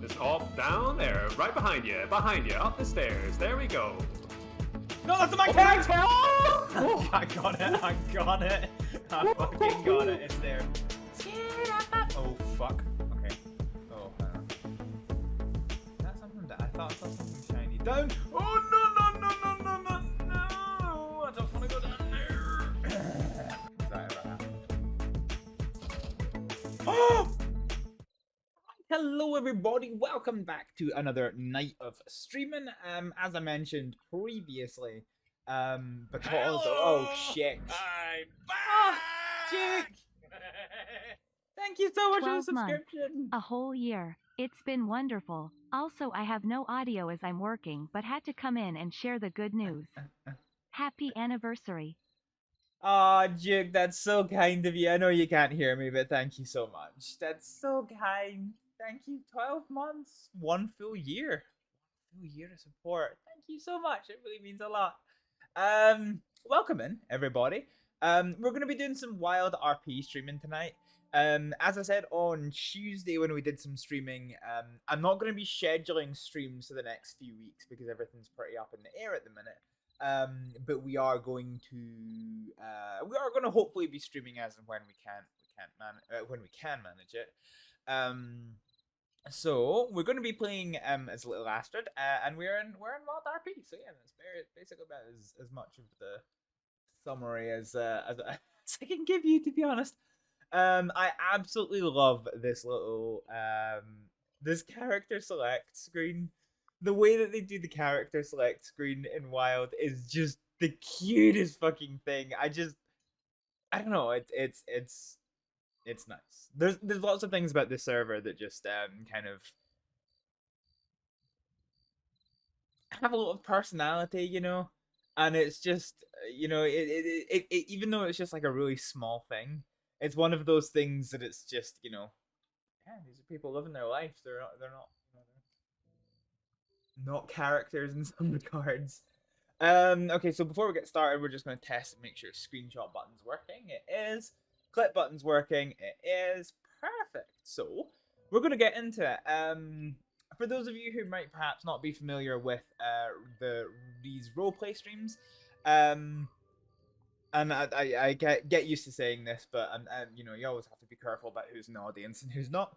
Just hop down there, right behind you, up the stairs. There we go. No, that's my tag! Oh, I got it, I fucking got it, it's there. Oh, fuck. Okay. Oh, that's something that I thought I saw something shiny. Down! Oh, no! I don't want to go down there! Has that ever happened? Oh! Hello everybody, welcome back to another night of streaming. As I mentioned previously, because oh shit. I'm back! Oh, Jake! Thank you so much for the 12 months. subscription. A whole year. It's been wonderful. Also, I have no audio as I'm working, but had to come in and share the good news. Happy anniversary. Aw, Jake, that's so kind of you. I know you can't hear me, but thank you so much. That's so kind. Thank you. 12 months, 1 full year. 1 full year of support. Thank you so much. It really means a lot. Welcome in, everybody. We're going to be doing some WildRP streaming tonight. As I said on Tuesday when we did some streaming, I'm not going to be scheduling streams for the next few weeks because everything's pretty up in the air at the minute. But we are going to hopefully be streaming as and when we can manage it. So we're going to be playing as Little Astrid, and we're in WildRP. So yeah, that's basically about as much of the summary as I can give you, to be honest. I absolutely love this little this character select screen. The way that they do the character select screen in Wild is just the cutest fucking thing. I don't know. It's nice. There's lots of things about this server that just kind of have a lot of personality, you know. And it's just, you know, it even though it's just like a really small thing, it's one of those things that it's just, you know, yeah, these are people living their life. They're not characters in some regards. Okay, so before we get started, we're just going to test and make sure screenshot button's working. It is. Clip button's working. It is. Perfect. So we're going to get into it. For those of you who might perhaps not be familiar with these roleplay streams, and I get used to saying this, but you know, you always have to be careful about who's an audience and who's not.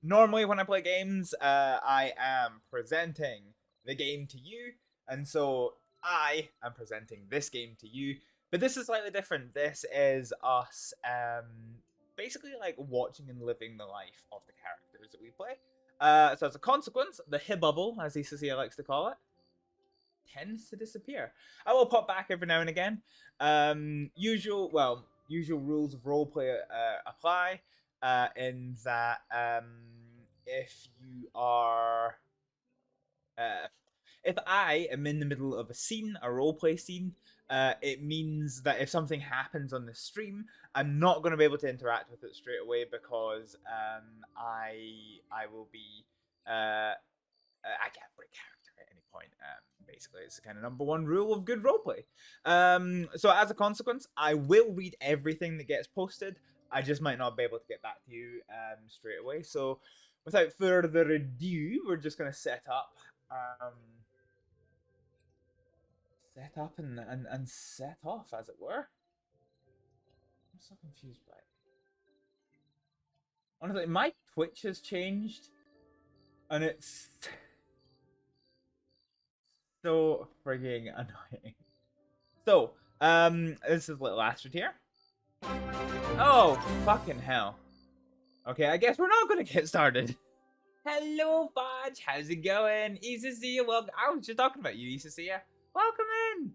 Normally when I play games, I am presenting the game to you, and so I am presenting this game to you. But this is slightly different. This is us basically like watching and living the life of the characters that we play. So as a consequence, the Hibblejaybob, as Isasia likes to call it, tends to disappear. I will pop back every now and again. Usual rules of roleplay apply, in that if you are, if I am in the middle of a scene, a roleplay scene, it means that if something happens on the stream, I'm not going to be able to interact with it straight away because I will be I can't break character at any point. Basically, it's the kind of #1 rule of good roleplay. So as a consequence, I will read everything that gets posted. I just might not be able to get back to you straight away. So without further ado, we're just going to set up and set off, as it were. I'm so confused by it. Honestly, my Twitch has changed, and it's so frigging annoying. So, this is Little Astrid here. Oh, fucking hell. Okay, I guess we're not gonna get started. Hello, Fudge. How's it going? Isasia, well, I was just talking about you, Isasia. Welcome in.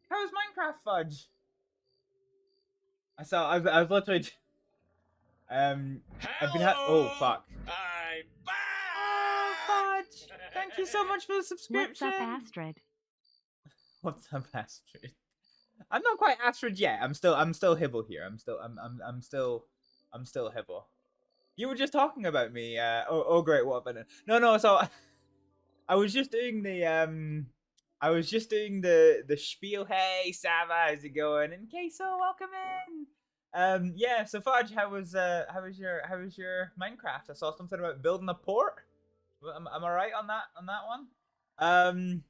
How's Minecraft, Fudge? I was literally. I've been oh fuck. I'm back! Oh, Fudge. Thank you so much for the subscription. What's up, Astrid? What's up, Astrid? I'm not quite Astrid yet. I'm still Hibble here. I'm still Hibble. You were just talking about me. Oh great, what about it? No. So I was just doing the the spiel. Hey, Sava, how's it going? And Queso, welcome in. Yeah. So Fudge, how was your Minecraft? I saw something about building a port. Am I right on that one?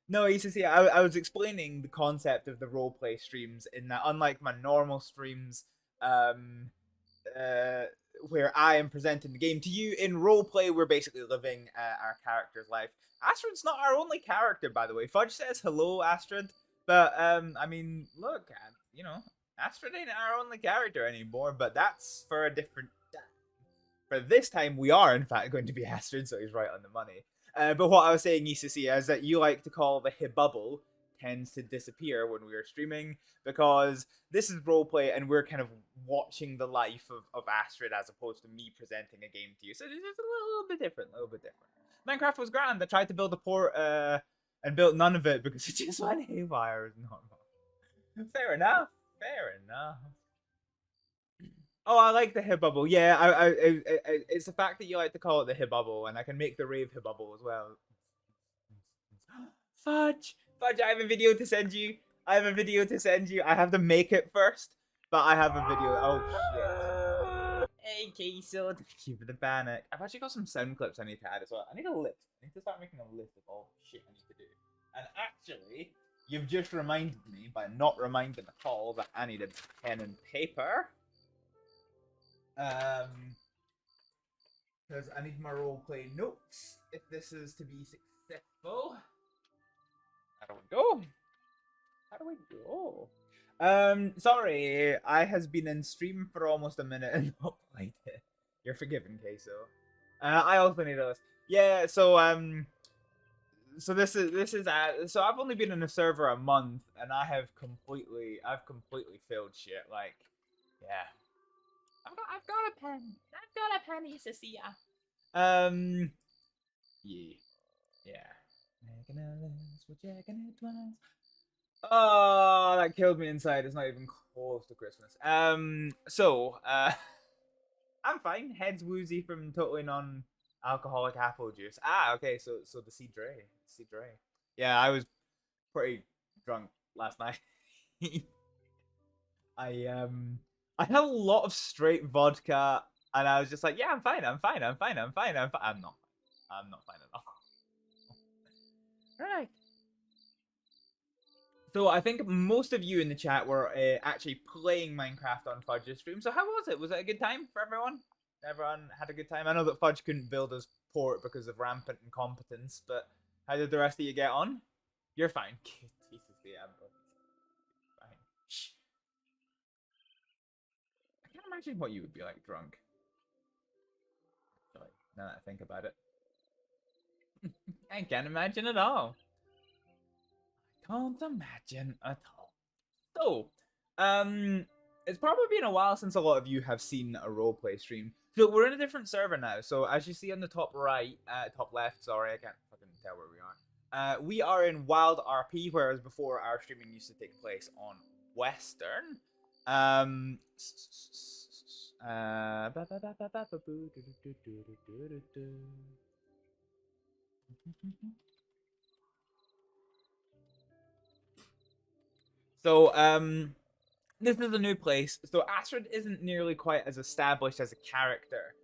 No, you see, I was explaining the concept of the roleplay streams in that, unlike my normal streams, um, uh, where I am presenting the game to you, in roleplay, we're basically living our character's life. Astrid's not our only character, by the way. Fudge says hello, Astrid, but I mean, look, you know, Astrid ain't our only character anymore, but that's for a different time. For this time, we are in fact going to be Astrid, so he's right on the money. But what I was saying, Isusia, is that you like to call the Hibblejaybob tends to disappear when we are streaming, because this is roleplay and we're kind of watching the life of Astrid as opposed to me presenting a game to you. So it's just a little bit different, Minecraft was grand. I tried to build a port and built none of it because it just went haywire as normal. Fair enough. Oh, I like the Hibblejaybob. Yeah, it's the fact that you like to call it the Hibblejaybob, and I can make the rave Hibblejaybob as well. Fudge, I have a video to send you. I have to make it first, but I have a video. Oh shit. Hey, Queso, thank you for the panic. I've actually got some sound clips I need to add as well. I need a list. I need to start making a list of all the shit I need to do. And actually, you've just reminded me, by not reminding at all, that I need a pen and paper. Because I need my roleplay notes if this is to be successful. How do we go? Sorry, I has been in stream for almost a minute and not played it. You're forgiven, Queso. I also need a list. Yeah, so so I've only been in a server a month and I've completely failed shit. Like, yeah. I've got a pen. Isusia. Yeah. Making a list, we're checking it twice. Oh, that killed me inside. It's not even close to Christmas. I'm fine. Head's woozy from totally non-alcoholic apple juice. Ah, okay. So the C Dre. Yeah, I was pretty drunk last night. I had a lot of straight vodka, and I was just like, yeah, I'm fine. I'm not fine at all. Right. So I think most of you in the chat were actually playing Minecraft on Fudge's stream. So how was it? Was it a good time for everyone? Everyone had a good time? I know that Fudge couldn't build his port because of rampant incompetence, but how did the rest of you get on? You're fine. Fine. Shh. I can't imagine what you would be like drunk. Now that I think about it. I can't imagine at all. Can't imagine at all. So, it's probably been a while since a lot of you have seen a roleplay stream. So we're in a different server now. So as you see on the top right, top left, sorry, I can't fucking tell where we are. We are in WildRP, whereas before our streaming used to take place on Western. So, this is a new place. So Astrид isn't nearly quite as established as a character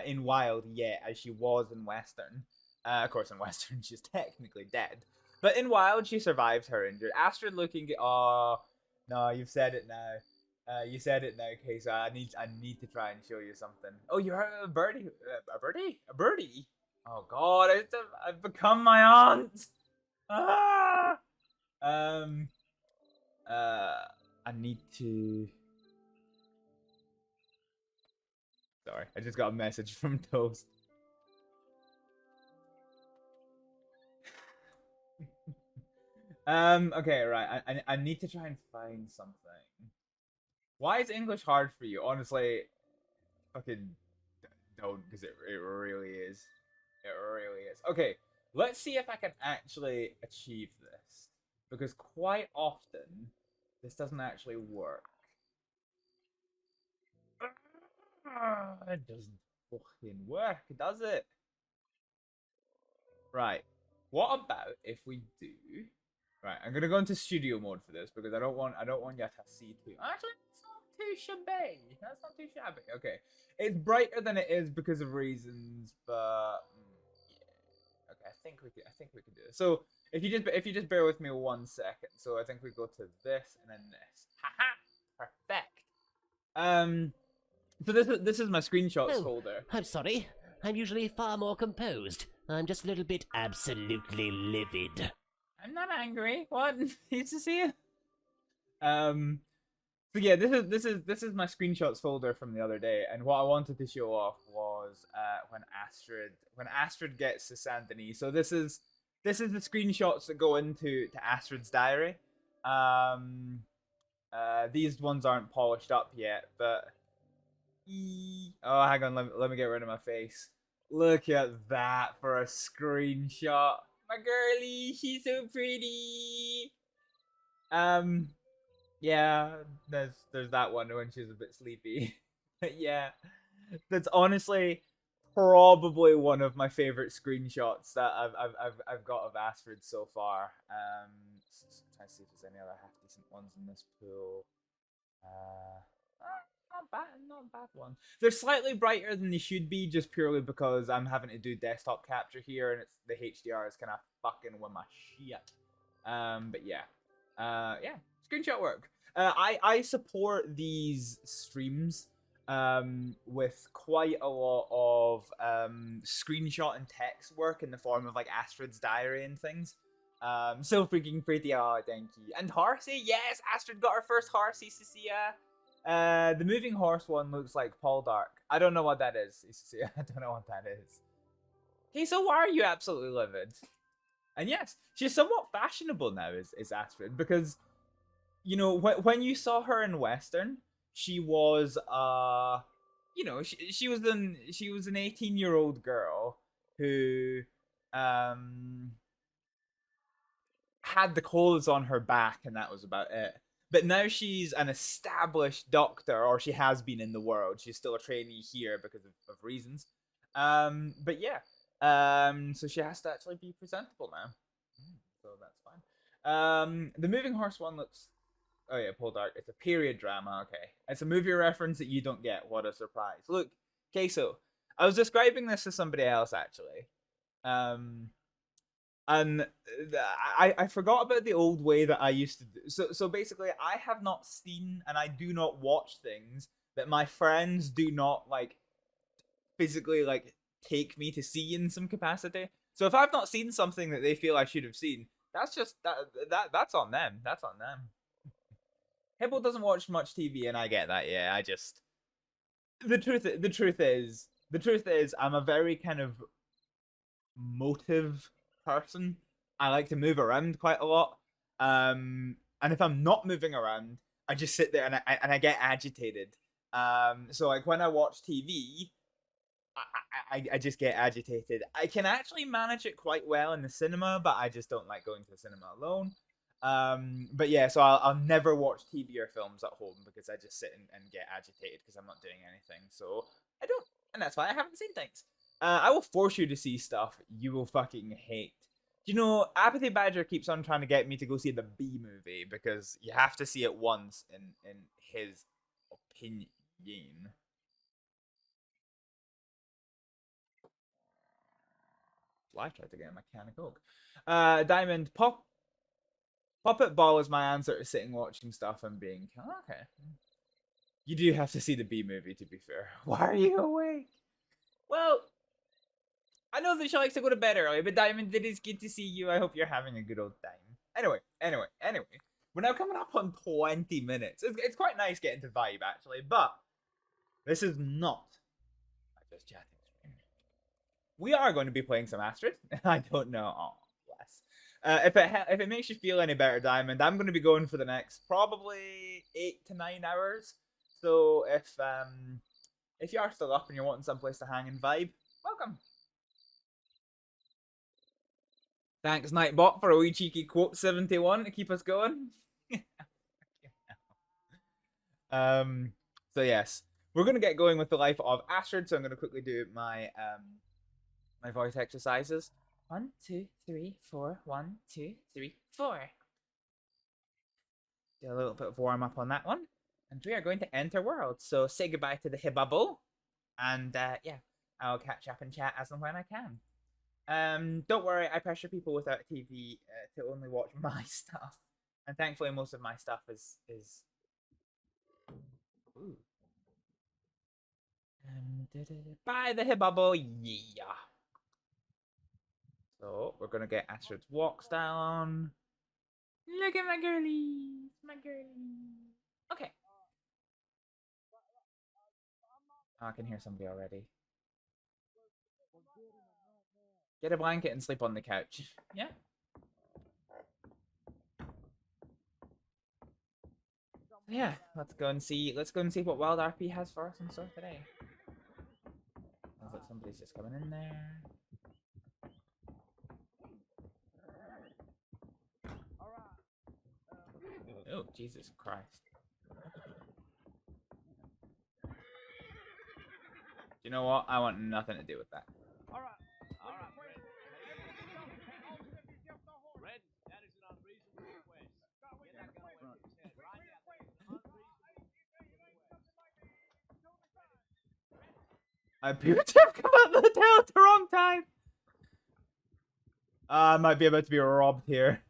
in Wild yet as she was in Western. Of course, in Western, she's technically dead. But in Wild, she survived her injury. Astrид looking... Oh, no, you've said it now. You said it now, Casey. I need to try and show you something. Oh, you're a birdie. A birdie? A birdie? Oh, God. I've become my aunt. Ah! I need to... Sorry, I just got a message from Toast. Okay, right. I need to try and find something. Why is English hard for you? Honestly, fucking don't, because it really is. It really is. Okay, let's see if I can actually achieve this. Because quite often, this doesn't actually work. It doesn't fucking work, does it? Right. What about if we do... Right, I'm gonna go into studio mode for this because I don't want you to see too. Actually, too shabby. That's not too shabby. Okay, it's brighter than it is because of reasons, but yeah. Okay, I think we can do it. So if you just bear with me 1 second. So I think we go to this and then this. Haha, perfect. So this is my screenshots folder. I'm sorry. I'm usually far more composed. I'm just a little bit absolutely livid. I'm not angry. What? Nice to see you. So yeah, this is my screenshots folder from the other day, and what I wanted to show off was when Astrид gets to Saint Denis. So this is the screenshots that go into Astrid's diary. These ones aren't polished up yet, but oh, hang on, let me get rid of my face. Look at that for a screenshot. My girlie, she's so pretty. Yeah, there's that one when she's a bit sleepy. Yeah, that's honestly probably one of my favorite screenshots that I've got of Astrид so far. Trying to see if there's any other half decent ones in this pool. Not a bad one. They're slightly brighter than they should be, just purely because I'm having to do desktop capture here, and it's the HDR is kind of fucking with my shit. But yeah, yeah, screenshot work. I support these streams with quite a lot of screenshot and text work in the form of like Astrid's diary and things. So freaking pretty. Oh, thank you. And horsey, yes, Astrid got her first horsey, Cecilia. The moving horse one looks like Paul Dark. I don't know what that is, Cecilia. I don't know what that is. Hey, so why are you absolutely livid? And yes, she's somewhat fashionable now, is Astrid, because you know when you saw her in Western, she was you know she was an 18-year-old girl who had the clothes on her back, and that was about it. But now she's an established doctor, or she has been in the world. She's still a trainee here because of reasons. But yeah. So she has to actually be presentable now. So that's fine. The moving horse one looks... Oh yeah, Paul Dark. It's a period drama. Okay. It's a movie reference that you don't get. What a surprise. Look, Queso. I was describing this to somebody else, actually. And I forgot about the old way that I used to do. So basically, I have not seen and I do not watch things that my friends do not like physically like take me to see in some capacity. So if I've not seen something that they feel I should have seen, that's just that's on them. That's on them. Hibble doesn't watch much TV, and I get that. Yeah, I just the truth is I'm a very kind of motive person. I like to move around quite a lot. And if I'm not moving around, I just sit there and I get agitated. So like when I watch TV, I just get agitated. I can actually manage it quite well in the cinema, but I just don't like going to the cinema alone. But yeah, so I'll never watch TV or films at home because I just sit and get agitated because I'm not doing anything. So I don't, and that's why I haven't seen things. I will force you to see stuff you will fucking hate. You know, Apathy Badger keeps on trying to get me to go see the B movie because you have to see it once in his opinion. I tried to get a mechanic oak. Diamond Puppet Ball is my answer to sitting watching stuff and being okay. You do have to see the B movie, to be fair. Why are you awake? Well, I know that she likes to go to bed early, but Diamond, it is good to see you. I hope you're having a good old time. Anyway. We're now coming up on 20 minutes. It's quite nice getting to vibe, actually, but this is not my just chatting stream. We are going to be playing some Astrид. I don't know. Oh, bless. If it makes you feel any better, Diamond, I'm going to be going for the next probably 8 to 9 hours. So if you are still up and you're wanting someplace to hang and vibe, welcome. Thanks, Nightbot, for a wee cheeky quote 71 to keep us going. So yes, we're gonna get going with the life of Astrид. So I'm gonna quickly do my my voice exercises. 1, 2, 3, 4. 1, 2, 3, 4. Do a little bit of warm up on that one. And we are going to enter world. So say goodbye to the Hibblejaybob. And yeah, I'll catch up and chat as and when I can. Don't worry, I pressure people without a TV to only watch my stuff. And thankfully most of my stuff is Ooh. Bye the Hibblejaybob, yeah. So we're gonna get Astrid's walk style on. Look at my girlies, my girlies. Okay. Oh, I can hear somebody already. Get a blanket and sleep on the couch. Yeah. Yeah, let's go and see what WildRP has for us in store today. Sounds like somebody's just coming in there. Oh, Jesus Christ. You know what? I want nothing to do with that. Alright, Red, that is an unreasonable request. Get that gun away from his head right now. I appear to have come out of the hotel at the wrong time. I might be about to be robbed here.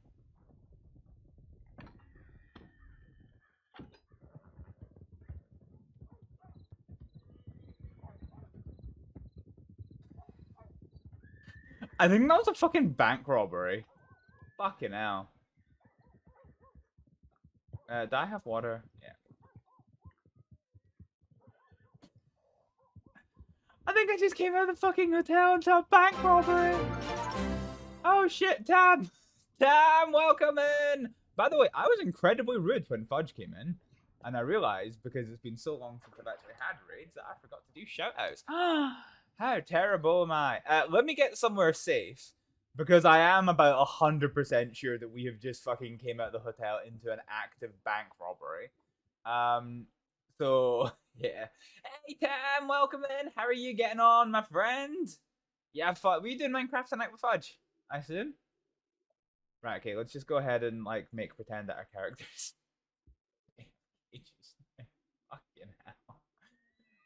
I think that was a fucking bank robbery. Fucking hell. Do I have water? Yeah. I think I just came out of the fucking hotel into a bank robbery. Oh shit, Tam! Tam, welcome in! By the way, I was incredibly rude when Fudge came in. And I realized, because it's been so long since I've actually had raids, that I forgot to do shoutouts. How terrible am I? Let me get somewhere safe. Because I am about 100% sure that we have just fucking came out of the hotel into an active bank robbery. So, yeah. Hey, Tam, welcome in. How are you getting on, my friend? Yeah, fun. Were you doing Minecraft tonight with Fudge? I assume? Right, okay, let's just go ahead and, like, make pretend that our characters. Fucking hell.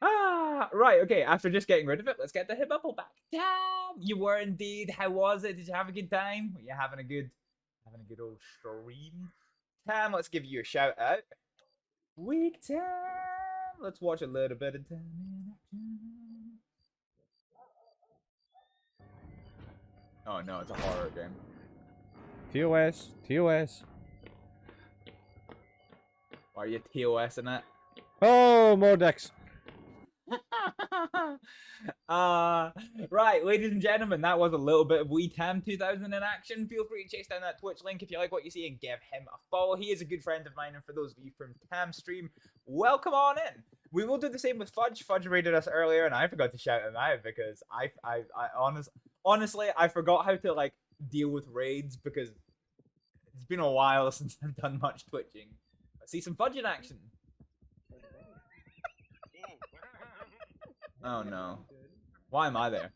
Ah, right, okay, after just getting rid of it, let's get the Hibblejaybob back. Damn, you were indeed. How was it? Did you have a good time? Were you having a good old stream? Tam, let's give you a shout out. Week time. Let's watch a little bit of time in action. Oh no, it's a horror game. TOS, TOS. Why are you TOSing it? Oh, Mordex. Right, ladies and gentlemen, that was a little bit of Wee Tam 2000 in action. Feel free to chase down that Twitch link if you like what you see and give him a follow. He is a good friend of mine, and for those of you from Tam stream, welcome on in. We will do the same with Fudge. Fudge raided us earlier, and I forgot to shout him out because I honestly, I forgot how to like deal with raids because it's been a while since I've done much twitching. Let's see some Fudge in action. Oh no. Why am I there?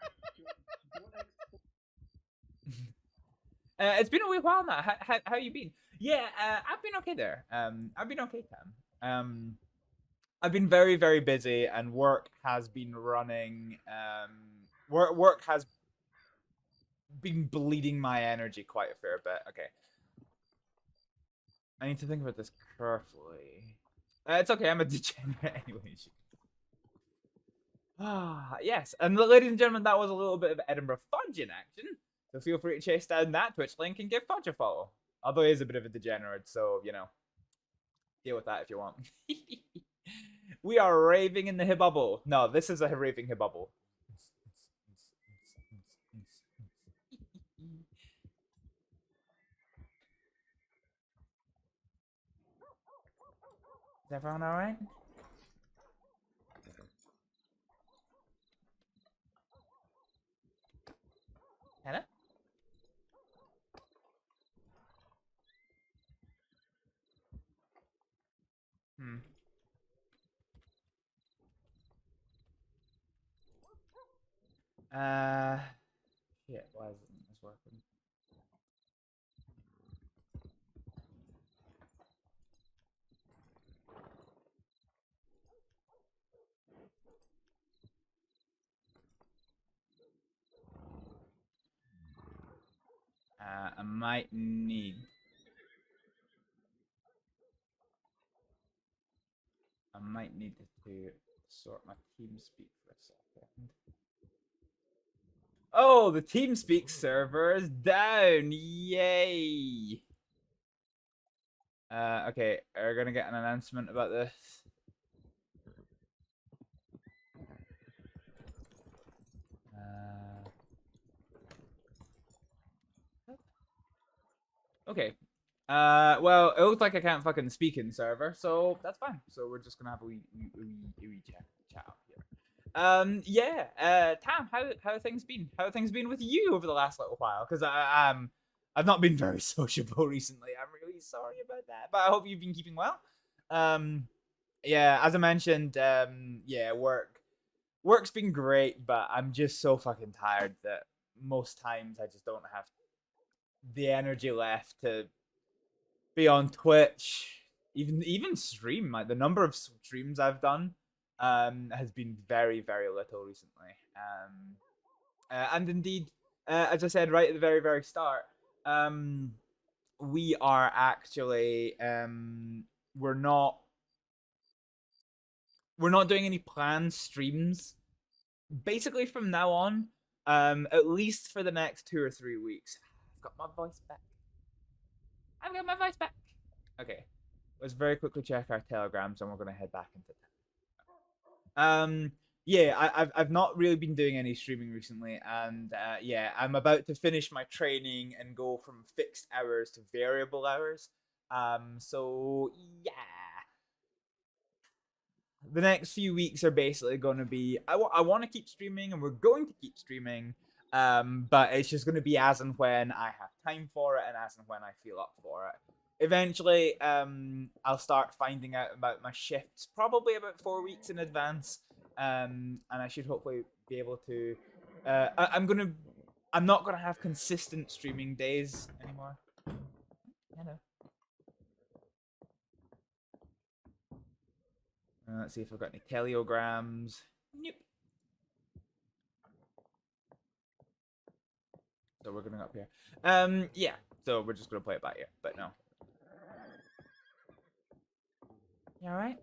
It's been a wee while now. How you been? Yeah, I've been okay there. I've been okay, Tam. I've been very, very busy, and work has been running. Work has been bleeding my energy quite a fair bit. Okay. I need to think about this carefully. It's okay. I'm a degenerate anyway. Ah, yes. And ladies and gentlemen, that was a little bit of Edinburgh Fudge in action. So feel free to chase down that Twitch link and give Fudge a follow. Although he is a bit of a degenerate, so, you know, deal with that if you want. We are raving in the Hibblejaybob. No, this is a raving Hibblejaybob. Is everyone alright? Hello? Shit, why isn't this working? I might need to sort my TeamSpeak for a second. Oh, the TeamSpeak server is down! Yay! Okay, are we gonna get an announcement about this? Okay. Well, it looks like I can't fucking speak in server, so that's fine. So we're just gonna have a wee chat up here. Yeah. Tam, how have things been? How have things been with you over the last little while? Because I've not been very sociable recently. I'm really sorry about that, but I hope you've been keeping well. Yeah, as I mentioned, yeah, work's been great, but I'm just so fucking tired that most times I just don't have the energy left to be on Twitch, even stream. Like the number of streams I've done has been very little recently. And indeed, as I said right at the very start, we are actually we're not doing any planned streams basically from now on, at least for the next 2 or 3 weeks. I've got my voice back. Okay, let's very quickly check our telegrams and we're gonna head back into that. Yeah, I've not really been doing any streaming recently, and yeah, I'm about to finish my training and go from fixed hours to variable hours. So yeah, the next few weeks are basically going to be I want to keep streaming, and we're going to keep streaming, but it's just going to be as and when I have time for it and as and when I feel up for it. Eventually, I'll start finding out about my shifts probably about 4 weeks in advance, and I should hopefully be able to I'm not gonna have consistent streaming days anymore. Hello. Let's see if I've got any teleograms. Nope. So we're gonna go up here. Yeah. So we're just gonna play it by ear, but no. You alright?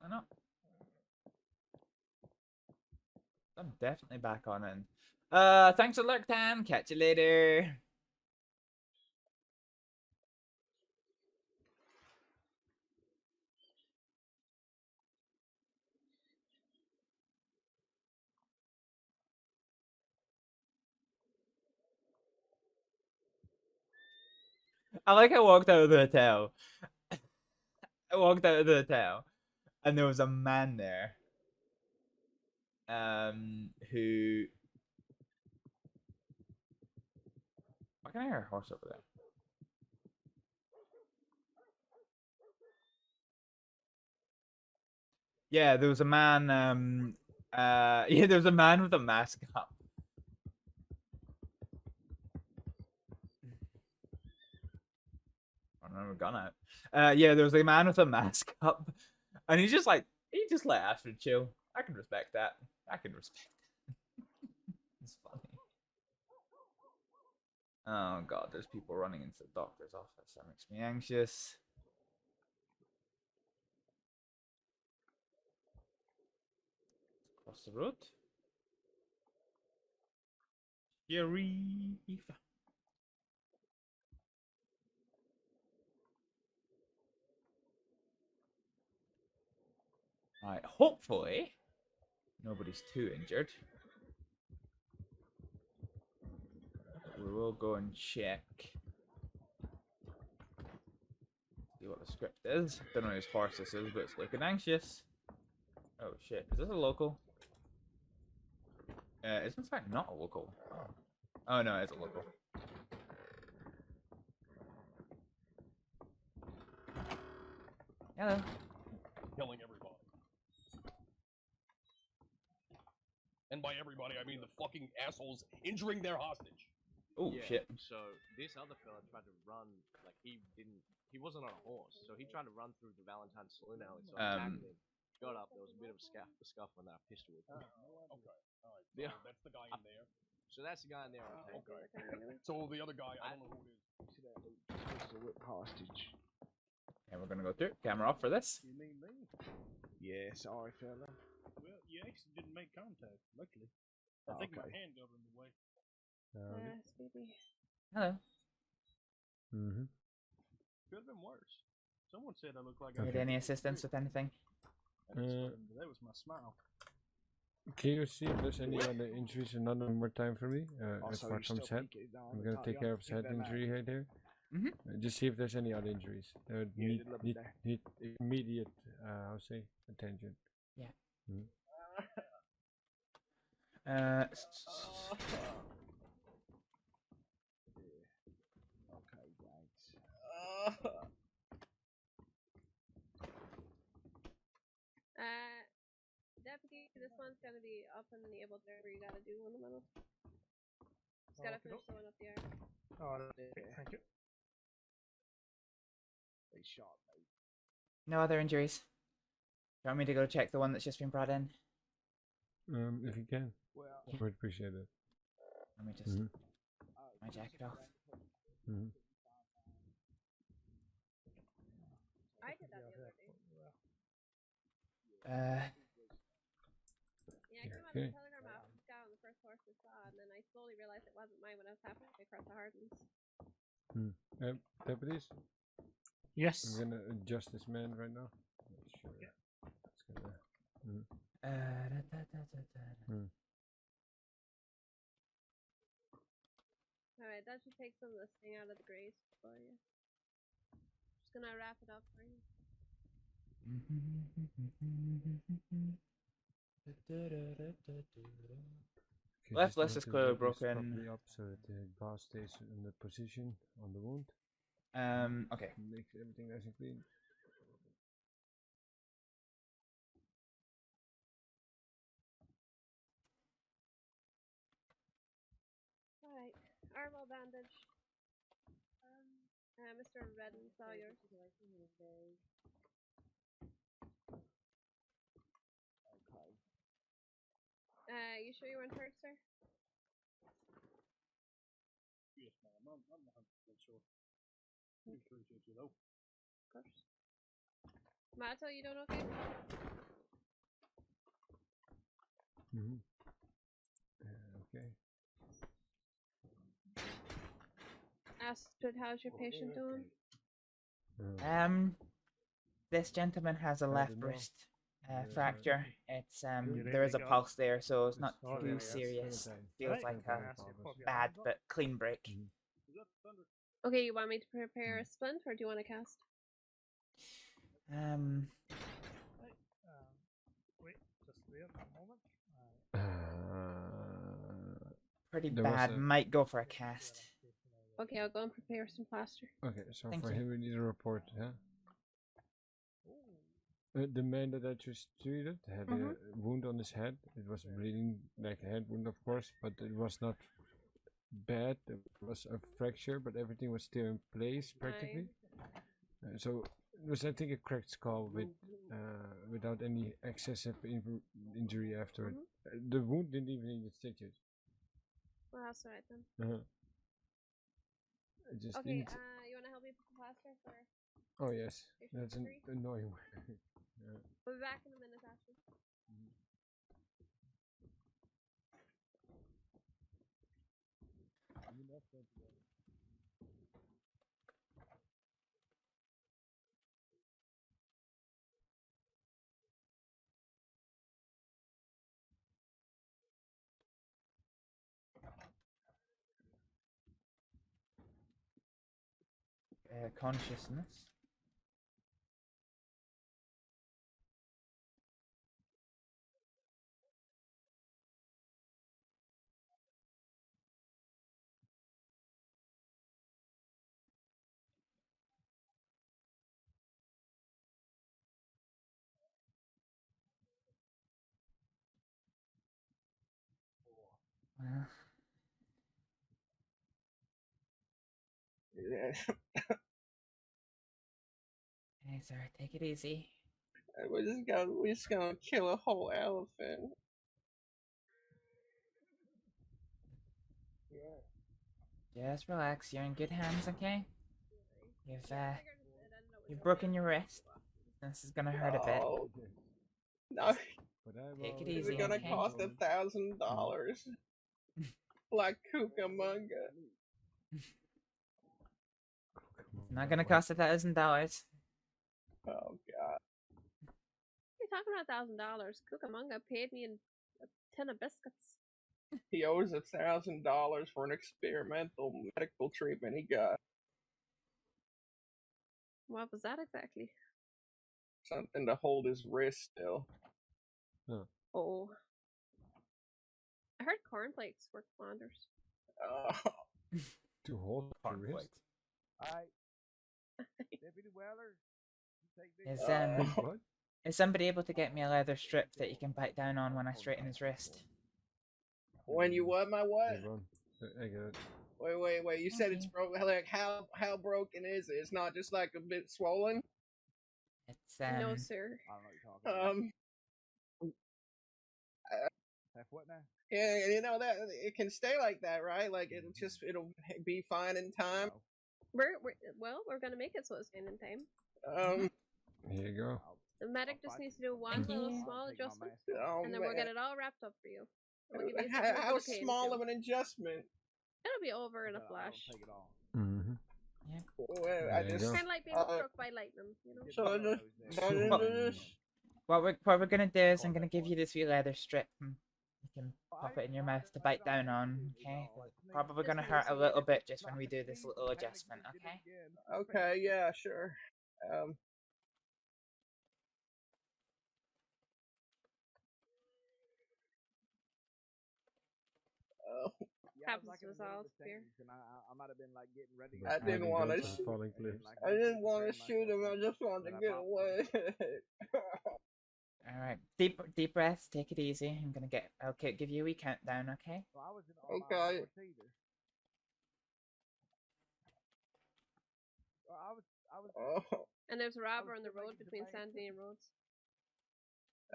I know. I'm definitely back on in. Thanks for lurk, Tan. Catch you later. I like I walked out of the hotel. I walked out of the hotel, and there was a man there. Who? Why can I hear a horse over there? Yeah, there was a man. Yeah, there was a man with a mask up. I don't know, we're gone out. Yeah, there was a man with a mask up, and he just let Astryd chill. I can respect that. It's funny. Oh god, there's people running into the doctor's office. That makes me anxious. Across the road. Sheriff. Alright, hopefully nobody's too injured. We will go and check. See what the script is. Don't know whose horse this is, but it's looking anxious. Oh shit, is this a local? It's in fact not a local. Oh no, it's a local. Hello. Killing everybody. And by everybody, I mean the fucking assholes injuring their hostage. Oh Yeah, shit. So this other fella tried to run, like he wasn't on a horse, so he tried to run through the Valentine Saloon alley, so I tackled him. got up, there was a bit of a scuffle and then I pistol whipped him. Okay. Alright. So Yeah. that's the guy in there. So that's the guy in there. Okay. So the other guy, I don't know who it is. Pistol whip hostage. And we're gonna go through. Camera off for this. You mean me? Yeah, sorry, fella. Well, you actually didn't make contact, luckily. I think my hand got in the way. Hello. Mm-hmm. Could have been worse. Someone said I looked like Need any assistance with anything? That was my smile. Can you see if there's any other injuries? Another more time for me. As far from his head. I'm gonna take care of his head injury right there. Just see if there's any other injuries. Need immediate, how say, attention. Yeah. Okay, thanks. Deputy, this one's gonna be up and able to whatever you gotta do in the middle. Just gotta finish throwing up the air. Oh, thank you. They shot me. No other injuries. Do you want me to go check the one that's just been brought in? If you can. Well, Yeah. Would appreciate it. Let me just my jacket off. I did that the other day. Uh, Yeah, I came out of the telegram office, got on the first horse I saw, and then I slowly realized it wasn't mine when I was halfway across the Hardlands. Deputies? Yes. I'm gonna adjust this man right now. Sure. Yeah. It's gonna. Alright, that should take some of the sting out of the grace for you. Just gonna wrap it up for you. Okay, Left just list note is the clearly leg broken. properly up so that the bar stays in the position on the wound. Okay. Makes everything nice and clean. Alright, arm all bandaged. Mr. RedM saw yours. okay. You sure you weren't hurt, sir? Yes, ma'am. I'm 100% sure. We appreciate you, though. Of course. Mato, you doing okay? Okay. Astrid, how's your patient doing? This gentleman has a left know. wrist fracture. It's there is a pulse there, so it's not too serious. Feels like a bad but clean break. Okay, you want me to prepare a splint, or do you want to cast? Wait, just there a moment. Pretty There was bad. a- Might go for a cast. Okay, I'll go and prepare some plaster. Okay, so Thank for you. him we need a report, huh? The man that I just treated had a wound on his head. It was bleeding like a head wound, of course, but it was not bad. It was a fracture, but everything was still in place practically. So it was, I think, a cracked skull with without any excessive injury after it. The wound didn't even need stitches. Well, that's alright then. It just Okay, needs. you want to help me put the plaster for? Oh yes, patient that's an three? annoying one. Yeah. We'll be back in a minute, Ashley. Consciousness. Well. Hey, sir, take it easy. We're just gonna kill a whole elephant. Just relax. You're in good hands, okay? You've I figured it ended up you've with broken your wrist. This is gonna hurt a bit. Oh, no, Take it is easy, it gonna okay? cost $1,000? Like Cucamonga. It's not gonna cost $1,000. Oh god. You're talking about $1,000. Cucamonga paid me in a tin of biscuits. He owes $1,000 for an experimental medical treatment he got. What was that exactly? Something to hold his wrist still. Oh. I heard cornflakes work wonders. To hold the wrist. Alright. Deputy Weller, you take this. What? Is somebody able to get me a leather strip that you can bite down on when I straighten his wrist? When you what, my what? Hey, Ron, I got it. Wait. You said it's broke. Like how broken is it? It's not just like a bit swollen. It's No, sir. I don't know what you're talking about. Half what now? Yeah, you know that it can stay like that, right? Like it'll be fine in time. We're gonna make it so it's in time. Here you go. The medic just needs to do one little small adjustment, and then we'll get it all wrapped up for you. We'll give you How small of an adjustment? It'll be over in a flash. Mm-hmm. Yeah. Well, I just Kind of like being struck by lightning, you know. so What we're gonna do is I'm gonna give you this wee leather strip. And you can pop it in your mouth to bite down on. Okay. It's probably gonna hurt a little bit just when we do this little adjustment. Okay. Okay, yeah, sure. Happens to us all, Spear. I might have been like getting ready. I didn't want to. I didn't want to shoot him. I just wanted to get away. All right. Deep breaths. Take it easy. I'm gonna get. Okay. Give you a wee countdown. Okay. Okay. And there's a robber on the road between Sandy and Rhodes.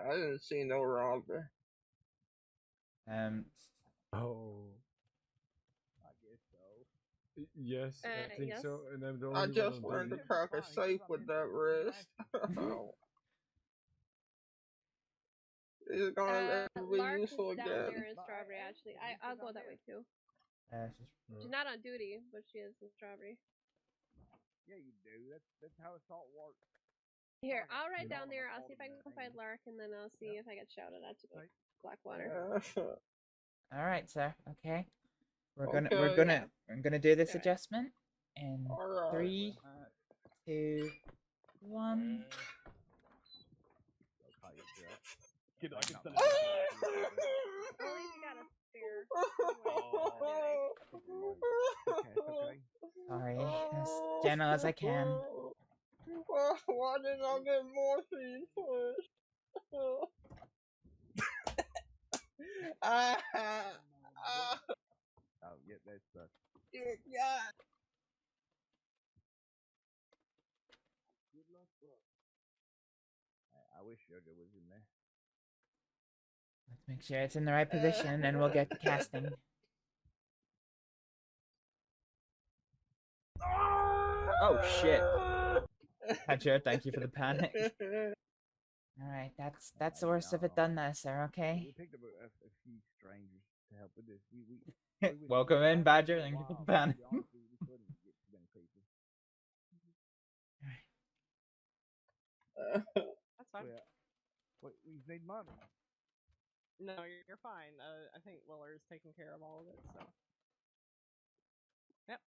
I didn't see no robber. Oh. I guess so. Yes, I think yes. so. And I'm the only I one just on learned to duty. crack a safe with that wrist. Is it gonna ever be Lark is useful down again? there in Strawberry, actually. I'll go that way too. She's not on duty, but she is in Strawberry. Yeah, you do. That's how assault works. Here, I'll ride down there. I'll see if I can find Lark, and then I'll see if I get shouted at to go Blackwater. All right, sir. Okay. I'm Okay. gonna do this adjustment in 3, 2, 1. Kid, I can send At least you got a spare. Sorry, as gentle as I can. Why didn't I get morphine first? Oh, yeah, that's Yeah. I wish Yoga was in there. Let's make sure it's in the right position, and we'll get the casting. Oh shit! Hatcher, thank you for the panic. All right, that's the worst of it done now, sir. Okay. We picked up a few strangers to help with this. Welcome in, Badger. Thank you for the panic. That's fine. What, we need money. No, you're fine. I think Willer is taking care of all of it, so. Yep.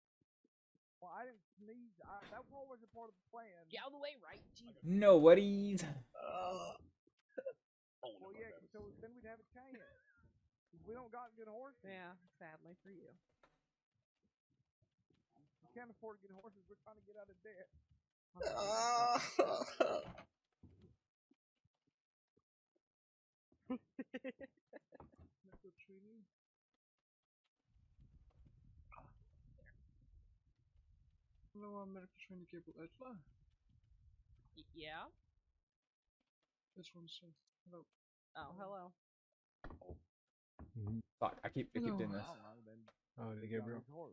Well, I didn't sneeze. That wasn't part of the plan. Get out of the way, right? No worries. Well, yeah, so then we'd have a chance. We don't got good horses. Yeah, sadly for you. We can't afford good horses. We're trying to get out of debt. Medical trainee. Hello, I'm medical trainee Hibblejaybob. Yeah? This one's safe. Hello. Oh, hello. Fuck, I keep doing this. Oh, they get real. Oh.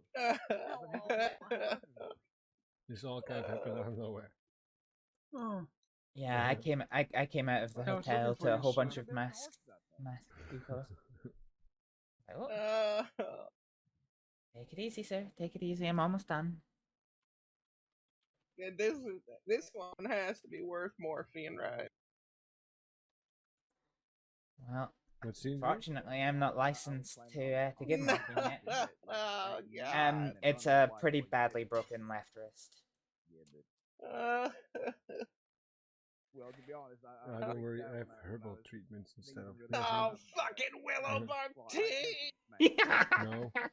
This all kind of happened out of nowhere. Oh. Yeah, I came out of the I was hotel looking for to a you, whole bunch son. of masked people. Like, oh, take it easy, sir. Take it easy. I'm almost done. Yeah, this one has to be worth morphine, right? Well, What's the injury? fortunately, I'm not licensed to give morphine yet. Oh god. It's a pretty badly broken left wrist. Well, to be honest, Don't worry, I have herbal treatments instead of. Oh, fucking willow bark tea! No, I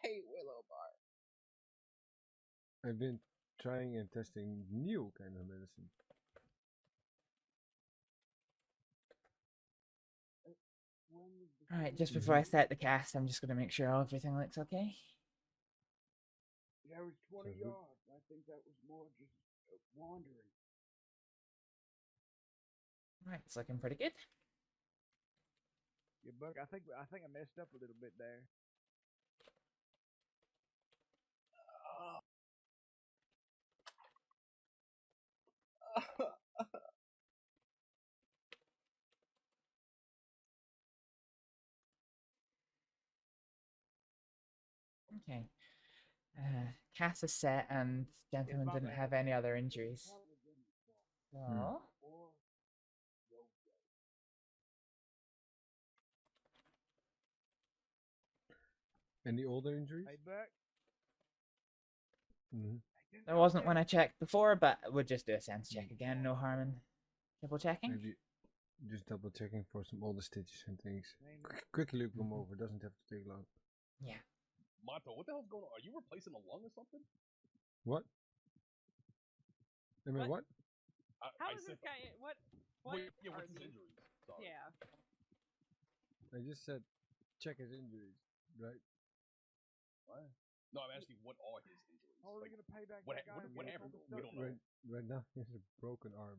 hate willow bark. I've been trying and testing new kind of medicine. Alright, just before I start the cast, I'm just going to make sure everything looks okay. That was 20 yards. I think that was more just wandering. Alright, it's looking pretty good. Yeah, Buck, I think I messed up a little bit there. Okay. Cast is set and gentlemen didn't have any other injuries. So... Any older injuries? Hey, Buck. There wasn't when I checked before, but we'll just do a sense check again. No harm in double checking. Maybe just double checking for some older stitches and things. Quickly look them over. Doesn't have to take long. Yeah. Mato, what the hell's going on? Are you replacing a lung or something? What? I mean, what? How is this guy? What? Wait, yeah, are what's his these? injuries? Sorry. Yeah. I just said check his injuries, right? What? No, I'm asking what are his injuries? How are we gonna pay back What that guy? happened? We don't know. Right now, he has a broken arm.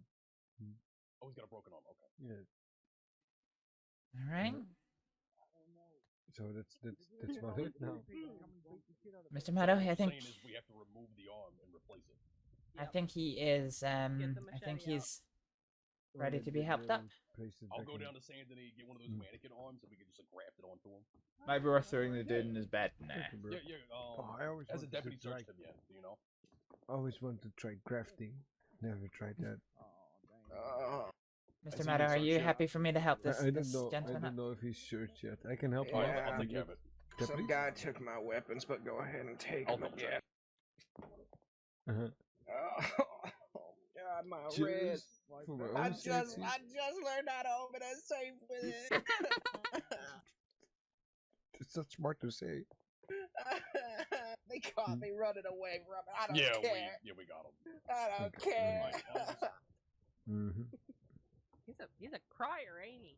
Oh, he's got a broken arm. Okay. Yeah. All right. So that's about it now. Mr. Meadow, I think Saying is we have to remove the arm and replace it. I think he is. I think he's ready to be helped up. I'll go down to San Denis, get one of those mannequin arms, and we can just graft it onto him. Might be worth throwing the dude in his bed. Nah. Yeah. I always has a wanted to deputy try- searched him yet? Do you know? I always wanted to try grafting. Never tried that. Mr. Meadow, are you happy for me to help this, I this don't know. I gentleman don't up? know if he's searched yet. I can help you. Yeah, I'll take care of it. some guy took my weapons, but go ahead and take them again. Oh God, my wrist! I just learned how to open a safe with it. It's not smart to say. They caught me running away from it. I don't Yeah, care. we got him. I don't care. He's a crier, ain't he?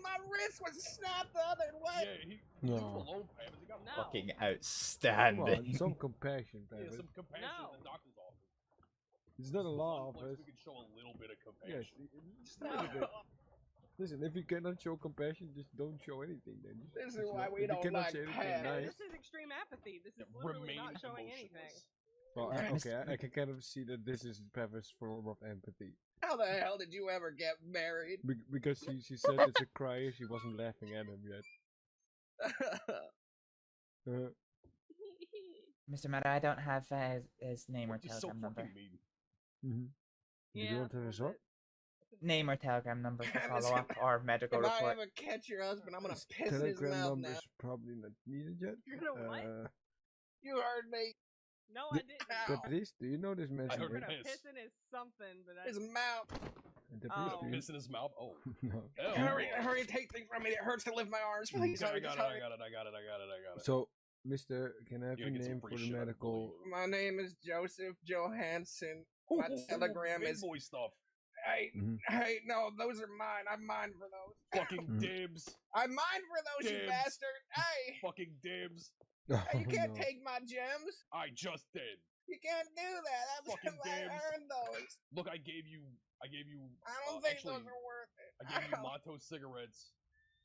My wrist was snapped the other way. Yeah, he No. alone, Pavis. He got No. Fucking Come on, outstanding. some compassion, Yeah, Pavis. some compassion No. in the doctor's office. It's not a law Someplace office. we can show a little bit of Yes, compassion. just a little bit. Listen, if you cannot show compassion, just don't show anything then. This is Just why not- we if you don't cannot like say anything Pavis. nice. This is extreme apathy. This is literally Remain not showing emotionless. anything. Well, Mr. okay, I can kind of see that this is Pavis' form of empathy. How the hell did you ever get married? Because she said it's a crier, she wasn't laughing at him yet. Mr. Meadow, I don't have his name or He's so telegram number. fucking mean. Do you want to have a shot? Name or telegram number for If follow up or medical I report. ever catch your husband, I'm gonna piss in his Telegram mouth number now. is probably not needed yet. You're gonna what? You heard me. No, I didn't. Caprice, do you know this I message? heard You're gonna piss. piss in his something, but I. His mouth. Caprice, Oh. do you... Piss in his mouth. Oh. No. Hurry, take things from me. It hurts to lift my arms. Please, I hurry, got just it. hurry. I got it. So, Mister, can I have You're your gonna get some name free for the shit, I medical? believe it. My name is Joseph Johansson. Ooh, My telegram big is. boy stuff. Hey, no, those are mine. I'm mine for those. Fucking dibs. I'm mine for those, you Dibs. bastard. Hey, Fucking dibs. hey, you can't no. take my gems. I just did. You can't do that. That's Fucking I games. earned those. Look, I gave you. I don't think actually, those are worth it. I gave you Monto cigarettes,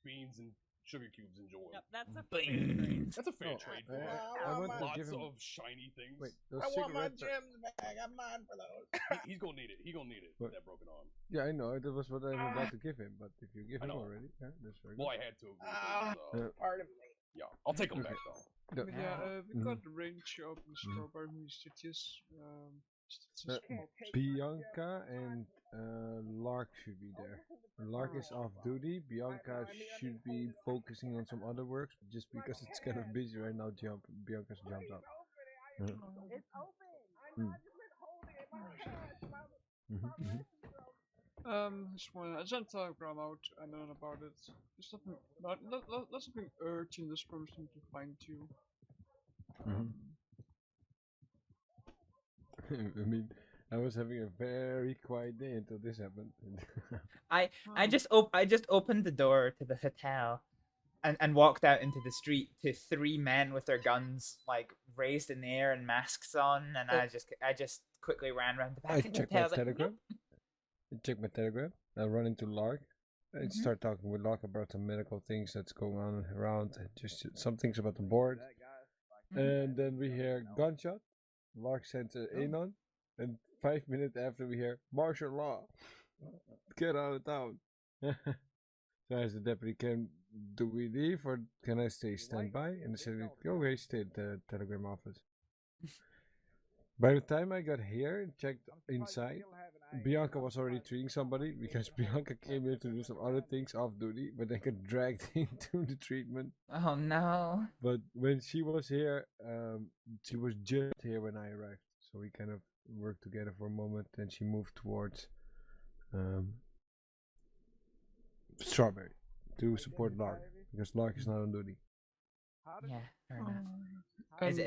beans, and sugar cubes. Enjoy. Yep, that's a fair trade. That's a fair trade. For I want to lots give him. of shiny things. Wait, those I want my cigarettes. gems back. I'm mine for those. He's gonna need it. He's gonna need it. What? With that broken arm. Yeah, I know. That was what I was about to give him. But if you give I him know. already, yeah, that's very Well, good. I had to. Because, Pardon me. yeah, I'll take them Okay. back though. The- We got the range of the strawberry stitches. Bianca and Lark should be there. Lark is off duty. Bianca should be focusing on some other works, but just because it's kind of busy right now, Bianca's jumped up. It's open. This one, I sent Telegram out and then about it. There's nothing urgent this person to find you. I mean, I was having a very quiet day until this happened. I just opened the door to the hotel and walked out into the street to 3 men with their guns like raised in the air and masks on, and I just quickly ran around the back I of the checked hotel. my Telegram. I checked my Telegram. I run into Lark. I start talking with Lark about some medical things that's going on around, and just some things about the board. And then we hear gunshot. Lark sends an Anon, and 5 minutes after we hear martial law. Get out of town. So as the deputy, do we leave or can I stay standby? And they said, okay, stay at the Telegram office. By the time I got here and checked inside, Bianca was already treating somebody because Bianca came here to do some other things off duty, but then got dragged into the treatment. Oh no. But when she was here, she was just here when I arrived. So we kind of worked together for a moment, and she moved towards Strawberry to support Lark because Lark is not on duty. Yeah, fair enough.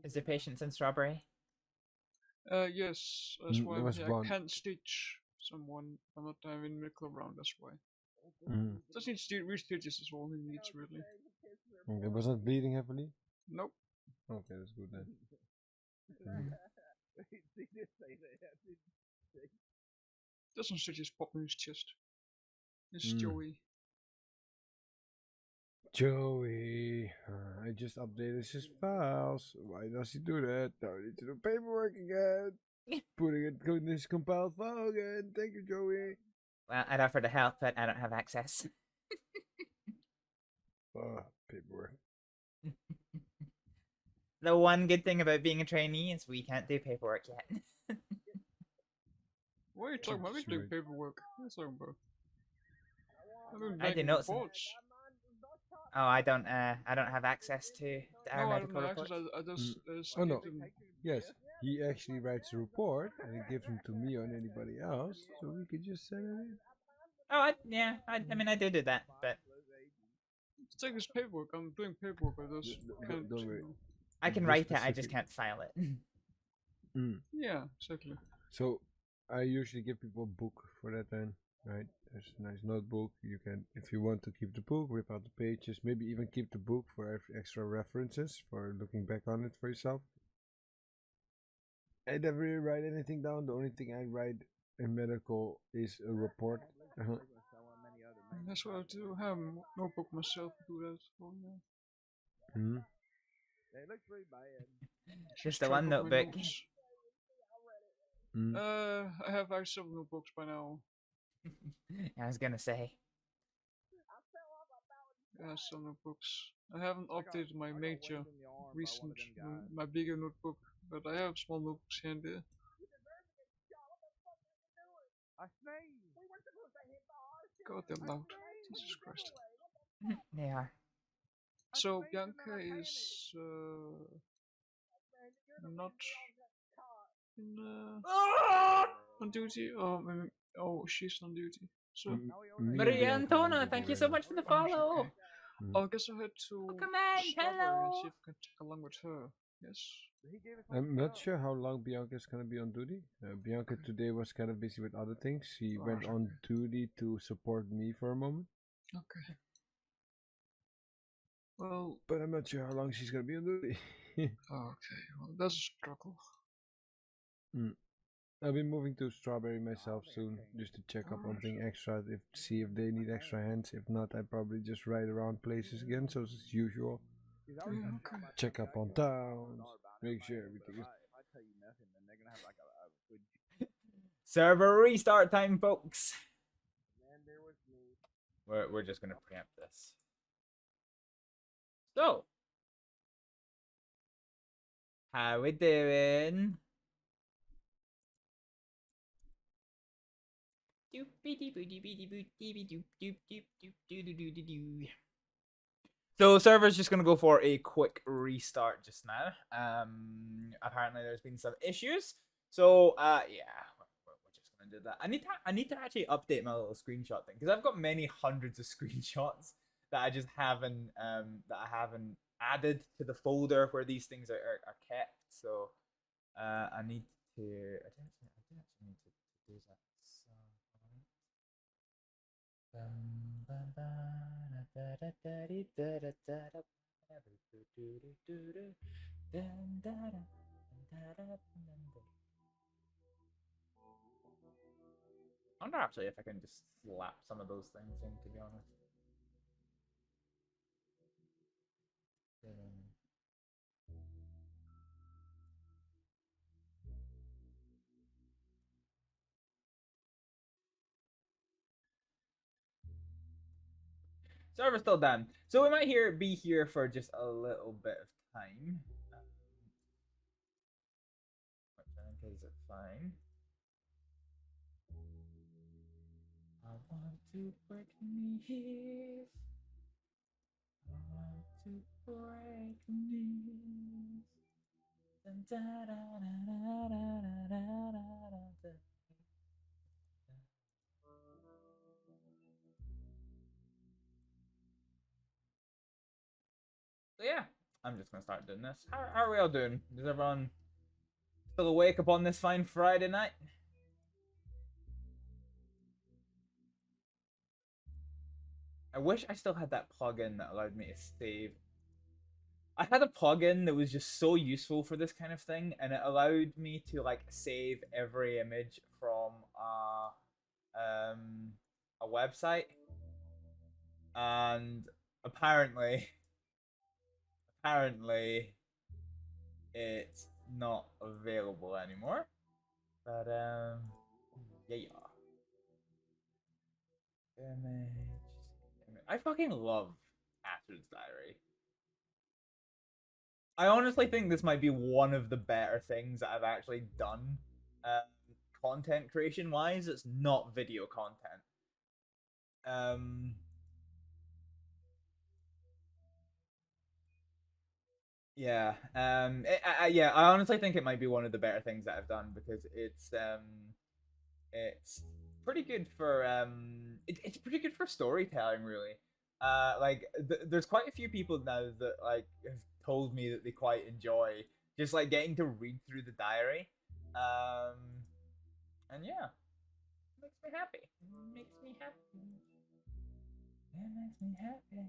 Is there patience in Strawberry? Yes, that's why I can't stitch someone. I'm not having medical around, that's why. Just needs to re-stitches is all he needs, really. Okay, was not bleeding heavily? Nope. Okay, that's good then. Just some stitches pop in his chest. It's Joey. Joey, I just updated his files. Why does he do that? Now I need to do paperwork again. Putting it in this compiled file again. Thank you, Joey. Well, I'd offer to help, but I don't have access. Paperwork. The one good thing about being a trainee is we can't do paperwork yet. What are you talking about? We do paperwork. What are you talking about? I do notes. Oh, I don't have access to our medical reports. Oh no, yes, he actually writes a report and he gives them to me or anybody else, so we could just send it in. Oh, I mean, I do that, but it's like this paperwork. I'm doing paperwork, but those can't. Don't worry. I can write it. I just can't file it. Yeah, exactly. So I usually give people a book for that then, right? There's a nice notebook. You can, if you want to keep the book, rip out the pages, maybe even keep the book for extra references for looking back on it for yourself. I never really write anything down. The only thing I write in medical is a report. That's what I do. I have a notebook myself to do that. So, yeah. Just the one notebook. I have like several notebooks by now. I was gonna say. Yeah, some notebooks. I haven't updated my major recent, my bigger notebook, but I have small notebooks here and there. God, they're loud. Jesus Christ. They are. So Bianca is not in, on duty. Oh, she's on duty. So Maria Antona, thank you so much for the follow. Okay. I guess I had to Welcome in, hello. see if I can take along with her. Yes. I'm not sure how long Bianca is gonna be on duty. Bianca today was kind of busy with other things. She went on duty to support me for a moment. Okay. Well, but I'm not sure how long she's gonna be on duty. okay, well, that's a struggle. I'll be moving to Strawberry myself soon, just to check up on things extra, see if they need extra hands. If not, I probably just ride around places again, so as usual. Okay. Check up on towns, make sure everything is. Server restart time, folks. We're just gonna preempt this. So, how we doing? So server's just gonna go for a quick restart just now. Apparently there's been some issues. So yeah, we're just gonna do that. I need to actually update my little screenshot thing because I've got many hundreds of screenshots that I just haven't added to the folder where these things are kept. So I need to I actually need to do that. I wonder actually if I can just slap some of those things in, to be honest. Server's still down, so we might be here for just a little bit of time, which I think is fine. I want to break knees. I want to break knees. So yeah, I'm just gonna start doing this. How are we all doing? Is everyone still awake upon this fine Friday night? I wish I still had that plugin that allowed me to save. I had a plugin that was just so useful for this kind of thing, and it allowed me to like save every image from a website. And apparently it's not available anymore. But yeah. I fucking love Astrid's Diary. I honestly think this might be one of the better things that I've actually done, content creation wise. It's not video content. Yeah. Yeah. I honestly think it might be one of the better things that I've done because it's pretty good for it's pretty good for storytelling, really. Like there's quite a few people now that like have told me that they quite enjoy just like getting to read through the diary. And yeah, it makes me happy. It makes me happy. It makes me happy.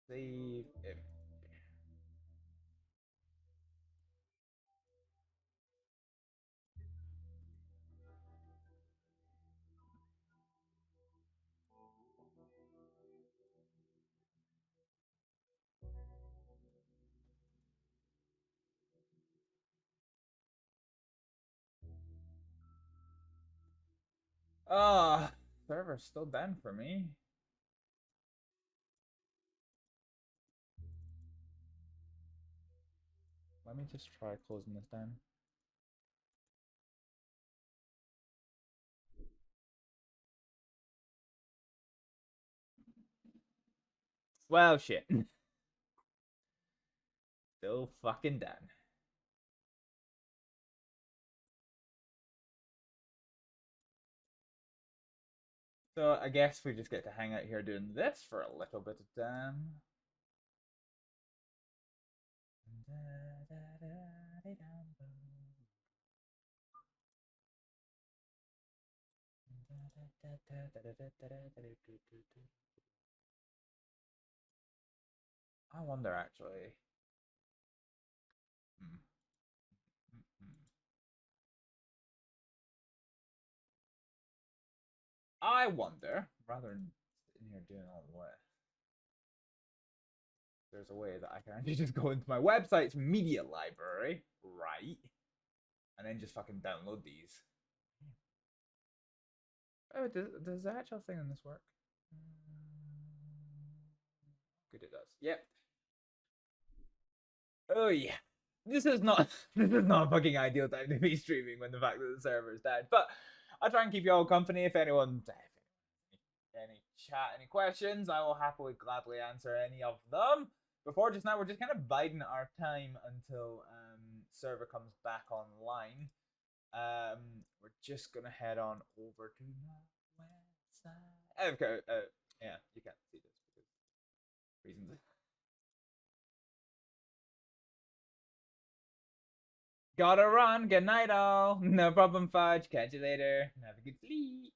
Save image. Ah, server's still down for me. Let me just try closing this down. Well, shit. Still fucking down. So I guess we just get to hang out here doing this for a little bit of time. I wonder actually. I wonder, rather than sitting here doing all the list, there's a way that I can actually just go into my website's media library, right? And then just fucking download these. Oh, does the actual thing on this work? Good, it does. Yep. Oh yeah. This is not a fucking ideal time to be streaming when the fact that the server is dead. But I'll try and keep you all company. If anyone any chat, any questions, I will happily gladly answer any of them. Before just now, we're just kind of biding our time until server comes back online. We're just gonna head on over to the website. Okay, yeah, you can't see this because reasons. Gotta run. Good night, all. No problem, Fudge. Catch you later. Have a good sleep.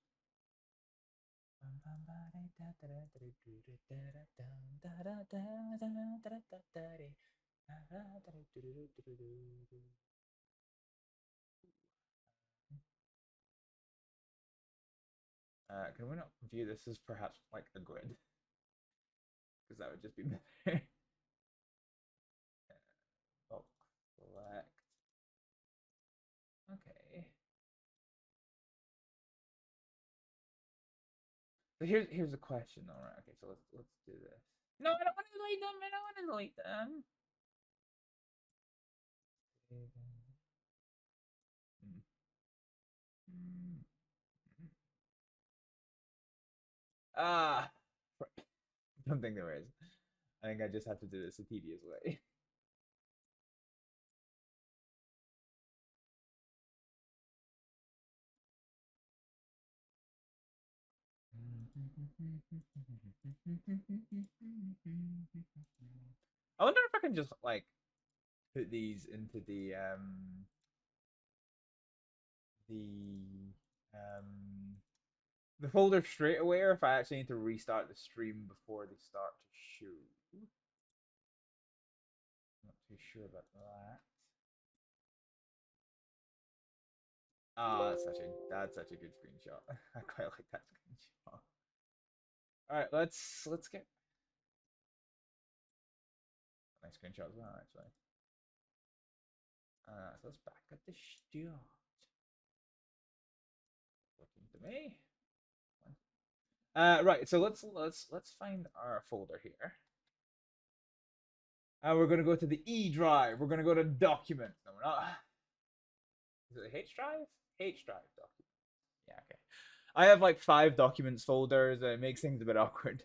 Can we not view this as perhaps like a grid? Because that would just be better. Oh, select. Okay. So here's a question, all right. Okay, so let's do this. No, I don't want to delete them. I don't want to delete them. Ah, I don't think there is. I think I just have to do this a tedious way. I wonder if I can just like put these into the folder straight away, or if I actually need to restart the stream before they start to show. Not too sure about that. Ah, that's such a good screenshot. I quite like that screenshot. All right, let's get nice screenshot as well, actually. So let's back at the start. Looking to me. Right. So let's find our folder here. We're gonna go to the E drive. We're gonna go to documents. No, we're not. Is it H drive? H drive document. Yeah. Okay. I have like 5 documents folders. It makes things a bit awkward.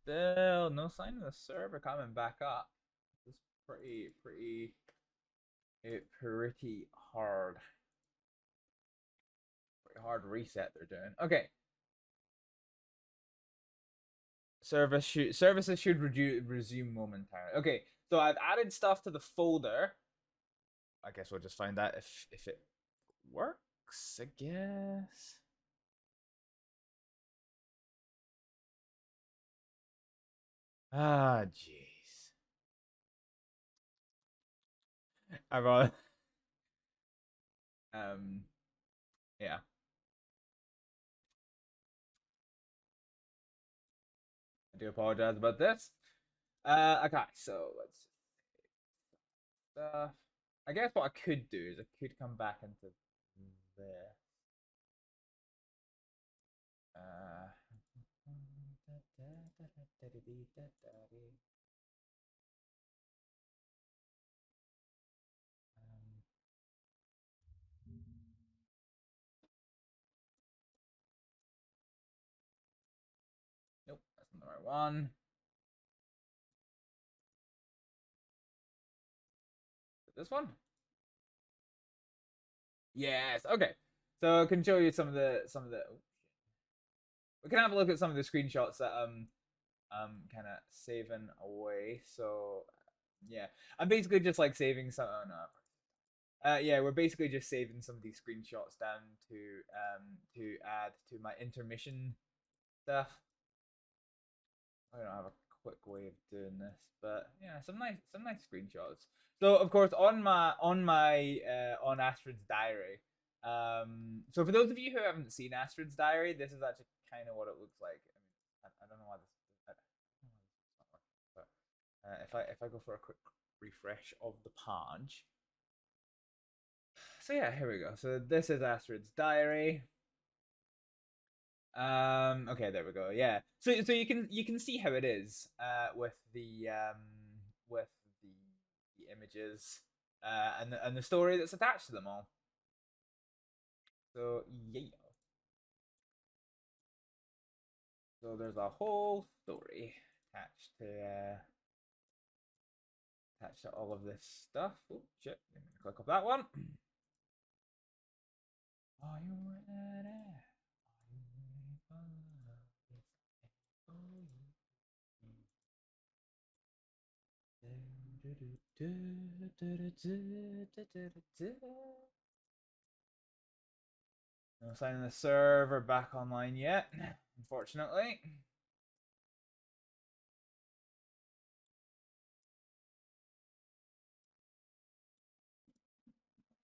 Still no sign of the server coming back up. This is pretty hard. Pretty hard reset they're doing. Okay. Services should resume momentarily. Okay, so I've added stuff to the folder. I guess we'll just find out if it works, I guess. Ah, jeez. I got yeah. I do apologize about this. Okay, so let's stuff. I guess what I could do is I could come back into there. Nope, that's not the right one. This one? Yes. Okay. So I can show you some of the. Oh, we can have a look at some of the screenshots that I'm kind of saving away. So yeah, I'm basically just like saving some. Oh, no. Yeah, we're basically just saving some of these screenshots down to add to my intermission stuff. I don't have a quick way of doing this, but yeah, some nice screenshots. So of course on Astrid's diary. So for those of you who haven't seen Astrid's diary, this is actually kind of what it looks like. I don't know why this. But if I go for a quick refresh of the page. So yeah, here we go. So this is Astrid's diary. Okay, there we go. Yeah. So you can see how it is with the images and the story that's attached to them all. So yeah. So there's a whole story attached to all of this stuff. Oh shit! Let me click off that one. Are you ready? No sign of the server back online yet, unfortunately.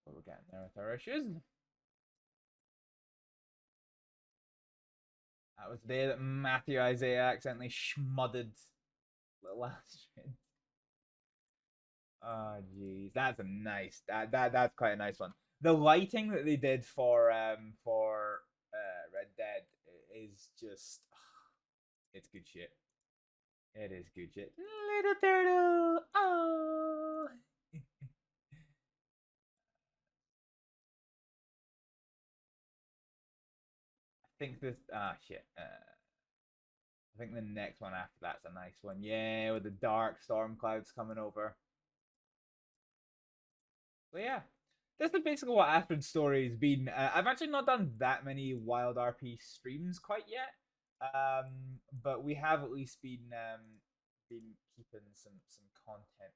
But we're getting there with our issues. That was the day that Matthew Isaiah accidentally schmudded little Astrid. Oh jeez, that's a nice that's quite a nice one. The lighting that they did for Red Dead is just it's good shit. It is good shit. Little turtle. Oh. I think this shit. I think the next one after that's a nice one. Yeah, with the dark storm clouds coming over. So yeah, this is basically what Astrid's story has been. I've actually not done that many WildRP streams quite yet, but we have at least been keeping some content.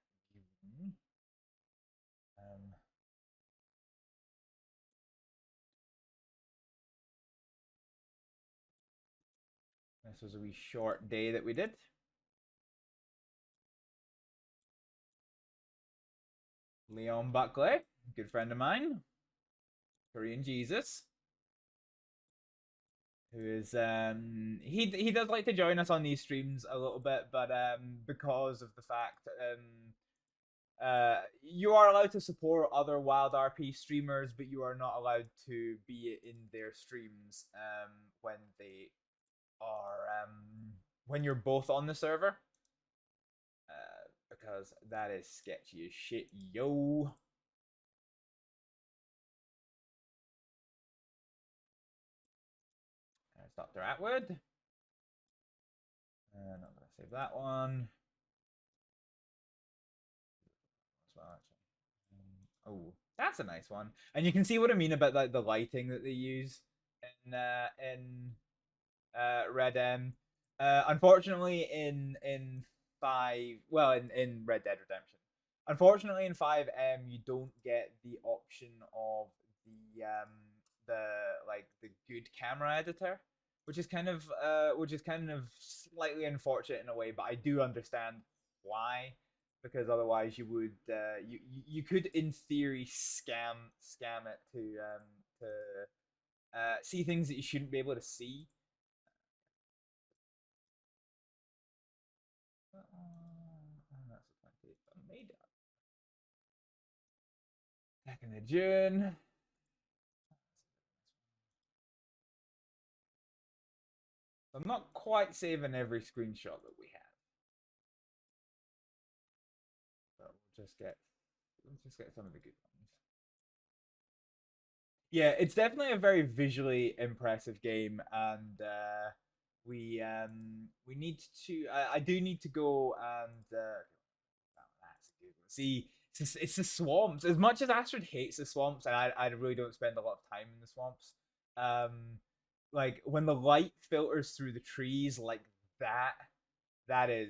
This was a wee short day that we did. Leon Buckley, good friend of mine, Korean Jesus, who is he does like to join us on these streams a little bit, but because of the fact you are allowed to support other WildRP streamers, but you are not allowed to be in their streams when they are when you're both on the server. Because that is sketchy as shit, yo. There's Dr. Atwood. Not gonna save that one. Oh, that's a nice one. And you can see what I mean about like the lighting that they use in RedM. Unfortunately, in Red Dead Redemption. Unfortunately, in 5M, you don't get the option of the good camera editor, which is kind of slightly unfortunate in a way. But I do understand why, because otherwise you would you could in theory scam it to see things that you shouldn't be able to see. Back in the June. I'm not quite saving every screenshot that we have. But we'll just get some of the good ones. Yeah, it's definitely a very visually impressive game, and we need to. I do need to go and that's a good one. See it's the swamps. As much as Astrид hates the swamps, and I really don't spend a lot of time in the swamps. Like when the light filters through the trees like that, that is.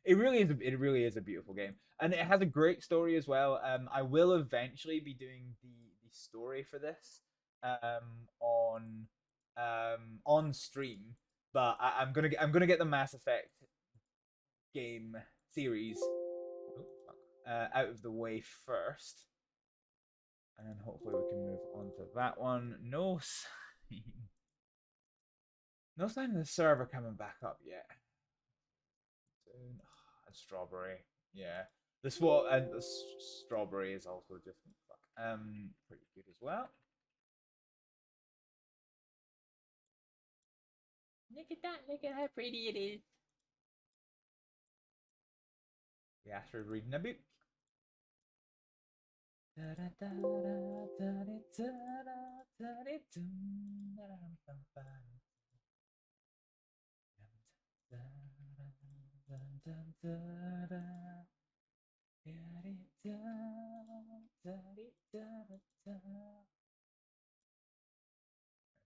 It really is. It really is a beautiful game, and it has a great story as well. I will eventually be doing the story for this on stream, but I'm gonna get the Mass Effect game series out of the way first, and then hopefully we can move on to that one. No sign, no sign of the server coming back up yet. Soon. And strawberry, yeah. The swat and the strawberry is also just pretty good as well. Look at that! Look at how pretty it is. The Astrid reading a book.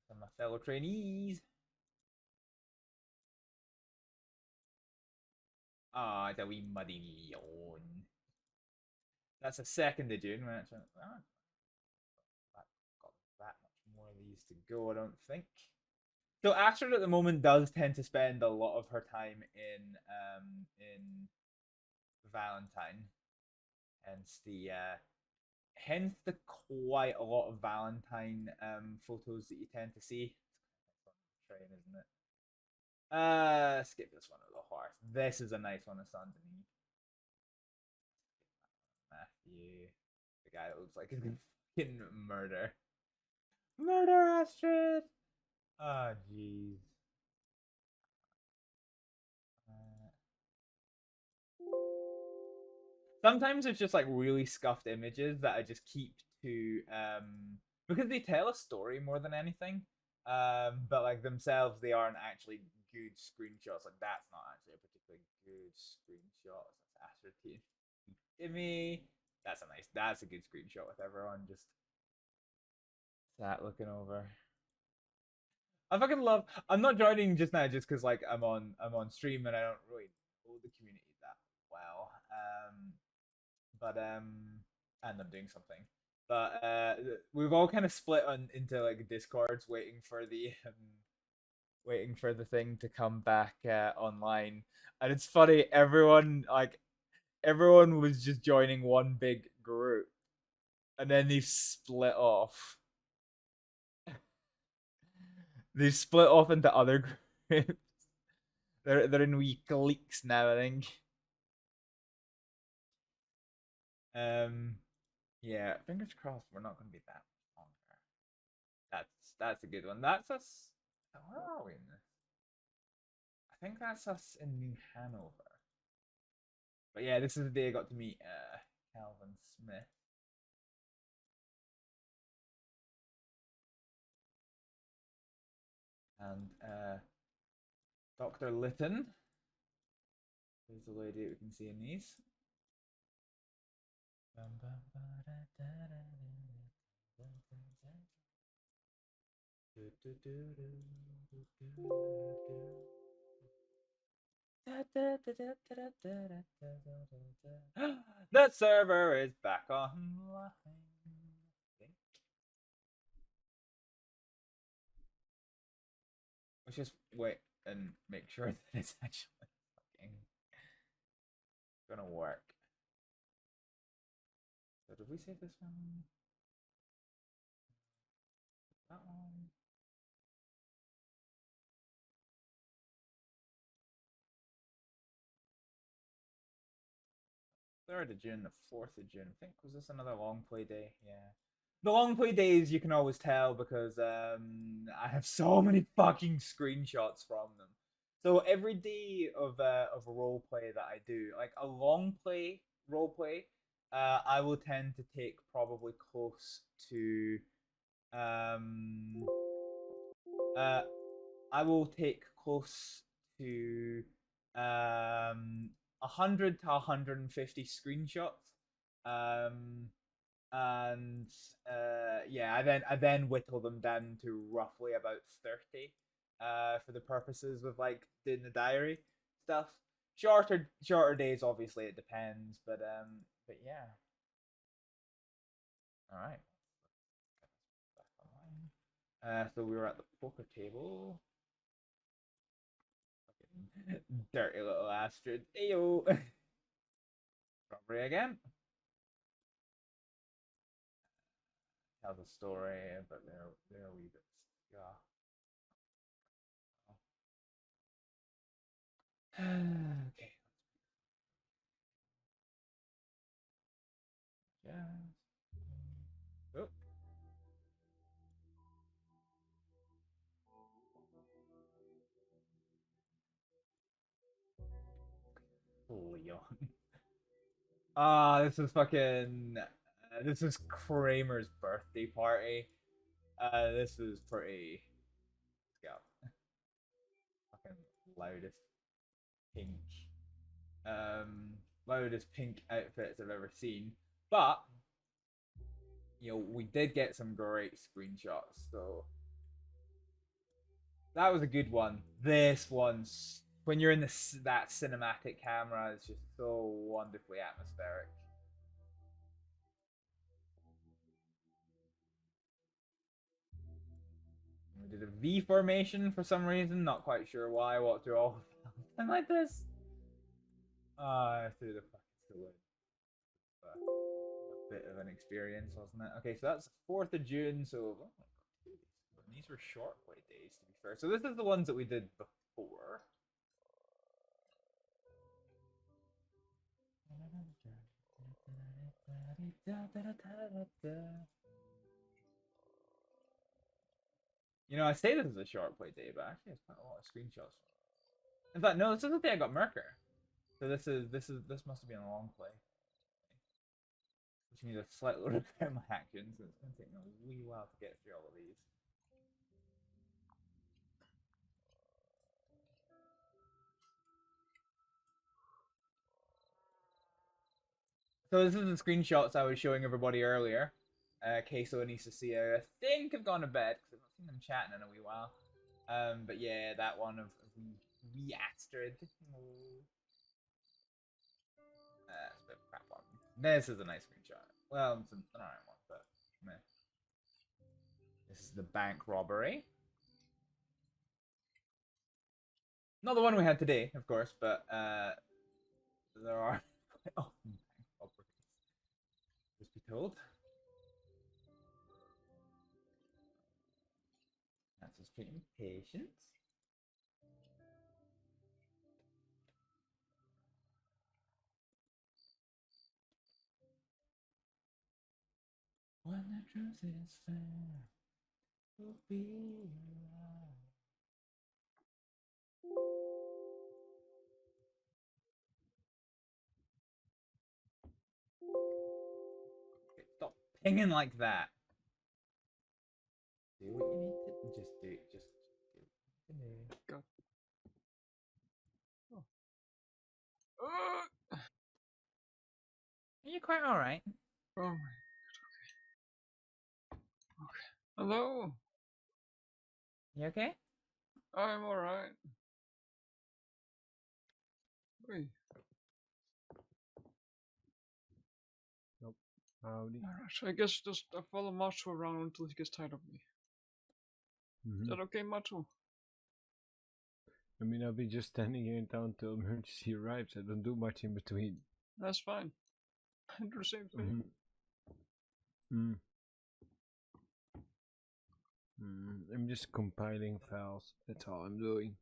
Some of my fellow trainees. Ah, it's a wee muddy yawn. That's a 2nd of June. When actually, got that much more of these to go, I don't think. So Astrид at the moment does tend to spend a lot of her time in Valentine, hence the quite a lot of Valentine photos that you tend to see. Train, isn't it? Skip this one with the horse. This is a nice one of Sandenis. Matthew, the guy that looks like he's gonna fucking murder Astrid. Oh jeez. Sometimes it's just like really scuffed images that I just keep to because they tell a story more than anything. But like themselves, they aren't actually good screenshots. Like that's not actually a particularly good screenshot. That's Astrid. Timmy. That's a good screenshot with everyone just sat looking over. I fucking love. I'm not joining just now just because like I'm on stream and I don't really know the community that well. And I'm doing something. But we've all kind of split into like Discords, waiting for the thing to come back online. And it's funny, everyone was just joining one big group, and then they've split off. They've split off into other groups. They're in wee cliques now, I think. Yeah, fingers crossed we're not going to be that longer. That's a good one. That's us. Where are we in this? I think that's us in New Hanover. But yeah, this is the day I got to meet Calvin Smith. And Dr. Litton. There's the lady we can see in these. That server is back online. Let's just wait and make sure that it's actually fucking gonna work. So did we save this one? That one. 3rd of June, the 4th of June. I think, was this another long play day? Yeah. The long play days you can always tell because I have so many fucking screenshots from them. So every day of a role play that I do, like a long play role play, I will tend to take probably close to I will take close to 100 to 150 screenshots. Yeah, I then whittle them down to roughly about 30 for the purposes of like doing the diary stuff. Shorter days, obviously it depends, but yeah. All right. So we were at the poker table. Dirty little Astrid. Ayo. Robbery again. Tells a story, but they're a wee bit scuffed. Okay. Yeah. Oh. Leon. This is fucking. This is Kramer's birthday party. This is pretty. Yeah. Fucking loudest pink. Loudest pink outfits I've ever seen. But we did get some great screenshots, so that was a good one. This one's when you're in that cinematic camera, it's just so wonderfully atmospheric. We did a V formation for some reason, not quite sure why. Walked through all something like this. Through the fucking saloon. A bit of an experience, wasn't it? Okay, so that's 4th of June, so these were short play days to be fair. So this is the ones that we did before. I say this is a short play day, but actually it's quite a lot of screenshots. In fact, no, this is the day I got Merker. So this must have been a long play. Which means a slight load of my actions, so it's gonna take me a wee while to get through all of these. So this is the screenshots I was showing everybody earlier. Queso and Isasio, I think have gone to bed because I've not seen them chatting in a wee while. But yeah, that one of wee Astrid. That's a bit of crap on. This is a nice screenshot. Well, it's an alright one, but meh. This is the bank robbery. Not the one we had today, of course, but there are quite often bank robberies. Just be told. That's just treating patience. When the truth is fair, we'll be alive. Okay, stop pinging like that. Do what you need to just do. Just do what you need to do. God. Are you quite alright? Oh my god, okay. Hello? You okay? I'm alright. Wait. Nope. Howdy. Alright, I guess just I follow Macho around until he gets tired of me. Is that okay, Macho? I mean, I'll be just standing here in town till emergency arrives. I don't do much in between. That's fine. I do the same thing. I'm just compiling files. That's all I'm doing.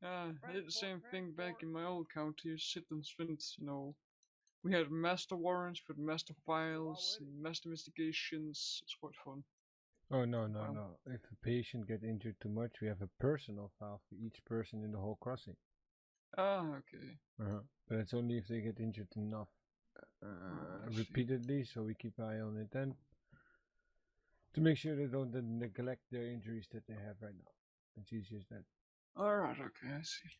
I did the same thing back in my old county, Sit and Swint, We had master warrants with master files, and master investigations. It's quite fun. Oh, no. If a patient gets injured too much, we have a personal file for each person in the whole crossing. Ah, okay. But it's only if they get injured enough repeatedly, so we keep an eye on it then. To make sure they don't neglect their injuries that they have right now. It's easy as that. Alright, okay, I see.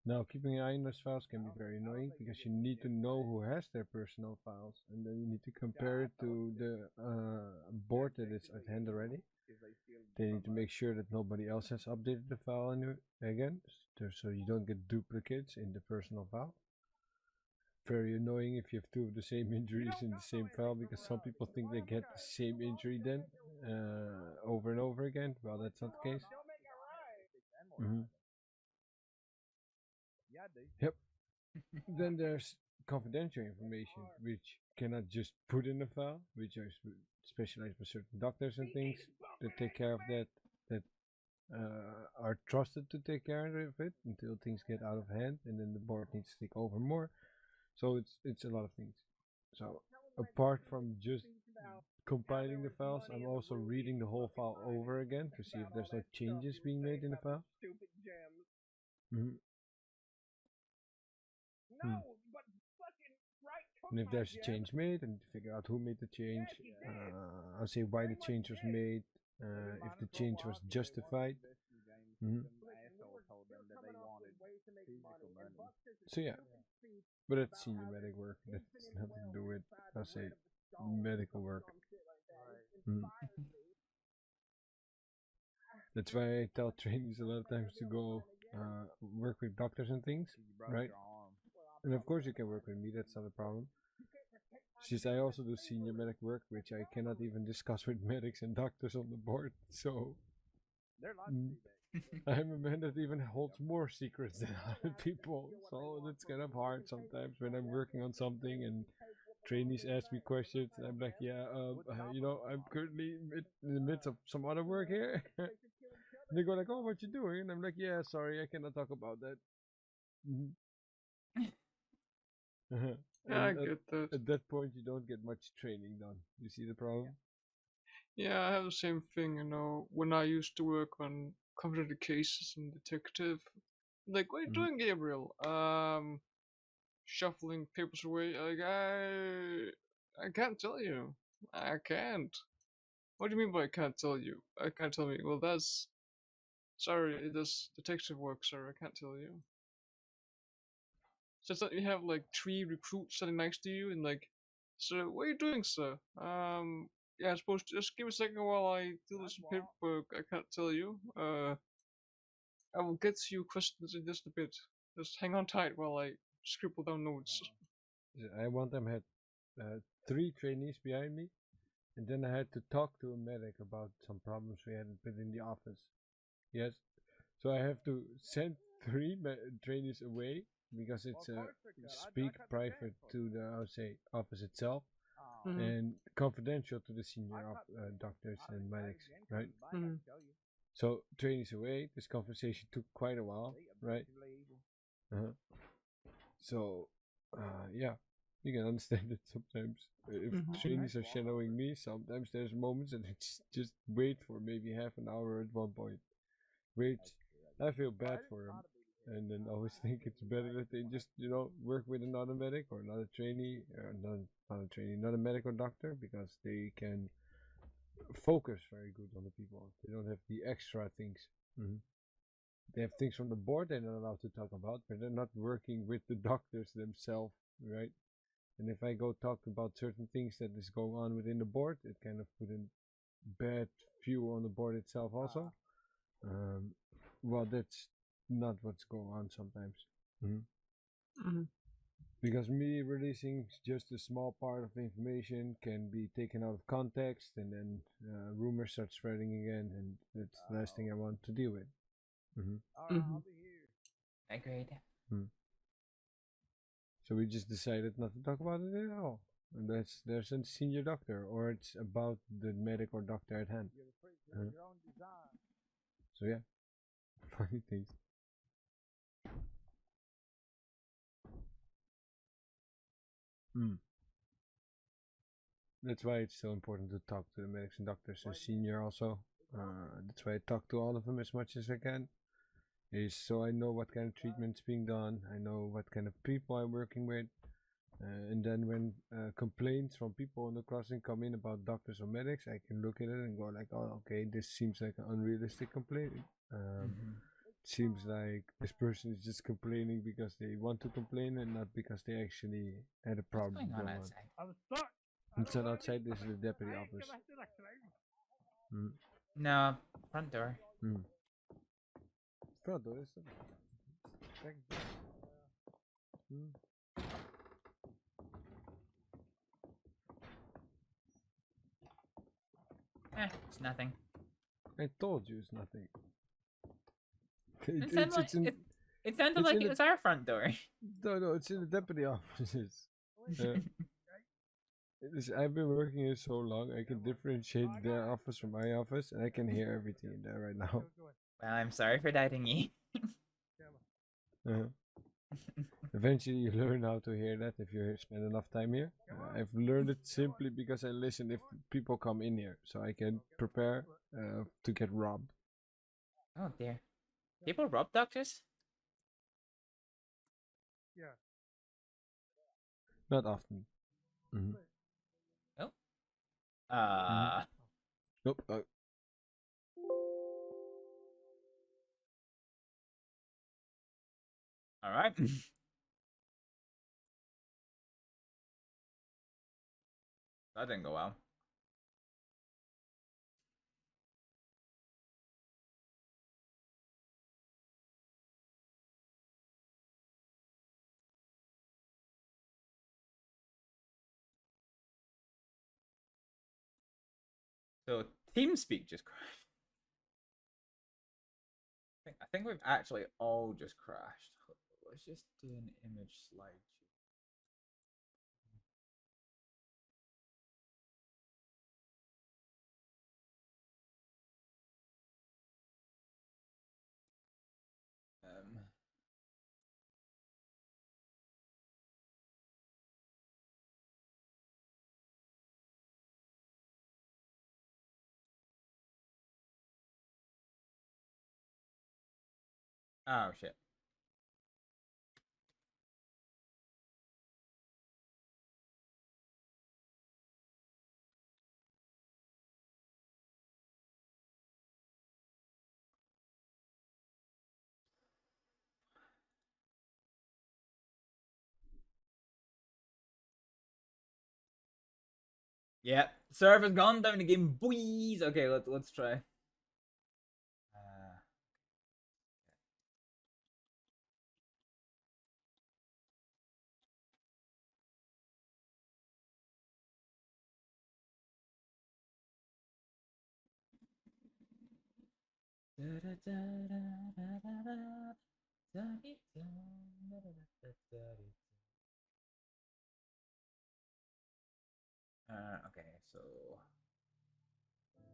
Now, keeping an eye on those files can be very annoying because you need to know who has their personal files, and then you need to compare it to the board that is at hand already. They need to make sure that nobody else has updated the file again, so you don't get duplicates in the personal file. Very annoying if you have two of the same injuries in the same file, because some people think they get the same injury then over and over again. Well, that's not the case. Yep. Then there's confidential information which cannot just put in a file, which is specialized for certain doctors and things that take care of that are trusted to take care of it until things get out of hand, and then the board needs to take over more. So it's a lot of things. So apart from just compiling the files, I'm also reading the whole file over again to see if there's no changes being made in the file. And if there's a change made, I need to figure out who made the change. I'll say why the change was made, if the change was justified. So yeah, but that's senior medic work. That's nothing to do with, I'll say, medical work. That's why I tell trainees a lot of times to go work with doctors and things, right? And of course you can work with me, that's not a problem. Since I also do senior medic work, which I cannot even discuss with medics and doctors on the board, so I'm a man that even holds more secrets than other people, so that's kind of hard sometimes when I'm working on something and trainees ask me questions, and I'm like, yeah, you know, I'm currently in the midst of some other work here. And they go like, oh, what you doing? And I'm like, yeah, sorry, I cannot talk about that. Yeah, I get that. At that point, you don't get much training done. You see the problem? Yeah, I have the same thing, you know, when I used to work on complicated cases and detective. Like, what are you doing, Gabriel? Shuffling papers away. Like, I can't tell you. I can't. What do you mean by I can't tell you? I can't tell me. Well, that's... Sorry, it does detective work, sir. I can't tell you. Just that you have like 3 recruits sitting next to you and like, so what are you doing, sir? Yeah, I suppose just give me a second while I do this paperwork. I can't tell you. I will get to your questions in just a bit. Just hang on tight while I scribble down notes. I one time had 3 trainees behind me, and then I had to talk to a medic about some problems we had within the office. Yes, so I have to send 3 trainees away because it's speak private to the, I would say, office itself, and confidential to the senior doctors and medics, right? So trainees away. This conversation took quite a while, right? So yeah, you can understand it sometimes. If trainees are shadowing me, sometimes there's moments that it's just wait for maybe half an hour at one point. Which I feel bad for them, and then always think it's better that they just, you know, work with another medic or another trainee, not a medic or doctor, because they can focus very good on the people. They don't have the extra things. They have things from the board they're not allowed to talk about, but they're not working with the doctors themselves, right? And if I go talk about certain things that is going on within the board, it kind of put in bad view on the board itself also. Well, that's not what's going on sometimes. Because me releasing just a small part of the information can be taken out of context, and then rumors start spreading again, and that's the last thing I want to deal with. Agreed. So we just decided not to talk about it at all. And there's a senior doctor, or it's about the medic or doctor at hand. So yeah, funny things. That's why it's so important to talk to the medics and doctors and senior also. That's why I talk to all of them as much as I can. Is so I know what kind of treatment's being done. I know what kind of people I'm working with. And then when complaints from people on the crossing come in about doctors or medics, I can look at it and go like, oh, okay, this seems like an unrealistic complaint. seems like this person is just complaining because they want to complain and not because they actually had a problem What's going on going outside? It's not outside, this is the deputy office. Mm. No, front door. Mm. Front door is back door. Mm. It's nothing. I told you it's nothing. It sounded like it was our front door. No, it's in the deputy offices. I've been working here so long, I can differentiate their office from my office, and I can hear everything in there right now. Well, I'm sorry for doubting you. Eventually, you learn how to hear that if you spend enough time here. I've learned it simply because I listen if people come in here, so I can prepare to get robbed. Oh dear. People rob doctors? Yeah. Not often. Oh. Nope. All right. That didn't go well. So TeamSpeak just crashed. I think we've actually all just crashed. Let's just do an image slide. Oh shit. Yep, server's gone down the game, boys. Okay, let's try. Okay, so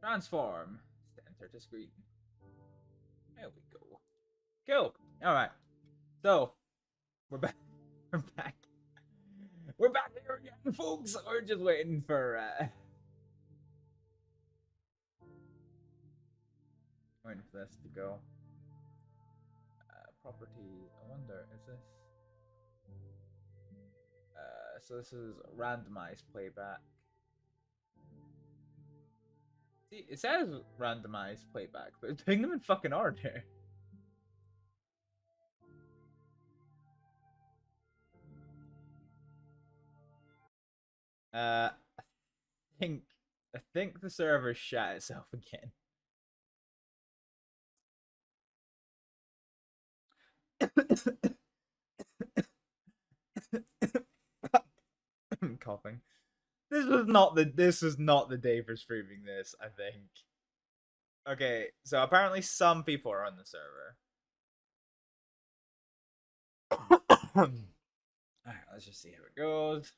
transform. Enter to screen. There we go. Cool. All right. So we're back. We're back. We're back here again, folks. We're just waiting for this to go. Properties. I wonder, is this? So this is randomized playback. See, it says randomized playback, but it's putting them in fucking order. I think the server shut itself again. I'm coughing. This was not the day for streaming this, I think. Okay, so apparently some people are on the server. Alright, let's just see how it goes.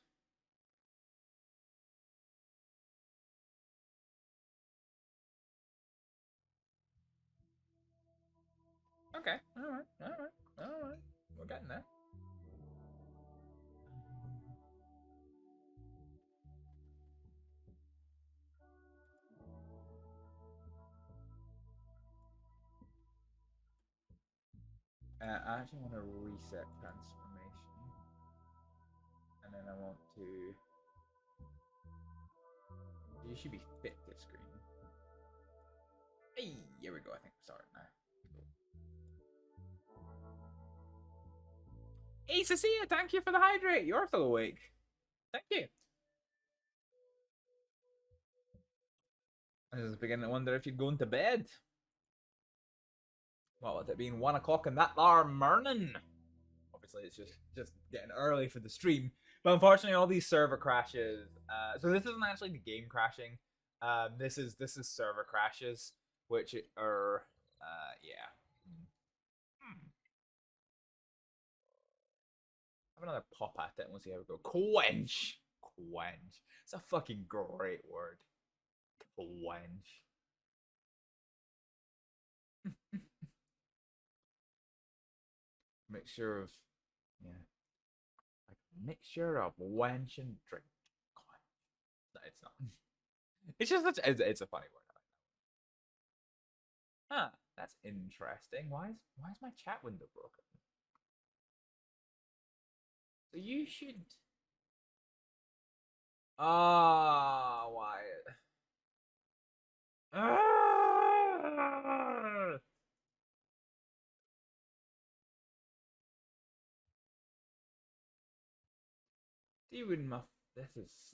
Okay, alright. We're getting there. I actually want to reset transformation. And then I want to... You should be fit to screen. Hey, here we go. I think we're starting now. Cecilia, thank you for the hydrate. You're still awake. Thank you. I was beginning to wonder if you're going to bed. Well, with it being 1 o'clock in that there morning. Obviously, it's just getting early for the stream. But unfortunately, all these server crashes. So this isn't actually the game crashing. This is server crashes, which are yeah. Have another pop at it and we'll see how we go. Quench. Quench. It's a fucking great word. Quench. Mixture of, yeah, like mixture of wench and drink. No, it's not. It's just such. It's a funny word. Huh? That's interesting. Why is my chat window broken? So you should. Ah, why? Ah! Even my. This is.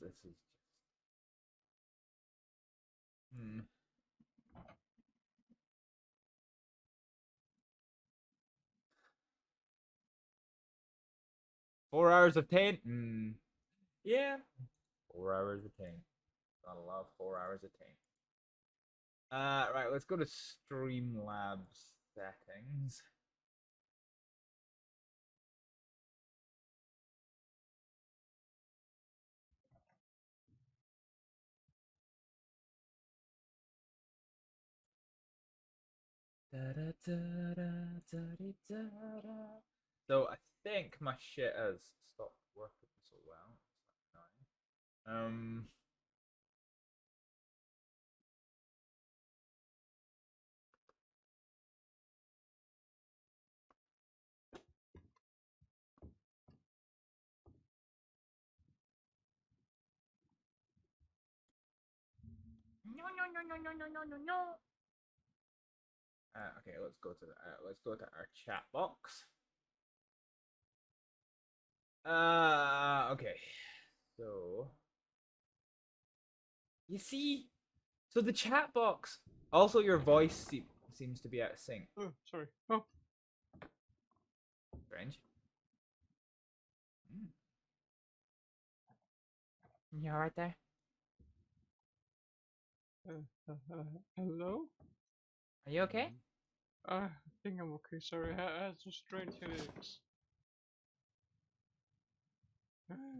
Hmm. Four hours of 10? Yeah. 4 hours of 10. Gotta love 4 hours of 10. Right, let's go to Streamlabs settings. So I think my shit has stopped working so well. No. Okay, let's go to our chat box. Okay. So you see, so the chat box. Also, your voice seems to be out of sync. Oh, sorry. Oh. Strange. You alright there? Hello? Are you okay? I think I'm okay. Sorry, I had some strange headaches.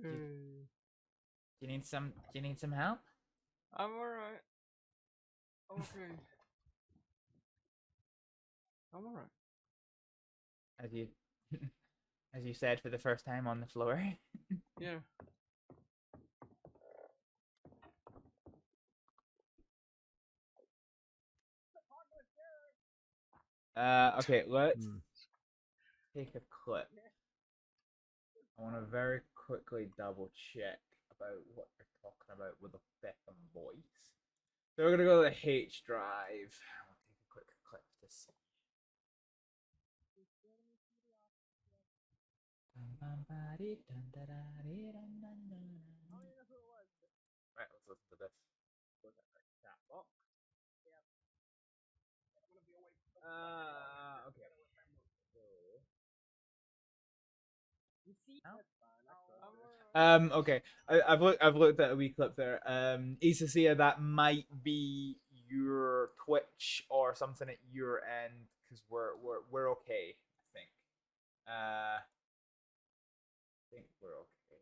Do you need some help? I'm alright. I'm okay. I'm alright. As you said for the first time on the floor. Yeah. Okay, let's take a clip. I want to very quickly double check about what they're talking about with the flipping voice. So we're gonna go to the H drive. I'll take a quick clip to see. Right, let's listen to this. Look at our chat box. Okay. Okay. I've looked at a wee clip there. Isacia, that might be your Twitch or something at your end because we're okay. I think. I think we're okay.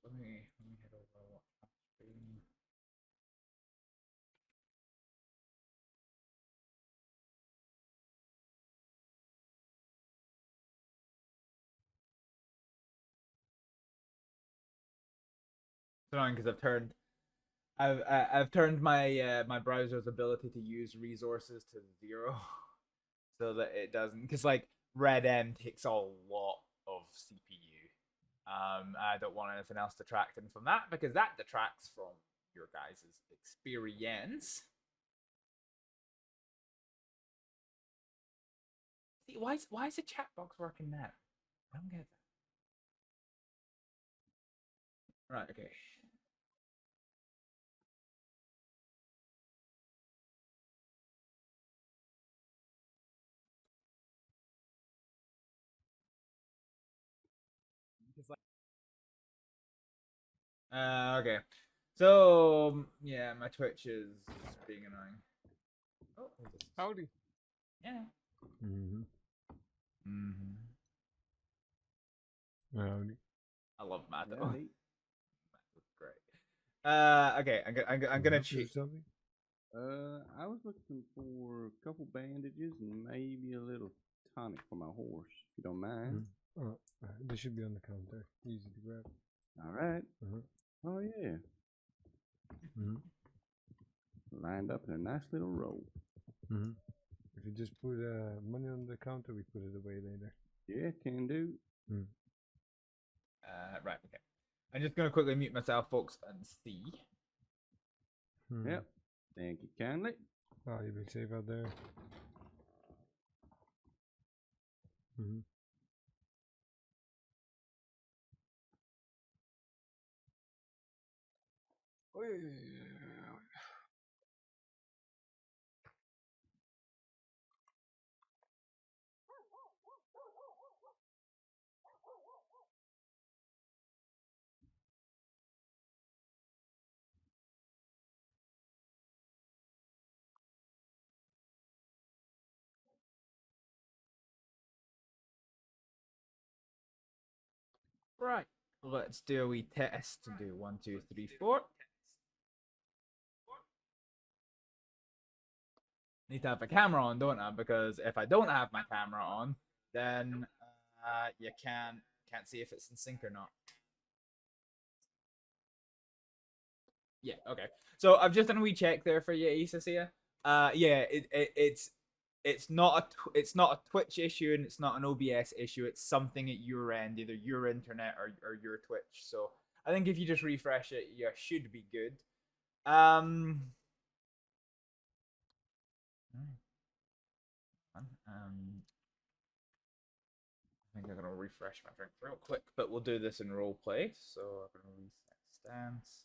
Let me head over and watch my stream. It's annoying because I've turned my my browser's ability to use resources to 0, so that it doesn't. Because like RedM takes a lot of CPU. I don't want anything else detracting from that because that detracts from your guys' experience. See, why is the chat box working now? I don't get that. Right, okay. Okay. So yeah, my Twitch is being annoying. Oh, Howdy. Yeah. Mm-hmm. Mm-hmm. Howdy. I love Matt. Howdy. Great. Okay. I'm gonna cheat. Something? I was looking for a couple bandages and maybe a little tonic for my horse, if you don't mind. Oh, they should be on the counter. Easy to grab. All right. Oh yeah. Lined up in a nice little row. If you just put money on the counter, we put it away later. Yeah, can do. Right. Okay. I'm just gonna quickly mute myself, folks, and see. Yep. Thank you kindly. Oh, you've been safe out there. Right. Let's do a wee test. Do 1, 2, 3, 4. Need to have a camera on, don't I? Because if I don't have my camera on, then you can't see if it's in sync or not. Yeah. Okay. So I've just done a wee check there for you, Isasia. Yeah. It's not a Twitch issue and it's not an OBS issue. It's something at your end, either your internet or your Twitch. So I think if you just refresh it, you should be good. I think I'm gonna refresh my drink real quick, but we'll do this in role play. So I'm gonna reset stance.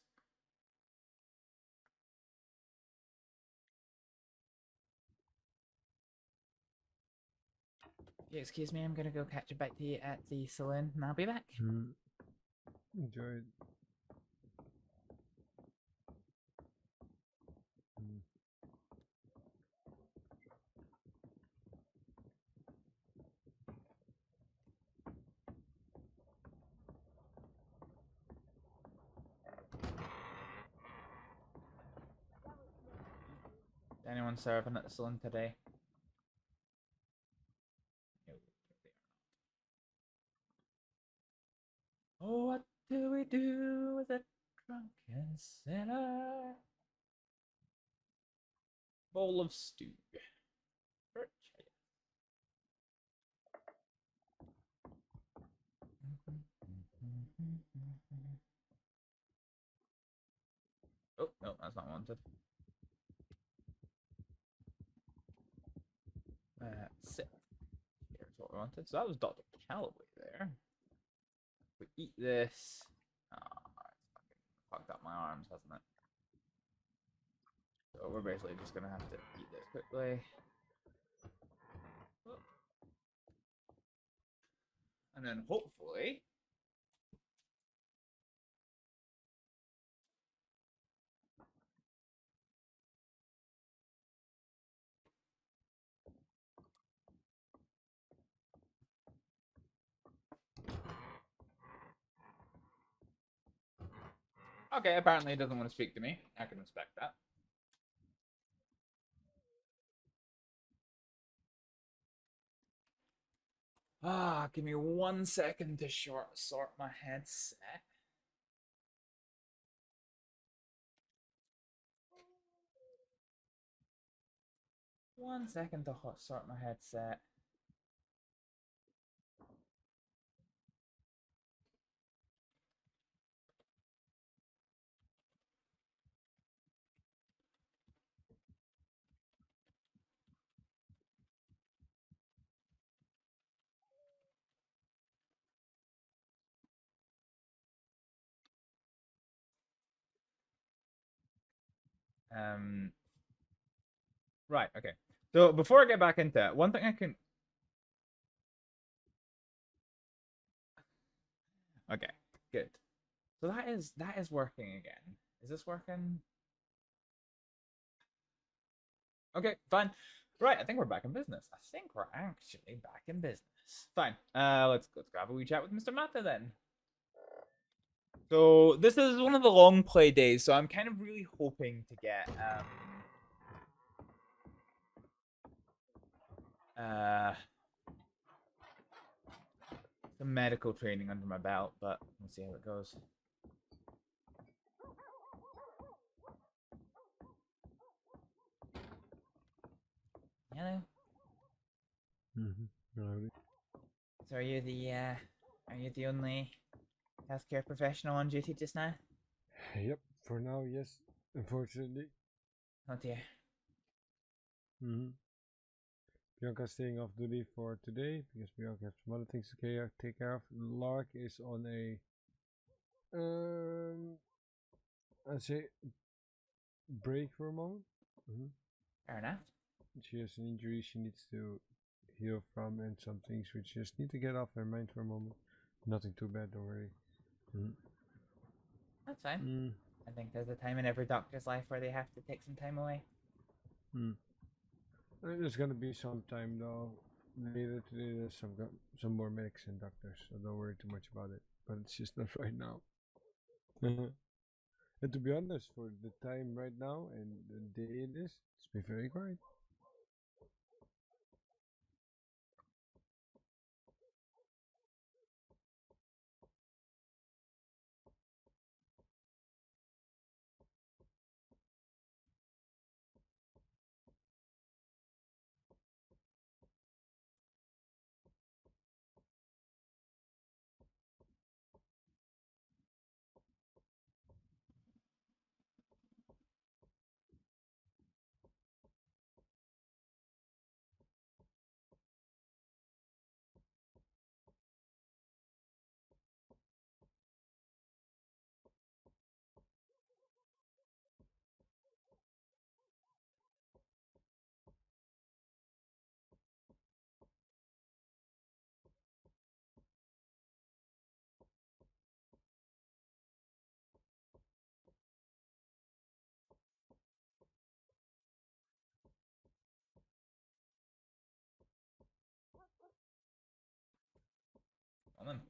Yeah, excuse me, I'm gonna go catch a bite to eat at the saloon, and I'll be back. Enjoy it. Anyone serving at the saloon today? Oh, what do we do with a drunken sinner? Bowl of stew. Oh, no, that's not wanted. Sit. Here's what we wanted. So that was Dr. Calloway there. We eat this. Oh, it's fucking fucked up my arms, hasn't it? So we're basically just gonna have to eat this quickly. And then hopefully okay, apparently he doesn't want to speak to me. I can respect that. Give me 1 second to sort my headset. One second to sort my headset. Right. Okay. So before I get back into it, one thing I can. Okay. Good. So that is working again. Is this working? Okay, fine. Right, I think we're back in business. I think we're actually back in business. Fine. Let's grab a wee chat with Mr. Mata then. So this is one of the long play days, so I'm kind of really hoping to get some medical training under my belt, but we'll see how it goes. Hello. So are you the only healthcare professional on duty just now? Yep, for now, yes. Unfortunately. Oh dear. Bianca's staying off duty for today because Bianca has some other things to take care of. Lark is on a I'd say break for a moment. Fair enough. She has an injury she needs to heal from and some things which just need to get off her mind for a moment. Nothing too bad, don't worry. That's fine. I think there's a time in every doctor's life where they have to take some time away. There's gonna be some time though. Later today there's some more medics and doctors, so don't worry too much about it. But it's just not right now. And to be honest, for the time right now and the day it is, it's been very quiet. Come on.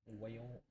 Whale.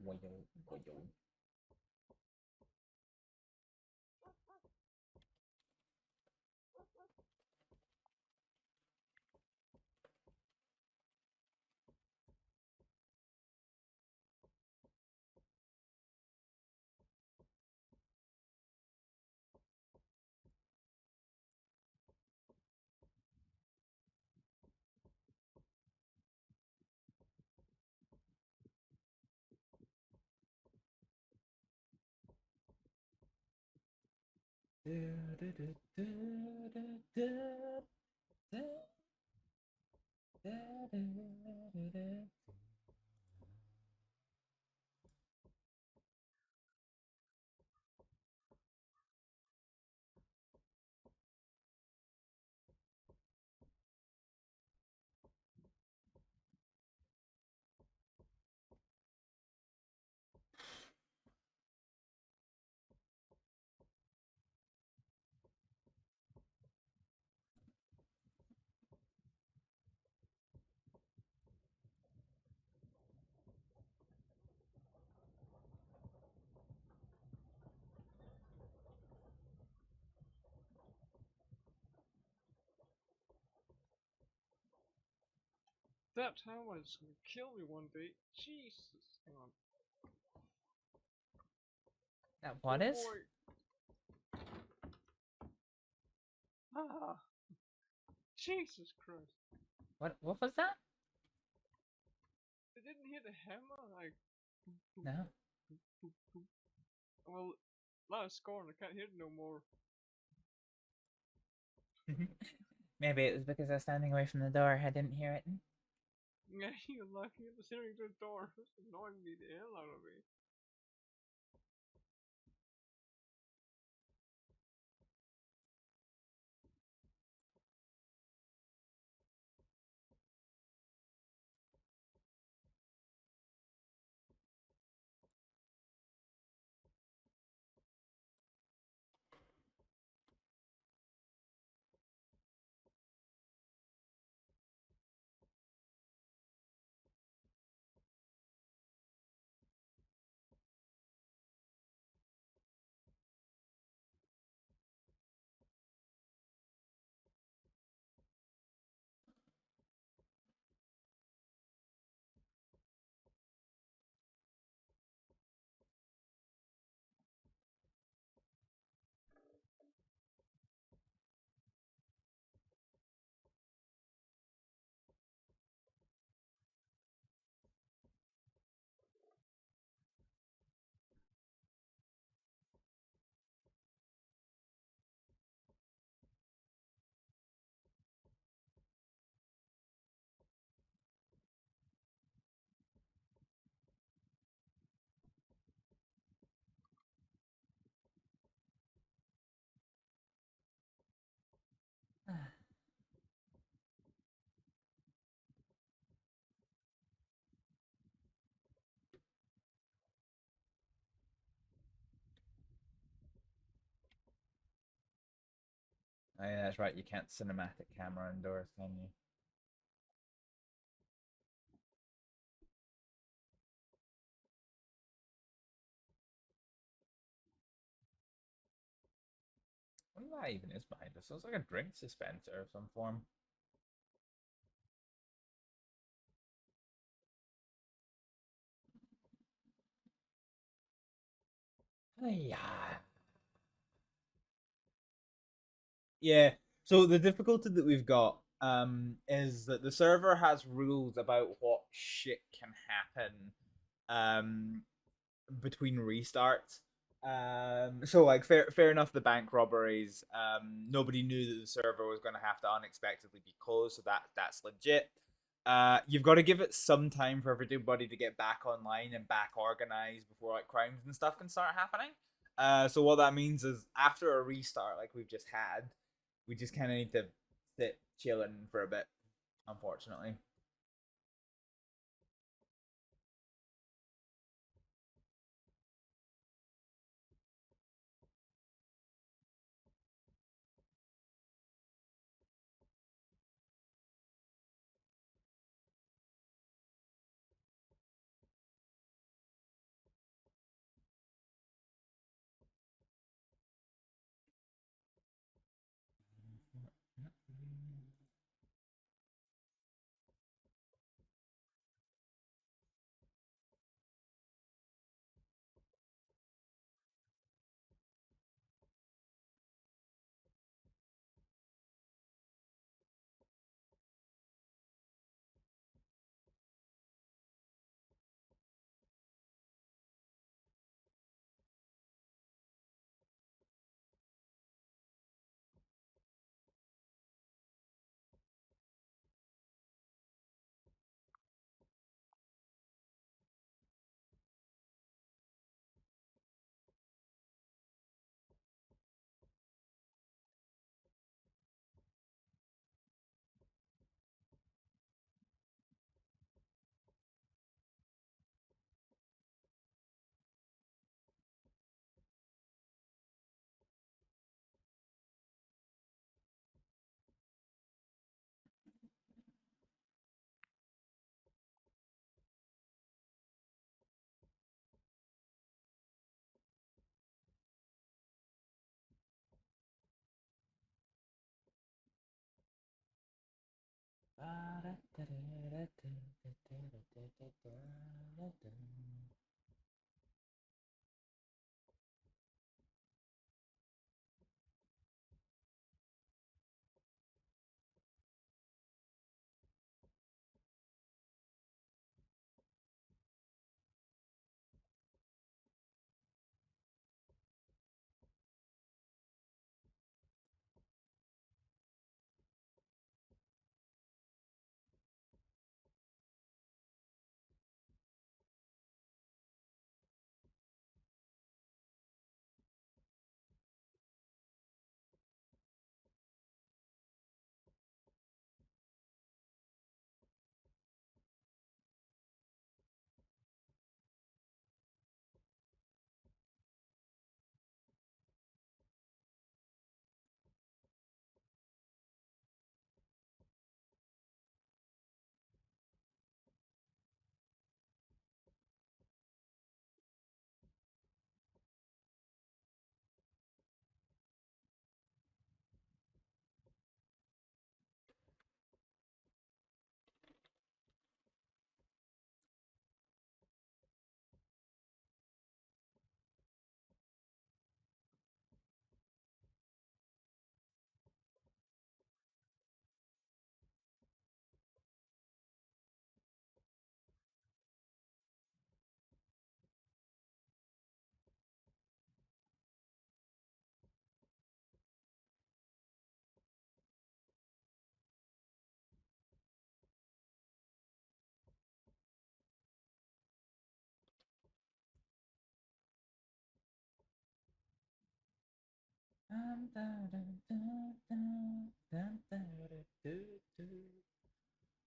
That time was gonna kill me one day. Jesus. Hang on. That what is? Boy. Ah. Jesus Christ. What was that? It didn't hit a hammer like. No. Well, last score and I can't hit it no more. Maybe it was because I was standing away from the door. I didn't hear it. Yeah, you're lucky at the center of the door. It's annoying me the hell out of me. Oh, yeah, that's right. You can't cinematic camera indoors, can you? What that even is behind us? It looks like a drink dispenser of some form. Yeah. Yeah. So the difficulty that we've got is that the server has rules about what shit can happen between restarts. So like fair enough, the bank robberies. Nobody knew that the server was going to have to unexpectedly be closed, so that's legit. You've got to give it some time for everybody to get back online and back organized before like crimes and stuff can start happening. So what that means is after a restart like we've just had, we just kind of need to sit chilling for a bit, unfortunately.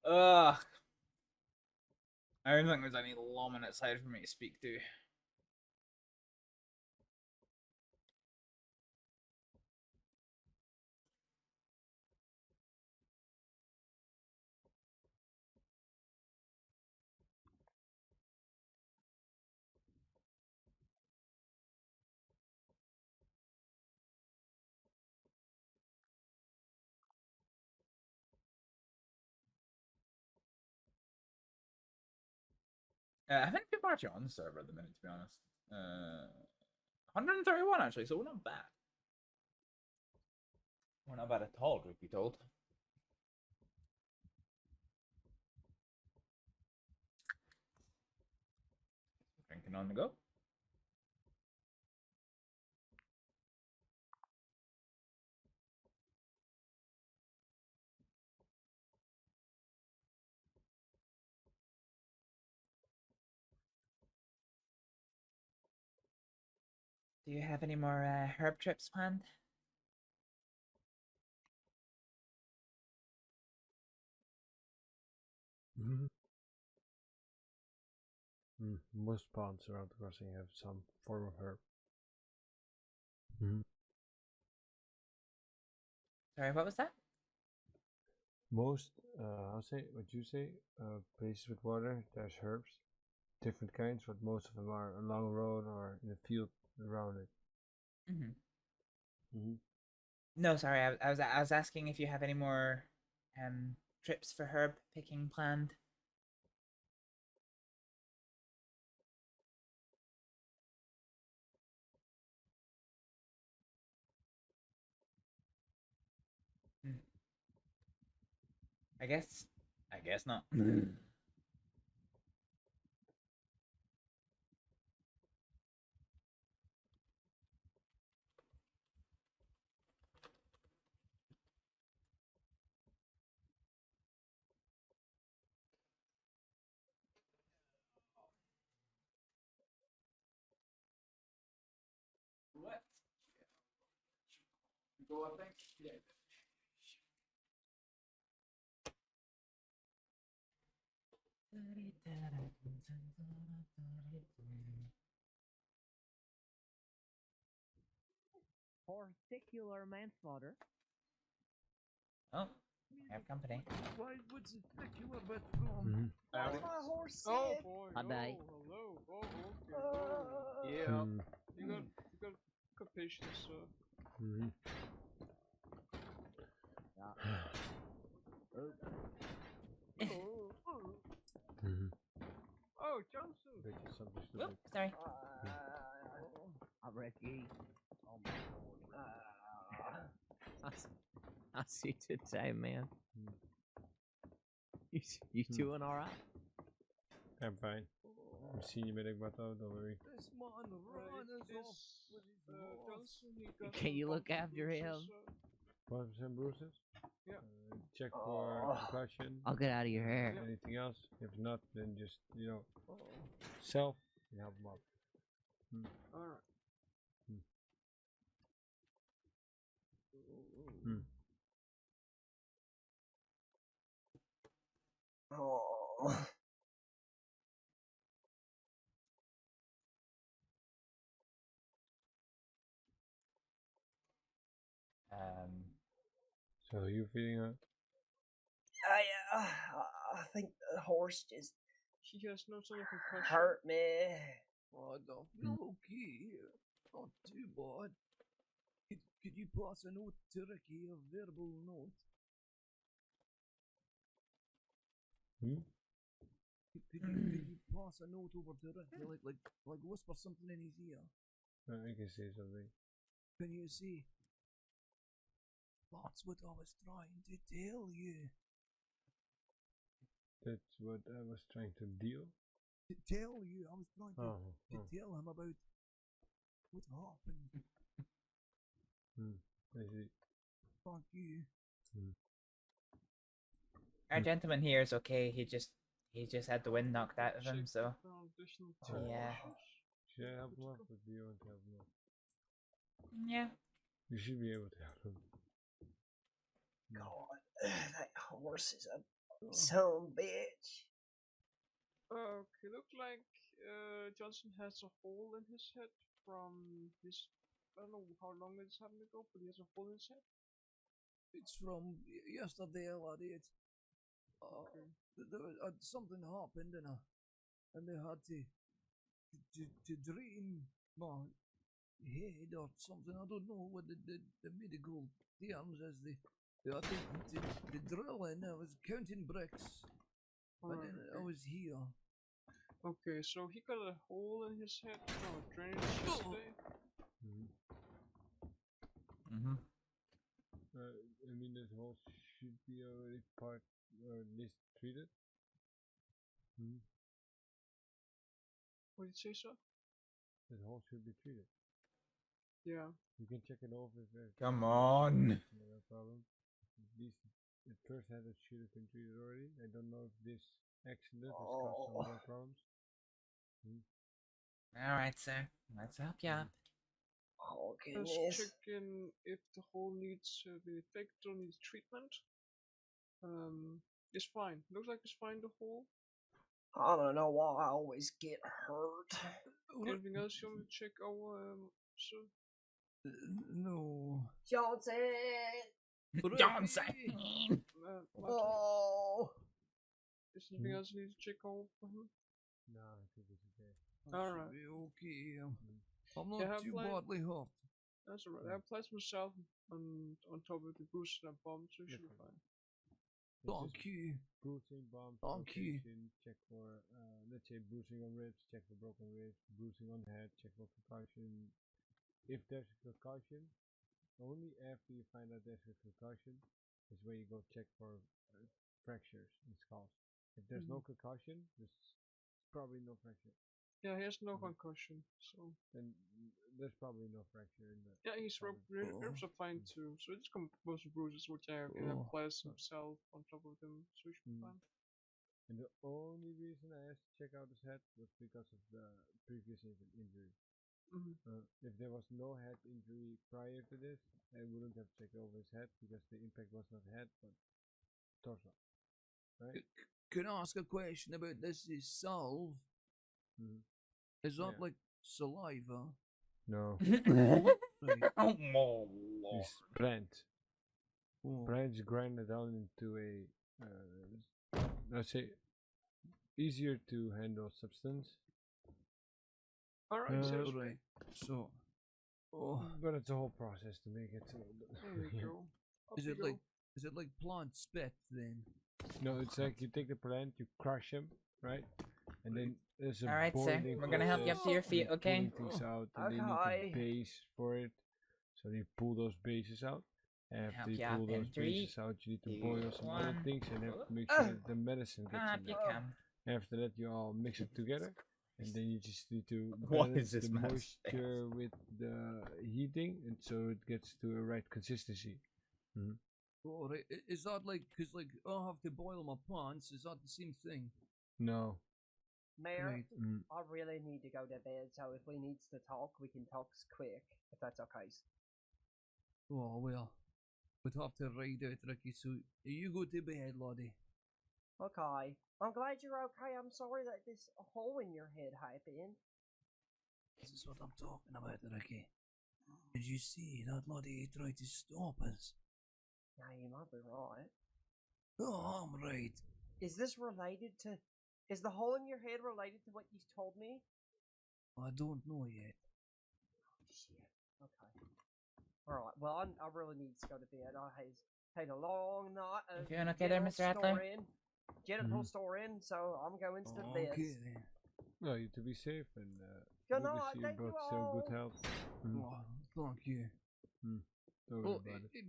Ugh. I don't think there's any lawman outside for me to speak to. I think people are actually on the server at the minute, to be honest. 131 actually, so we're not bad. We're not bad at all, truth be told. Drinking on the go. Do you have any more herb trips planned? Most ponds around the crossing have some form of herb. Sorry, what was that? Most, what you say, places with water, there's herbs, different kinds, but most of them are along a road or in a field around it. No, sorry, I was asking if you have any more trips for herb picking planned. I guess not. What? Go up there? Yeah. Particular manslaughter. Oh, I have company. Why would it particular but from? What's my horse said? Oh boy. Hi, bye. Hello. Oh, okay. Oh. Yeah. You got patience, Oh, Johnson. Oop, sorry. I'm Ricky. I see today, man. You doing all right? I'm fine. I'm seeing you medic but don't worry. This man runs off with his Johnson, Can you look after him? 1% bruises? Yeah. Check for concussion. I'll get out of your hair. Anything else? If not, then just, self and help him up. Alright. Oh. So are you feeling it? I think the horse just She has no sort of concussion. hurt me. I don't feel okay. Not too bad. Could you pass a note to Ricky, a verbal note? Could you pass a note over to Ricky, like whisper something in his ear? I can say something. Can you see? That's what I was trying to tell you. That's what I was trying to deal. To tell you, I was trying to tell him about what happened. I see. Thank you. Our gentleman here is okay. He just had the wind knocked out of him, so yeah. Should I help him up or do you want to help him up? Yeah. You should be able to help him. God, that horse is a son bitch. Okay, looks like Johnson has a hole in his head from his. I don't know how long it's having ago, but he has a hole in his head. It's from yesterday, laddie. It's something happened and they had to drain my head or something. I don't know what the medical terms as they had to drill in. I was counting bricks, and then I was here. Okay, so he got a hole in his head from a drainage yesterday. I mean, this hole should be already part, or at least treated. What did you say, sir? This hole should be treated. Yeah. You can check it over if there's Come on. no problem. At least the first head should have been treated already. I don't know if this accident has caused some more problems. Alright, sir. Let's help you out. Oh, Let's goodness. check in if the hole needs the effect or needs treatment. It's fine. Looks like it's fine, the hole. I don't know why I always get hurt. Anything else you want me to check over, sir? No. Johnson! Johnson! Oh! Is there anything else you need to check over for him? No, I think it's okay. Alright. Okay. I'm not too badly hurt. That's alright. I applied myself on top of the bruises and bomb, so you should be fine. Thank you. Bruising, bump, Thank you. check for, let's say bruising on ribs, check for broken ribs, bruising on head, check for concussion. If there's a concussion, only after you find out there's a concussion is where you go check for fractures and skulls. If there's no concussion, there's probably no fracture. Yeah, he has no concussion, so. Then there's probably no fracture in the. Yeah, his ribs are fine too, so it's composed of bruises which I can apply himself on top of them, so he should be fine. And the only reason I asked to check out his head was because of the previous injury. If there was no head injury prior to this, I wouldn't have checked over his head because the impact was not head but torso. Right? Can I ask a question about this? Is salve? Is that like saliva? No. Oh, it's brand. Brand's grinded down into a, let's say, easier to handle substance. Alright, right. So, but it's a whole process to make it. There you go. Is it like plant spit then? No, it's like you take the plant, you crush them, right? And then there's a Alright, sir. We're gonna help you up to your feet, okay? Things out, and they need a base for it. So you pull those bases out. After you pull those bases out, you need to boil some other things and have to make sure that the medicine gets in there. After that, you all mix it together. And then you just need to balance the moisture with the heating, and so it gets to a right consistency. Alright, is that like, cause like I have to boil my plants, is that the same thing? No. Mayor, I really need to go to bed, so if we need to talk, we can talk quick, if that's okay. Oh, well, we'd have to ride out, Ricky, so you go to bed, laddie. Okay. I'm glad you're okay. I'm sorry that this hole in your head happened. This is what I'm talking about, Ricky. Did you see that laddie tried to stop us? Yeah, you might be right. Oh, I'm right. Is this related to... Is the hole in your head related to what you told me? I don't know yet. Oh, shit. Okay. Alright, well, I really need to go to bed. I had a long night of you okay there, Mr. Adler? Genital storing, so I'm going to bed. Okay, then. Well, you to be safe and good to night, see you thank both you still all. good health. Oh, thank you. Don't worry about it.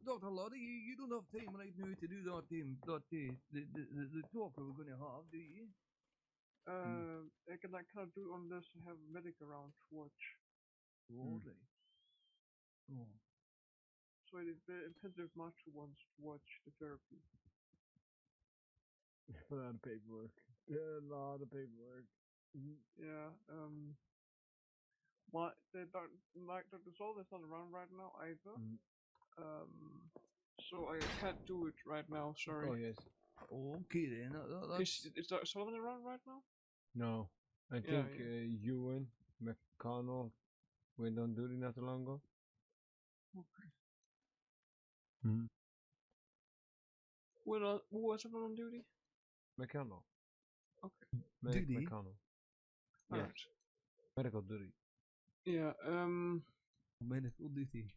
Dr. Lottie, you don't have time right now to do that the talk we're gonna have, do you? I cannot do it unless I have a medic around to watch. Alright. Oh. So it depends if Master wants to watch the therapy. A lot of paperwork. Yeah, a lot of paperwork. Yeah, The Dr. Soul is not around right now either. So I can't do it right now. Sorry. Oh yes. Okay then. Is Dr. Sullivan around right now? No, I think Ewan McConnell went on duty not too long ago. Okay. Hmm. Who was on duty? McConnell. Okay. Medic Duty? McConnell. Yes. Alright. Medical duty. Yeah. Medical duty.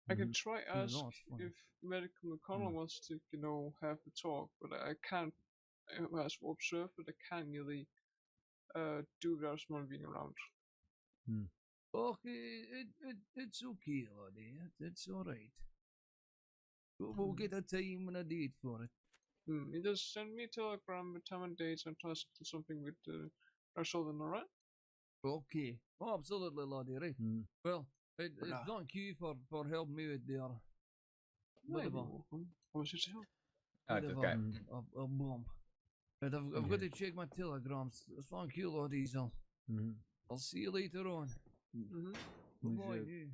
I can try ask No, it's fine. if Medical McConnell wants to, have a talk, but I can't as observe, but I can't really do without someone being around. Okay, it's okay, laddie. It's alright. We'll get a time and a date for it. You just send me a telegram with time and dates and task to something with Sullivan, alright? Okay. Oh, absolutely, laddie, right. Well, thank you for helping me with the whatever. What was it? Okay. A bomb. Right, I've got to check my telegrams. Thank you, laddies. I'll see you later on. Bye-bye.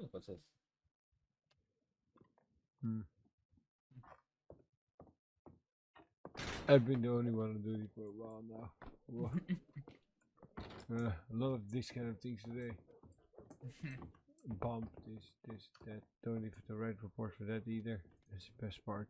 Oh, what's this? I've been the only one on duty for a while now. A lot of these kind of things today. Bump, this, that. Don't even have to write reports for that either. That's the best part.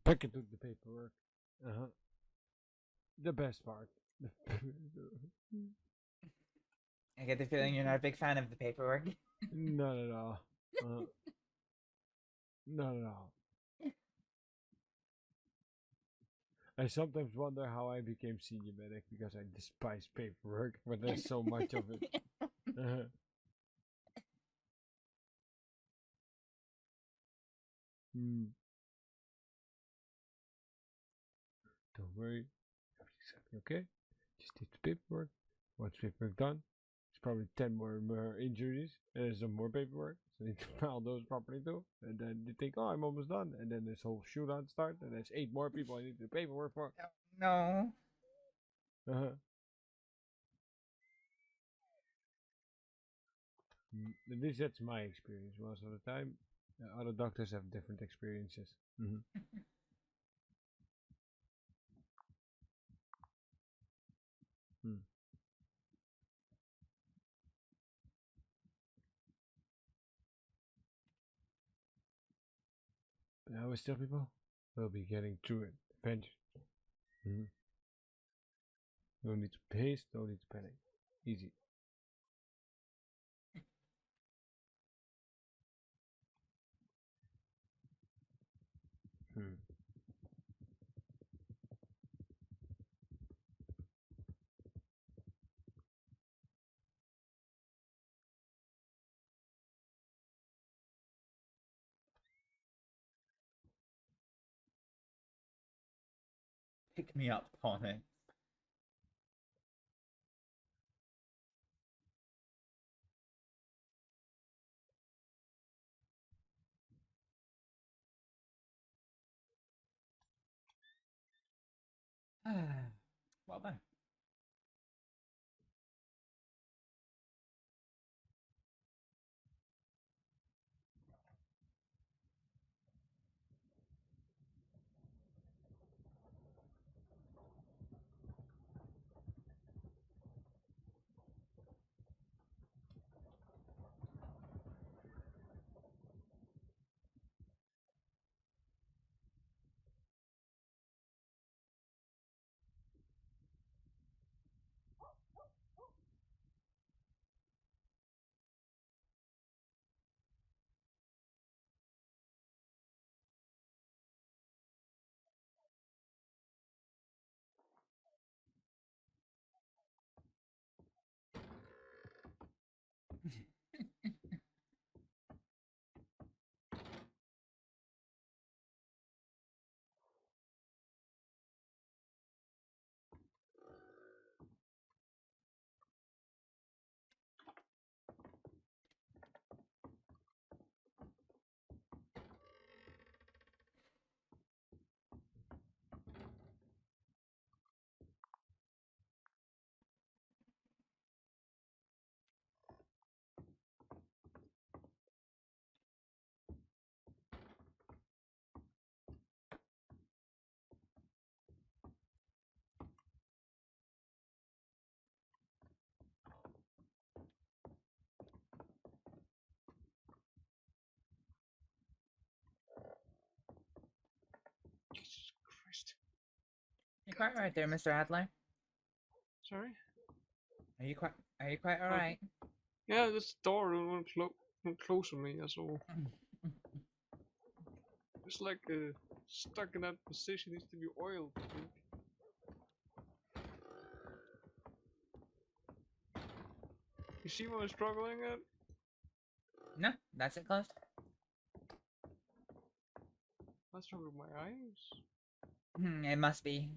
Becker took the paperwork. The best part. I get the feeling you're not a big fan of the paperwork. Not at all. Not at all. I sometimes wonder how I became senior medic because I despise paperwork, but there's so much of it. Don't worry, everything's gonna be okay. Just need the paperwork. Once paperwork done, there's probably 10 more injuries, and there's some more paperwork. So I need to file those properly too. And then you think, oh, I'm almost done. And then this whole shootout starts, and there's 8 more people I need the paperwork for. No. At least that's my experience most of the time. Other doctors have different experiences. But I always tell people, we'll be getting through it eventually. No need to pace, no need to panic. Easy. Pick me up on it. Well done. quite alright there, Mr. Adler? Sorry? Are you quite alright? Yeah, this door won't close on me, that's all. It's like stuck in that position, needs to be oiled, I think. You see what I'm struggling at? No, that's it closed. What's wrong with my eyes? It must be.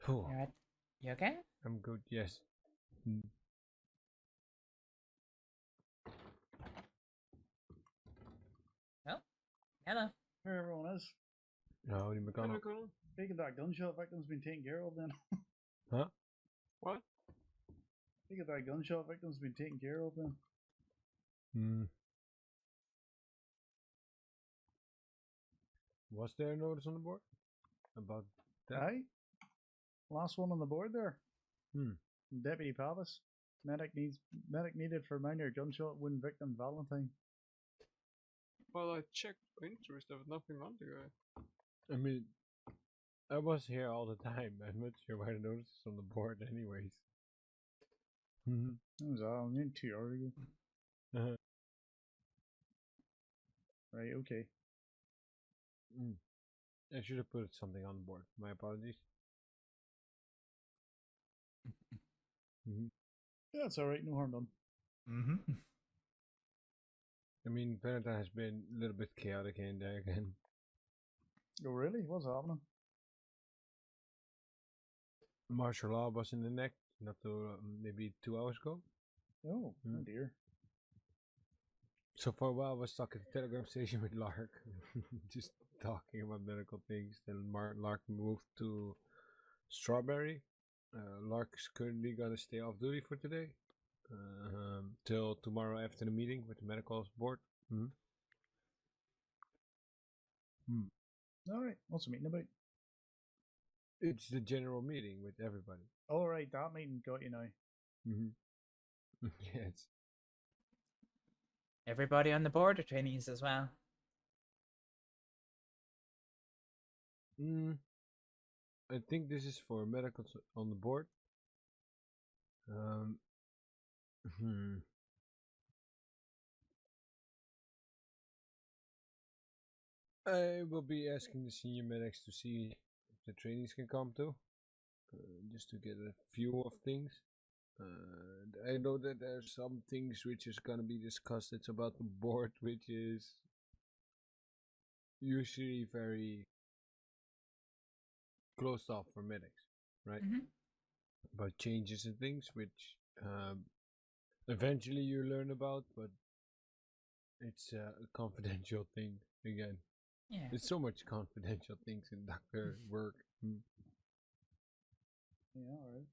Phew. You okay? I'm good, yes. Oh, hello. Where everyone is. Howdy, McConnell. Taking that gunshot victim's been taken care of then. Huh? What? Taking that gunshot victim's been taken care of then. Was there a notice on the board about that? Aye. Last one on the board there. Deputy Pavis. Medic needed for minor gunshot wound victim Valentine. Well, I checked for interest, there was nothing on the guy. I mean, I was here all the time. I'm not sure why the notice is on the board anyways. That was only 2 hours ago. Right, okay. I should have put something on the board. My apologies. Yeah, it's alright, no harm done. I mean, Valentine has been a little bit chaotic here and there again. Oh really? What's happening? Martial law was in the neck, not to, maybe 2 hours ago. Oh, oh dear. So for a while I was stuck at the telegram station with Lark, just talking about medical things. Then Lark moved to Strawberry. Lark's currently gonna stay off duty for today, till tomorrow after the meeting with the medical board. Alright, what's the meeting about? It's the general meeting with everybody. Alright, that meeting got you now. Yes. Everybody on the board are trainees as well. I think this is for medicals on the board. I will be asking the senior medics to see if the trainees can come too, just to get a view of things. I know that there's some things which is gonna be discussed. It's about the board, which is usually very closed off for medics, right? About changes and things which eventually you learn about, but it's a confidential thing again. Yeah. There's so much confidential things in doctor work. Yeah, alright.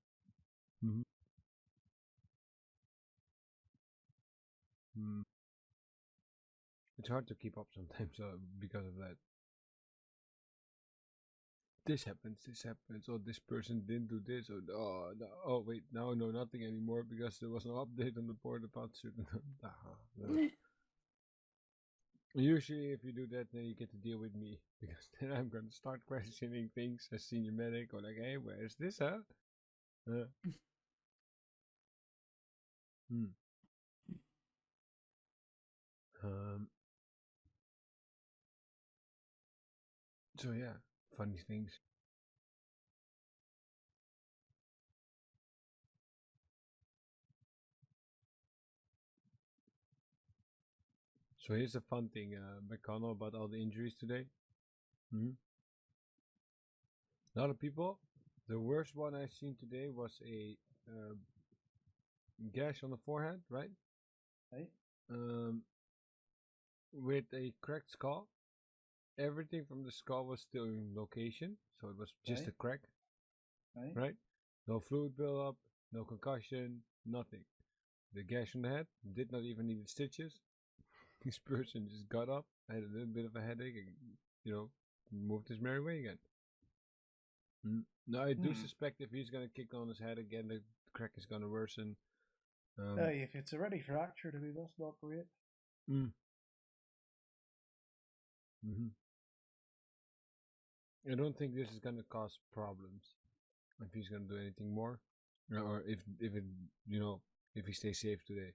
It's hard to keep up sometimes because of that. This happens, oh this person didn't do this, oh, no, oh wait, now I know nothing anymore because there was no update on the board about certain... Usually if you do that, then you get to deal with me, because then I'm gonna start questioning things as senior medic, or like, hey, where is this, huh? So yeah, funny things. So here's a fun thing, McConnell, about all the injuries today. A lot of people, the worst one I've seen today was a gash on the forehead, right? Right. With a cracked skull. Everything from the skull was still in location, so it was just Right. a crack. Right? No fluid buildup, no concussion, nothing. The gash on the head did not even need stitches. This person just got up, had a little bit of a headache, and moved his merry way again. Now I do suspect if he's gonna kick on his head again, the crack is gonna worsen. If it's already fractured, that's not great. I don't think this is gonna cause problems if he's gonna do anything more, or if he stays safe today.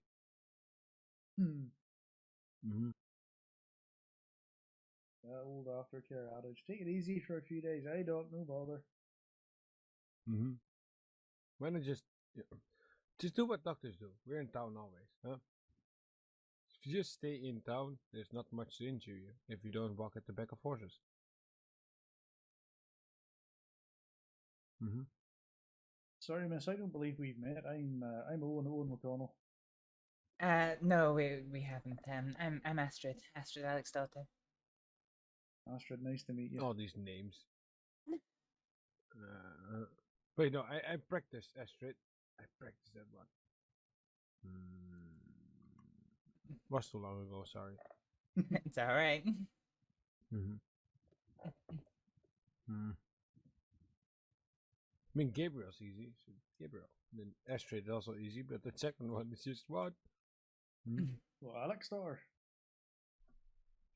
That old aftercare adage. Take it easy for a few days. I don't know, bother. Why not just do what doctors do? We're in town always, huh? If you just stay in town, there's not much to injure you if you don't walk at the back of horses. Sorry, miss. I don't believe we've met. I'm Owen McConnell. No, we haven't. I'm Astrид. Astrid Alex Delta. Astrид, nice to meet you. All these names. Wait, no, I practiced Astrид. I practiced that one. Was too long ago, sorry. It's alright. I mean, Gabriel's easy, so Gabriel. Then Astrид is also easy, but the second one is just what? Well, Alex Star.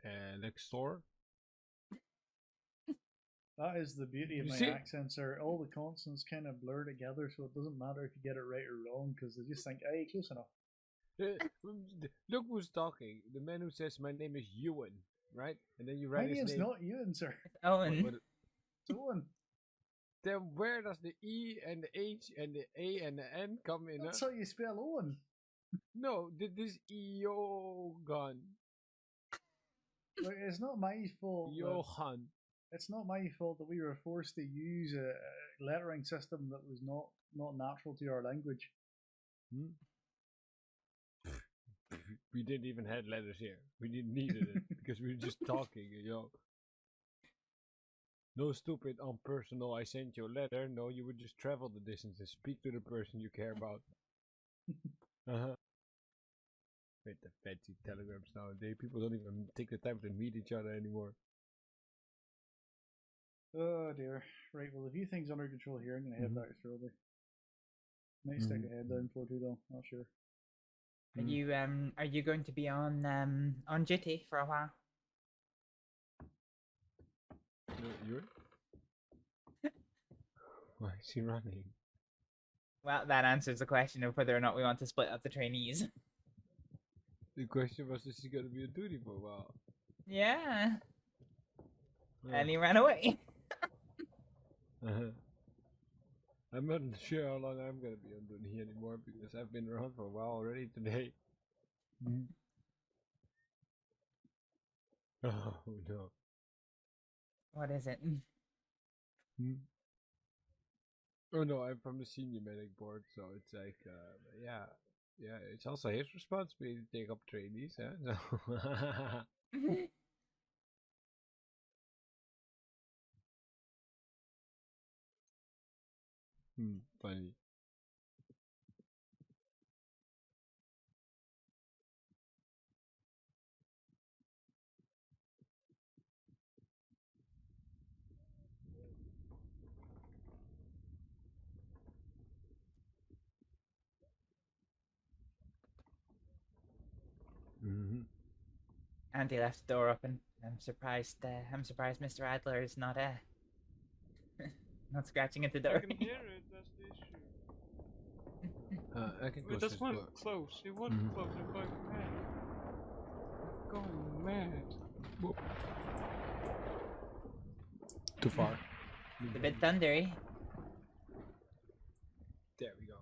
Alex Star? That is the beauty of You my see? accents. Are all the consonants kind of blur together, so it doesn't matter if you get it right or wrong, because they just think, hey, close enough. Look who's talking. The man who says, my name is Ewan, right? And then you write My his name's name. not Ewan, sir. It's Owen. It's Owen. Then where does the E and the H and the A and the N come in? That's how you spell Owen. No, this Eogan. Look, it's not my fault. Johan. It's not my fault that we were forced to use a lettering system that was not natural to our language. We didn't even have letters here. We didn't need it because we were just talking, No stupid unpersonal, I sent you a letter. No, you would just travel the distance and speak to the person you care about. With the fancy telegrams nowadays, people don't even take the time to meet each other anymore. Oh dear. Right, well, a few things under control here. I'm going to head back to Throwby. Might stick a head down for too long, not sure. Are you going to be on duty for a while? You're? Why is he running? Well, that answers the question of whether or not we want to split up the trainees. The question was, is he going to be on duty for a while? Yeah. And he ran away. I'm not sure how long I'm going to be on duty anymore because I've been around for a while already today. Oh no. What is it? Oh no, I'm from the senior medic board, so it's like, yeah, it's also his responsibility to take up trainees, huh? So funny. Andy left the door open. I'm surprised Mr. Adler is not not scratching at the door. I can hear it, that's the issue. I can It close just this went door. close. It wasn't close, I'm going mad. I'm going mad. Whoop. Too far. It's a bit thundery. There we go.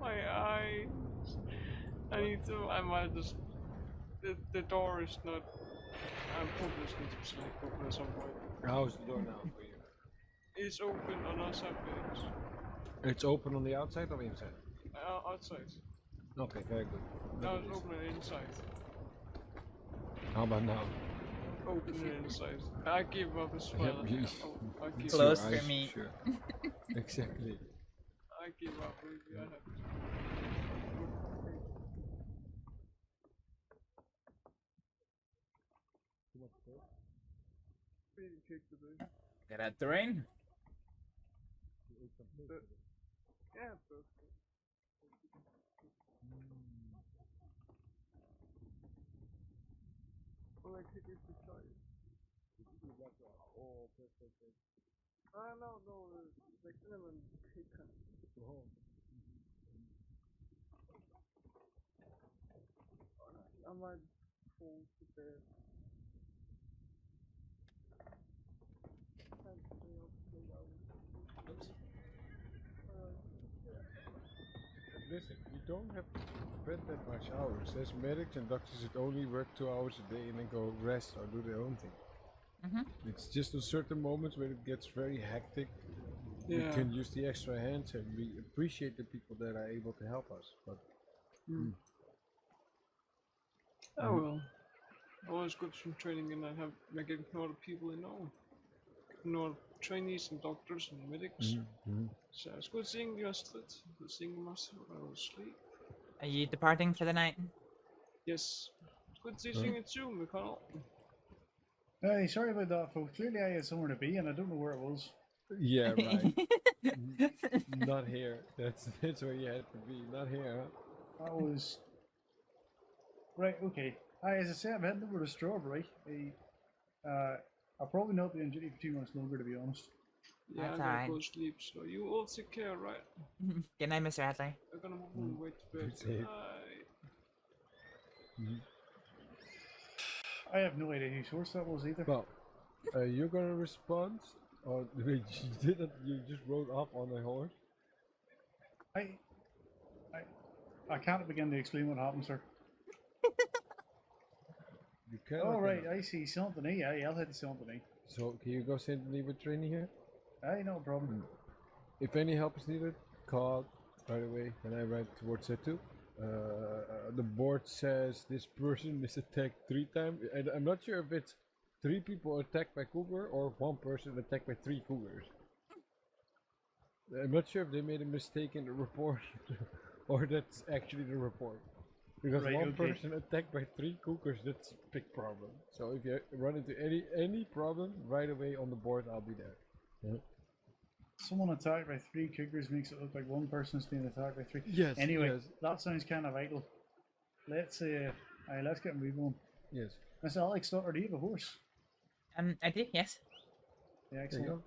My eyes. I might just. The door is not. I'm probably just going to sleep open at some point. How's the door now for you? It's open on outside page. It's open on the outside or inside? Outside. Okay, very good. Now it's open inside. How about now? Open inside. I give up as well. Yep, I give Close up. for me. Sure. Exactly. I give up. Maybe I have to. Feeding cake today. Get out the rain. Yeah, but. Well, I kick it to try it. Oh, perfect. No, the cinnamon cake kind of. I might fall to bed. Can't stay up 3 hours. Listen, you don't have to spend that much hours. There's medics and doctors that only work 2 hours a day and then go rest or do their own thing. It's just on certain moments when it gets very hectic. We can use the extra hands and we appreciate the people that are able to help us. But Oh well. I always got some training and I get to know other people I know. Know trainees and doctors and medics. So it's good seeing you, Astrид. Good seeing you, Master. I will sleep. Are you departing for the night? Yes. It's good seeing you too, McConnell. Hey, sorry about that, folks. Clearly I had somewhere to be and I don't know where it was. yeah, right. Not here. That's where you had to be. Not here, huh? I was... Right, okay. As I said, I'm heading over to Strawberry. I'll probably not be on duty for 2 months longer, to be honest. Yeah, That's I'm gonna alright. go sleep, so you all take care, right? Good night, Mr. Adler. I'm gonna move my way to bed. Safe. I have no idea whose horse that was either. Well, you're gonna respond? Or wait, you didn't? You just rode up on a horse? I can't begin to explain what happened, sir. You can. Oh, right, I see. Saint-Denis. Aye, I'll head to Saint-Denis. So, can you go Saint-Denis with trainee here? Aye, no problem. If any help is needed, call right away, and I ride towards it too. The board says this person is attacked 3 times, and I'm not sure if it's 3 people attacked by cougar or 1 person attacked by 3 cougars. I'm not sure if they made a mistake in the report or that's actually the report. Because Right, 1 okay. person attacked by 3 cougars, that's a big problem. So if you run into any problem, right away on the board, I'll be there. Yeah. Someone attacked by 3 cougars makes it look like 1 person's being attacked by 3. Yes. Anyway, yes. that sounds kind of vital. Let's get a move on. Yes. Mr. Alex, daughter, do you have a horse? I do, yes. Yeah, There excellent. you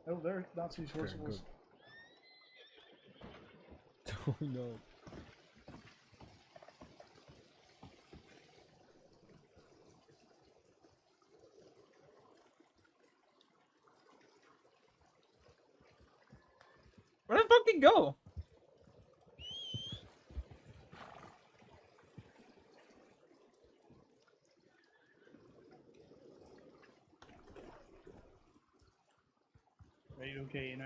Oh, there, that's whose horse it Very was. go. Oh no. Where the fuck did he go? Right, okay, now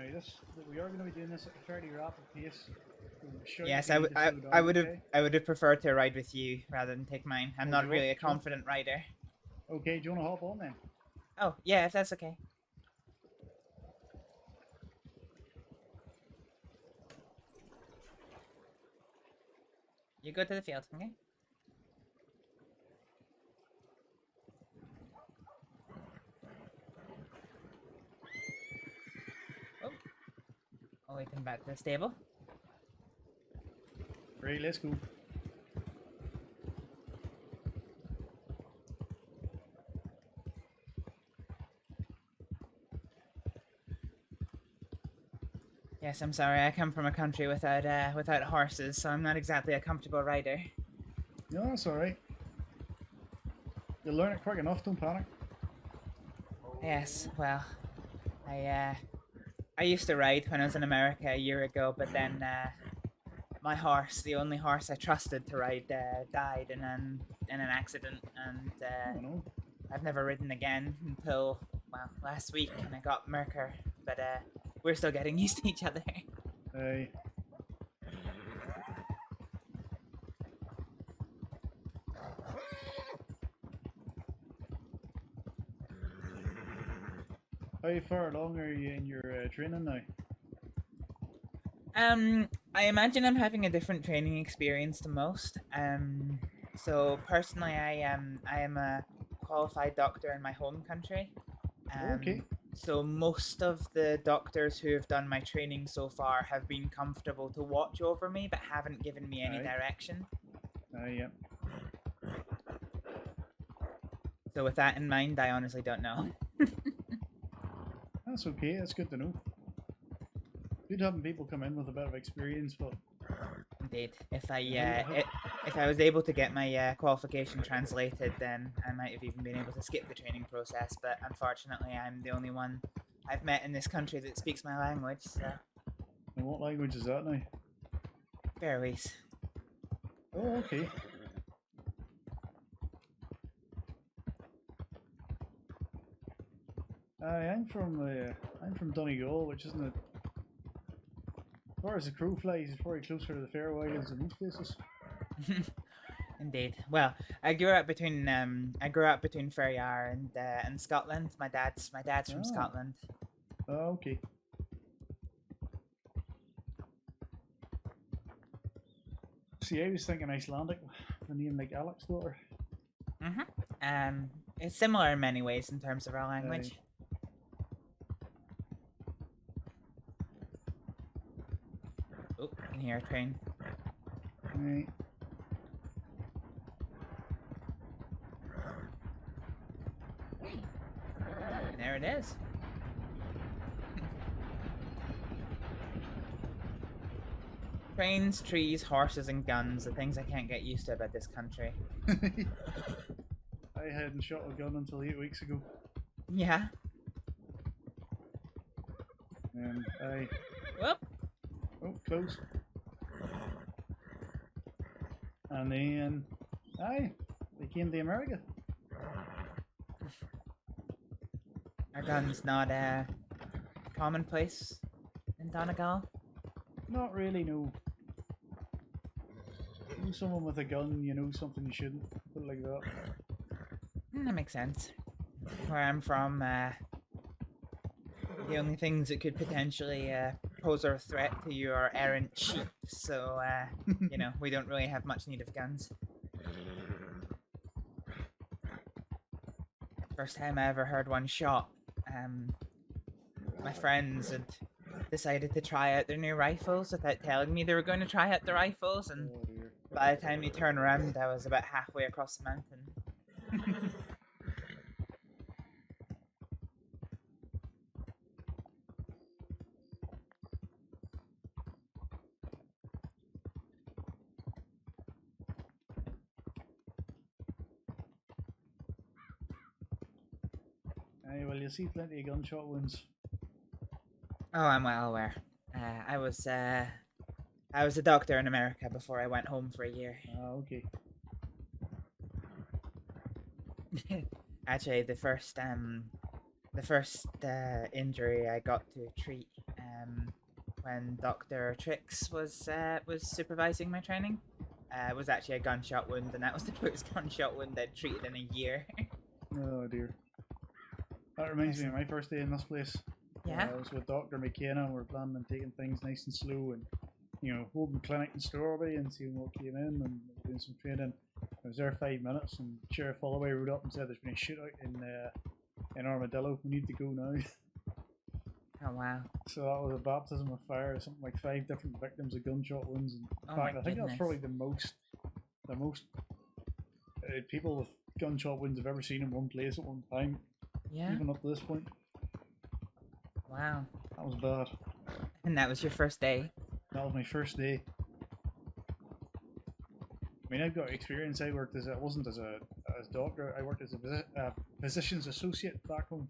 we are going to be doing this at a fairly rapid pace. Yes, I would have preferred to ride with you rather than take mine. I'm not really a confident rider. Okay, do you want to hop on then? Oh, yeah, if that's okay. You go to the field, okay? Oh. I'll wait him back to the stable. Right, let's go. Yes, I'm sorry. I come from a country without horses, so I'm not exactly a comfortable rider. No, that's alright. You'll learn it quick enough, don't panic. Yes, well, I used to ride when I was in America a year ago, but then my horse, the only horse I trusted to ride, died in an accident, and Oh no. I've never ridden again until well, last week, and I got Merker, but we're still getting used to each other. Aye. How far along are you in your training now? I imagine I'm having a different training experience to most. So personally, I am a qualified doctor in my home country. Okay. So most of the doctors who have done my training so far have been comfortable to watch over me, but haven't given me any Aye. direction. Yeah. So with that in mind, I honestly don't know. That's okay. That's good to know. Good having people come in with a bit of experience, but Indeed, if I was able to get my qualification translated, then I might have even been able to skip the training process. But unfortunately, I'm the only one I've met in this country that speaks my language. So. And what language is that now? Fairways. Oh, okay. I'm from Donegal, which isn't it. As far as the crow flies, it's probably closer to the Faroe Islands than most places. Indeed. Well, I grew up between Ferryar and Scotland. My dad's from Scotland. Oh, okay. See, I was thinking Icelandic, the name like Alex's daughter. It's similar in many ways in terms of our language. Oh, I can hear a train. Right. There it is. Trains, trees, horses, and guns, the things I can't get used to about this country. I hadn't shot a gun until 8 weeks ago. Yeah. And I... Whoop. Oh, close. And then... Aye, they came to America. Are guns not commonplace in Donegal? Not really, no. You know someone with a gun, you know something you shouldn't. Put it like that. That makes sense. Where I'm from, the only things that could potentially pose a threat to you are errant sheep, so, you know, we don't really have much need of guns. First time I ever heard one shot, my friends had decided to try out their new rifles without telling me they were going to try out the rifles, and by the time they turned around, I was about halfway across the mountain. Aye, well, you see plenty of gunshot wounds. Oh, I'm well aware. I was a doctor in America before I went home for a year. Ah, okay. Actually, the first injury I got to treat when Dr. Trix was supervising my training was actually a gunshot wound, and that was the first gunshot wound I'd treated in a year. Oh dear. That reminds me of my first day in this place. Yeah? I was with Dr. McKenna, and we were planning on taking things nice and slow and, you know, holding clinic in Strawberry and seeing what came in and doing some training. I was there 5 minutes and Sheriff Holloway rode up and said there's been a shootout in Armadillo. We need to go now. Oh wow. So that was a baptism of fire, something like 5 different victims of gunshot wounds. In Oh fact, my I think that's goodness. probably the most people with gunshot wounds I've ever seen in one place at one time. Yeah. Even up to this point. Wow. That was bad. And that was your first day? That was my first day. I mean, I've got experience. I worked as a doctor. I worked as a physician's associate back home.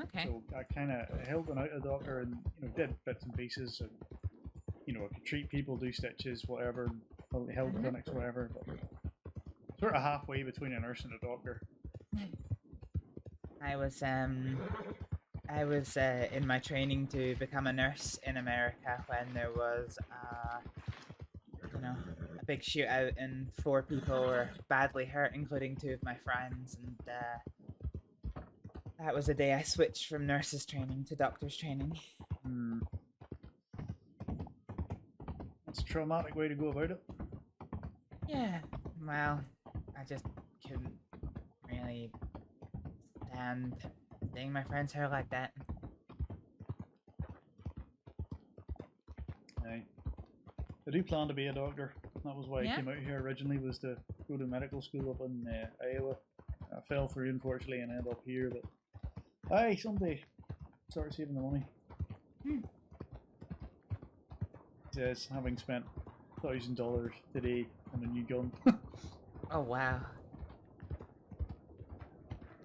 Okay. So I kind of helped out a doctor and, you know, did bits and pieces and, you know, I could treat people, do stitches, whatever, held clinics, whatever. But sort of halfway between a nurse and a doctor. I was in my training to become a nurse in America when there was a big shootout and 4 people were badly hurt, including 2 of my friends, and that was the day I switched from nurses training to doctors training. Hmm. It's a traumatic way to go about it. Yeah, well, I just couldn't really stand seeing my friends hurt like that. Aye. I do plan to be a doctor. That was why I came out here originally, was to go to medical school up in Iowa. I fell through, unfortunately, and ended up here, but aye, someday start saving the money. Yes, having spent $1,000 today on a new gun. Oh wow.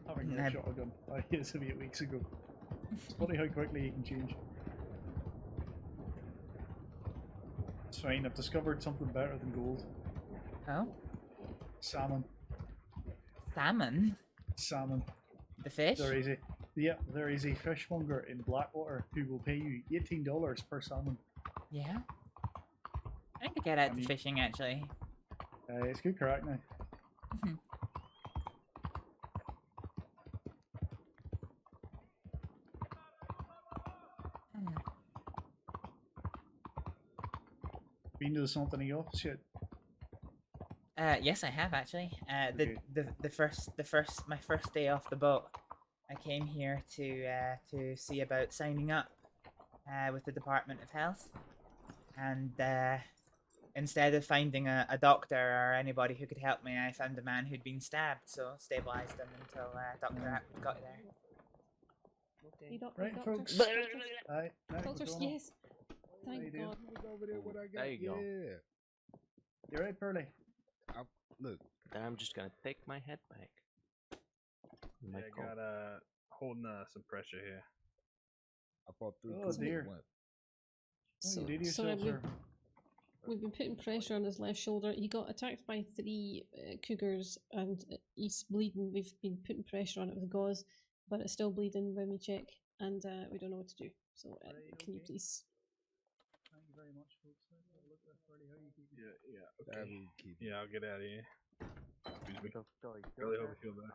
Having a shotgun. I hit it 8 weeks ago. It's funny how quickly you can change. It's fine, I've discovered something better than gold. Oh? Salmon. Salmon? Salmon. The fish? There is a there is a fishmonger in Blackwater who will pay you $18 per salmon. Yeah? I think I get out to fishing actually. It's good crack now. Been to the Santini office yet? Yes, I have actually. My first day off the boat, I came here to see about signing up with the Department of Health, and instead of finding a doctor or anybody who could help me, I found a man who'd been stabbed, so stabilized him until Dr. got there. Right, folks. Aye, Doctors, yes. Thank God. There you go. You right, Pearly? Look, then I'm just gonna take my head back. I got holding some pressure here. I fought 3 Oh dear. So, you did so yourself, sir. we've been putting pressure on his left shoulder. He got attacked by 3 cougars and he's bleeding. We've been putting pressure on it with gauze, but it's still bleeding when we check, and we don't know what to do. So can you please? Thank you very much, folks. Look at Pearly, how you keeping? Yeah, okay. Yeah, I'll get out of here. Excuse me. Really hope you feel better.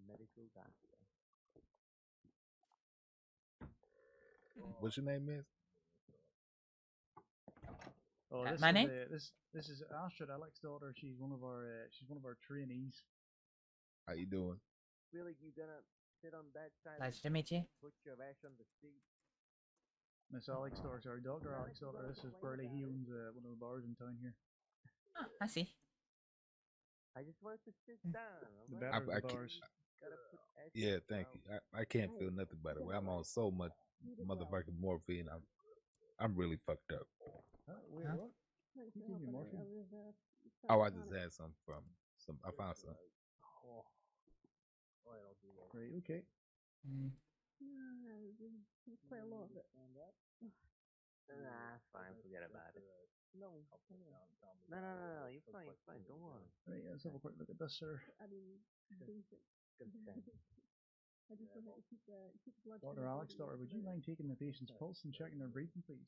Medical doctor. What's your name, miss? Oh, my name? This is Astrid, Alex's daughter. She's one of our trainees. How you doing? Really, you gonna sit on that side? Nice to meet you. Put your ass on the seat. Miss Alex daughter, sorry, Dr. Alex daughter. This is Burley. He owns one of the bars in town here. Oh, I see. I just wanted to sit down. The better of the bars. Yeah, thank you. I can't feel nothing better. I'm on so much motherfucking morphine. I'm really fucked up. Wait, what? You gave me morphine? Oh, I just had some from some. I found some. Right, okay. Quite a lot of it. Nah, fine. Forget about it. No, you're fine. Don't worry. Right, let's have a quick look at this, sir. I mean, basic. I just want to keep blood. Dr. Alex daughter, would you mind taking the patient's pulse and checking their breathing, please?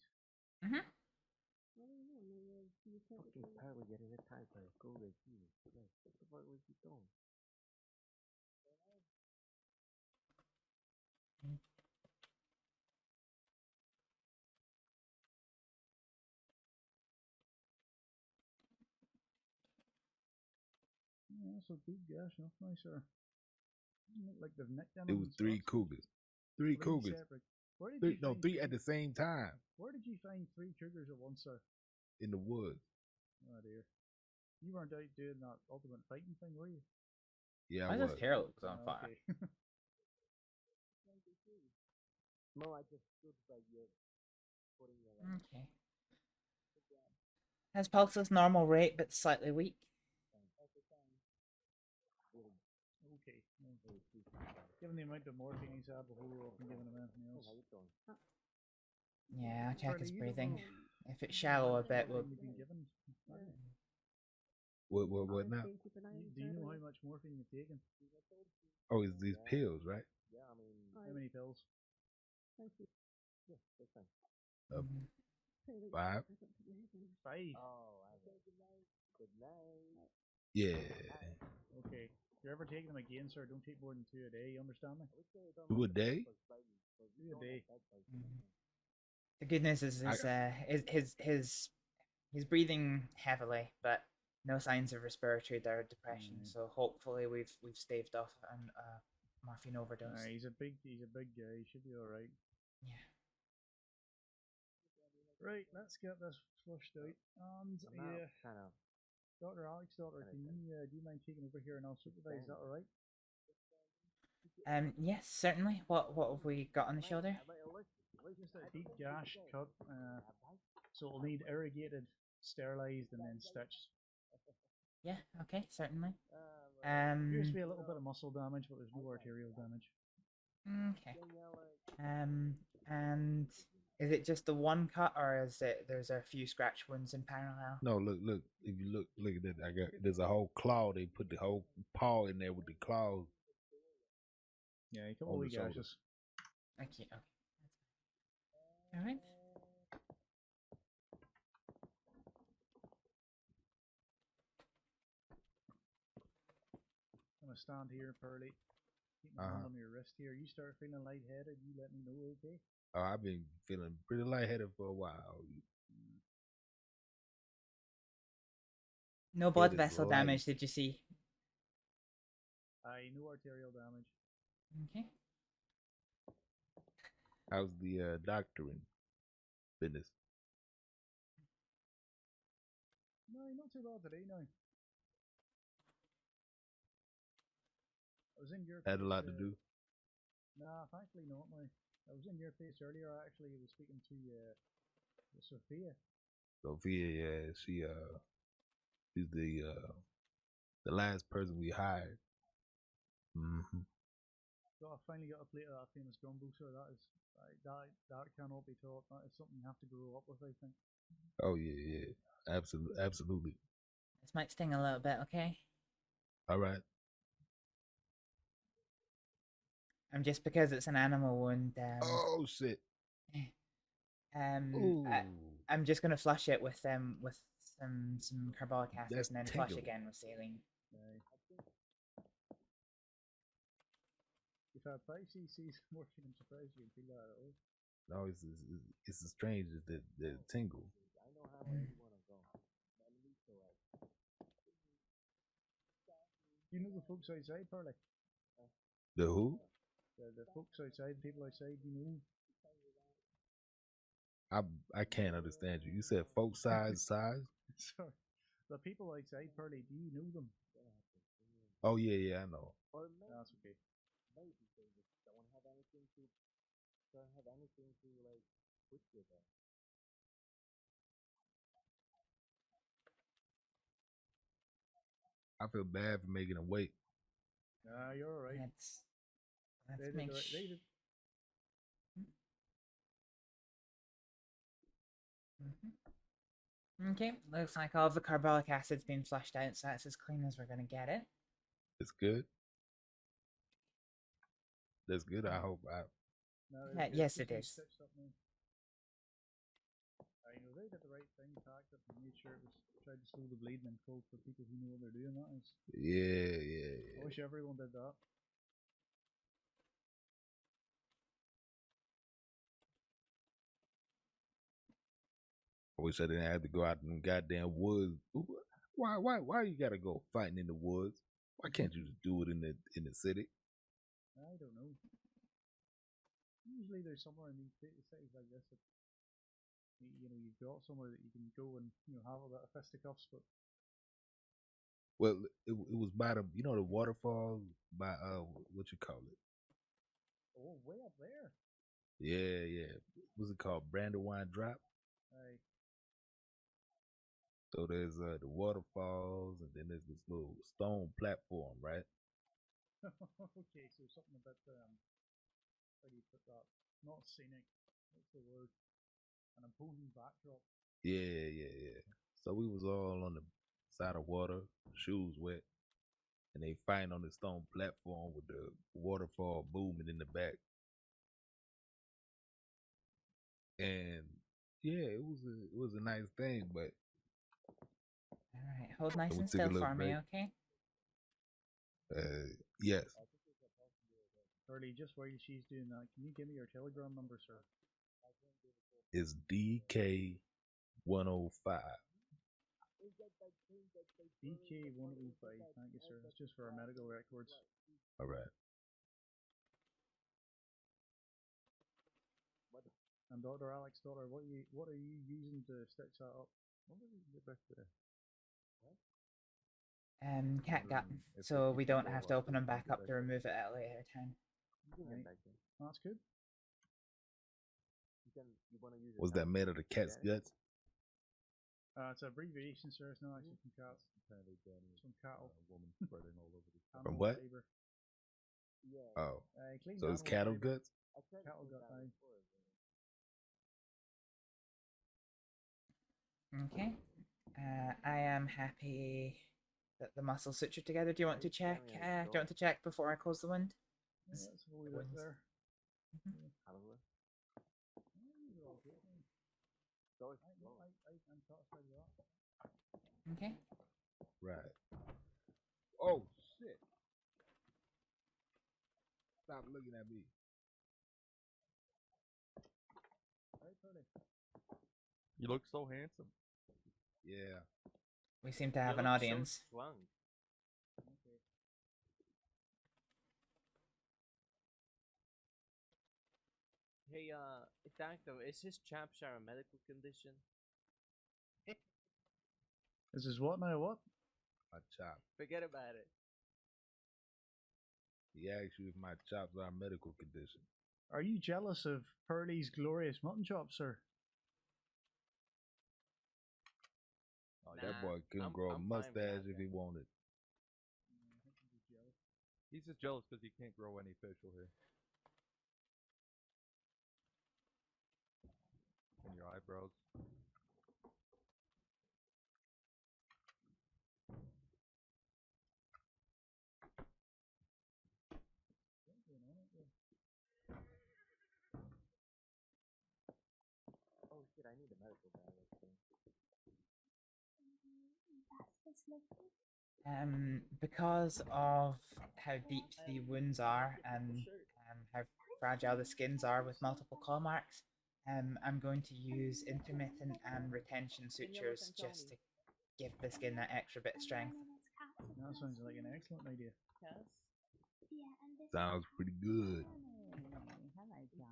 Fucking Perry getting attacked by a golden human. What the fuck was he doing? Yeah, that's a big gash, enough nice, sir. Look like they've nicked them. It was 3 cougars. 3 cougars. Where did you find 3 at the same time. Where did you find 3 cougars at once, sir? In the woods. Oh dear. You weren't out doing that ultimate fighting thing, were you? Yeah, Why does his hair look on fire? No, I just stood by you. Okay. His pulse is normal rate, but slightly weak. Okay. Given the amount of morphine he's had, we'll hold off and giving him anything else. Yeah, I'll check his breathing. If it's shallow a bit, we'll... What now? Do you know how much morphine you've taken? Oh, it's these pills, right? Yeah, I mean, How many pills? Thank you. yeah, that's fine. 5. 5. Oh, good night. Yeah. Okay. If you're ever taking them again, sir, don't take more than 2 a day. You understand me? 2 a day? 2 a day. The good news is he's breathing heavily, but no signs of respiratory depression. So hopefully we've staved off an morphine overdose. He's a big guy. He should be all right. Yeah. Right, let's get this flushed out. And Dr. Alex, Dr. Can you do you mind taking over here and I'll supervise? Is that all right? Yes, certainly. What have we got on the shoulder? Just a deep gash cut. So it'll need irrigated, sterilized, and then stitched. Yeah. Okay. Certainly. Appears to be a little bit of muscle damage, but there's no arterial damage. Okay. And is it just the one cut, or is it there's a few scratch wounds in parallel? No, look. If you look at that, there's a whole claw. They put the whole paw in there with the claws. Yeah, a couple of wee gashes. Okay. All right. I'm gonna stand here, Pearly. Keep my hand on your wrist here. You start feeling lightheaded, you let me know, okay? Oh, I've been feeling pretty lightheaded for a while. No blood vessel damage, did you see? No arterial damage. Okay. How's the doctoring business? No, not too bad today, no. I was in your Had a place, lot to do. Nah, thankfully not, no. I was in your place earlier, I actually was speaking to Sophia. Sophia, yeah, she's the last person we hired. Finally got a plate of that famous gumbo, so that cannot be taught. That is something you have to grow up with, I think. Oh yeah, absolutely. This might sting a little bit, okay? All right. Just because it's an animal wound. Oh shit. I'm just gonna flush it with some carbolic acid and then flush tingly. again with saline. If I had 5 cc's morphine, I'm surprised you can feel that at all. No, it's the strange the tingle. I know how you want to go. Do you know the folks outside, Pearly? The who? The folks outside, people outside, you know? I can't understand you. You said folk size? Sorry. The people outside, Pearly, do you know them? Oh yeah, I know. That's okay. Maybe they just don't have anything to like put with them. I feel bad for making them wait. Nah, you're alright. Let's They make did right. They did. Okay, looks like all of the carbolic acid's been flushed out, so that's as clean as we're gonna get it. It's good. That's good. I hope. No, yes, it is. I know they did the right thing, packed it, and made sure it was tried to slow the bleeding and cold for people who know what they're doing. That is. Yeah. I wish everyone did that. I wish I didn't have to go out in the goddamn woods. Why you gotta go fighting in the woods? Why can't you just do it in the city? I don't know. Usually there's somewhere in these cities like this that you've got somewhere that you can go and have a bit of fisticuffs, but well, it was by the the waterfall by what you call it? Oh, way up there. Yeah. What's it called? Brandywine Drop. Aye. So there's the waterfalls, and then there's this little stone platform, right? Okay, so something a bit how do you put that? Not scenic. What's the word? An imposing backdrop. Yeah. So we was all on the side of water, shoes wet, and they fighting on the stone platform with the waterfall booming in the back. And yeah, it was a nice thing, but Alright, hold nice we and took a still little for me, break. okay? Yes. Early, just while she's doing that, can you give me your Telegram number, sir? It's DK105. DK105, thank you, sir. That's just for our medical records. All right. And Dr. Alex, what are you using to stitch that up? What did we get back there? Catgut, so we don't have to open them back up to remove it at a later time. Right. That's good. Was that made of the cat's guts? It's an abbreviation, sir. It's not actually from cats. From cattle. From what? Labor. Oh, clean so it's animal cattle labor. guts? Cattle gut, aye. Okay. I am happy that the muscles sutured together. Do you want to check? Do you want to check before I close the wound? Yeah, let's have a wee look there. Okay. Right. Oh shit! Stop looking at me. You look so handsome. Yeah. We seem to have an audience. Hey, Doctor, is his chaps a medical condition? This is what now? What? My chop. Forget about it. He asked you if my chops are a medical condition. Are you jealous of Pearlie's glorious mutton chops, sir? That boy couldn't grow a mustache if he wanted. He's just jealous because he can't grow any facial hair. And your eyebrows. Oh shit, I need a medical bag. Because of how deep the wounds are and how fragile the skins are with multiple claw marks, I'm going to use intermittent and retention sutures just to give the skin that extra bit of strength. That sounds like an excellent idea. Sounds pretty good.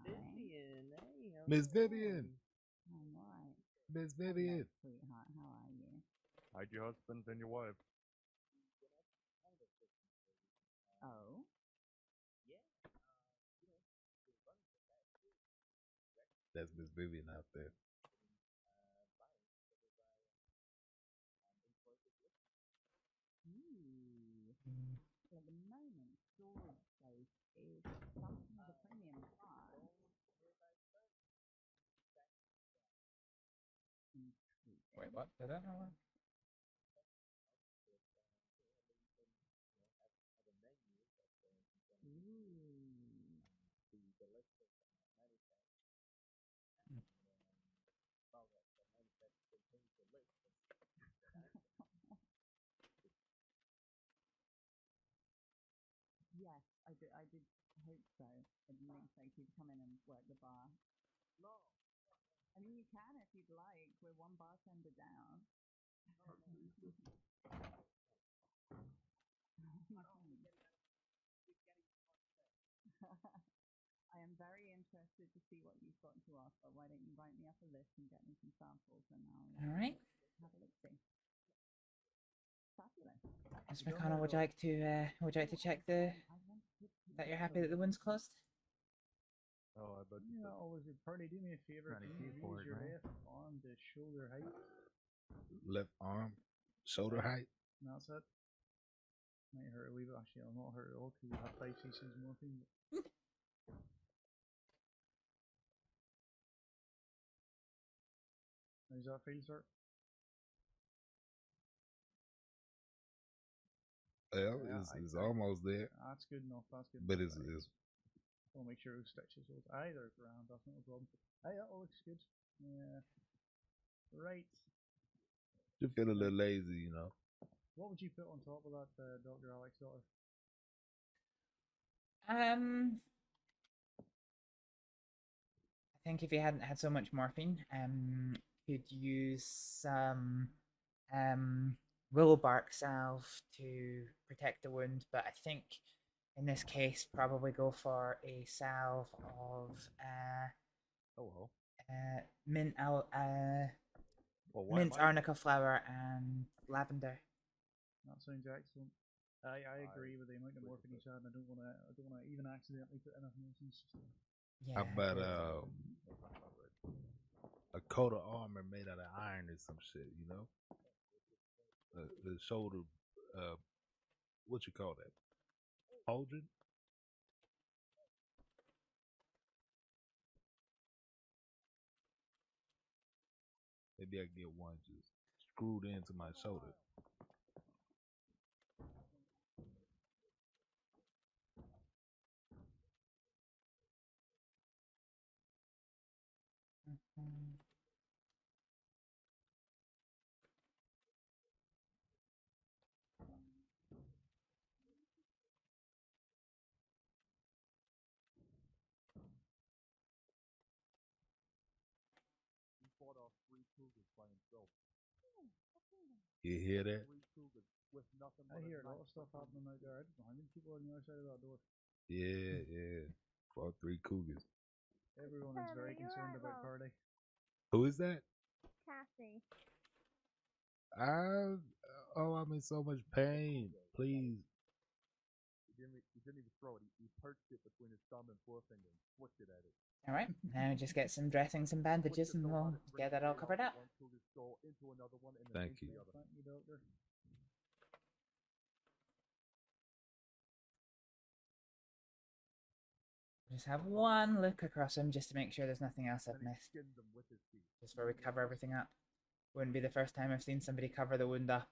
Vivian, Miss Vivian. Alright. Miss Vivian. Sweetheart, how are you? Hide your husband and your wife. Oh? That's Miss Vivian out there. So at the moment, storage space is something of a premium price. Wait, what? Did I know? Yes, I did hope so. I didn't expect you to come in and work the bar. No. I mean, you can if you'd like. We're one bartender down. I am very interested to see what you've got to offer. Why don't you write me up a list and get me some samples, and I'll Alright. have a look see. Fabulous. Ms. McConnell, would you like to check that you're happy that the wound's closed? Oh, I bet you Yeah, always a party. Do me a favor. Can you use your left arm to shoulder height? Left arm, shoulder height. That's it. Might hurt a wee bit. Actually, I'll not hurt at all because you have 5 cc's morphine. How's that feel, sir? Well, Yeah, it's almost there. That's good enough. That's good. But enough. it's I'll make sure those stitches hold. Aye, they're grand. That's not a problem. Aye, that all looks good. Yeah. Right. you feel a little lazy, you know. What would you put on top of that, Dr. Alex daughter? I think if you hadn't had so much morphine, could use some willow bark salve to protect the wound. But I think in this case, probably go for a salve of mint mint arnica flower and lavender. That sounds excellent. I agree with the amount of morphine he's had, and I don't want to even accidentally put enough morphine. Yeah. How about a coat of armor made out of iron or some shit, you know? The shoulder, what you call that? Pauldron? Maybe I can get one just screwed into my shoulder. He fought off 3 cougars by himself. You hear that? 3 cougars with nothing I but hear a lot knife of stuff for happening out there. I don't know how many people on the other side of that door. Yeah. Fought 3 cougars. Everyone is very concerned about Party. Who is that? Cassie. I'm in so much pain. Please. He didn't even throw it. He perched it between his thumb and forefinger and flicked it at it. Alright, now just get some dressings and bandages and we'll get that all covered up. Thank you. Thank you, Doctor. Just have one look across him just to make sure there's nothing else I've missed. Just where we cover everything up. Wouldn't be the first time I've seen somebody cover the wound up,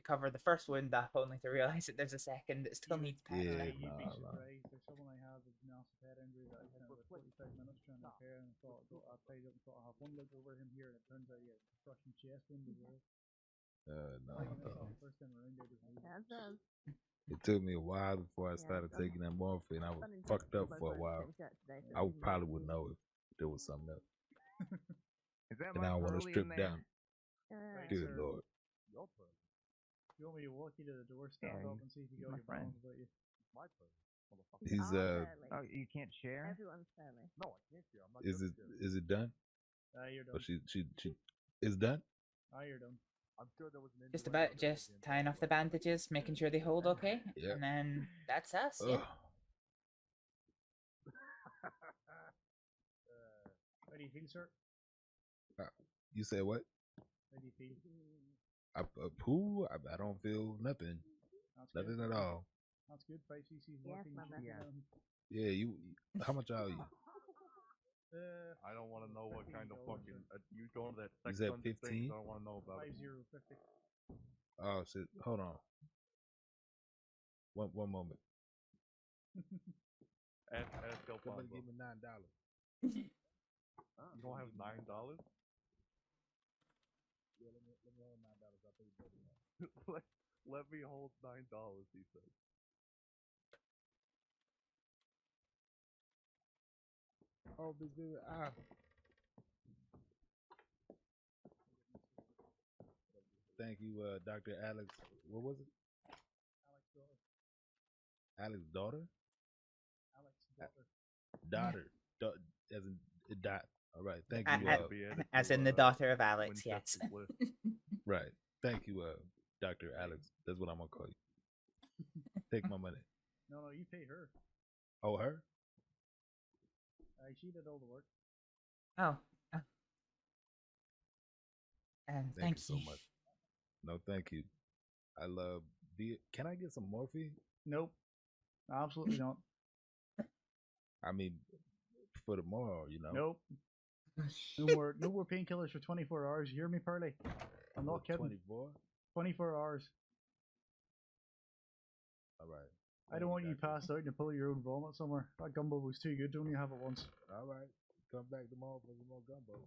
cover the first wound up, only to realise that there's a second that still needs patching. You'd be surprised. There's someone I have with massive head injury that I spent about 45 minutes trying to repair, and I thought I tied up and thought I have one look over him here, and it turns out he has a crushing chest wound as well. First time around, I just It took me a while before I started taking that morphine. I was fucked up for a while. I probably would know if there was something else. And I don't want to strip down. Good Lord. You want me to walk you to the door, stand up, and see if you got your bones about you? My turn. He's Oh, you can't share? Everyone's fairly. No, I can't share. I'm not Is it done? You're done. Or she is done? You're done. I'm sure there was an Just about just tying off the bandages, making sure they hold okay, Yeah. and then that's us. Yeah. How do you feel, sir? You said what? How do you feel? I don't feel nothing. Nothing at all. That's good. 5 cc's working. Yeah, you. How much are you? I don't want to know what kind of fucking you going to that You sex said dungeon thing. 15? I don't want to know about it. 50. Oh shit! Hold on. One moment. Ask El Somebody Fonzo. give me $9. You don't have $9? Yeah, let me hold $9. I'll pay you better. Let me hold $9, he said. Oh, big baby. Thank you, Dr. Alex. What was it? Alex's daughter? Daughter. As in dot. All right. Thank you. As in the daughter of Alex, yes. Right. Thank you, Dr. Alex. That's what I'm gonna call you. Take my money. No, you pay her. Oh, her? She did all the work. Oh. Thank you so much. No, thank you. I love Can I get some morphine? Nope. Absolutely not. I mean, for tomorrow, you know. Nope. No more painkillers for 24 hours. You hear me, Pearly? I'm not kidding. 24? 24 hours. Alright. I don't want you passed out and to pull your own vomit somewhere. That gumbo was too good to only have it once. Alright. Come back tomorrow for some more gumbo.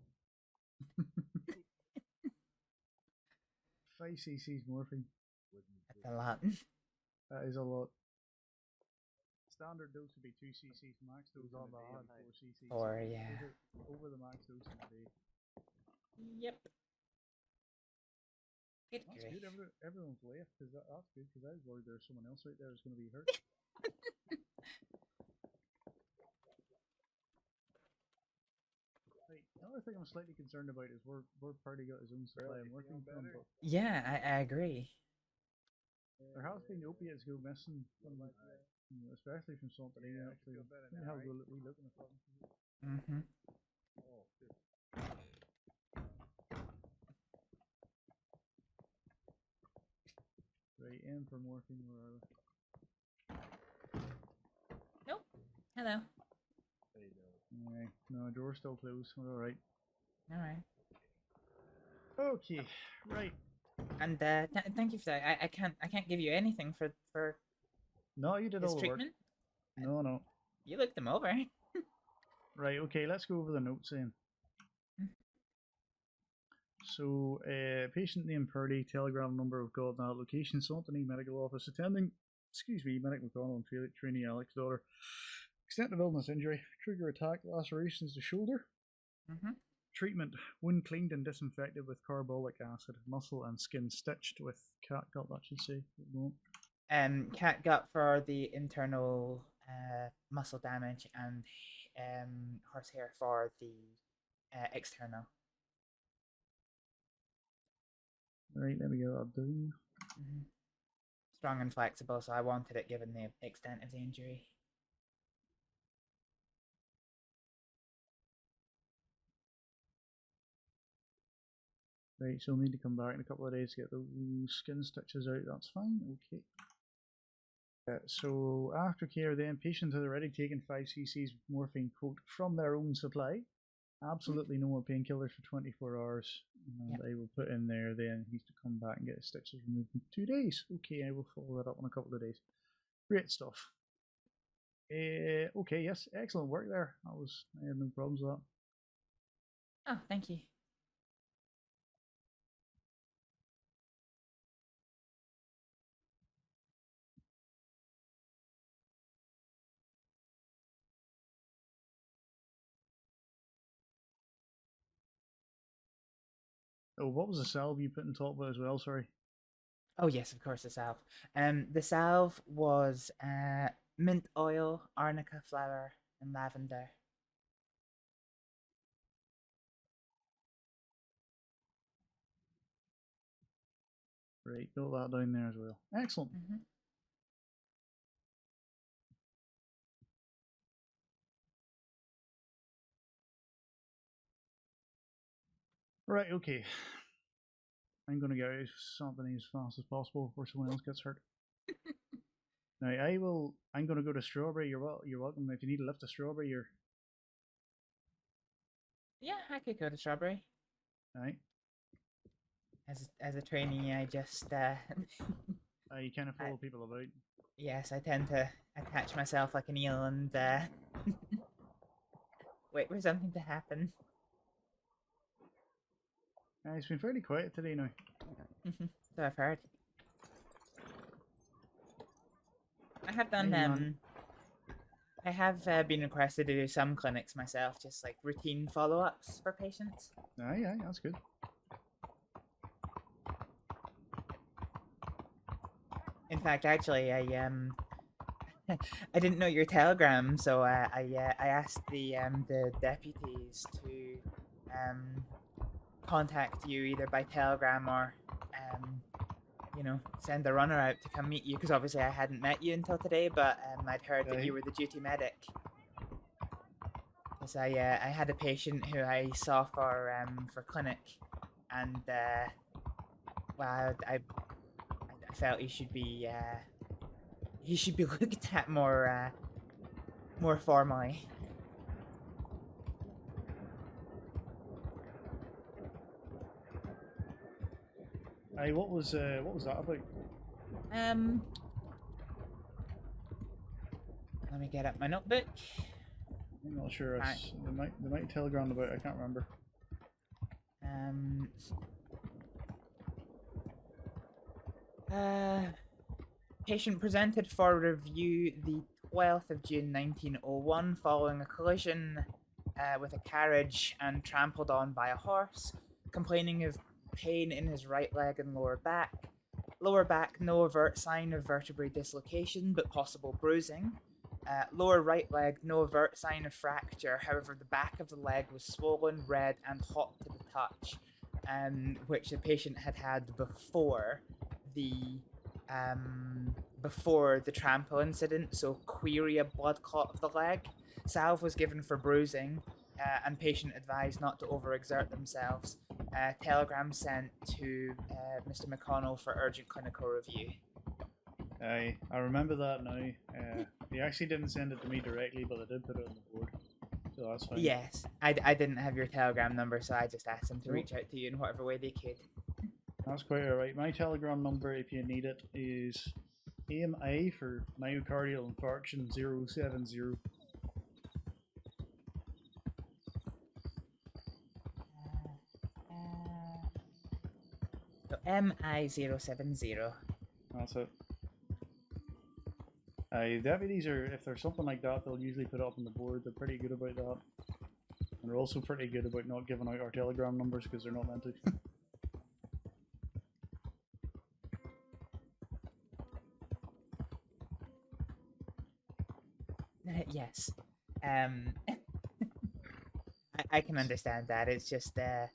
5 cc's morphine. That's a lot. That is a lot. Standard dose would be 2 cc's, max dose on the day 4 cc's. Or, yeah. Over the max dose in the day. Yep. Good That's grief. good. Everyone's left because that's good because I was worried there's someone else out there who's going to be hurt. Right, another thing I'm slightly concerned about is where Party got his own supply of morphine from. But Yeah, I agree. there has been opiates go missing, from, especially from Santorini. Actually, let me have a wee look in the front. Mm-hmm. Right, M for morphine, where are we? Nope. Hello. Alright, no, door's still closed. We're alright. Alright. Okay, right. And thank you for that. I can't give you anything for No, you did his all the work. treatment. No. You looked them over. Right, okay, let's go over the notes then. So, patient name Purdy, telegram number of God now, location Santorini medical office attending, Medic McConnell and trainee Alex daughter. Extent of illness injury, trigger attack, lacerations to shoulder. Treatment, wound cleaned and disinfected with carbolic acid, muscle and skin stitched with catgut, that should say. Catgut for the internal muscle damage and horsehair for the external. Right, let me get that down. Strong and flexible, so I wanted it given the extent of the injury. Right, so we'll need to come back in a couple of days to get those skin stitches out, that's fine, okay. So aftercare then, patients have already taken 5 cc's morphine quote from their own supply. Absolutely no more painkillers for 24 hours. And I will put in there then, he needs to come back and get his stitches removed in 2 days. Okay, I will follow that up in a couple of days. Great stuff. Okay, yes, excellent work there. I had no problems with that. Oh, thank you. Oh, what was the salve you put on top of it as well, sorry? Oh yes, of course, the salve. The salve was mint oil, arnica flower, and lavender. Right, got that down there as well. Excellent. Right, okay. I'm going to get out of something as fast as possible before someone else gets hurt. Now, I'm going to go to Strawberry. You're welcome. If you need a lift of Strawberry, you're... Yeah, I could go to Strawberry. Right. As a trainee, I just you kind of follow people about. Yes, I tend to attach myself like an eel and wait for something to happen. It's been fairly quiet today now. So I've heard. I have done I have been requested to do some clinics myself, just like routine follow-ups for patients. Aye, that's good. In fact, actually, I didn't know your telegram, so I asked the deputies to contact you either by telegram or send a runner out to come meet you, because obviously I hadn't met you until today, but I'd heard that you were the duty medic. Because I had a patient who I saw for clinic, and well, I felt he should be looked at more formally. Aye, what was that about? Let me get up my notebook. I'm not sure. They might telegram about it, I can't remember. Patient presented for review the 12th of June 1901 following a collision with a carriage and trampled on by a horse, complaining of pain in his right leg and lower back. Lower back, no overt sign of vertebrae dislocation, but possible bruising. Lower right leg, no overt sign of fracture, however the back of the leg was swollen, red and hot to the touch, which the patient had had before the trample incident, so query a blood clot of the leg. Salve was given for bruising, and patient advised not to overexert themselves. Telegram sent to Mr. McConnell for urgent clinical review. I remember that now. They actually didn't send it to me directly, but they did put it on the board, so that's fine. Yes, I didn't have your Telegram number, so I just asked them to reach out to you in whatever way they could. That's quite alright. My Telegram number, if you need it, is AMA for myocardial infarction 070. So MI070. That's it. Deputies are, if there's something like that, they'll usually put it up on the board. They're pretty good about that. And they're also pretty good about not giving out our Telegram numbers because they're not meant to. Yes. I can understand that. It's just, I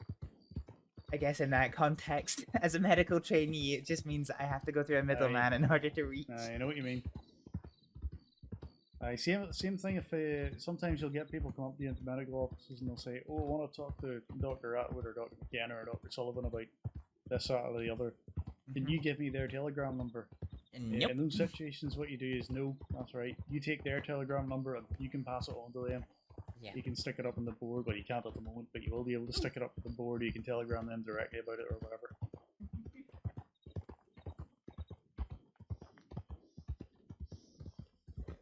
guess in that context, as a medical trainee, it just means I have to go through a middleman in order to reach. I know what you mean. Same thing if sometimes you'll get people come up to you into medical offices and they'll say, oh, I want to talk to Dr. Atwood or Dr. McKenna or Dr. Sullivan about this, that, or the other. Can you give me their Telegram number? Nope. In those situations, what you do is, no, that's right. You take their Telegram number and you can pass it on to them. Yeah. You can stick it up on the board, but you can't at the moment, but you will be able to stick it up on the board. You can telegram them directly about it or whatever.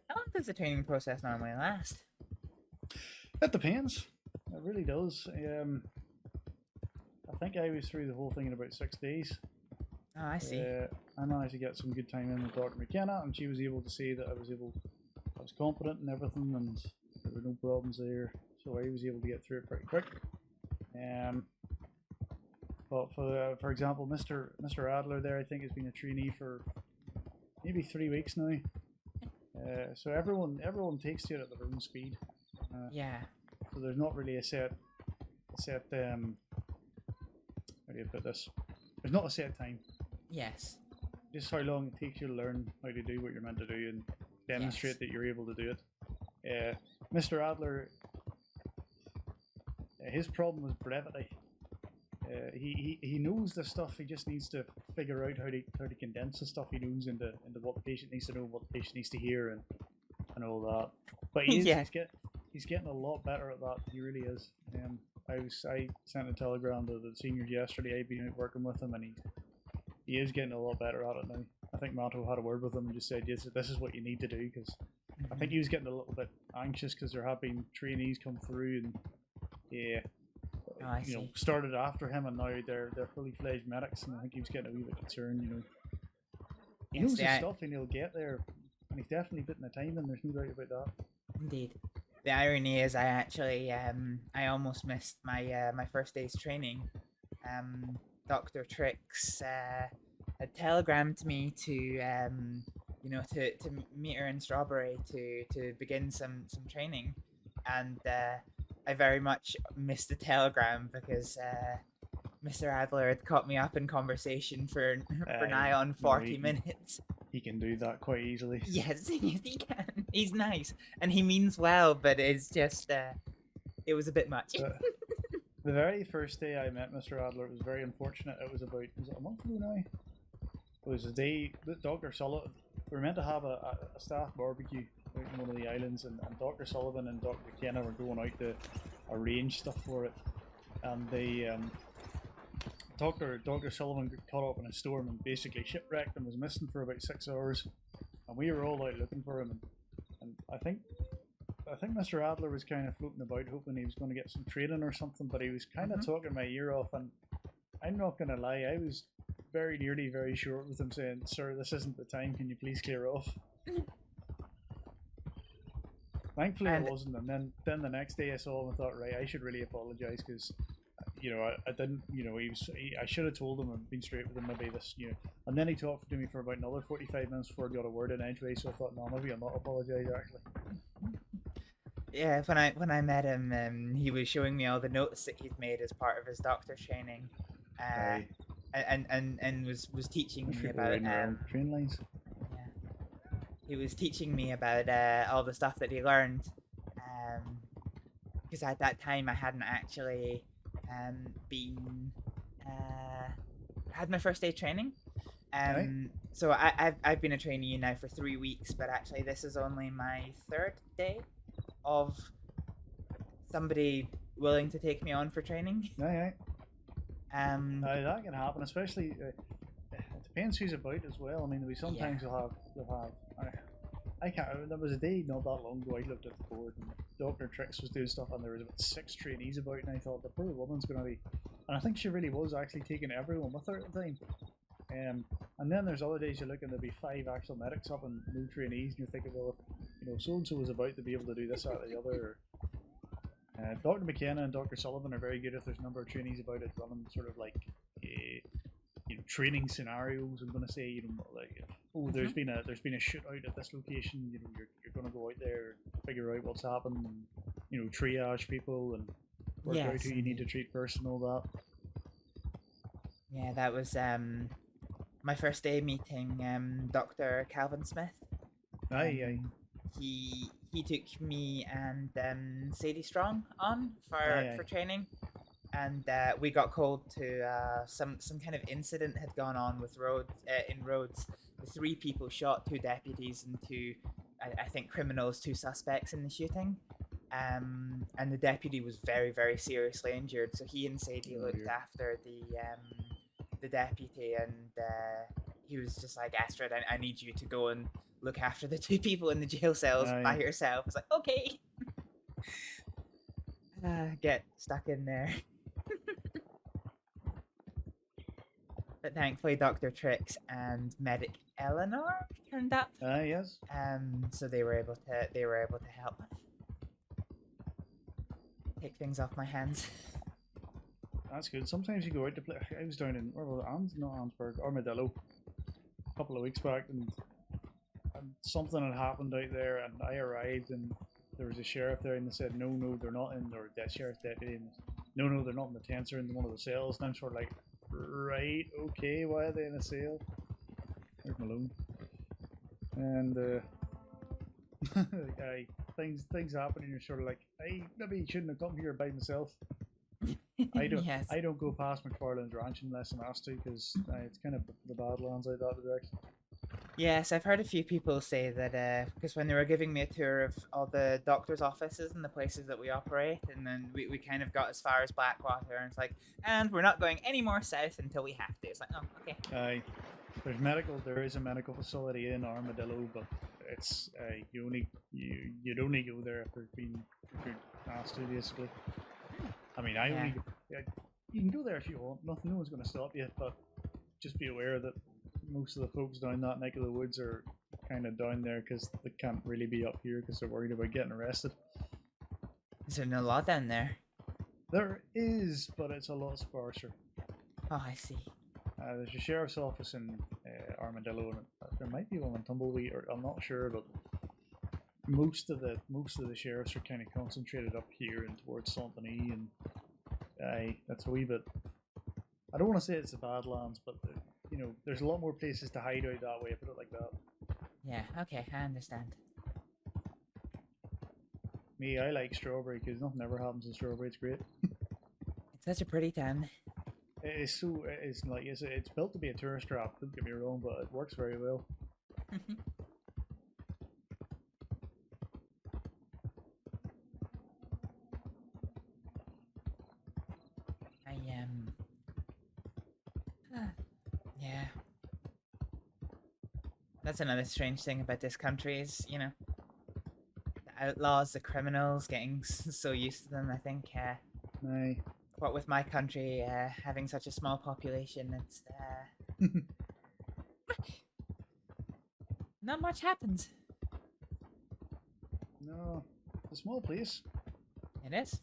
How long does the training process normally last? It depends. It really does. I think I was through the whole thing in about 6 days. Oh, I see. I managed to get some good time in with Dr. McKenna, and she was able to say that I was competent and everything, and there were no problems there, so I was able to get through it pretty quick. But for example, Mr. Adler there, I think has been a trainee for maybe 3 weeks now. So everyone takes to it at their own speed. Yeah. So there's not really a set how do you put this? There's not a set time. Yes. Just how long it takes you to learn how to do what you're meant to do and demonstrate that you're able to do it. Mr. Adler, his problem was brevity. He knows the stuff. He just needs to figure out how to condense the stuff he knows into what the patient needs to know, what the patient needs to hear, and all that. But he's getting a lot better at that. He really is. I sent a telegram to the seniors yesterday. I've been out working with him, and he is getting a lot better at it now. I think Mato had a word with him and just said, yes, this is what you need to do, because I think he was getting a little bit anxious because there have been trainees come through and started after him, and now they're fully fledged medics, and I think he was getting a wee bit concerned. He knows his stuff and he'll get there, and he's definitely putting the time in. There's no doubt about that. Indeed. The irony is, I actually I almost missed my my first day's training. Dr. Trix had telegrammed me to to meet her in Strawberry to begin some training, and I very much missed the telegram because Mr. Adler had caught me up in conversation for nigh on 40 minutes. He can do that quite easily. Yes, he can. He's nice and he means well, but it's just it was a bit much. The very first day I met Mr. Adler, it was very unfortunate. It was a month ago now? It was the day that Dr. Sullivan, we were meant to have a staff barbecue out in one of the islands, and Dr. Sullivan and Dr. McKenna were going out to arrange stuff for it, and they Dr. Sullivan got caught up in a storm and basically shipwrecked and was missing for about 6 hours, and we were all out looking for him, and And I think Mr. Adler was kind of floating about, hoping he was going to get some training or something, but he was kind of talking my ear off, and I'm not going to lie, I was very nearly very short with him saying, "Sir, this isn't the time, can you please clear off?" Thankfully it wasn't, and then the next day I saw him and thought, right, I should really apologise, because I didn't, I should have told him and been straight with him maybe this, and then he talked to me for about another 45 minutes before I got a word in edgeways, so I thought, no, maybe I'll not apologise actually. Yeah, when I met him, he was showing me all the notes that he'd made as part of his doctor training, and was teaching me about train lines. Yeah, he was teaching me about all the stuff that he learned, because at that time I hadn't actually had my first day training. So I've been a trainee now for 3 weeks, but actually this is only my 3rd day of somebody willing to take me on for training. That can happen, especially it depends who's about as well. I mean, sometimes you'll have I can't. There was a day not that long ago I looked at the board and Dr. Trix was doing stuff, and there was about 6 trainees about, and I thought the poor woman's gonna be, and I think she really was actually taking everyone with her at the time. And then there's other days you look and there'll be 5 actual medics up and no trainees, and you're thinking, well, if so and so was about to be able to do this, that, or the other. Dr. McKenna and Dr. Sullivan are very good if there's a number of trainees about it, running sort of like training scenarios. I'm gonna say, like, oh, there's been a shootout at this location. You're gonna go out there, figure out what's happened, and, triage people and work out who you need to treat first and all that. Yeah, that was my first day meeting Dr. Calvin Smith. Aye. He took me and Sadie Strong on for training, and we got called to some kind of incident had gone on with in Rhodes. 3 people shot, 2 deputies and 2, I think, criminals, 2 suspects in the shooting. And the deputy was very, very seriously injured, so he and Sadie looked after the deputy, and he was just like, "Astrид, I need you to go and look after the 2 people in the jail cells by yourself." I was like, okay. Get stuck in there. But thankfully Dr. Trix and Medic Eleanor turned up. Yes. So they were able to help take things off my hands. That's good. Sometimes you go out to play. I was down in Arnsburg, Armadillo, a couple of weeks back, and something had happened out there, and I arrived, and there was a sheriff there, and they said, no, they're not in, or a sheriff's deputy, and no, they're not in the tents, they're in one of the cells. And I'm sort of like, right, okay, why are they in a cell? There's Malone. And things happen, and you're sort of like, I maybe shouldn't have come here by myself. I don't go past McFarlane's ranch unless I'm asked to, because it's kind of the Badlands out that direction. Yes, I've heard a few people say that, because when they were giving me a tour of all the doctor's offices and the places that we operate, and then we kind of got as far as Blackwater, and it's like, and we're not going any more south until we have to. It's like, oh, okay. There is a medical facility in Armadillo, but it's you'd only go there if you're asked to, basically. I mean, you can go there if you want. No one's going to stop you, but just be aware that most of the folks down that neck of the woods are kind of down there because they can't really be up here because they're worried about getting arrested. Is there no law down there? There is, but it's a lot sparser. Oh, I see. There's a sheriff's office in Armadillo, and there might be one in Tumbleweed, or I'm not sure, but most of the sheriffs are kind of concentrated up here and towards Saint Denis, and that's a wee bit. I don't want to say it's the Badlands, but there's a lot more places to hide out that way. Put it like that. Yeah. Okay, I understand. Me, I like Strawberry because nothing ever happens in Strawberry. It's great. It's such a pretty town. It's built to be a tourist trap. Don't get me wrong, but it works very well. Yeah. That's another strange thing about this country is, outlaws, the criminals, getting so used to them. I think. Aye. What with my country having such a small population, it's not much happens. No, it's a small place. It is.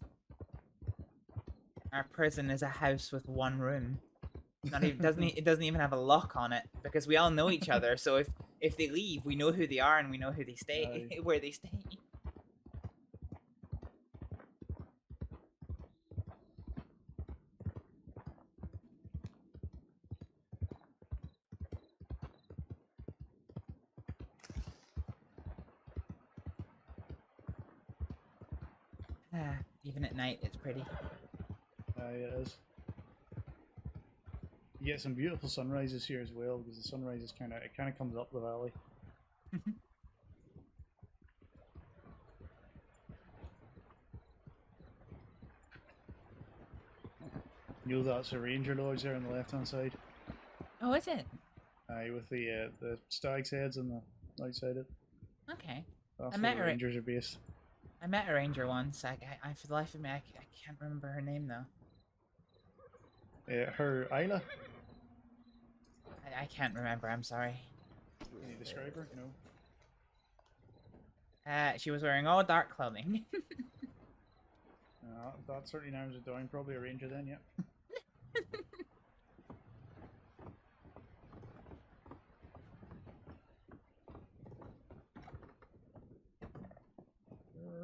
Our prison is a house with one room. Not even, it doesn't even have a lock on it because we all know each other. So if they leave, we know who they are and we know who they stay, where they stay. Even at night, it's pretty. It is. You get some beautiful sunrises here as well because the sunrise is kind of comes up the valley. You know that's a ranger lodge there on the left hand side. Oh, is it? Aye, with the stag's heads on the outside it. Okay. That's where the rangers are based. I met a ranger once. I for the life of me, I can't remember her name though. Her Isla. I can't remember. I'm sorry. Can you describe her? No. She was wearing all dark clothing. That certainly narrows it down. Probably a ranger then, yeah.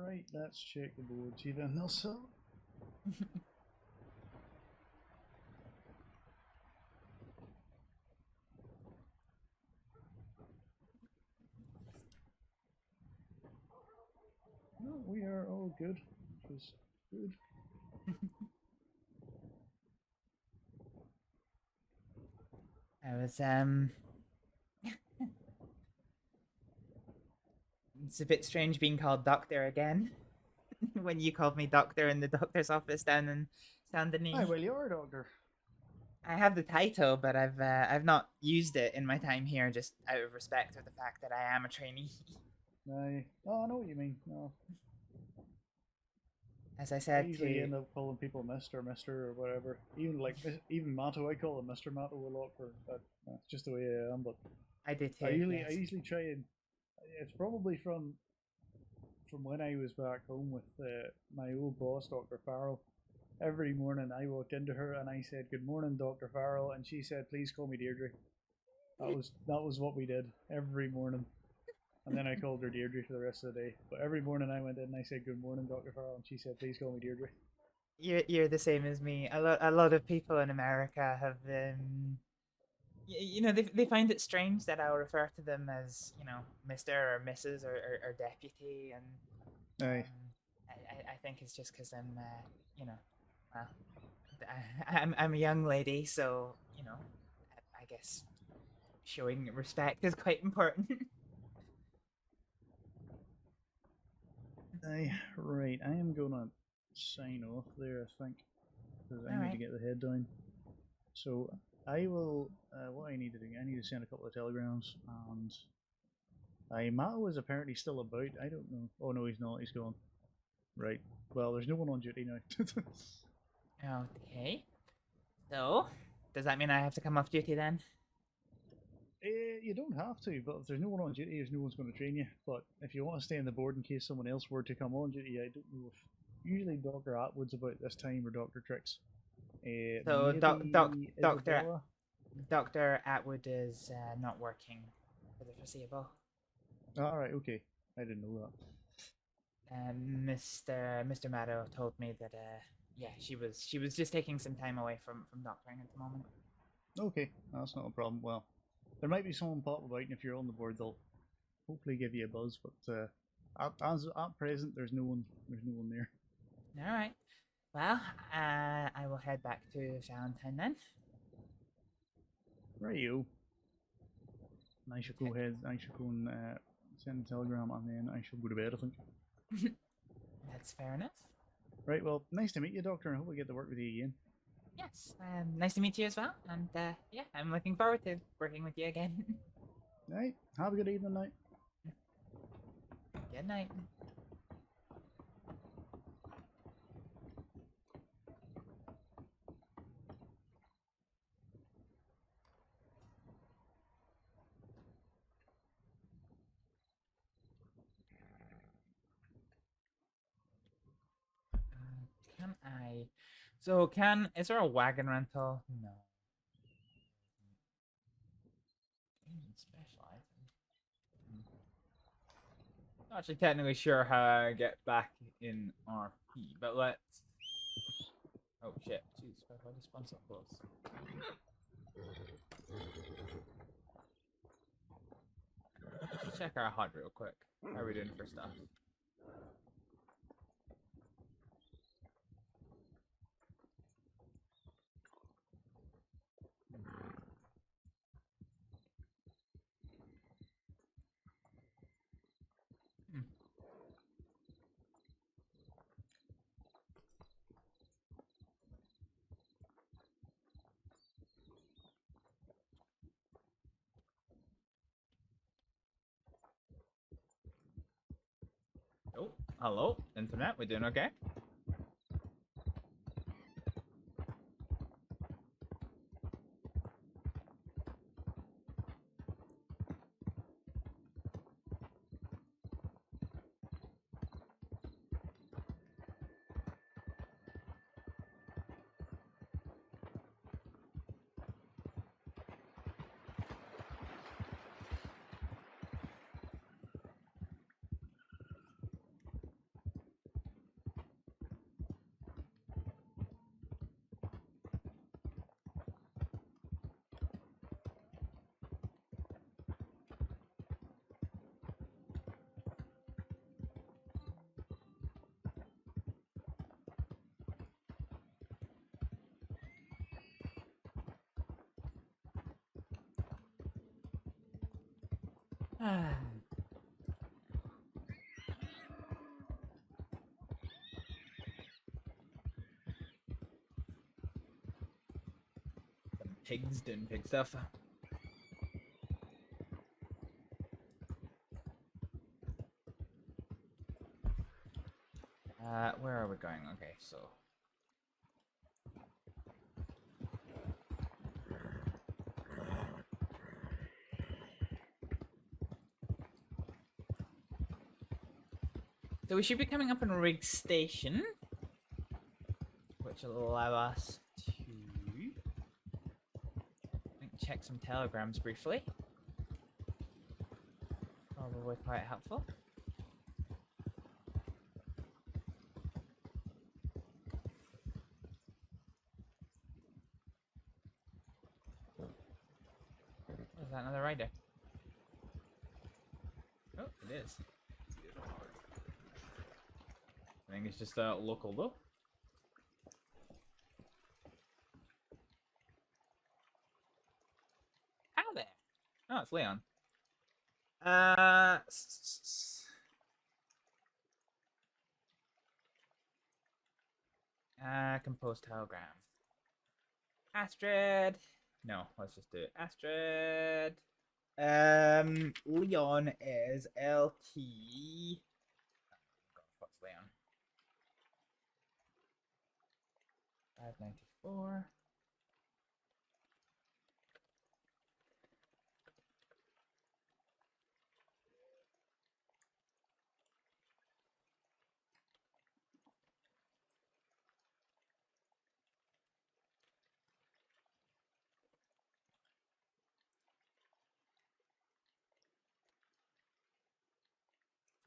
Right, let's check the board. See then, Nelson. No, we are all good, which is good. I was It's a bit strange being called doctor again. When you called me doctor in the doctor's office down in Saint Denis. Aye, well, you're a doctor. I have the title, but I've not used it in my time here, just out of respect for the fact that I am a trainee. Aye. Oh, I know what you mean. No. As I said, I usually end up calling people Mr. or whatever. Even Matto, I call him Mr. Matto a lot for that. That's just the way I am. But I did too. I yes. usually try and. It's probably from when I was back home with my old boss, Dr. Farrell. Every morning I walked into her and I said, "Good morning, Dr. Farrell," and she said, "Please call me Deirdre." That was what we did every morning. And then I called her Deirdre for the rest of the day. But every morning I went in and I said, "Good morning, Dr. Farrell," and she said, "Please call me Deirdre." You're the same as me. A lot of people in America have you know, they find it strange that I'll refer to them as, you know, Mr. or Mrs. or deputy, and Aye. I think it's just because I'm you know, well, I'm a young lady, so you know, I guess showing respect is quite important. Aye, right. I am gonna sign off there, I think, because I need Alright. to get the head down. So I will. What I need to do, I need to send a couple of telegrams, and Matto is apparently still about. I don't know. Oh no, he's not. He's gone. Right. Well, there's no one on duty now. Okay. So, does that mean I have to come off duty then? You don't have to, but if there's no one on duty, there's no one's going to train you. But if you want to stay on the board in case someone else were to come on duty, I don't know if usually Dr. Atwood's about this time or Dr. Tricks. So Isabella? Dr. Atwood is not working for the foreseeable. All right, okay. I didn't know that. Mr. Maddow told me that yeah, she was just taking some time away from doctoring at the moment. Okay, that's not a problem. Well, there might be someone pop about, and if you're on the board, they'll hopefully give you a buzz. But at present, there's no one there. All right. Well, I will head back to Valentine then. Rightio. I shall go ahead. I shall go and send a telegram, and then I shall go to bed, I think. That's fair enough. Right. Well, nice to meet you, Doctor, and I hope we get to work with you again. Yes. Nice to meet you as well, and yeah, I'm looking forward to working with you again. Right. Have a good evening, night. Good night. Okay. So is there a wagon rental? No. Special item. Not actually technically sure how I get back in RP, but let's. Oh shit! Jeez, why did I spawn so close? Let's check our HUD real quick. How are we doing for stuff? Oh, hello, internet. We doing okay? Some pigs doing pig stuff. Where are we going? Okay, so. So we should be coming up in Rig Station, which will allow us to check some telegrams briefly. Probably quite helpful. Oh, is that another rider? Oh, it is. I think it's just local though. How there? Oh, it's Leon. Compose telegram. Astrид. No, let's just do it. Astrid. Leon is LT. God, what's Leon? 594.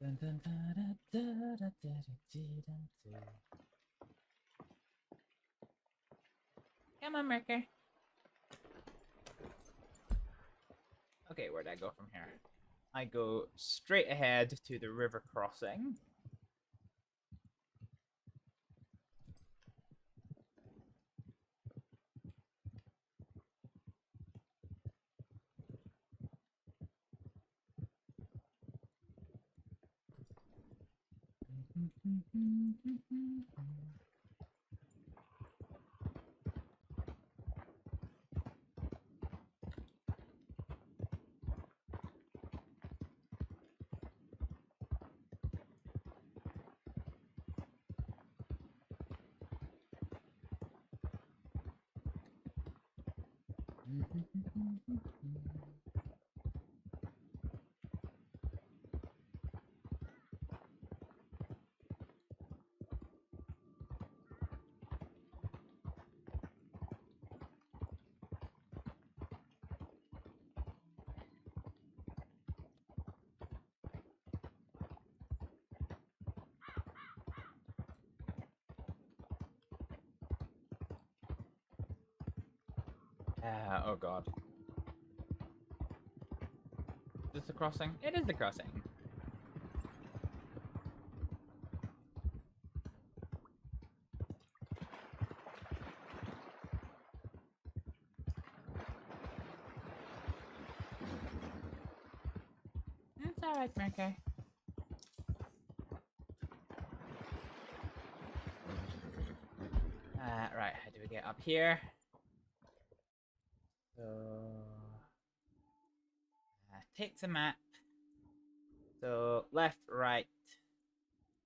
Dun, dun, da, da, da, da, da, da. Come on, Merker. Okay, where'd I go from here? I go straight ahead to the river crossing. Oh god. Is this the crossing? It is the crossing. It's alright, Merker. Right, how do we get up here? So... take the map. So, left, right,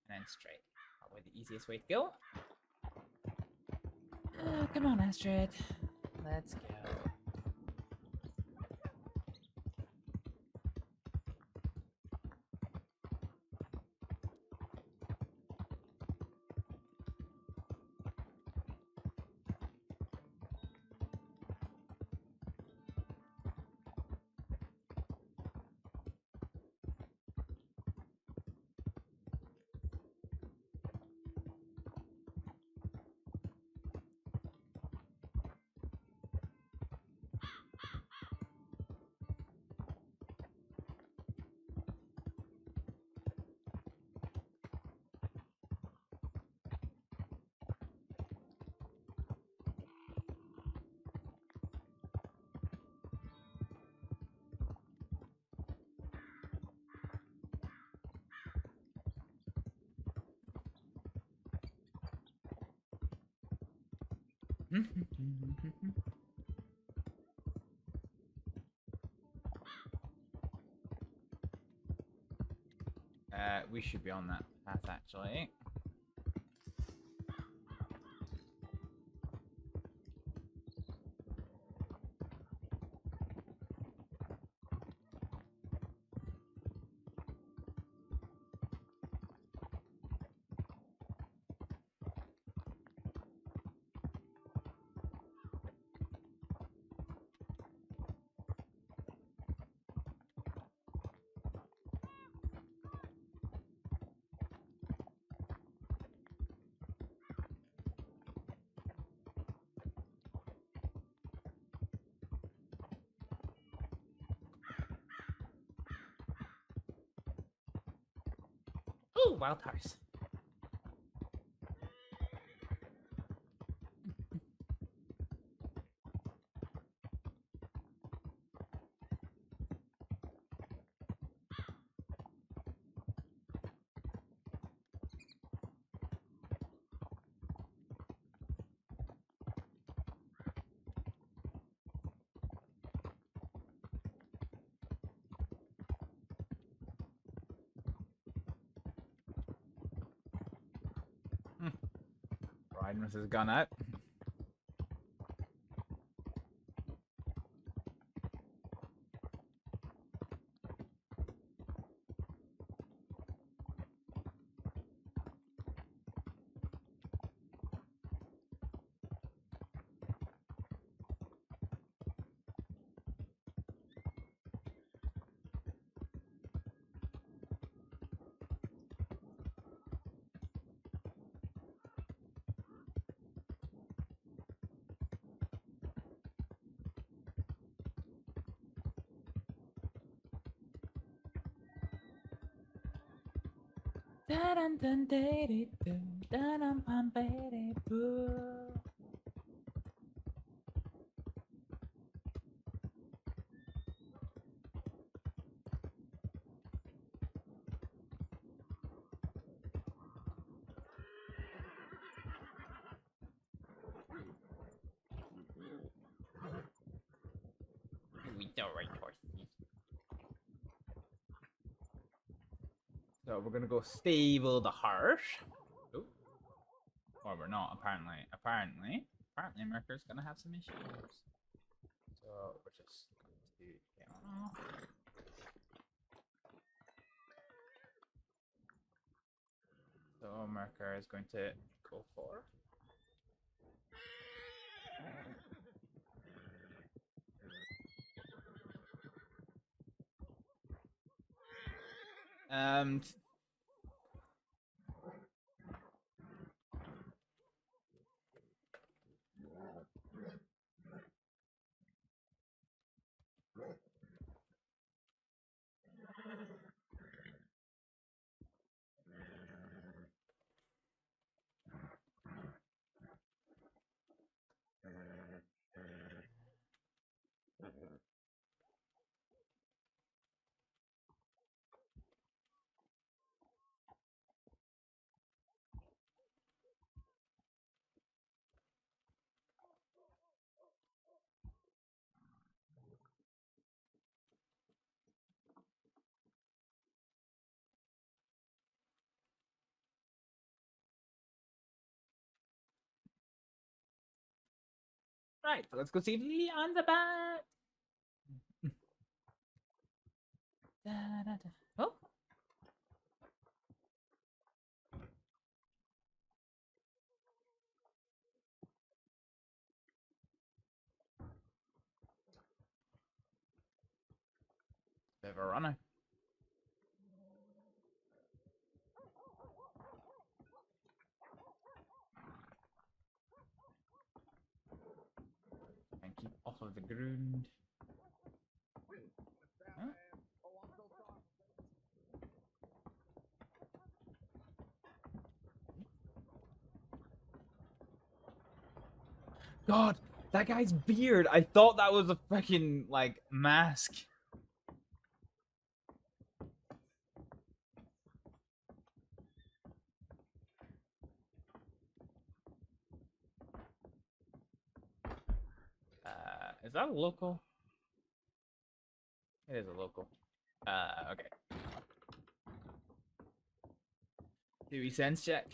and then straight. Probably the easiest way to go. Come on, Astrид. Let's go. We should be on that path actually. Ooh, wild horse. Riding with his gun out. Da-dum dum dee dum da-dum bum baby boo. We don't ride horses. So we're gonna go stable the horse. Ooh. Or we're not, apparently. Apparently Merker's gonna have some issues. So we're just going to get on off. So Merker is going to go for. Right, let's go see if Leon's about. Oh. Bit of a runner. And keep off of the ground. Huh? God, that guy's beard. I thought that was a freaking like mask. Is that a local? It is a local. Okay. Do we sense check?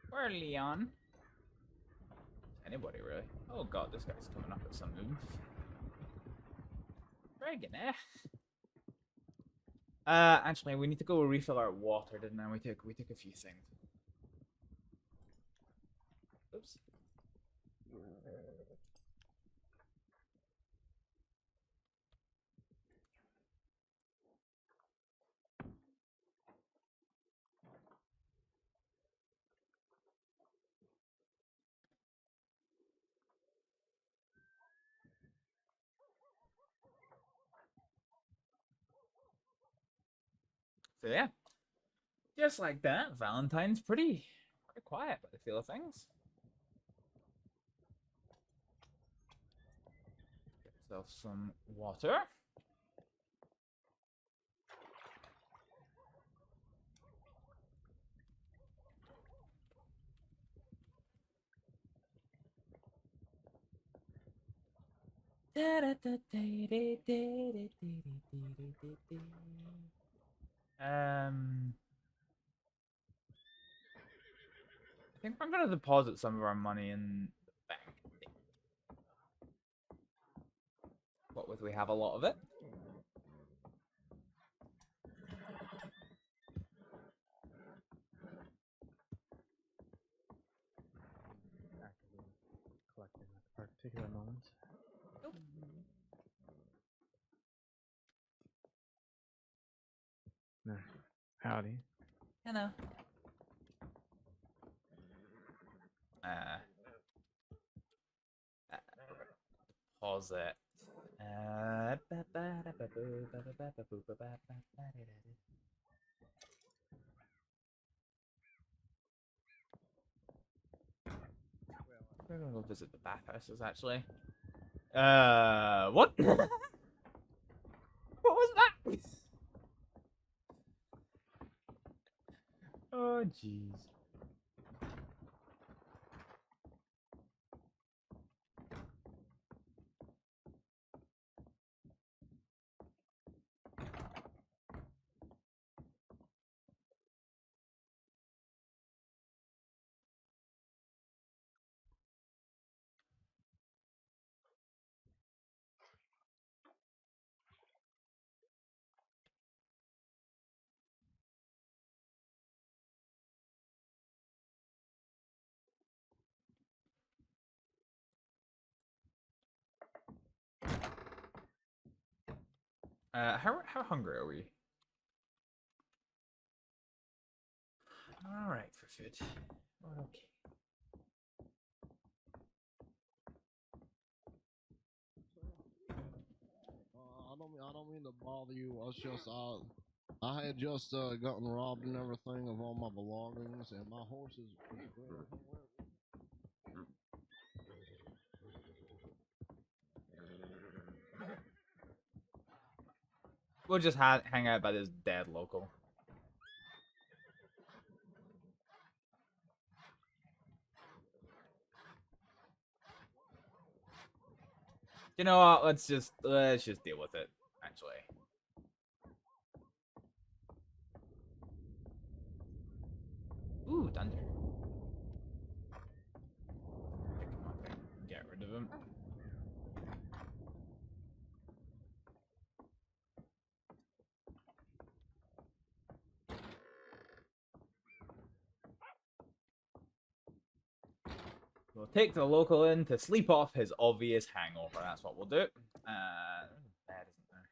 Where Leon? Anybody really? Oh god, this guy's coming up with some move. Friggin' eh. Actually, we need to go refill our water, didn't we? We took a few things. Oops. So yeah, just like that, Valentine's pretty quiet by the feel of things. Get yourself some water. I think I'm gonna deposit some of our money in the bank. What with we have a lot of it. Actively collecting at the particular moment. Nope. No. Howdy. Hello. Pause it. We're gonna go visit the bathhouses actually. What? What was that? Oh jeez. How hungry are we? All right, for food. We're okay. I don't mean to bother you. I was just I had just gotten robbed and everything of all my belongings, and my horse is We'll just hang out by this dead local. You know what? Let's just deal with it. Actually. Ooh, thunder. Get rid of him. We'll take the local in to sleep off his obvious hangover. That's what we'll do. Bed isn't there.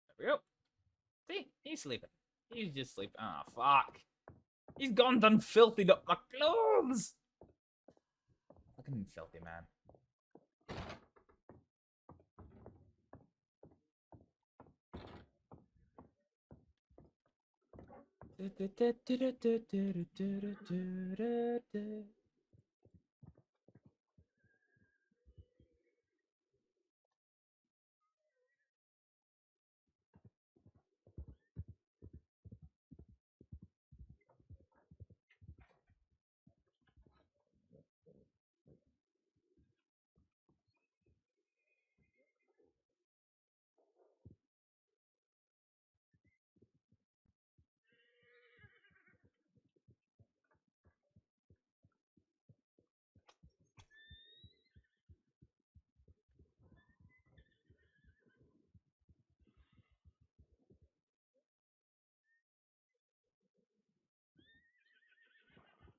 There we go. See? He's sleeping. He's just sleeping. Ah, oh, fuck. He's gone done filthied up my clothes. Fucking filthy man.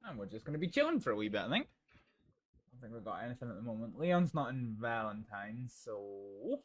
And we're just going to be chilling for a wee bit, I think. I don't think we've got anything at the moment. Leon's not in Valentine's, so...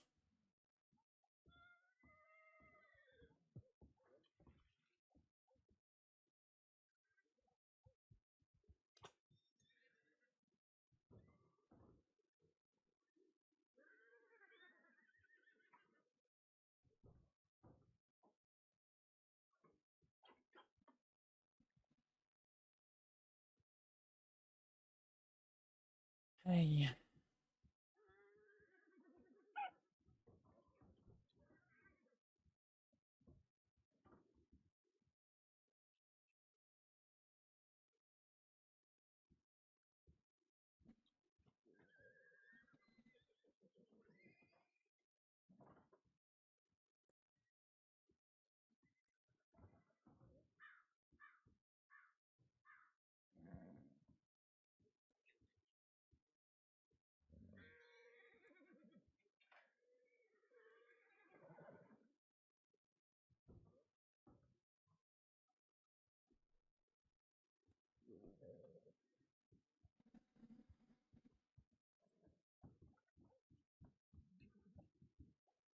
Hey.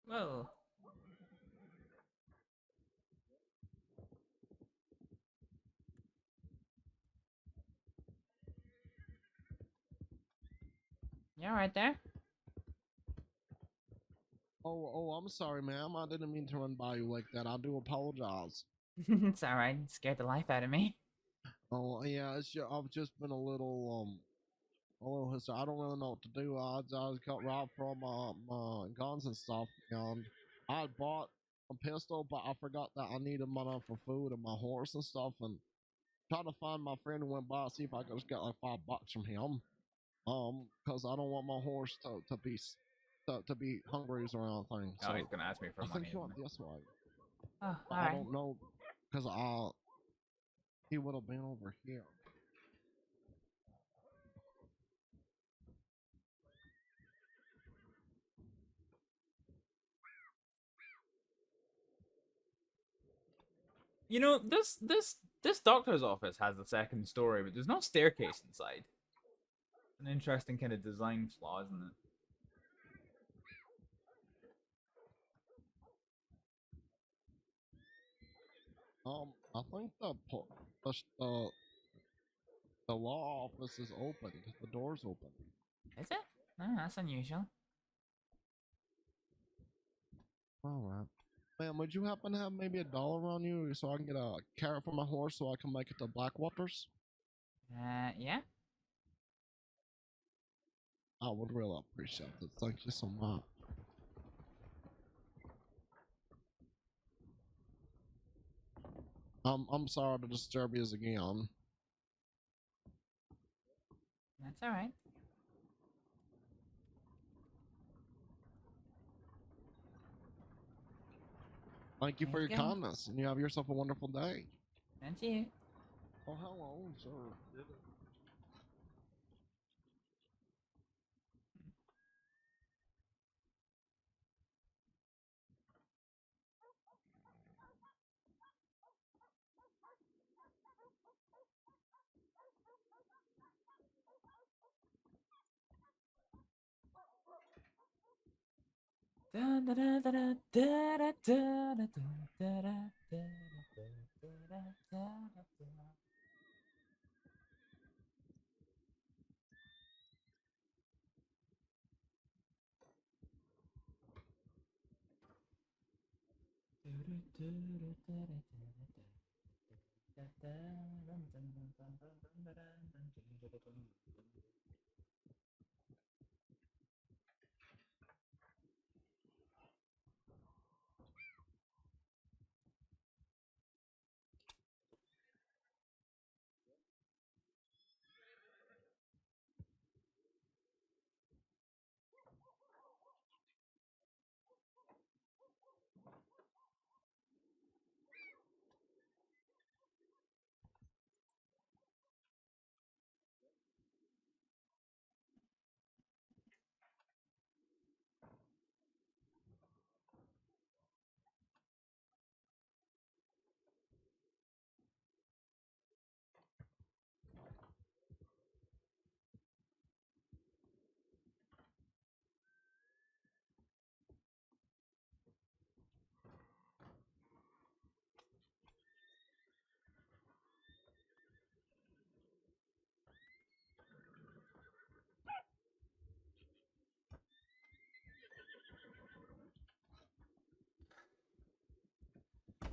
Well... You alright there? Oh, I'm sorry, ma'am. I didn't mean to run by you like that. I do apologize. It's alright. Scared the life out of me. Oh, yeah, I've just been a little hysterical. I don't really know what to do. I got robbed from my guns and stuff, and I had bought a pistol, but I forgot that I needed money for food and my horse and stuff, and trying to find my friend who went by, see if I could just get like $5 from him. Because I don't want my horse to be hungry around things. Oh, So he's gonna ask me for I money. think he went this way. Oh, But I don't know, because he would have been over here. You know, this doctor's office has a second story, but there's no staircase inside. An interesting kind of design flaw, isn't it? I think the law office is open. The door's open. Is it? No, that's unusual. Alright. Man, would you happen to have maybe $1 on you so I can get a carrot for my horse so I can make it to Blackwaters? Yeah. I would really appreciate it. Thank you so much. I'm sorry to disturb you again. That's alright. Thank you for your kindness, and you have yourself a wonderful day. And you. Oh, hello, sir.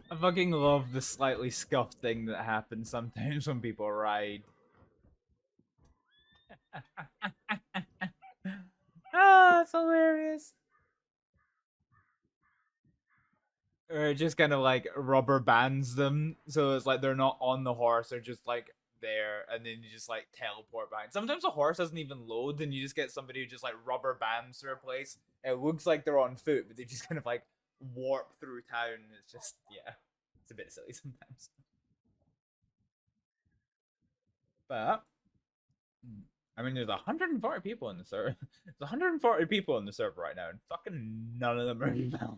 I fucking love the slightly scuffed thing that happens sometimes when people ride. Ah, it's hilarious. Or it just kind of like rubber bands them, so it's like they're not on the horse, they're just like there, and then you just like teleport back. Sometimes a horse doesn't even load, and you just get somebody who just like rubber bands to replace. It looks like they're on foot, but they just kind of like warp through town. It's just, yeah, it's a bit silly sometimes. But I mean, there's 140 people in the server. There's 140 people in the server right now, and fucking none of them are Valentine.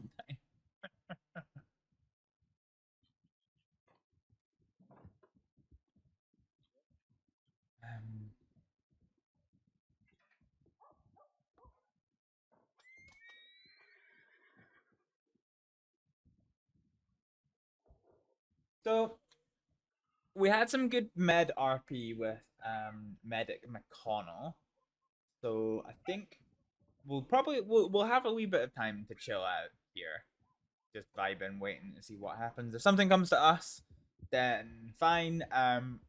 So we had some good med RP with Medic McConnell. So I think we'll have a wee bit of time to chill out here. Just vibing, waiting to see what happens. If something comes to us, then fine.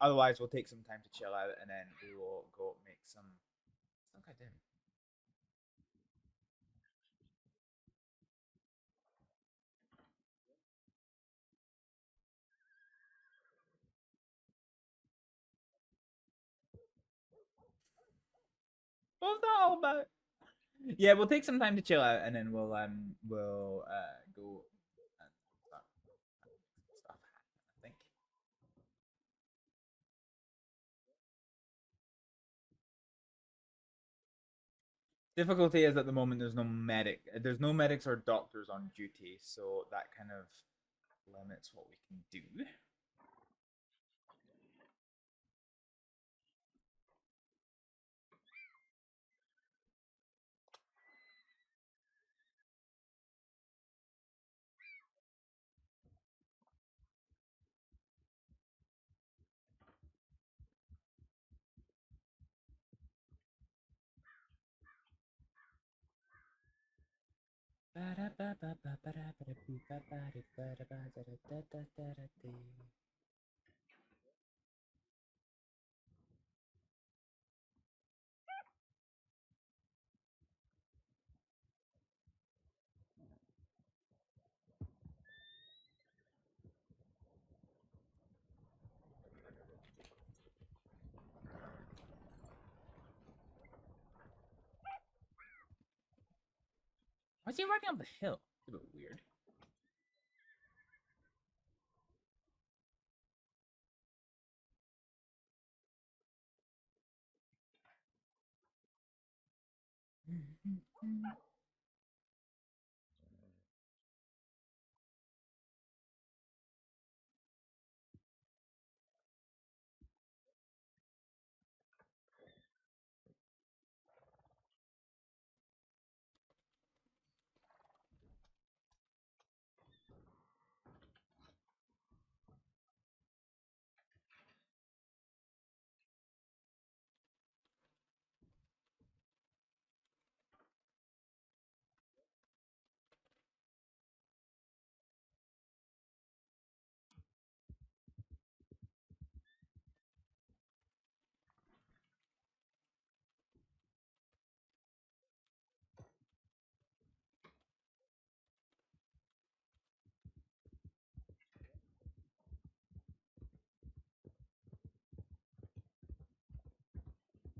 Otherwise we'll take some time to chill out and then we will go make some I did. What was that all about? Yeah, we'll take some time to chill out and then we'll go and start stuff. I think. Difficulty is at the moment there's no medics or doctors on duty, so that kind of limits what we can do. Why is he riding up the hill? It's a bit weird.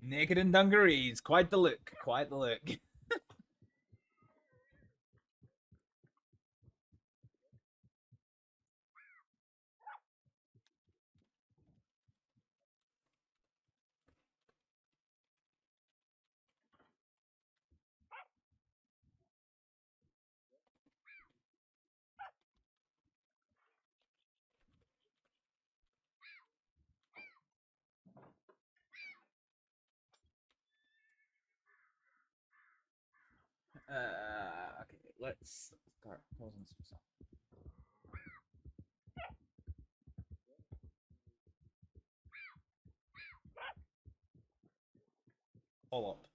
Naked in dungarees, quite the look, quite the look. Okay, let's start pausing some stuff. All up.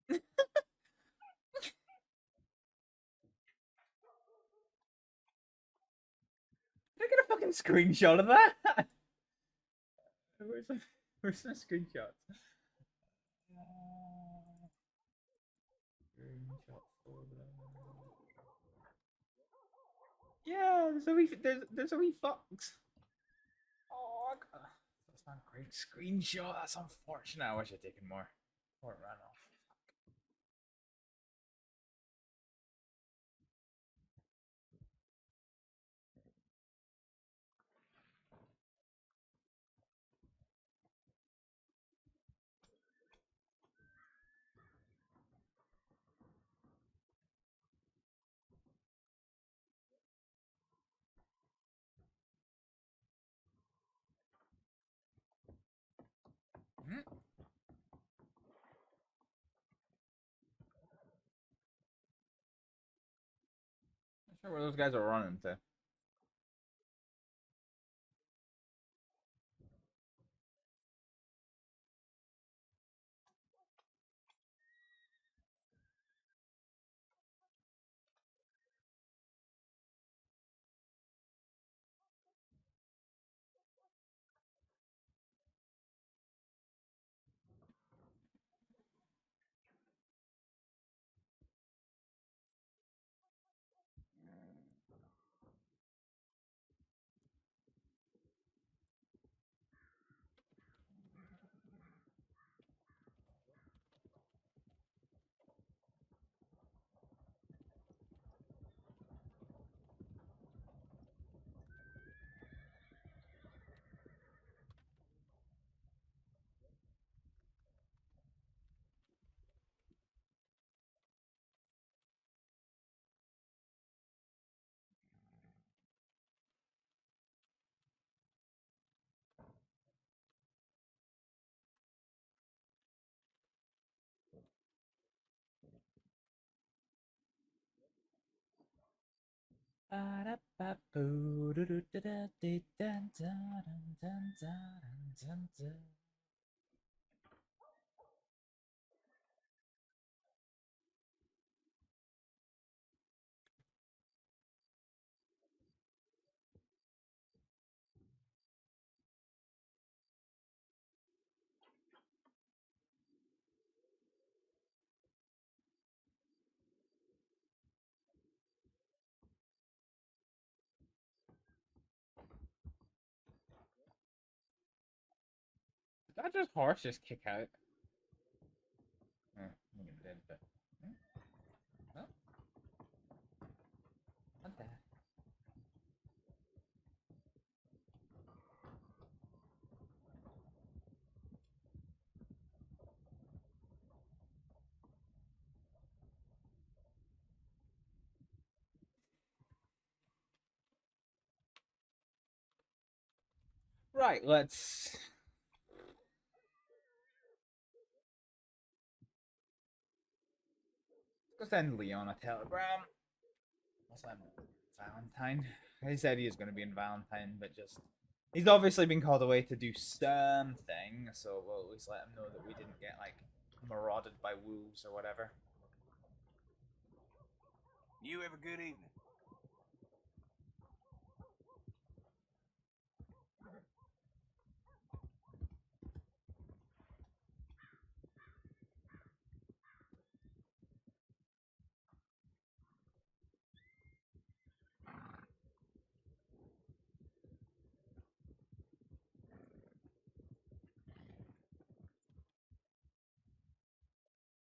Did I get a fucking screenshot of that? Where's my screenshots? Screenshot folder. Yeah, there's a wee fox. Oh, that's not a great screenshot. That's unfortunate. I wish I'd taken more. Or it ran off. Not sure where those guys are running to. Did that just horse just kick out? I think it did, but... Well. What the heck? Right, let's send Leon a telegram. What's that? Valentine. He said he is going to be in Valentine, but just he's obviously been called away to do something, so we'll at least let him know that we didn't get like marauded by wolves or whatever. You have a good evening.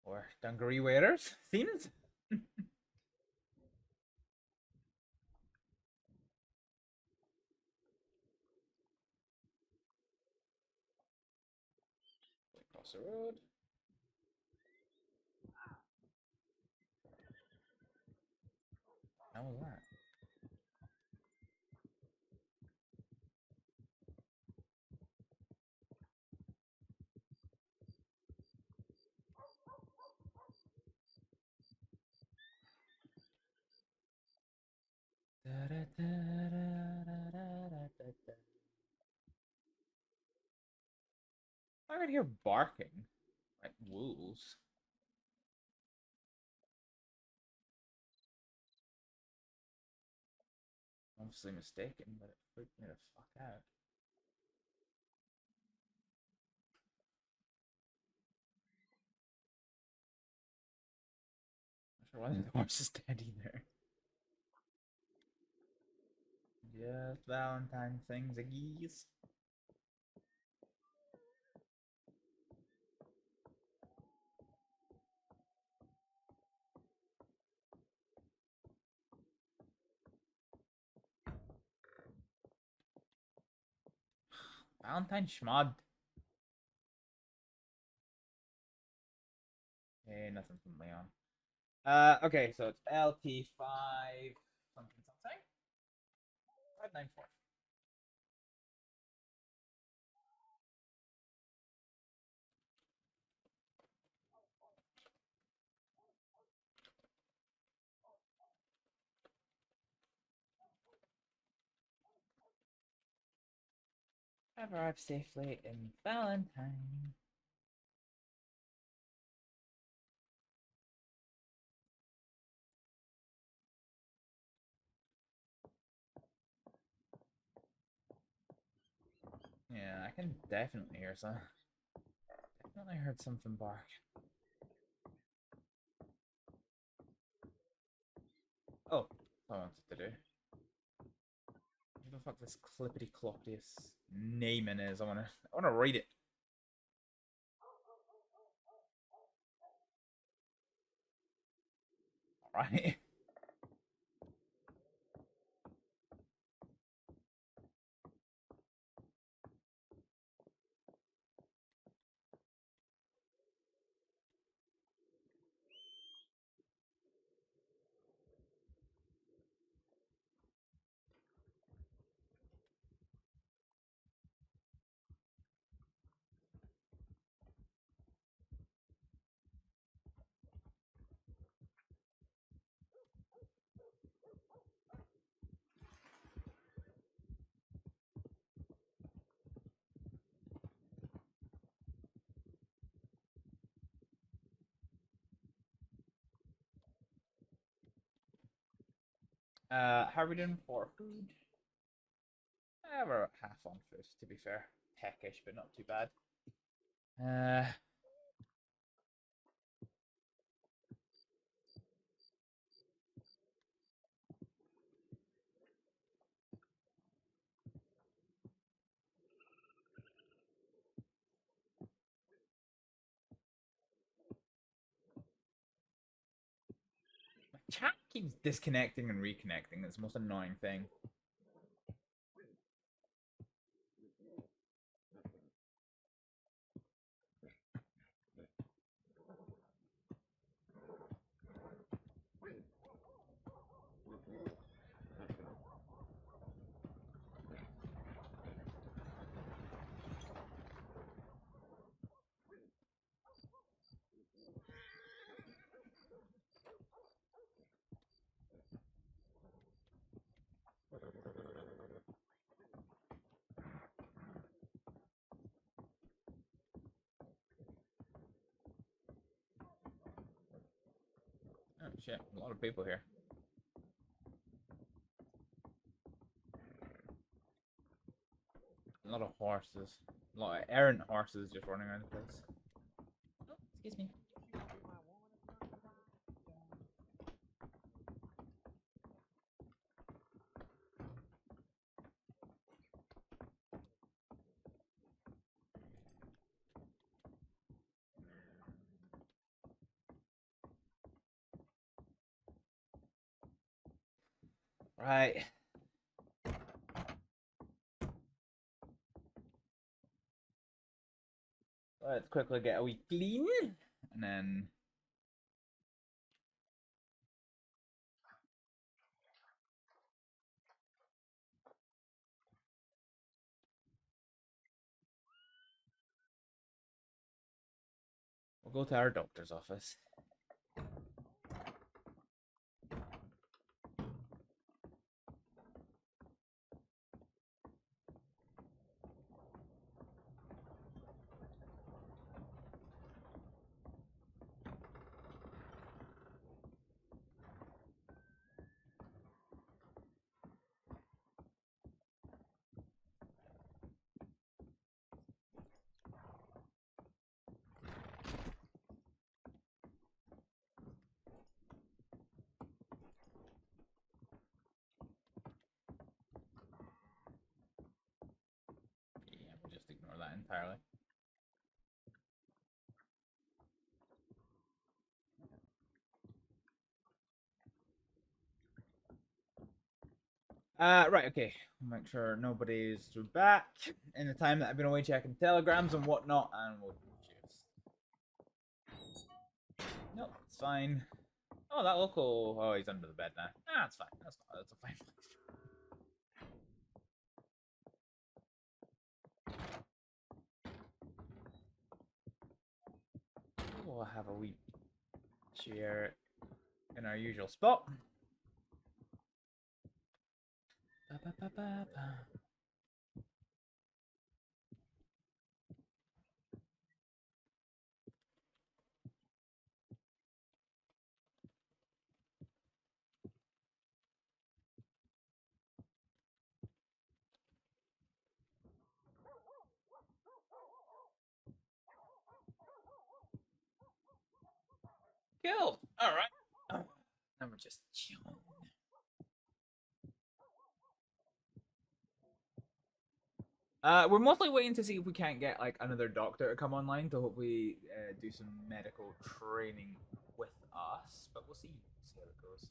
Or dungaree wearers, seems. Across the road. How was that? I could hear barking, like wolves. Obviously mistaken, but it freaked me the fuck out. Not sure why the horse is dead either. Just Valentine things, geese. Valentine Schmod. Hey, nothing from Leon. Okay, so it's LT5 something something. 594. I've arrived safely in Valentine. Yeah, I can definitely hear some. Definitely heard something bark. Oh, I wanted to do. What the fuck this clippity cloppiest naming is? I wanna read it. Alright. How are we doing for food? We're half on food, to be fair. Peckish, but not too bad. keeps disconnecting and reconnecting. That's the most annoying thing. Oh shit, a lot of people here. A lot of horses. A lot of errant horses just running around the place. Oh, excuse me. Right. Let's quickly get a wee clean, and then we'll go to our doctor's office. Yeah, we'll just ignore that entirely. Right, okay. Make sure nobody's through back in the time that I've been away checking telegrams and whatnot, and we'll just... Nope, it's fine. Oh, that local... Oh, he's under the bed now. Ah, it's fine. That's a fine place. We'll have a wee chair in our usual spot. Ba, ba, ba, ba, ba. Cool. All right. Oh, now we're just chilling. We're mostly waiting to see if we can't get like another doctor to come online to hopefully do some medical training with us, but we'll see. See how it goes.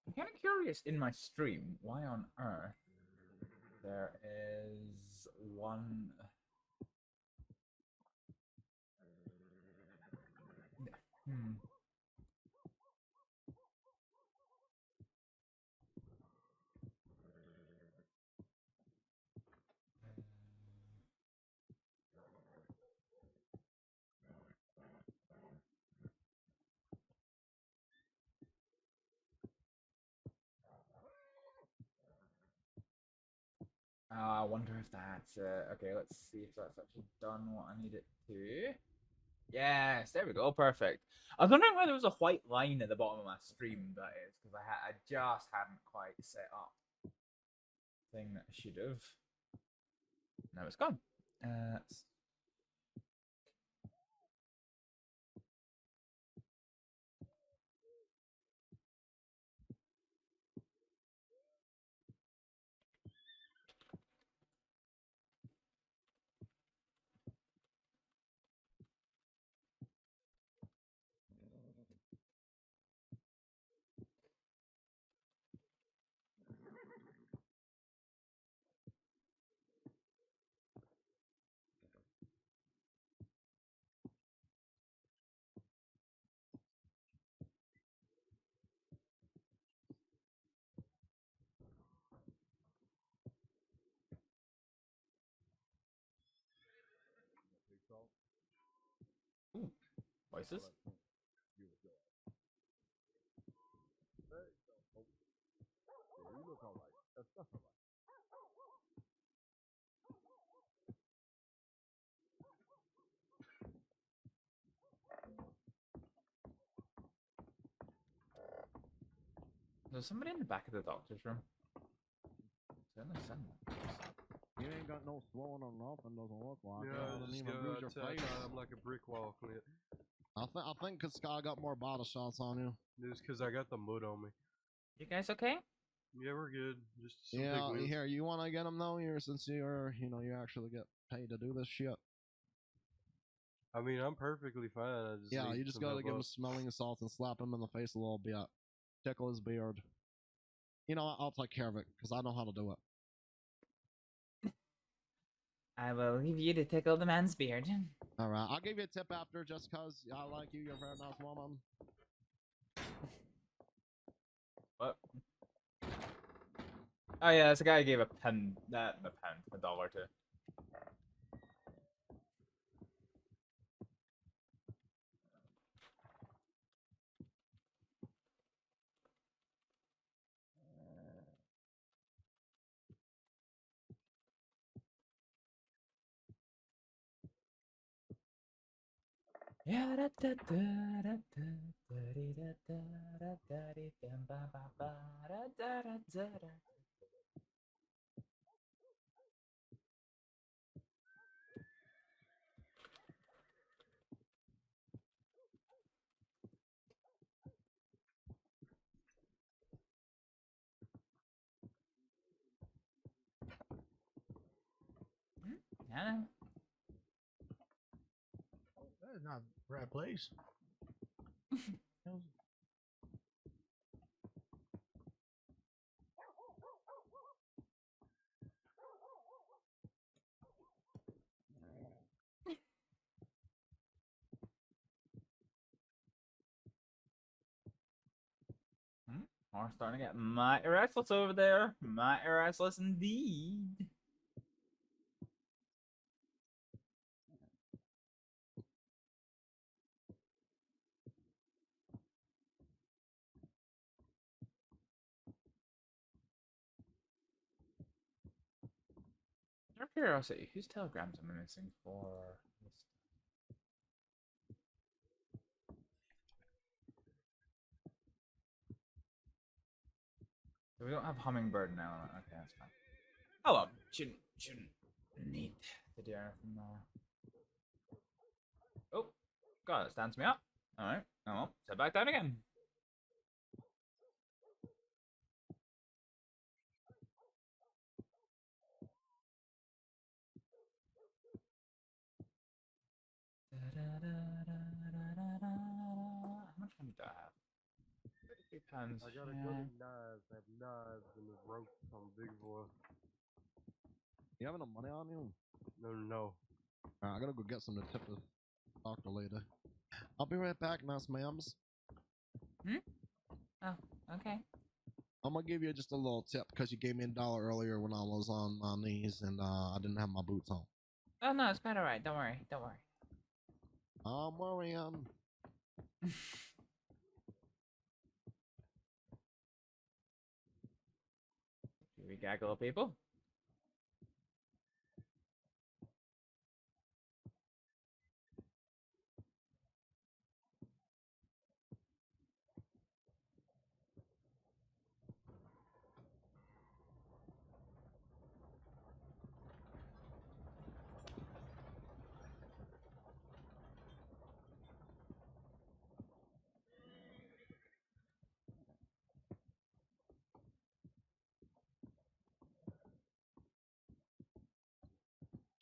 I'm kind of curious in my stream why on earth there is one Hmm. I wonder if that's okay. Let's see if that's actually done what I need it to. Yes, there we go. Perfect. I was wondering why there was a white line at the bottom of my stream. That is because I just hadn't quite set up thing that I should have. Now it's gone. Ooh, voices. You look alright. That's alright. There's somebody in the back of the doctor's room. Certainly someone. You ain't got no swelling or nothing, doesn't look like. Yeah, I just even bruise your face. I'm like a brick wall, Clint. I think cause Sky got more bottle shots on you. It's because I got the mud on me. You guys okay? Yeah, we're good. Just some Yeah, big wins. here, you want to get them though? Here, since you're, you actually get paid to do this shit. I mean, I'm perfectly fine. I just Yeah, need you just some gotta help give him up. smelling salts and slap him in the face a little bit. Tickle his beard. You know what? I'll take care of it because I know how to do it. I will leave you to tickle the man's beard. All right, I'll give you a tip after, just cause I like you. You're a very nice woman. What? Oh yeah, this guy gave a pen. $1 to. Yeah, da da da da da da da da da da ba ba ba da da da da da. Yeah. That's not the right place. We're starting to get mighty restless over there. Mighty restless indeed. Out of curiosity, whose telegrams am I missing for this? We don't have hummingbird now. Okay, that's fine. Oh well, shouldn't need to do anything there. Oh, God, it stands me up. All right. Oh well, sit back down again. How much money do I have? 33 pounds. I gotta go to knives. I have knives and a rope on Big Boy. You have enough money on you? No. Alright, I gotta go get some to tip the doctor later. I'll be right back, nice ma'ams. Hmm? Oh, okay. I'm gonna give you just a little tip because you gave me $1 earlier when I was on my knees and I didn't have my boots on. Oh no, it's quite alright. Don't worry. Don't worry. I'm worrying. Here we gaggle people.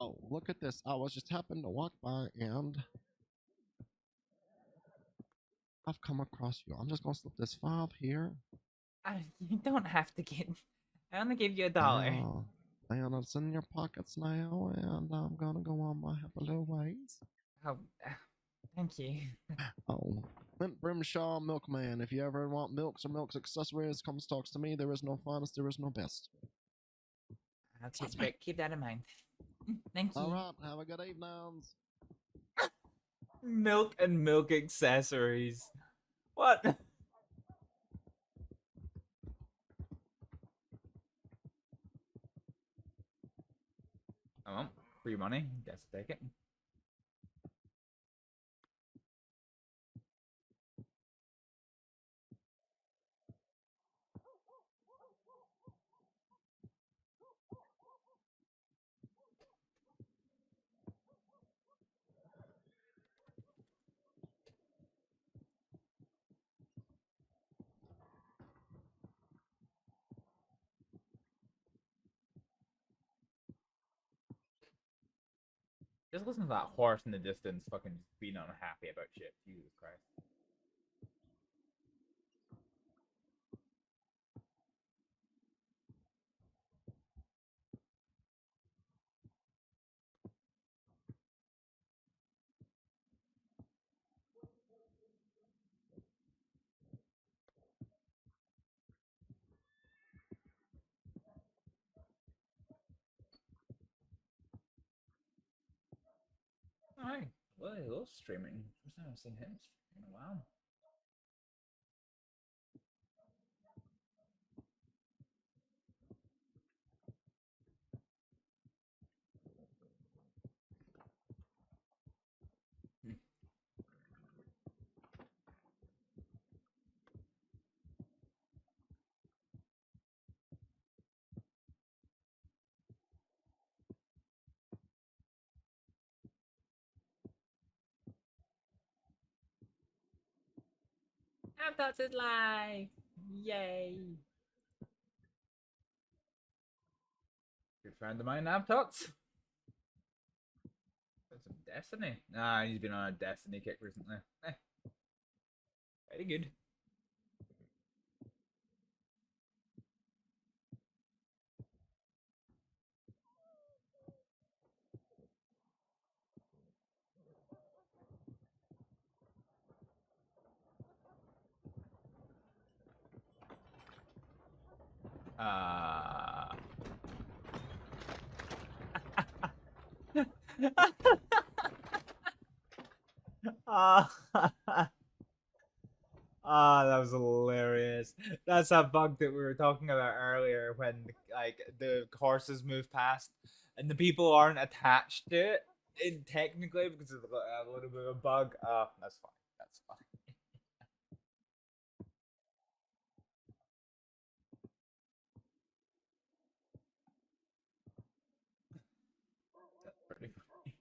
Oh, look at this. I was just happened to walk by and I've come across you. I'm just gonna slip this 5 here. You don't have to get. I only gave you $1. And it's in your pockets now, and I'm gonna go on my Hibblejay ways. Oh, thank you. Oh, Clint Brimshaw, Milkman. If you ever want milks or milk's accessories, come talk to me. There is no finest, there is no best. I'll keep that in mind. Thank you. All right, have a good evening. Milk and milk accessories. What? Oh, free money. Guess I'll take it. Just listen to that horse in the distance fucking being unhappy about shit. Jesus Christ. Alright. Well, he loves streaming. First time I've seen him stream in a while. Aptox is live! Yay! Good friend of mine, Aptox. Some Destiny. Nah, he's been on a Destiny kick recently. Very good. That was hilarious. That's that bug that we were talking about earlier when like the horses move past and the people aren't attached to it technically because of a little bit of a bug. That's fine. That's fine. That's pretty funny.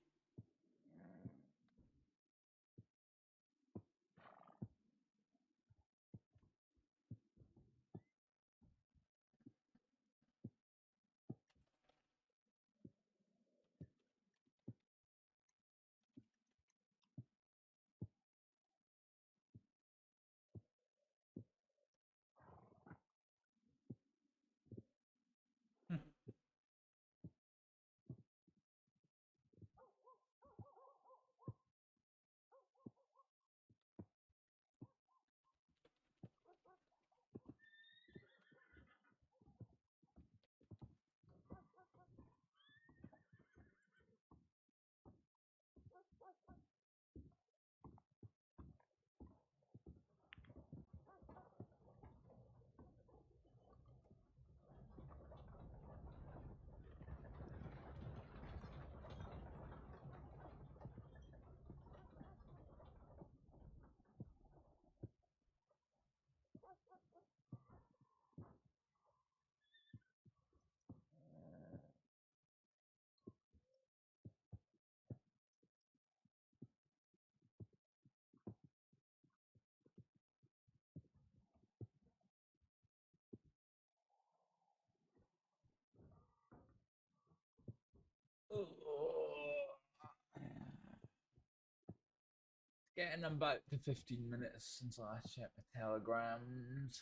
getting about to 15 minutes since I last checked my telegrams.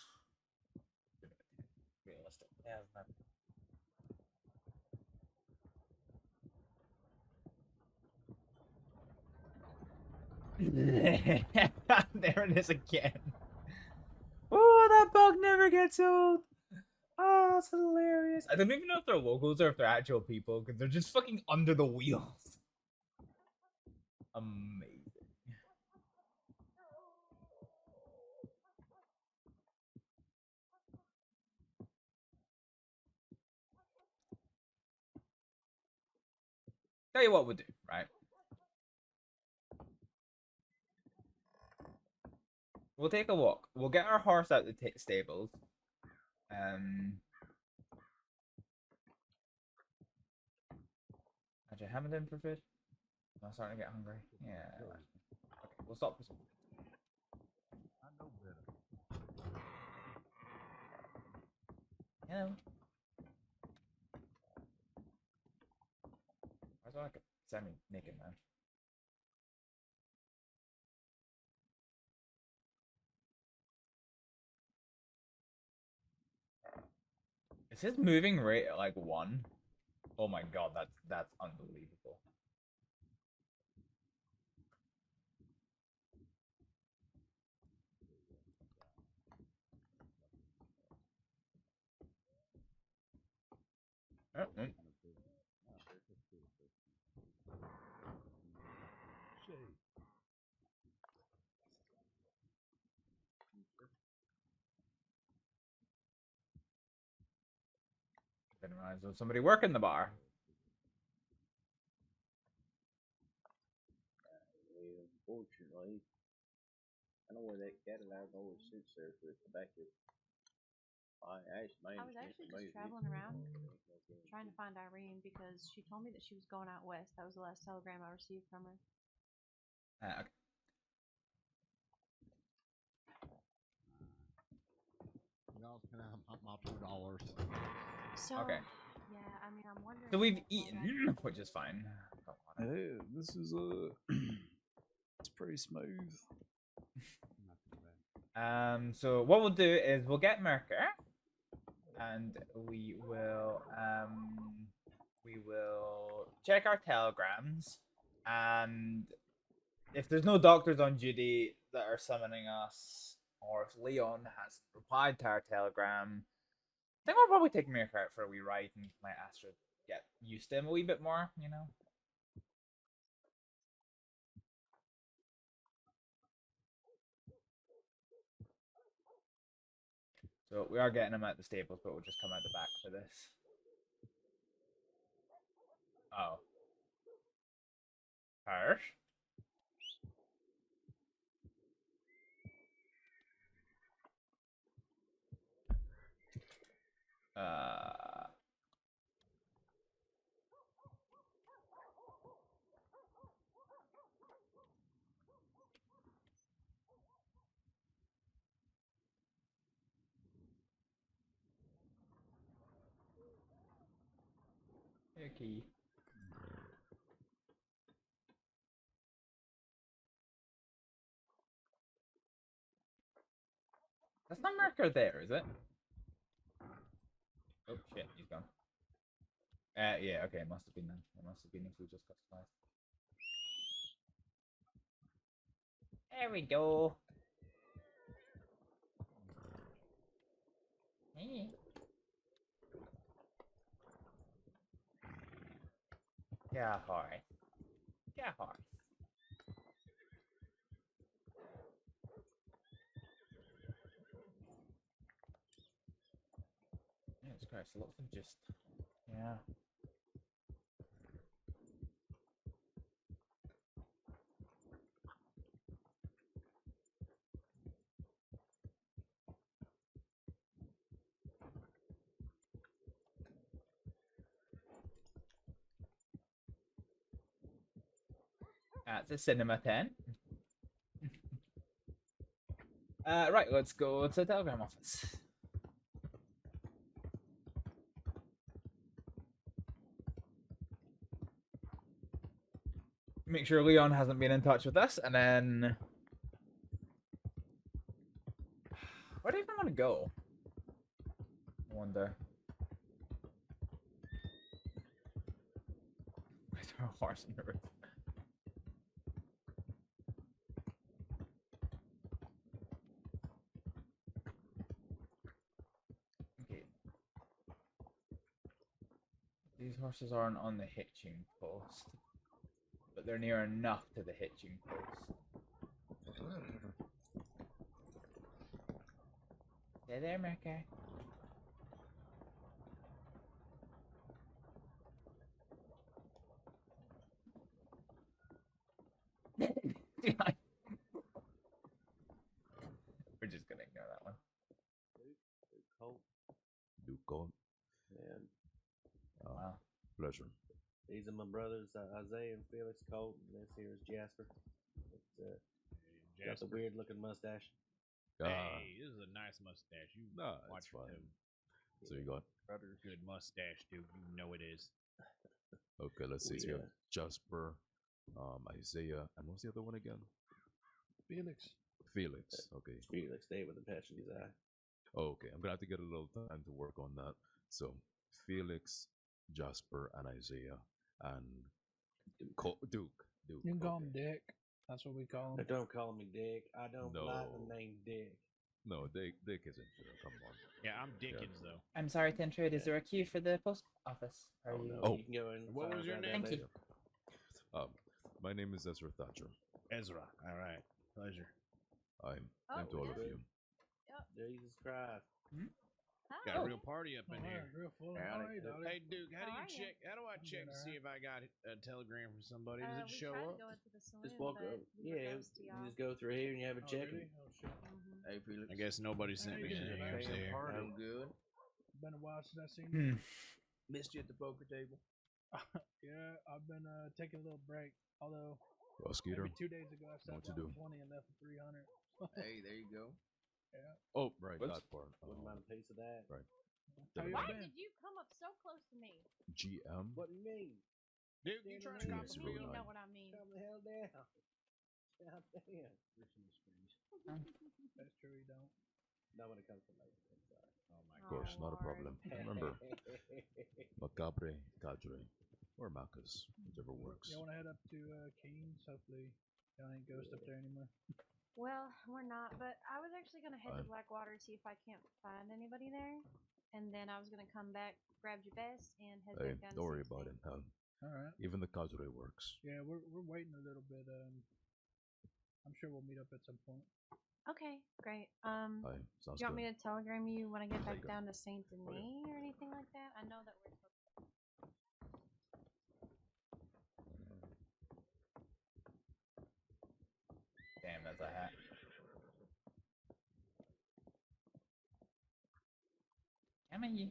Realistic. There it is again. Oh, that bug never gets old. Oh, it's hilarious. I don't even know if they're locals or if they're actual people because they're just fucking under the wheels. Amazing. Tell you what we'll do, right? We'll take a walk. We'll get our horse out the stables. Actually, I haven't done for food. I'm starting to get hungry. Yeah. Okay, we'll stop for some. I know better. Hello. Why do I like a semi-naked man? Is his moving rate at like 1? Oh my god, that's unbelievable. Didn't realize there was somebody working the bar. Unfortunately, I know where that Cadillac always sits there for the tobacco. I was actually just traveling around trying to find Irene because she told me that she was going out west. That was the last telegram I received from her. Okay. Y'all can have my $2. So, Okay. yeah, I mean, I'm wondering. So we've eaten, which is fine. Hey, this is it's pretty smooth. So what we'll do is we'll get Merker, and we will check our telegrams, and if there's no doctors on duty that are summoning us, or if Leon hasn't replied to our telegram, I think we'll probably take Merker out for a wee ride and let Astrид get used to him a wee bit more, you know. So we are getting him at the stables, but we'll just come out the back for this. Oh. Harsh? Okay. That's not Merker there, is it? Oh shit, he's gone. Yeah, okay, it must have been then. It must have been if we just customized. There we go. Hey. Yeah, hi. Yeah, hi. Jesus Christ, lots of just... Yeah. At the cinema tent. Right, let's go to the telegram office. Make sure Leon hasn't been in touch with us, and then go? I wonder. I throw a horse on the roof. Okay. These horses aren't on the hitching post, but they're near enough to the hitching post. Stay there, Merker. We're just gonna ignore that one. Duke Colt. Duke Colt. And wow. Pleasure. These are my brothers, Isaiah and Felix Colt, and this here is Jasper. It's, got the weird looking mustache. Hey, this is a nice mustache. You watch it's fine. it too. So you got Good mustache, dude. You know it is. okay. Let's see. So you have Jasper, Isaiah, and what's the other one again? Felix. Felix. Okay. Felix, Dave with the passion in his eye. Okay, I'm gonna have to get a little time to work on that. So Felix, Jasper, and Isaiah, and Duke. You can call him Dick. That's what we call him. Don't call me Dick. I don't like the name Dick. No, Dick isn't fair. Come on. Yeah, I'm Dickens though. I'm sorry to intrude. Is there a queue for the post office? Are you? No, you can go in. What was your name? Thank you. My name is Ezra Thatcher. Ezra. All right. Pleasure. I'm to all of you. Jesus Christ. Got a real party up in here. Real full. Hey Duke, how do you check? How do I check to see if I got a telegram from somebody? Does it show up? Just walk up. Yeah, you just go through here and you have a check. Really? Oh shit. Hey, Felix. I guess nobody sent me anything. I'm good. Been a while since I seen you. Missed you at the poker table. Yeah, I've been taking a little break. Although Well, Skeeter, maybe 2 days ago I what stepped to on do? 20 and left for 300. Hey, there you go. Yeah. Oh, right, Whoops. that part. Wouldn't mind a piece of that. Right. How you Why been? did you come up so close to me? GM. What do you mean? Duke, you trying to Yeah, cop it's a really meal? You nice. know what I mean. Calm the hell down. God damn. That's true, you don't. Not when it comes to ladies. I'm sorry. Oh my Of course, not a Lord. problem. Remember, Macabre, Cadre, or Macus, whichever works. You want to head up to Keynes? Hopefully, y'all ain't ghost up there anymore. Well, we're not, but I was actually gonna head to Blackwater to see if I can't find anybody there, and then I was gonna come back, grab your best, and head Hey, back down. don't to worry Saint about State. it, pal. All right. Even the Cadre works. Yeah, we're waiting a little bit. I'm sure we'll meet up at some point. Okay, great. Sounds Do you want me good. to telegram you when I get There back you go. down to Saint Denis or anything like that? I know that we're supposed to. Damn, that's a hat. Come on,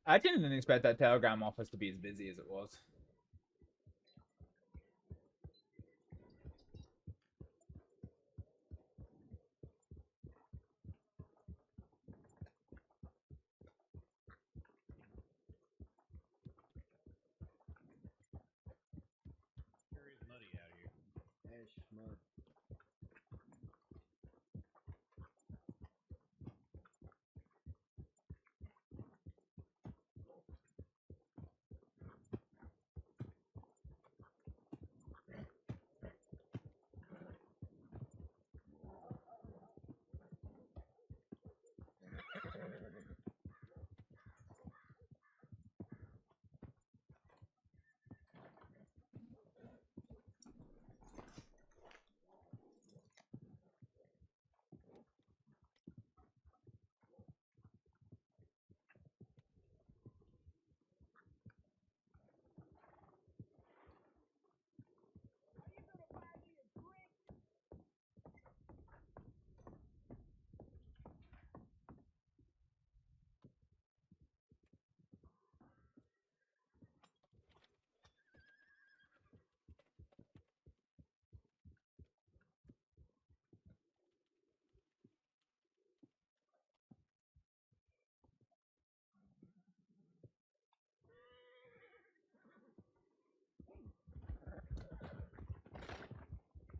I didn't expect that telegram office to be as busy as it was. Sure is muddy out here. Ash mud.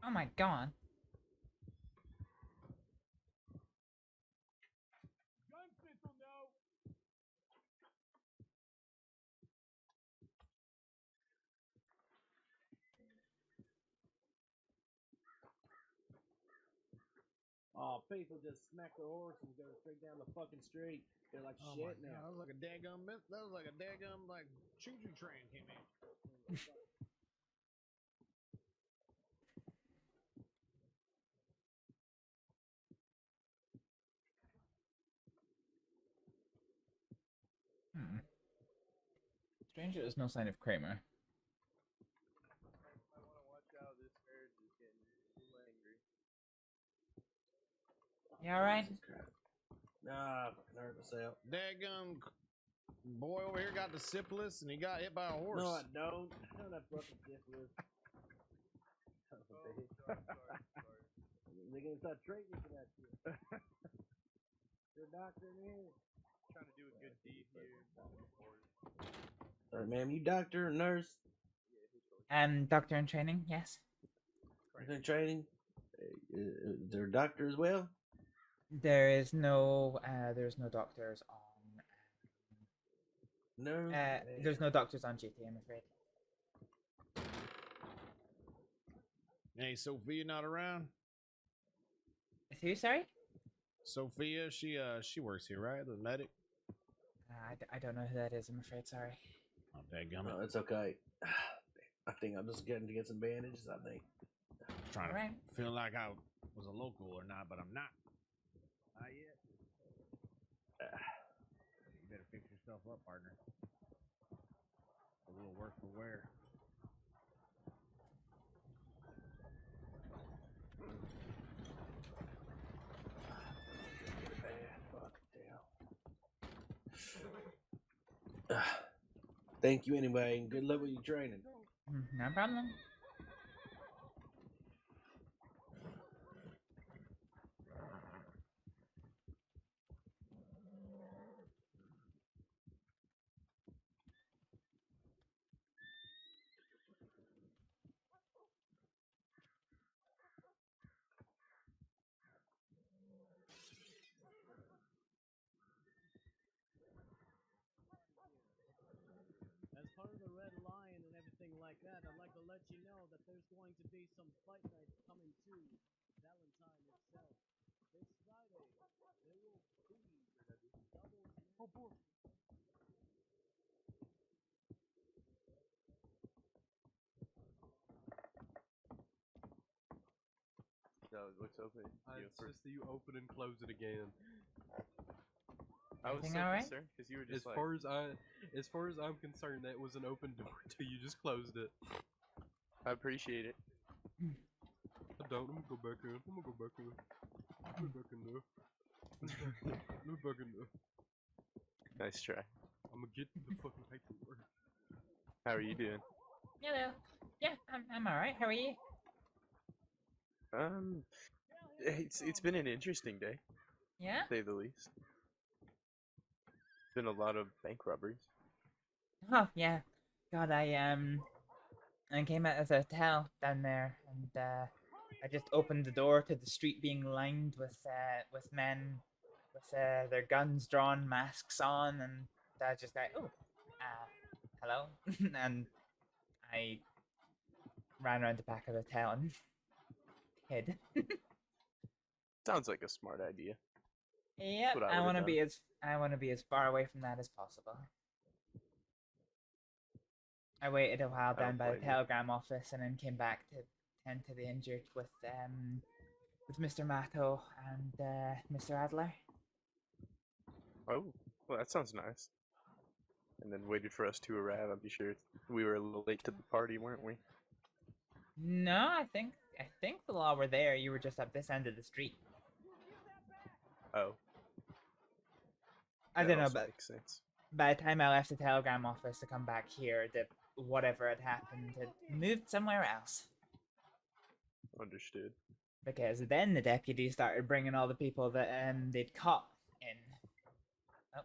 Oh my god. people just smack their horse and go straight down the fucking street. They're like, Oh shit my now. God, that was like a daggum, like choo-choo train came in. Strange that there's no sign of Kramer. I want to watch out. This urge is getting a little angry. You alright? Nah, I hurt myself. Daggum boy over here got the syphilis and he got hit by a horse. No, I don't. I don't have fucking syphilis. They're gonna start treating you for that shit. You're a doctor in here. Trying to do a good deed here. Sorry, ma'am. You doctor or nurse? Doctor in training, yes. Doctor in training? Is there a doctor as well? There's no doctors on. No. There's no doctors on duty, I'm afraid. Hey, Sophia not around? Who, sorry? Sophia, she works here, right? The medic. I don't know who that is, I'm afraid, sorry. Oh, dadgummit. No, it's okay. I think I'm just getting to get some bandages, I think. Trying to feel like I was a local or not, but I'm not. Not yet. You better fix yourself up, partner. A little worse for wear. Thank you anyway, and good luck with your training. No problem. As part of the Red Lion and everything like that, I'd like to let you know that there's going to be some fight nights coming to Valentine itself. This Friday, there will be double. No, what's open? It's just that you open and close it again. I was so concerned because you were just as far as I'm concerned, that was an open door till you just closed it. I appreciate it. I don't. I'm gonna go back in. I'm gonna go back in. Go back in there. Go back in there. Nice try. I'm gonna get the fucking paperwork. How are you doing? Hello. Yeah, I'm alright. How are you? It's been an interesting day. Yeah? To say the least. Been a lot of bank robberies. Oh yeah. God, I came out of the hotel down there, and I just opened the door to the street being lined with men with their guns drawn, masks on, and I just like, oh, hello, and I ran around the back of the hotel and hid. Sounds like a smart idea. Yep, I want to be as far away from that as possible. I waited a while down by the telegram office and then came back to tend to the injured with Mr. Matto and Mr. Adler. Oh, well, that sounds nice. And then waited for us to arrive. I'm sure we were a little late to the party, weren't we? No, I think the law were there. You were just up this end of the street. Oh. I don't know, also but makes sense. by the time I left the telegram office to come back here, whatever had happened had moved somewhere else. Understood. Because then the deputies started bringing all the people that they'd caught in. Oh.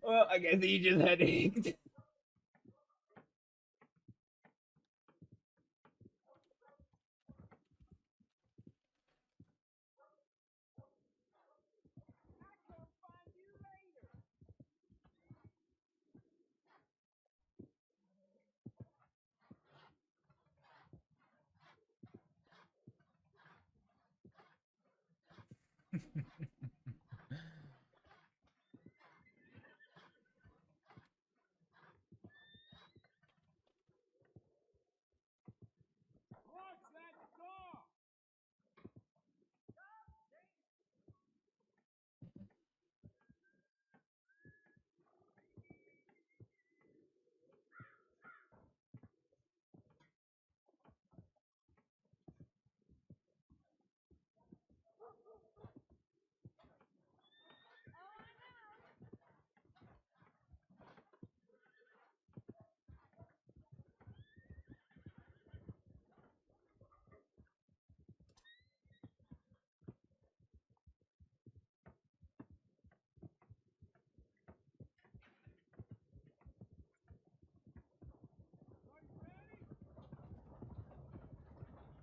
Well, I guess he just headaches.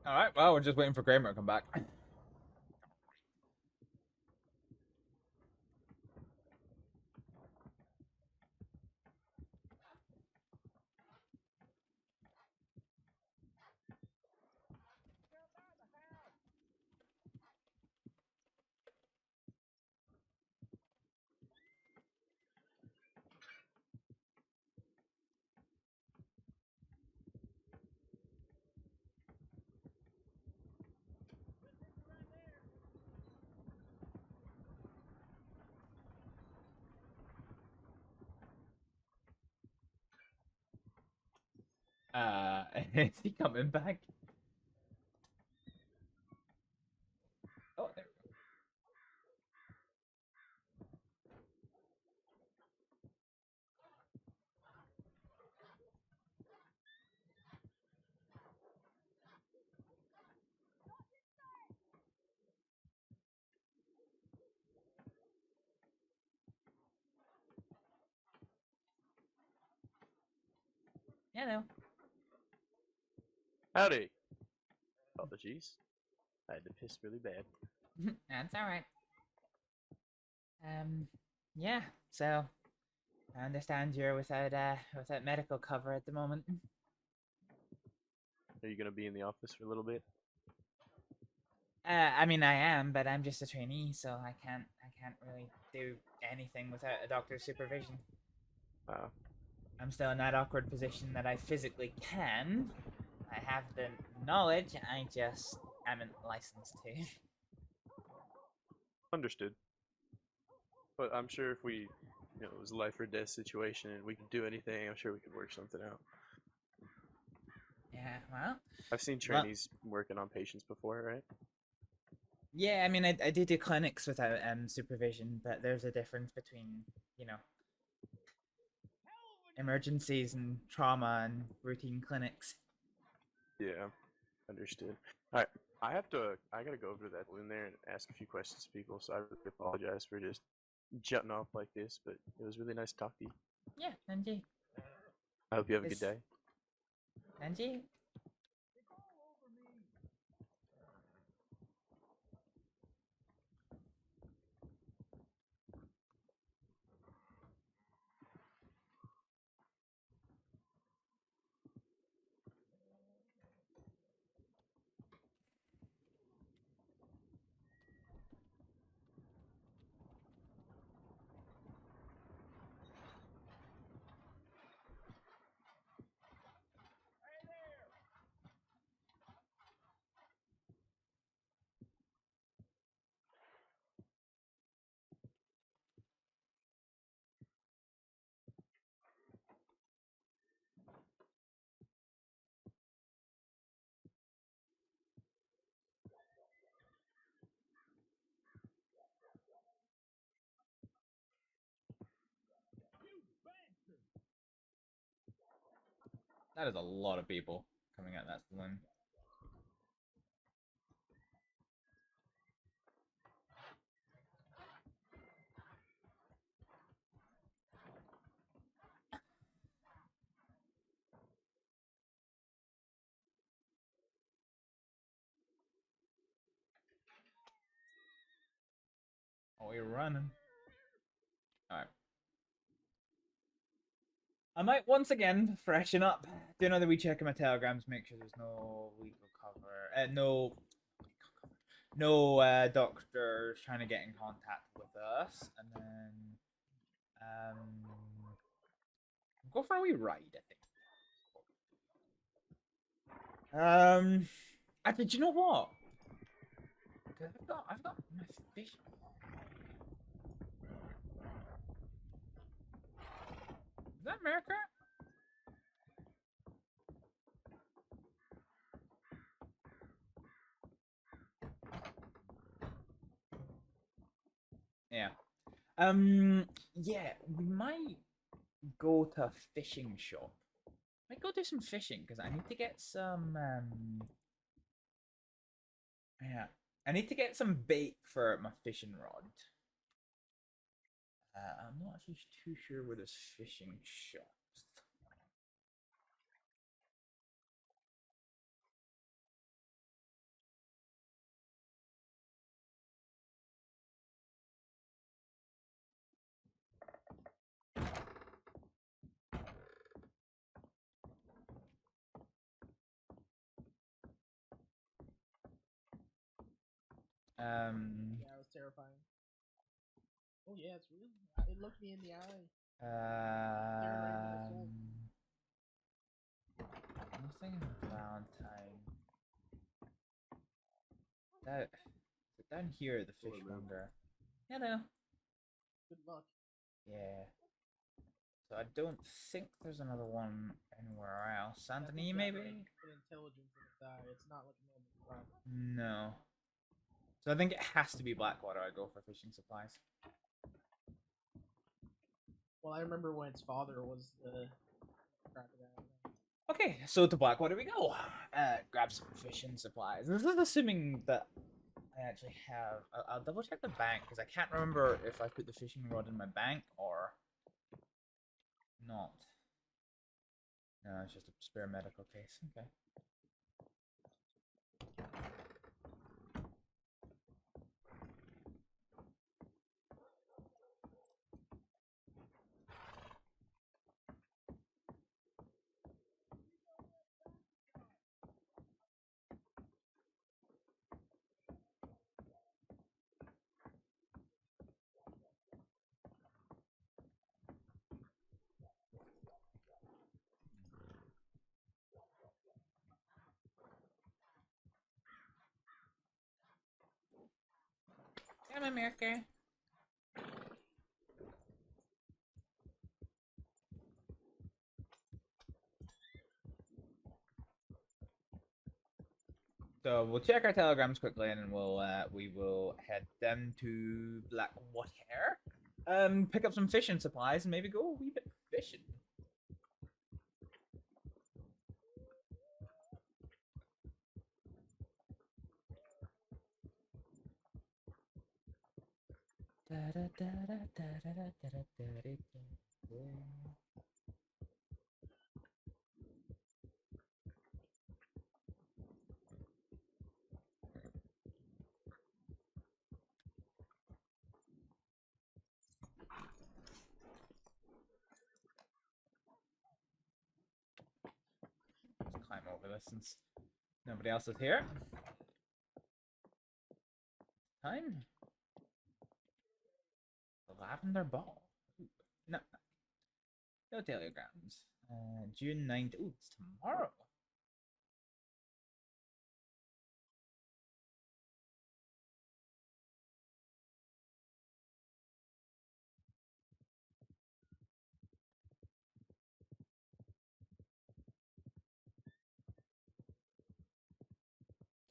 All right. Well, we're just waiting for Kramer to come back. Is he coming back? Oh, there we go. Hello. Howdy. Apologies. I had to piss really bad. That's all right. Yeah. So, I understand you're without medical cover at the moment. Are you gonna be in the office for a little bit? I mean, I am, but I'm just a trainee, so I can't really do anything without a doctor's supervision. I'm still in that awkward position that I physically can. I have the knowledge, I just haven't licensed to. Understood. But I'm sure if we, it was a life or death situation and we could do anything, I'm sure we could work something out. Yeah, well... I've seen trainees working on patients before, right? Yeah, I mean, I did do clinics without supervision, but there's a difference between, emergencies and trauma and routine clinics. Yeah, understood. Alright, I gotta go over to that balloon there and ask a few questions to people, so I really apologize for just jutting off like this, but it was really nice to talk to you. Yeah, Angie. I hope you have a good day. Angie? That is a lot of people coming out that saloon. Oh, we're running. Alright. I might once again freshen up. Do another wee check of my telegrams, make sure there's no legal cover. no doctors trying to get in contact with us, and then go for a wee ride, I think. Actually, do you know what? I've got my fish. Is that America? Yeah. Yeah, we might go to a fishing shop. Might go do some fishing because I need to get some. Yeah, I need to get some bait for my fishing rod. I'm not actually too sure where this fishing shop is. Yeah, it was terrifying. Oh yeah, it's real. It looked me in the eye. Nothing in Valentine. That down here, the fish wonder. Hello. Good luck. Yeah. So I don't think there's another one anywhere else. Saint Denis, maybe? An intelligence in its eye. It's not like a normal crop. No. So I think it has to be Blackwater. I go for fishing supplies. Well, I remember when its father was the crocodile. Okay, so to Blackwater we go. Grab some fishing supplies. This is assuming that I actually have. I'll double check the bank because I can't remember if I put the fishing rod in my bank or not. No, it's just a spare medical case. Okay. Come on, America. So we'll check our telegrams quickly, and then we will head down to Blackwater. Pick up some fishing supplies, and maybe go a wee bit fishing. Let's climb over this since nobody else is here. Time. The lavender ball. Ooh, no. No telegrams. June 9th. Ooh, it's tomorrow.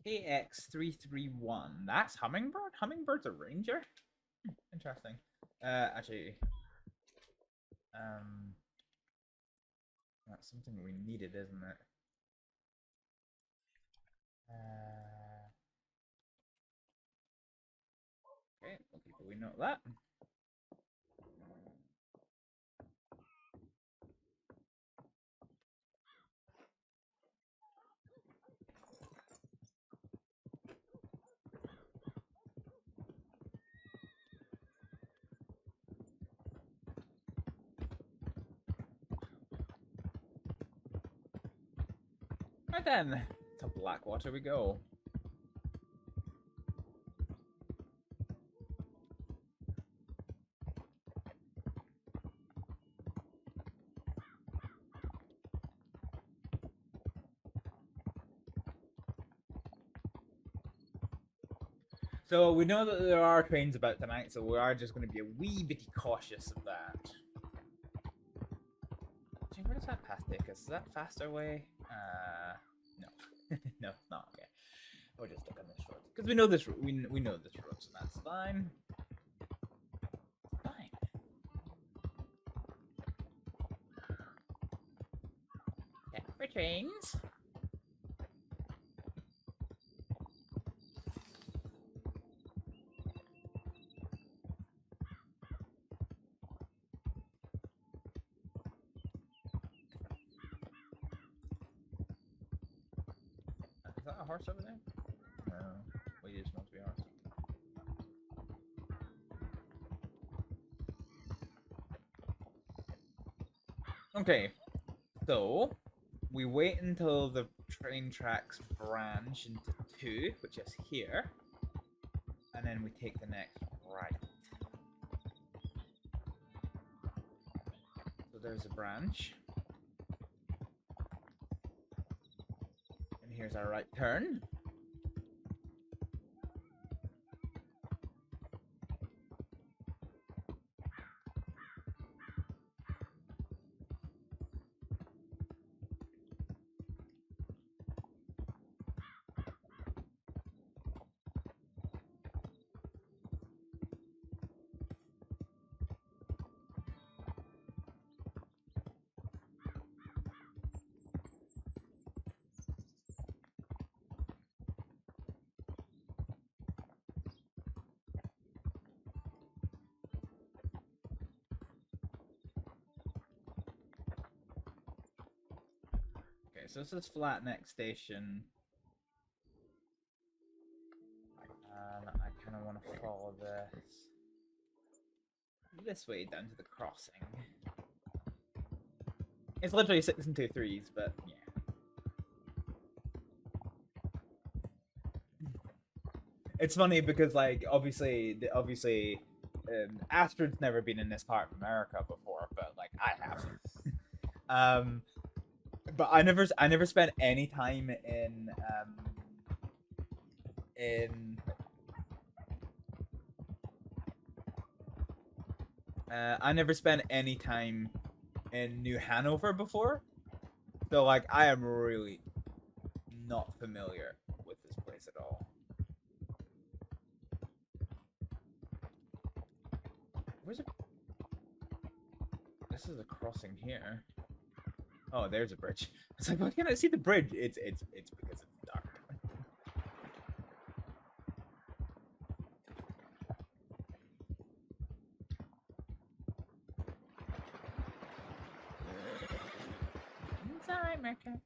KX331. That's Hummingbird? Hummingbird's a ranger? Interesting. Actually, that's something we needed, isn't it? Okay, okay, we know that. Right then, to Blackwater we go. So we know that there are trains about tonight, so we are just going to be a wee bit cautious of that. Actually, where does that path take us? Is that faster way? No. No, it's not. Okay. We're just stuck on this road. Because we know this road. We know this road, so that's fine. Fine. Yeah, for trains. Is that a horse over there? No. We just want to be a horse. Okay. So, we wait until the train tracks branch into two, which is here. And then we take the next right. So there's a branch. And here's our right turn. Okay, so this is Flatneck Station. And I kind of want to follow this way down to the crossing. It's literally 6 and 2 3s, but yeah. It's funny because, like, obviously, Astrid's never been in this part of America before, but like I have. But I never spent any time I never spent any time in New Hanover before, so like I am really not familiar with this place at all. Where's it? This is a crossing here. Oh, there's a bridge. It's like, why can't I see the bridge? It's because it's dark. It's alright, Merker.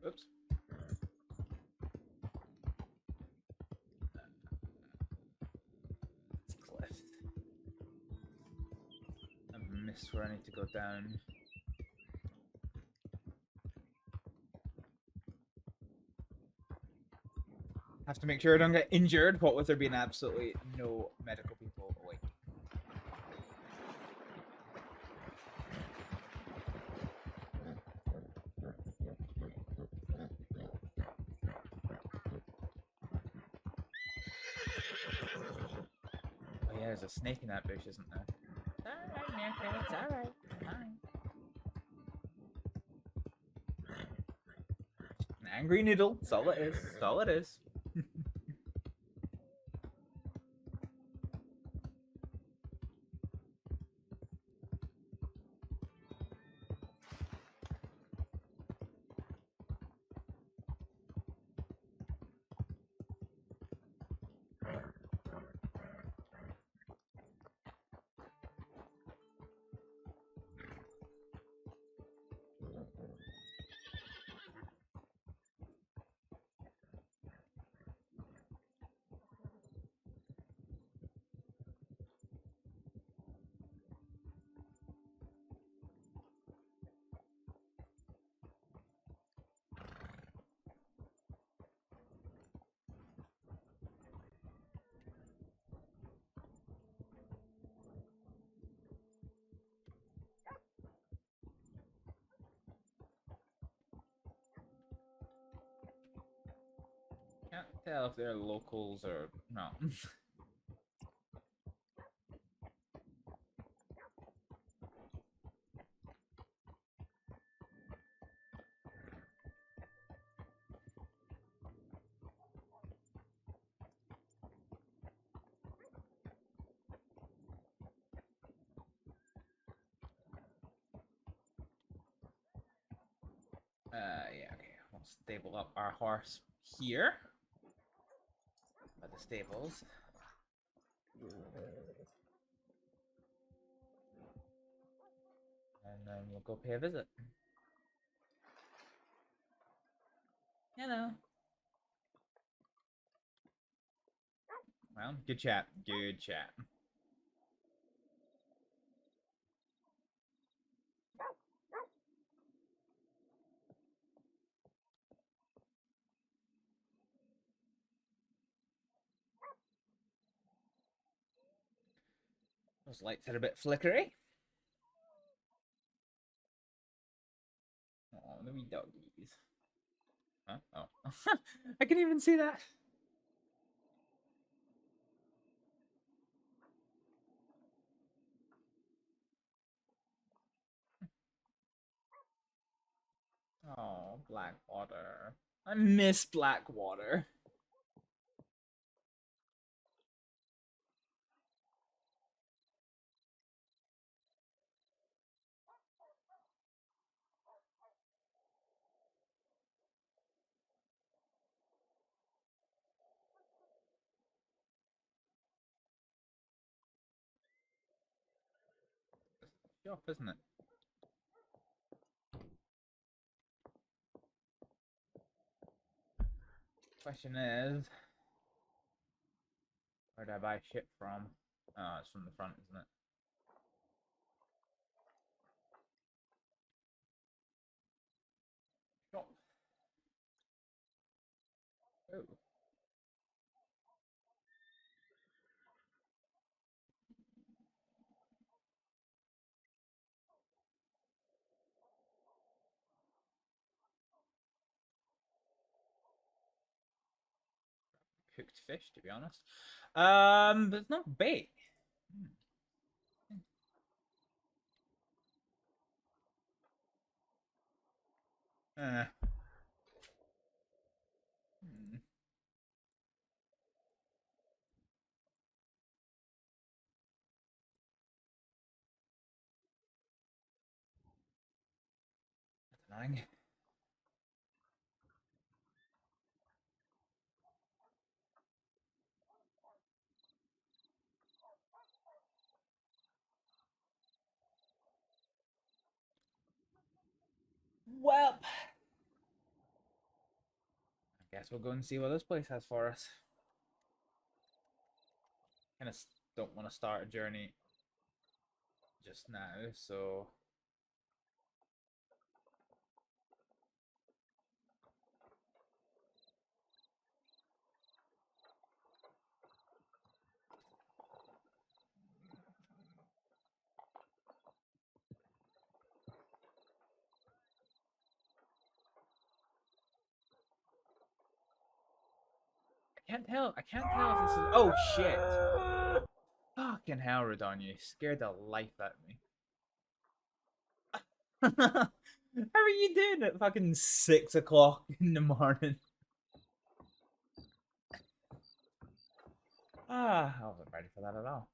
Oops. It's cleft. I missed where I need to go down. Have to make sure I don't get injured, what with there being absolutely no medical people awake. Oh yeah, there's a snake in that bush, isn't there? It's alright, Mirka, it's alright. Fine. An angry noodle, that's all it is. That's all it is. Can't tell if they're locals or not. Yeah, okay. We'll stable up our horse here. By the stables. And then we'll go pay a visit. Hello. Well, good chat. Good chat. Those lights are a bit flickery. Oh, the wee doggies. Huh? Oh. I can even see that. Oh, Blackwater. I miss Blackwater. Shop, isn't it? Question is, where do I buy shit from? Oh, it's from the front, isn't it? Shop. Oh. Cooked fish, to be honest. But it's not bait. Hmm. That's annoying. Well, I guess we'll go and see what this place has for us. Kind of don't want to start a journey just now, so I can't tell if this is. Oh shit! Fucking hell, Radon, you scared the life out of me. How are you doing at fucking 6 o'clock in the morning? I wasn't ready for that at all.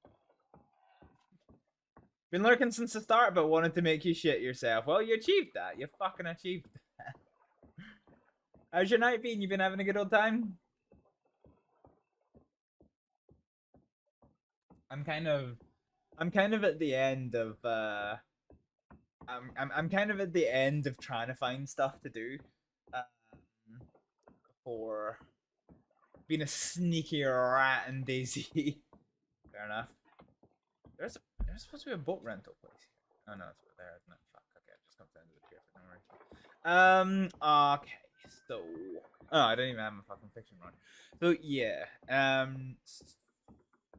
Been lurking since the start, but wanted to make you shit yourself. Well, you achieved that. You fucking achieved that. How's your night been? You been having a good old time? I'm kind of at the end of I'm kind of at the end of trying to find stuff to do for being a sneaky rat and Daisy. Fair enough. There's supposed to be a boat rental place here. Oh no, it's over there, isn't it? Fuck. Okay, it just comes down to the pier for no reason. Okay. So, I don't even have my fucking fiction on. So yeah.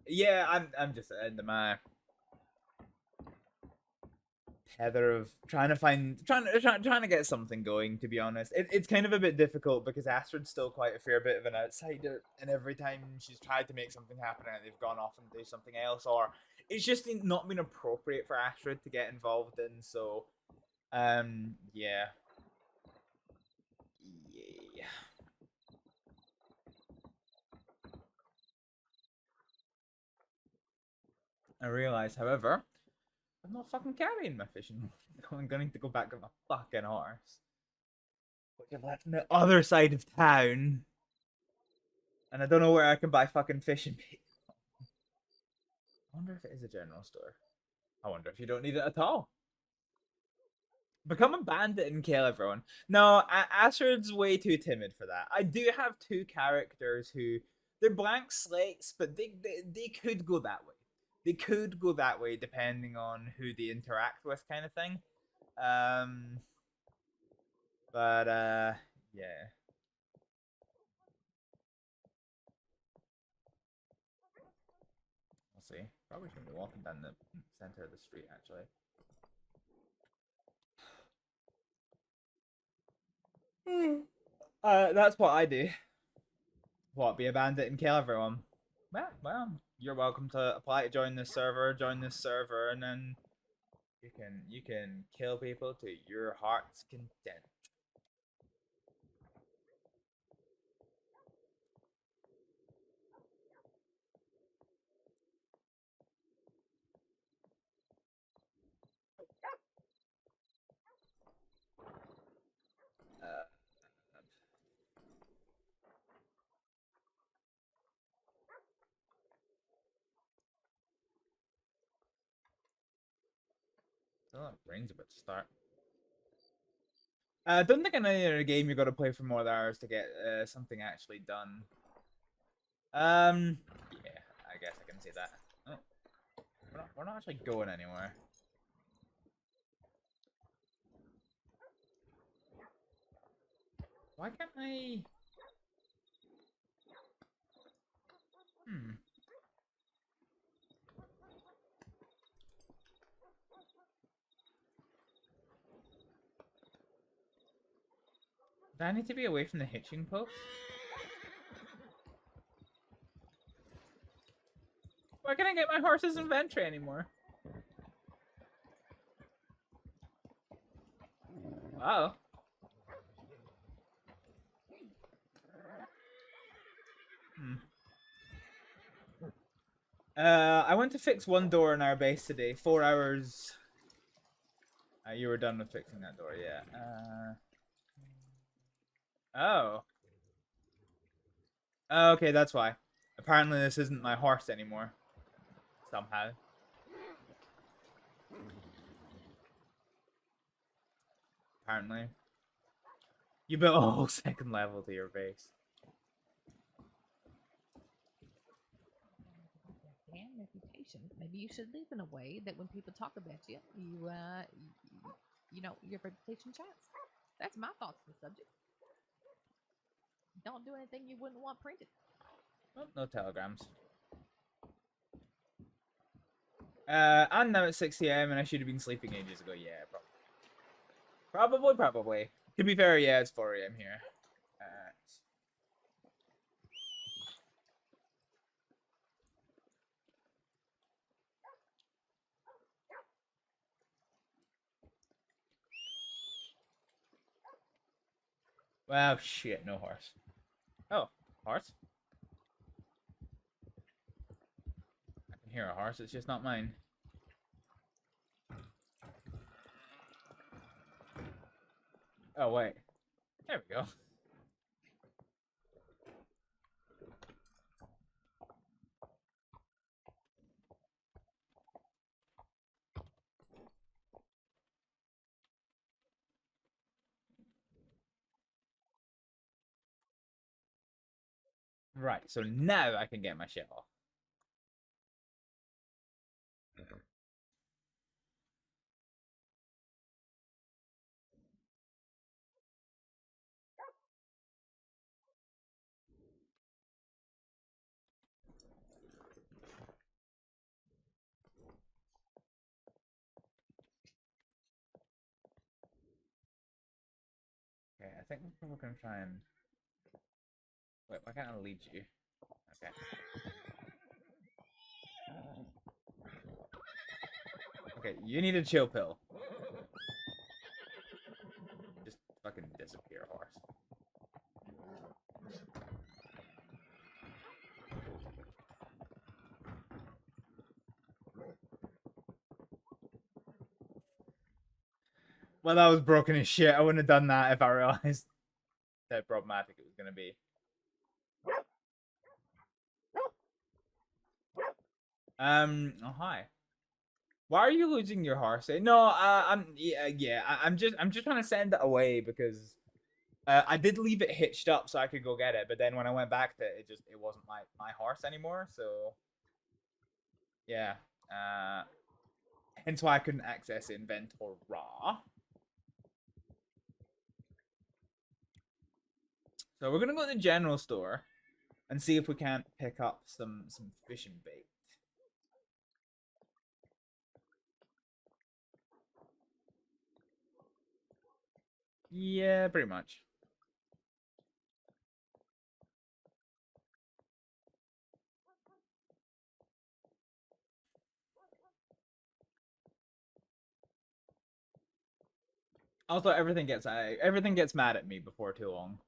Yeah, I'm just at the end of my tether of trying to get something going. To be honest, it's kind of a bit difficult because Astrid's still quite a fair bit of an outsider, and every time she's tried to make something happen, and they've gone off and do something else, or it's just not been appropriate for Astrid to get involved in. So, yeah. I realize, however, I'm not fucking carrying my fishing rod. I'm going to go back on my fucking horse, which I've left on the other side of town, and I don't know where I can buy fucking fishing bait. I wonder if it is a general store. I wonder if you don't need it at all. Become a bandit and kill everyone. No, Astrid's way too timid for that. I do have two characters who they're blank slates, but they could go that way. They could go that way depending on who they interact with, kind of thing. But yeah. We'll see. Probably shouldn't be walking down the center of the street, actually. That's what I do. What, be a bandit and kill everyone? Well, you're welcome to apply to join this server, and then you can kill people to your heart's content. Oh, rain's about to start. I don't think in any other game you got to play for more hours to get something actually done. Yeah, I guess I can see that. Oh, we're not actually going anywhere. Why can't I? Do I need to be away from the hitching post? Why can't I get my horse's inventory anymore? Oh. I went to fix one door in our base today. 4 hours. You were done with fixing that door, yeah. Oh. Okay, that's why. Apparently this isn't my horse anymore. Somehow. Apparently. You built a whole second level to your base. Damn reputation. Maybe you should live in a way that when people talk about you, you know, your reputation shines. That's my thoughts on the subject. Don't do anything you wouldn't want printed. Oh, no telegrams. I'm now at 6 AM and I should have been sleeping ages ago. Yeah, probably. To be fair, yeah, it's 4 AM here. Well, shit, no horse. Oh, horse? I can hear a horse, it's just not mine. Oh, wait. There we go. Right, so now I can get my shit off. think we're gonna try and... Wait, why can't I lead you? Okay. Okay, you need a chill pill. Just fucking disappear, horse. Well, that was broken as shit. I wouldn't have done that if I realized how problematic it was gonna be. Oh hi. Why are you losing your horse? No, I'm just trying to send it away because I did leave it hitched up so I could go get it, but then when I went back to it, it wasn't my horse anymore. So yeah, hence why I couldn't access Inventor Raw. So we're gonna go to the general store and see if we can't pick up some fishing bait. Yeah, pretty much. Also, everything gets mad at me before too long.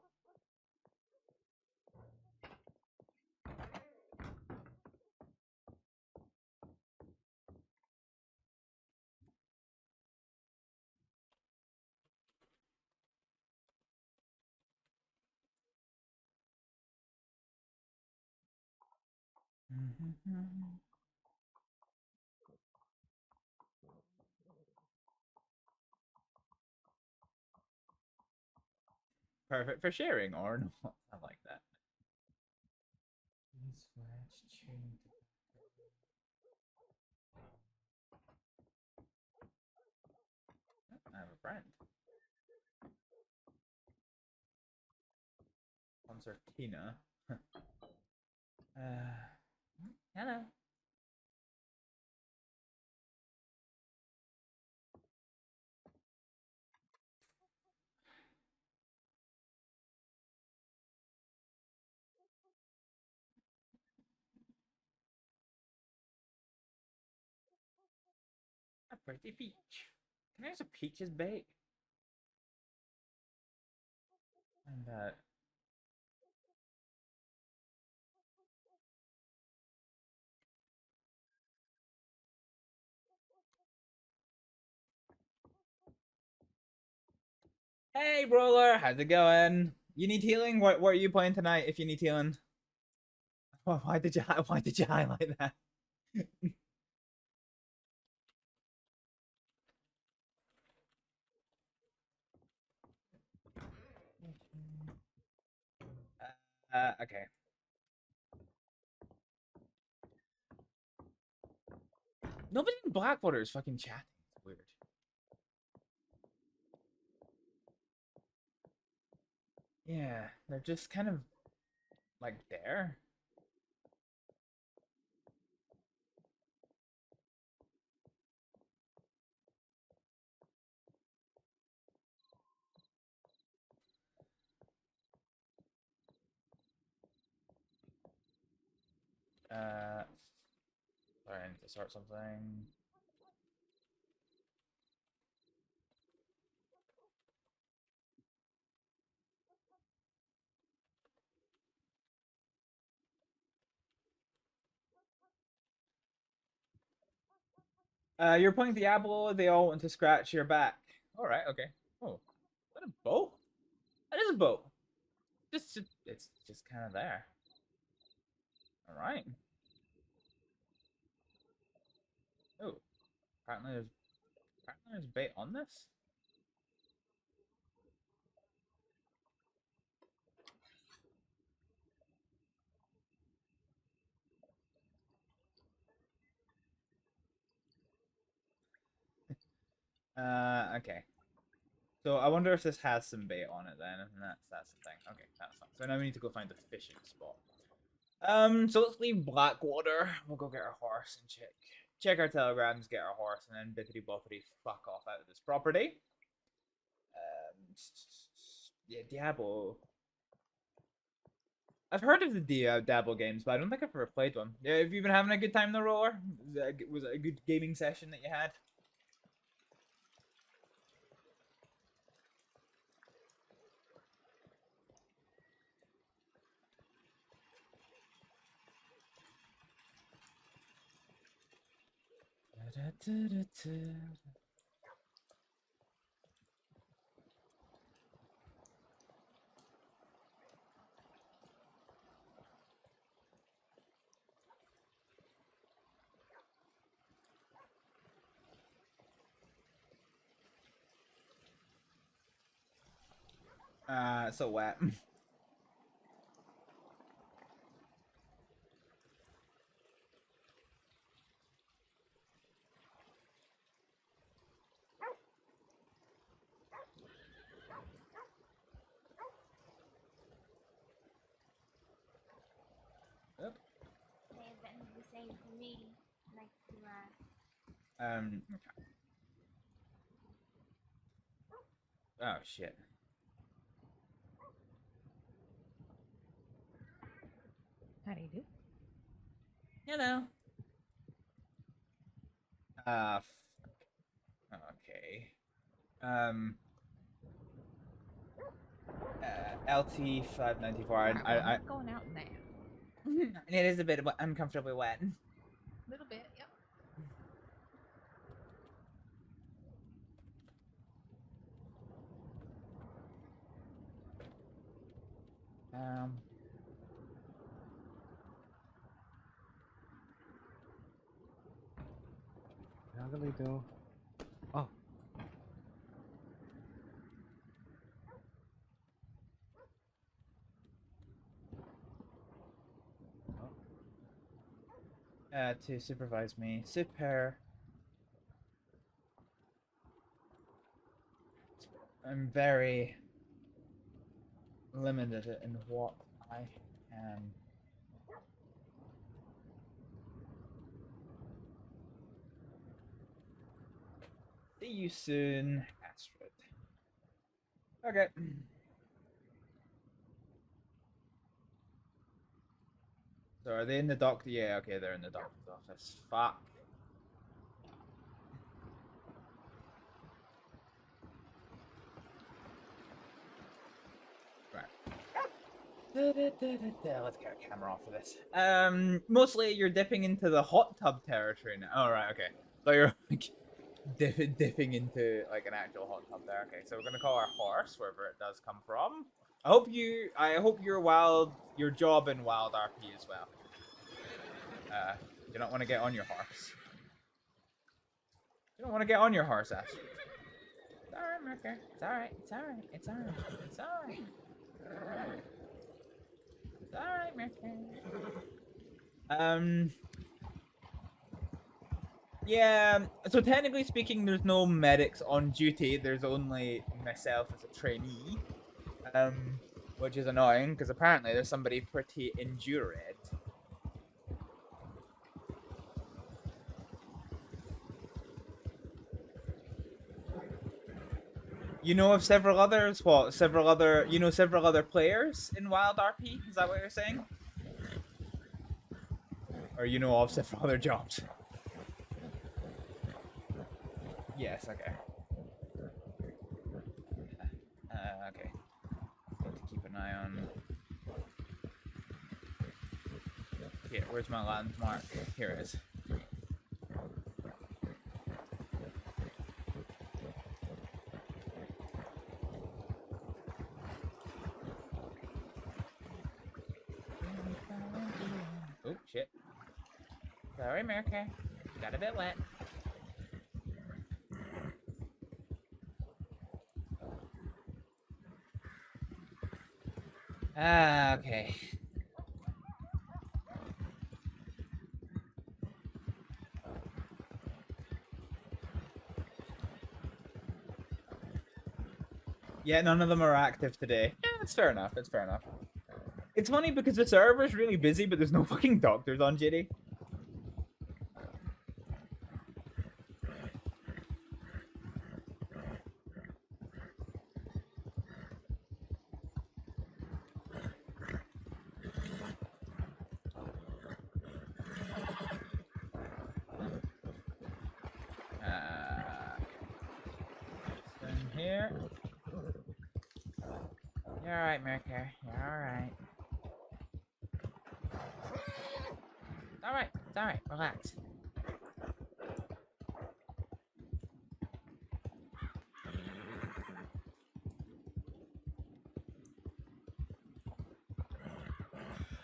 Perfect for sharing or not. I like that. I have a friend. Concertina. Hello. A pretty peach. Can I use a peach's bait? And hey, Roller, how's it going? You need healing? What are you playing tonight? If you need healing, why did you highlight that? Okay. Nobody in Blackwater is fucking chatting. It's weird. Yeah, they're just kind of like there. Sorry, I need to start something. You're playing Diablo, they all want to scratch your back. Alright, okay. Oh, is that a boat? That is a boat. It's just kind of there. Alright. Oh, apparently there's bait on this? Okay. So I wonder if this has some bait on it then, and that's the thing. Okay, that's fine. So now we need to go find the fishing spot. So let's leave Blackwater. We'll go get our horse and check our telegrams, get our horse, and then bippity boppity fuck off out of this property. Yeah, Diablo. I've heard of the Diablo games, but I don't think I've ever played one. Yeah, have you been having a good time, though, Roller? Was it a good gaming session that you had? So wet. Yep. Okay, that is the same for me. Like to Okay. Oh, shit. How do you do? Hello. Okay. LT594. I'm going out now. It is a bit uncomfortably wet. A little bit, yep. How do we do? Oh. To supervise me. Super. I'm very limited in what I can. See you soon, Astrid. Okay. So are they in the doctor? Yeah, okay, they're in the doctor's office. Fuck. Let's get a camera off of this. Mostly you're dipping into the hot tub territory now. Oh, right, okay. So you're like dipping into like an actual hot tub there. Okay, so we're gonna call our horse wherever it does come from. I hope your job in WildRP as well. You don't want to get on your horse. You don't want to get on your horse, Astrid. It's alright, Merker. It's alright. It's alright. It's alright. It's alright. It's alright, Merker. Yeah, so technically speaking, there's no medics on duty. There's only myself as a trainee. Which is annoying, because apparently there's somebody pretty injured. You know of several others? What? Several other players in WildRP? Is that what you're saying? Or you know of several other jobs? Yes, okay. Okay. Need to keep an eye on... Here, where's my landmark? Here it is. Oh, shit. Sorry, America. Got a bit wet. Okay. Yeah, none of them are active today. Yeah, that's fair enough. That's fair enough. It's funny because the server's really busy, but there's no fucking doctors on duty. Here. You're alright, Merker. You're alright. Alright, it's alright. Relax.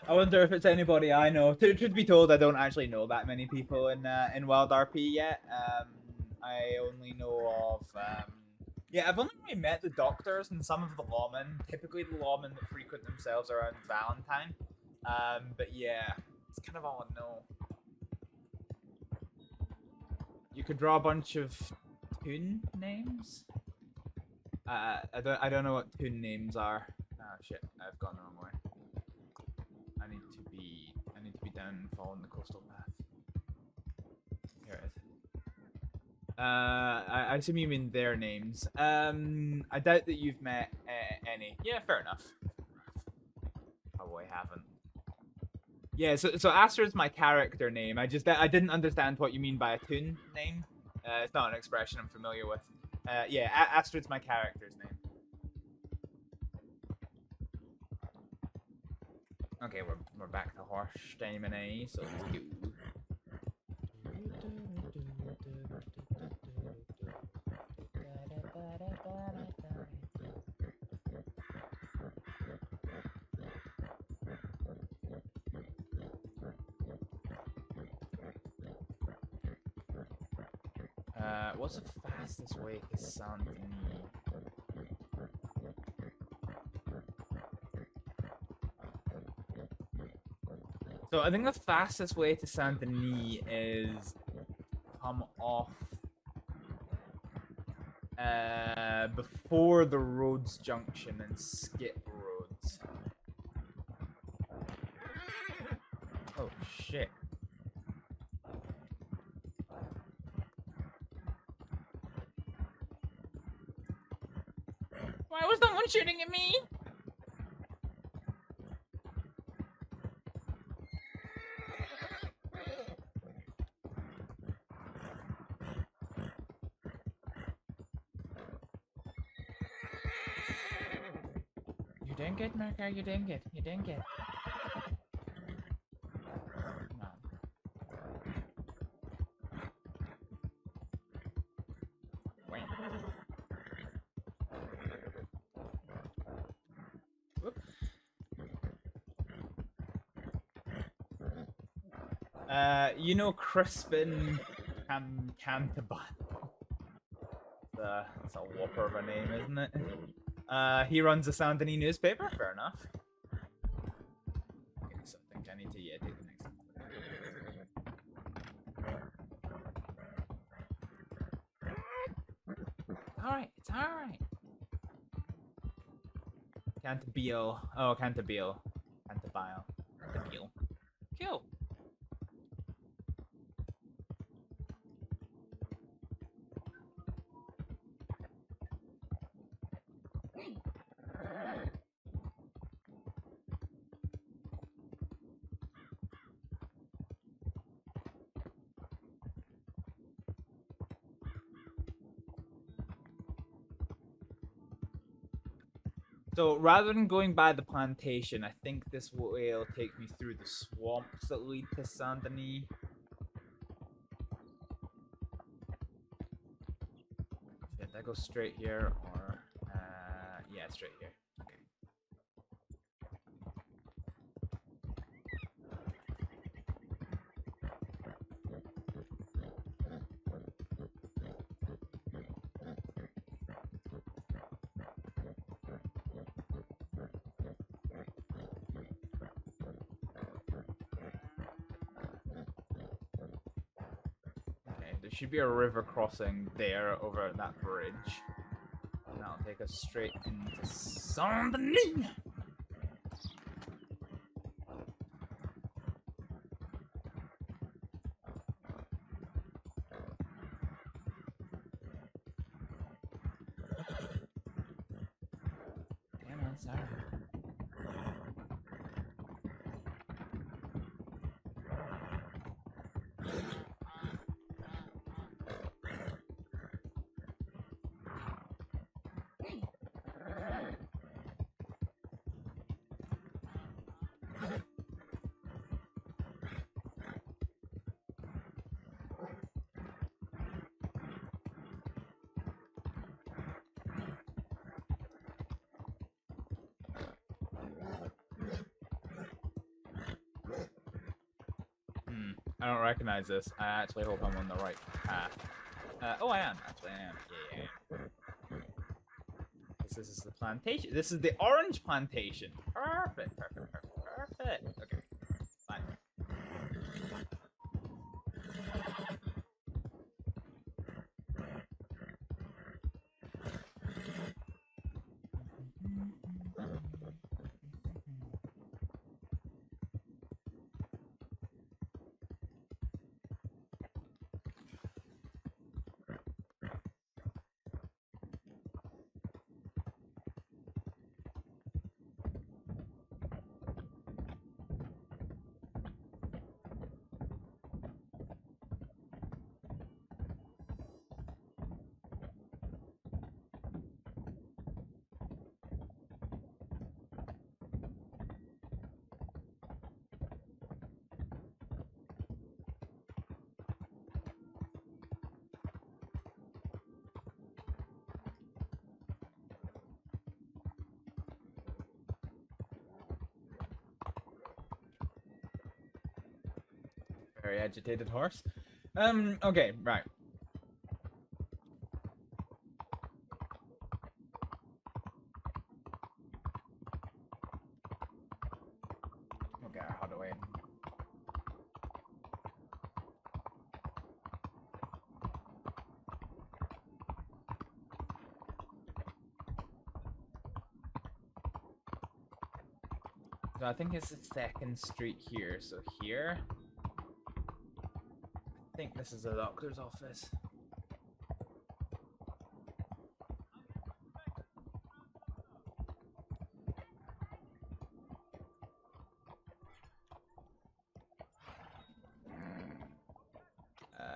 I wonder if it's anybody I know. Truth be told, I don't actually know that many people in WildRP yet. I only know of yeah, I've only really met the doctors and some of the lawmen. Typically, the lawmen that frequent themselves around Valentine. But yeah, it's kind of all I know. You could draw a bunch of toon names. I don't know what toon names are. Oh shit, I've gone the wrong way. I need to be down and following the coastal path. Here it is. I assume you mean their names. I doubt that you've met any. Yeah, fair enough. Probably haven't. Yeah, so Astrid's my character name. I didn't understand what you mean by a toon name. It's not an expression I'm familiar with. Yeah, Astrid's my character's name. Okay, we're back to horse stamina, so let's go. What's the fastest way to Saint Denis? So I think the fastest way to Saint Denis is come off before the Rhodes Junction and skip Rhodes. Oh shit. Why was someone shooting at me? You didn't get Merker, you didn't get. Come on. Wait. Whoop. You know Crispin Cantaban. That's a whopper of a name, isn't it? He runs a Saint Denis newspaper. Fair enough. Okay, so I think I need to take the next one. Alright, it's alright. Cantabile. Oh, Cantabile. Cantabile. Cantabile. Cool. So rather than going by the plantation, I think this way will take me through the swamps that lead to Saint Denis. Should I go straight here or yeah, straight here. Okay. There should be a river crossing there over that bridge. And that'll take us straight into Saint Denis. Damn it, sorry. I don't recognize this. I actually hope I'm on the right path. Oh, I am. Actually, I am. Yeah. This is the plantation. This is the orange plantation. Perfect. Okay. Fine. Very agitated horse. Okay, right. Okay, how do I... So I think it's the second street here, so here... I think this is the doctor's office.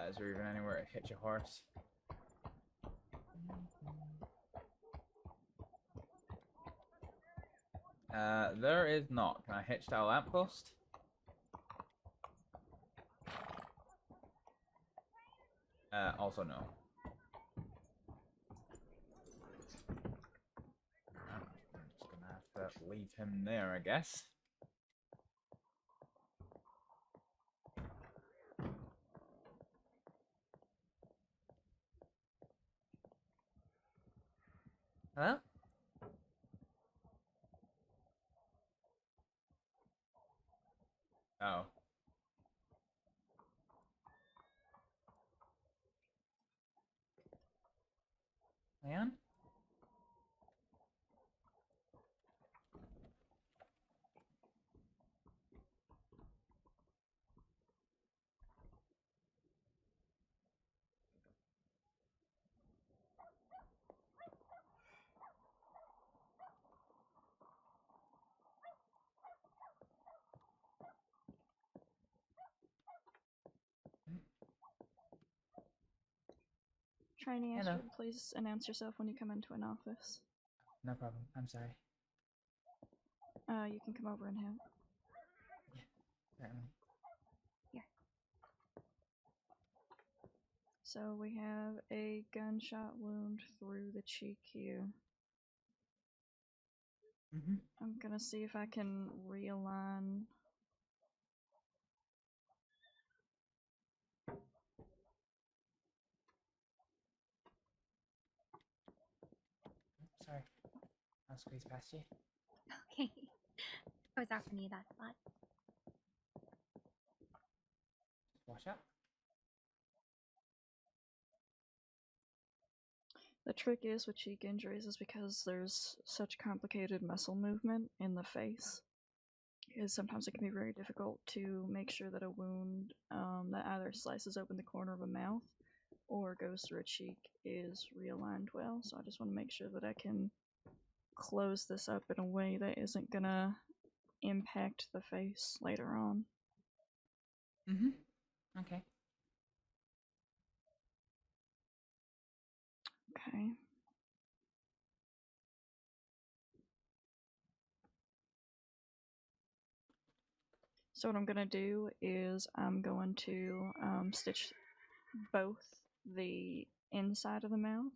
Is there even anywhere to hitch a horse? There is not. Can I hitch to a lamppost? Also no. I'm just gonna have to leave him there, I guess. Hello? Oh. Man? Trainee Hello. Astrid, please announce yourself when you come into an office. No problem. I'm sorry. You can come over and help. Certainly. Here. So we have a gunshot wound through the cheek here. I'm gonna see if I can realign. Sorry. I'll squeeze past you. Okay. I was offering you that spot. Wash up. The trick is with cheek injuries is because there's such complicated muscle movement in the face. Is sometimes it can be very difficult to make sure that a wound that either slices open the corner of a mouth or goes through a cheek is realigned well. So I just want to make sure that I can close this up in a way that isn't gonna impact the face later on. Okay. Okay. So what I'm going to do is I'm going to stitch both the inside of the mouth,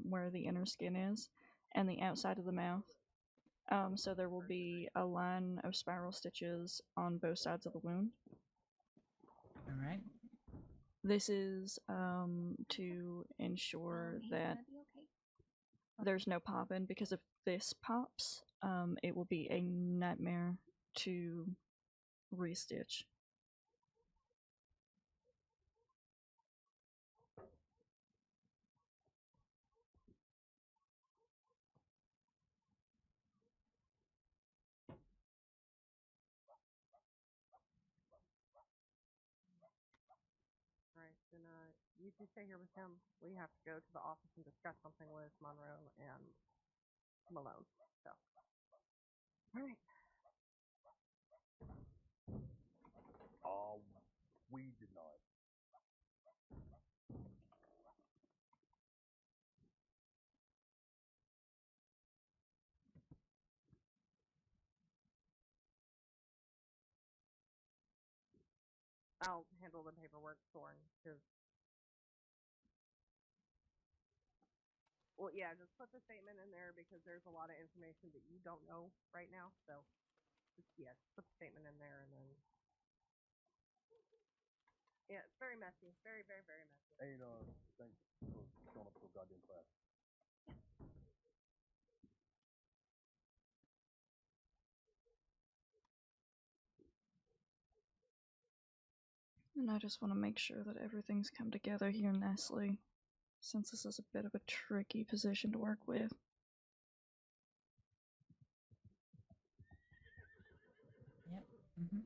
where the inner skin is, and the outside of the mouth. So there will be a line of spiral stitches on both sides of the wound. All right. This is to ensure that there's no pop-in, because if this pops, it will be a nightmare to restitch. Alright, then you two stay here with him. We have to go to the office and discuss something with Monroe and Malone. So, alright. We did not. I'll handle the paperwork, Thorn, because... Well, yeah, just put the statement in there because there's a lot of information that you don't know right now, so... Just, yeah, just put the statement in there and then... Yeah, it's very messy. Very, very, very messy. Ain't, thanks for showing up so goddamn fast. And I just want to make sure that everything's come together here nicely, since this is a bit of a tricky position to work with. Yep. Mm-hmm.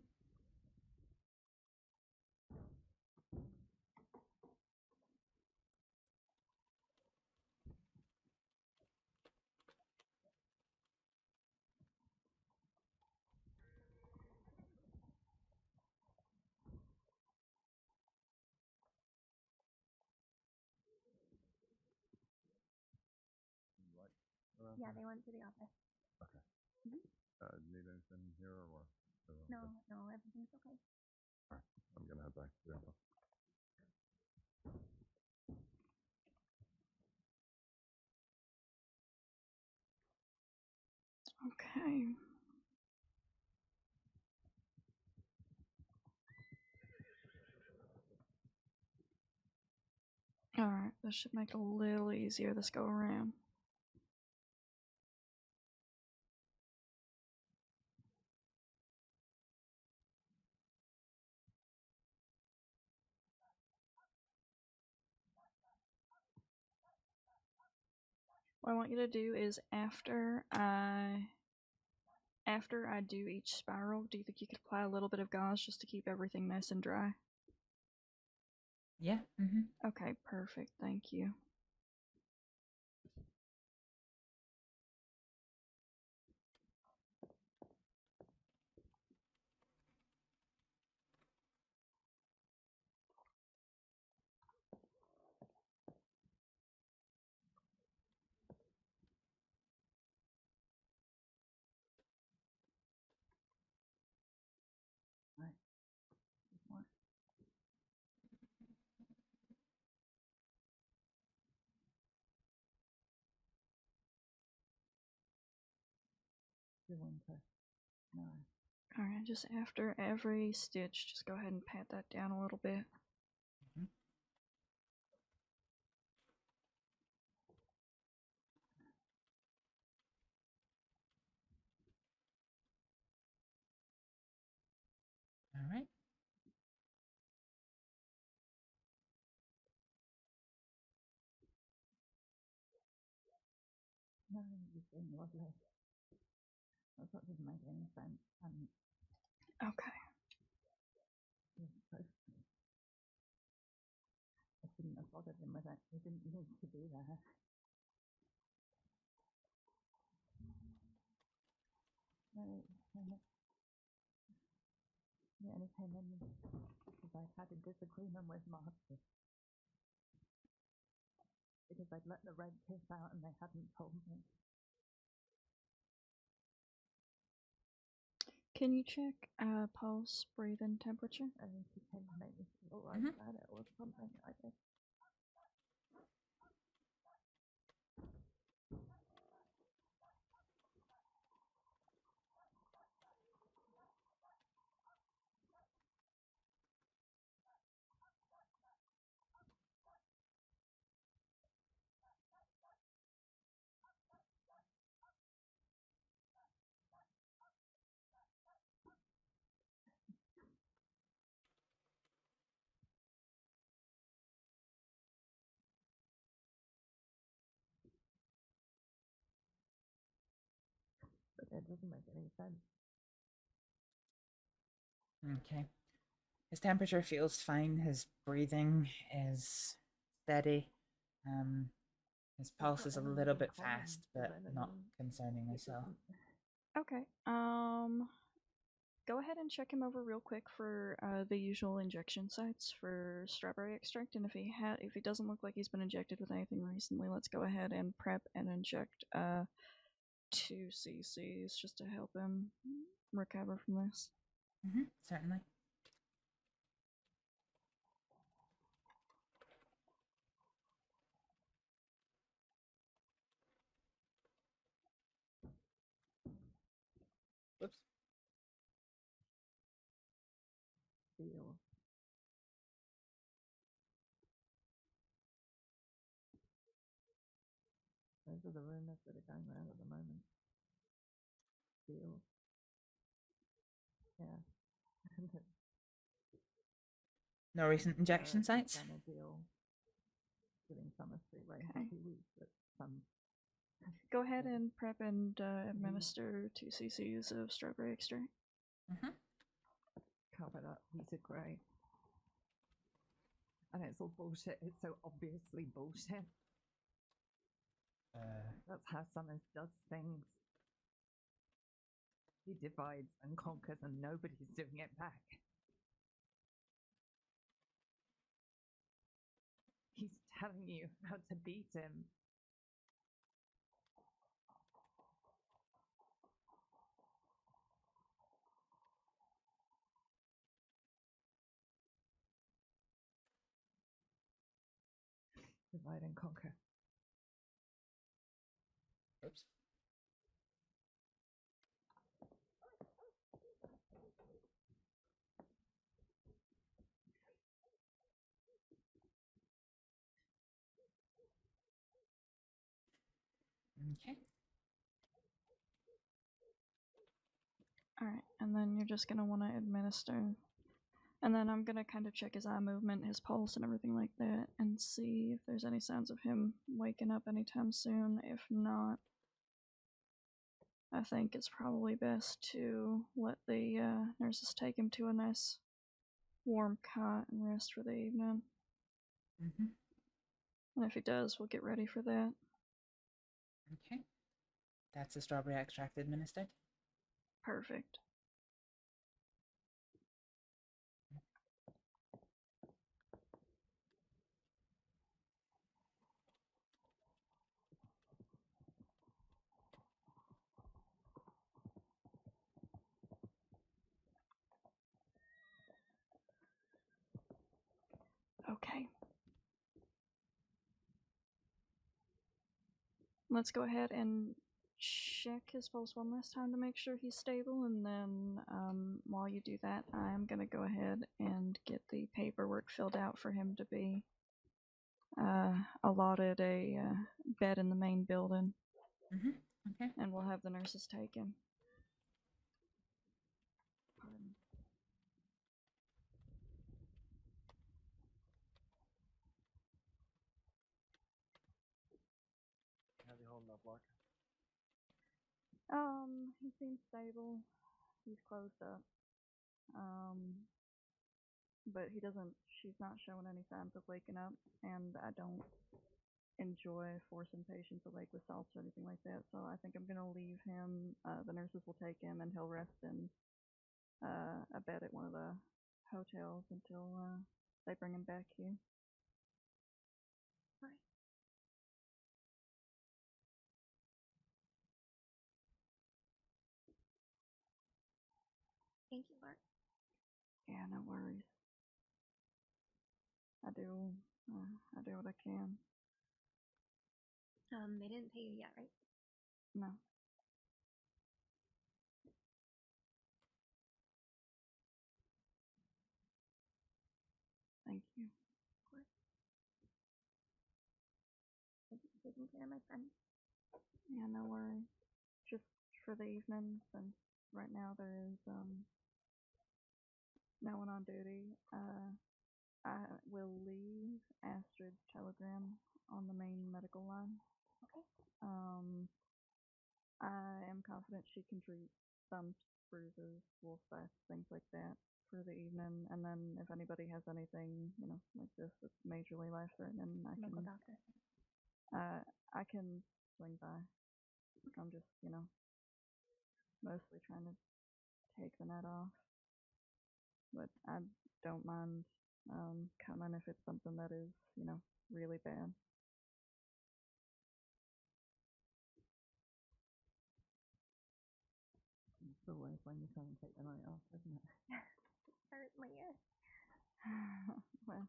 Yeah, they went to the office. Okay. Mhm. Need anything here or? No, no, everything's okay. Alright, I'm gonna head back to the office. Okay. Alright, this should make it a little easier this go around. What I want you to do is after I do each spiral, do you think you could apply a little bit of gauze just to keep everything nice and dry? Yeah. Mm-hmm. Okay, perfect. Thank you. Right. More. The winter. No. Alright, just after every stitch, just go ahead and pat that down a little bit. Mm-hmm. All right. No, you've been lovely. That's what doesn't make any sense. Okay. I shouldn't have bothered him with it. He didn't need to be there. No, yeah, and he came in because I had a disagreement with Marty. Because I'd let the red piss out and they hadn't told me. Can you check pulse, breathing, temperature? I think he came to make me feel like that it was something I did. That doesn't make any sense. Okay. His temperature feels fine. His breathing is steady. His pulse is a little bit fast, but not concerningly so. Okay. Go ahead and check him over real quick for the usual injection sites for strawberry extract, and if he doesn't look like he's been injected with anything recently, let's go ahead and prep and inject 2 cc's just to help him recover from this. Certainly. Whoops. Deal. Those are the rumors that are going around at the moment. Deal. Yeah. No recent injection sites? Done a deal giving Summer Street right in 2 weeks, but Go ahead and prep and administer 2 cc's of strawberry extract. Cover that piece of grey. And it's all bullshit. It's so obviously bullshit. That's how Summers does things. He divides and conquers and nobody's doing it back. He's telling you how to beat him. Divide and conquer. Oops. Okay. Alright, and then you're just going to want to administer. And then I'm going to kind of check his eye movement, his pulse, and everything like that, and see if there's any signs of him waking up anytime soon. If not, I think it's probably best to let the nurses take him to a nice warm cot and rest for the evening. And if he does, we'll get ready for that. Okay. That's the strawberry extract administered. Perfect. Okay. Let's go ahead and check his pulse one last time to make sure he's stable, and then while you do that, I'm going to go ahead and get the paperwork filled out for him to be allotted a bed in the main building. Okay. And we'll have the nurses take him. Pardon. How's he holding up, Lark? He seems stable. He's closed up. But she's not showing any signs of waking up, and I don't enjoy forcing patients awake with salts or anything like that, so I think I'm gonna leave him. The nurses will take him, and he'll rest in a bed at one of the hotels until they bring him back here. Alright. Thank you, Mark. Yeah, no worries. I do what I can. They didn't pay you yet, right? No. Thank you. Of course. Thank you for taking care of my friend. Yeah, no worries. Just for the evening, since right now there is no one on duty, I will leave Astrid's telegram on the main medical line. Okay. I am confident she can treat bumps, bruises, wolf bites, things like that for the evening. And then if anybody has anything, like this that's majorly life-threatening, Medical doctor. I can swing by. I'm just, mostly trying to take the net off. But I don't mind coming if it's something that is, really bad. It's always when you try and take the night off, isn't it? Certainly is. Well,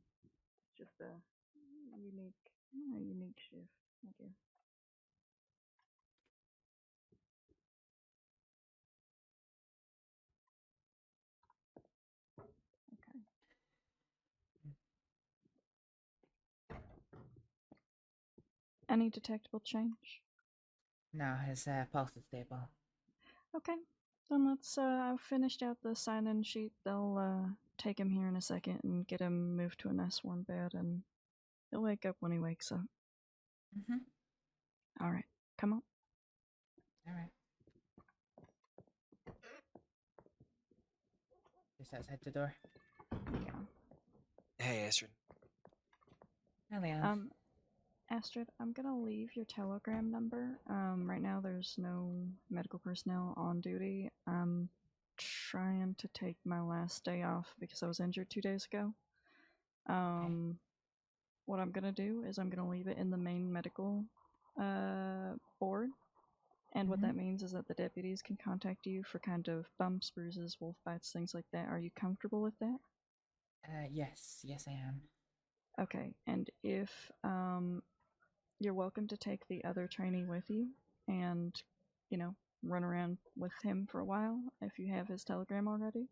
it's just a unique shift, I guess. Okay. Any detectable change? No, his pulse is stable. Okay. Then let's, I've finished out the sign-in sheet. They'll, take him here in a second and get him moved to a nice warm bed, and he'll wake up when he wakes up. Mm-hmm. Alright, come on. Alright. Just outside the door. Yeah. Hey, Astrid. Hi, Leon. Astrid, I'm gonna leave your telegram number. Right now there's no medical personnel on duty. I'm trying to take my last day off because I was injured 2 days ago. What I'm gonna do is I'm gonna leave it in the main medical board. And what that means is that the deputies can contact you for kind of bumps, bruises, wolf bites, things like that. Are you comfortable with that? Yes, I am. Okay, and if you're welcome to take the other trainee with you and, run around with him for a while if you have his telegram already.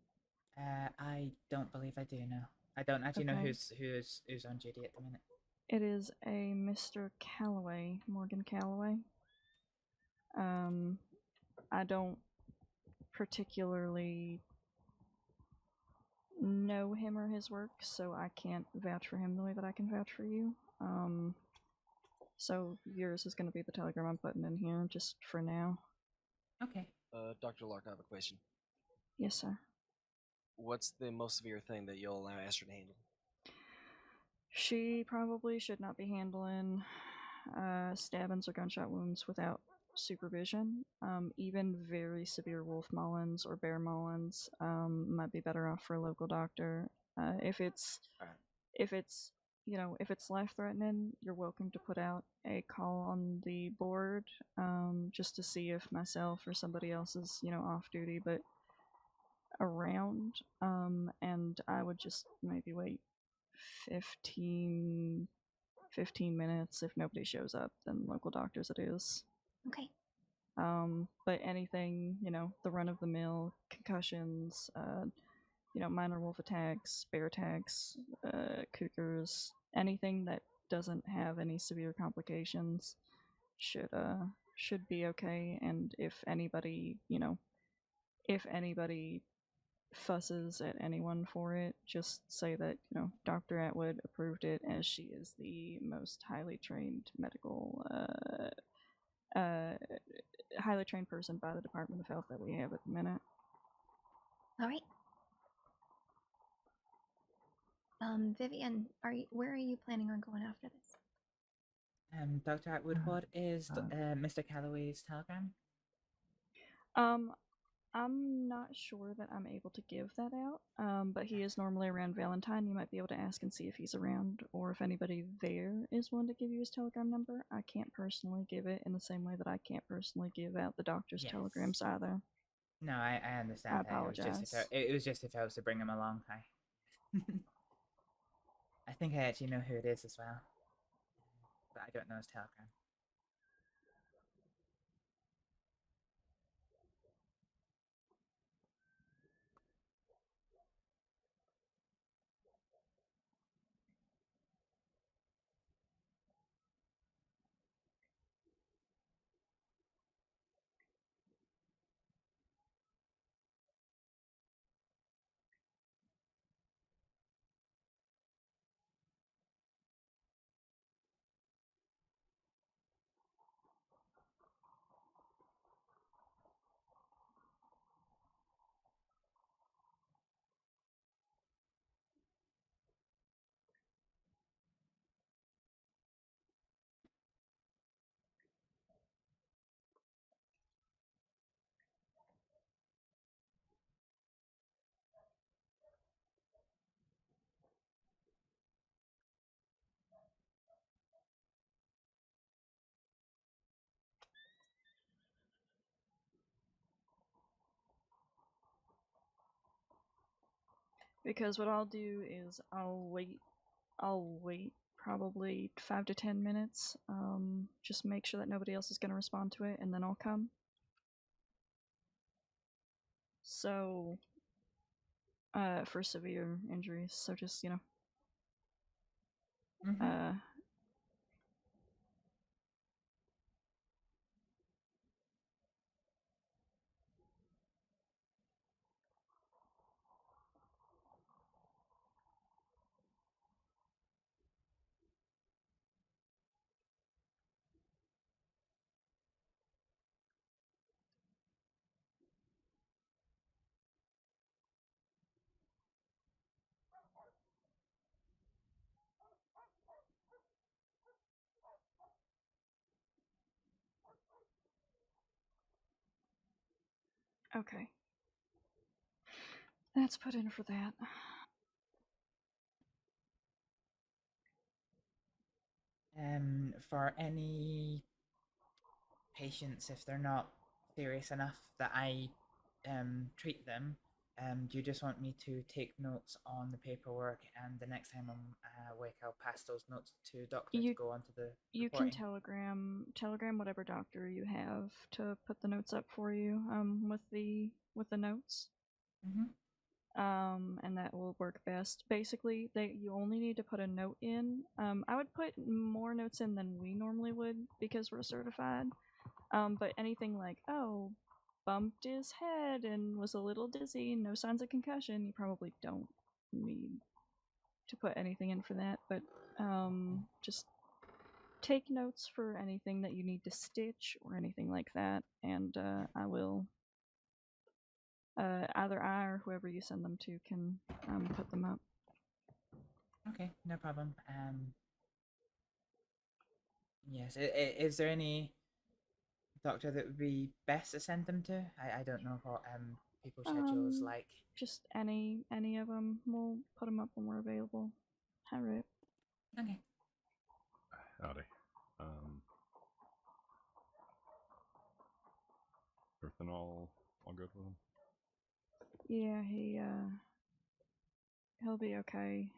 I don't believe I do know. I don't actually know Okay. who's on duty at the minute. It is a Mr. Calloway, Morgan Calloway. I don't particularly know him or his work, so I can't vouch for him the way that I can vouch for you. So yours is going to be the telegram I'm putting in here just for now. Okay. Dr. Lark, I have a question. Yes, sir. What's the most severe thing that you'll allow Astrid to handle? She probably should not be handling stabbings or gunshot wounds without supervision. Even very severe wolf maulings or bear maulings might be better off for a local doctor. If it's life-threatening, you're welcome to put out a call on the board just to see if myself or somebody else is, off duty, but around. And I would just maybe wait 15 minutes. If nobody shows up, then local doctors it is. Okay. But anything, the run-of-the-mill concussions, minor wolf attacks, bear attacks, cougars, anything that doesn't have any severe complications should be okay. And if anybody fusses at anyone for it, just say that, Dr. Atwood approved it, as she is the most highly trained highly trained person by the Department of Health that we have at the minute. All right. Vivian, where are you planning on going after this? Dr. Atwood, what is Mr. Calloway's telegram? I'm not sure that I'm able to give that out, but he is normally around Valentine. You might be able to ask and see if he's around, or if anybody there is willing to give you his telegram number. I can't personally give it in the same way that I can't personally give out the doctor's telegrams either. No, I understand. I apologize. It was just if I was to bring him along. I think I actually know who it is as well, but I don't know his telegram. Because what I'll do is I'll wait probably 5 to 10 minutes, just make sure that nobody else is going to respond to it, and then I'll come. So, for severe injuries, so just, you know, okay. That's put in for that. For any patients, if they're not serious enough that I treat them, do you just want me to take notes on the paperwork, and the next time I'm awake, I'll pass those notes to doctor to go onto the You reporting? can telegram whatever doctor you have to put the notes up for you, with the notes. And that will work best. Basically, you only need to put a note in. I would put more notes in than we normally would because we're certified. But anything like, oh, bumped his head and was a little dizzy, no signs of concussion, you probably don't need to put anything in for that. But just take notes for anything that you need to stitch or anything like that, and I will. Either I or whoever you send them to can put them up. Okay, no problem. Yes, is there any doctor that would be best to send them to? I don't know what people's schedules like. Just any of them. We'll put them up when we're available. Hi, Rip. Okay. Howdy. Everything all good with him? Yeah, he'll be okay.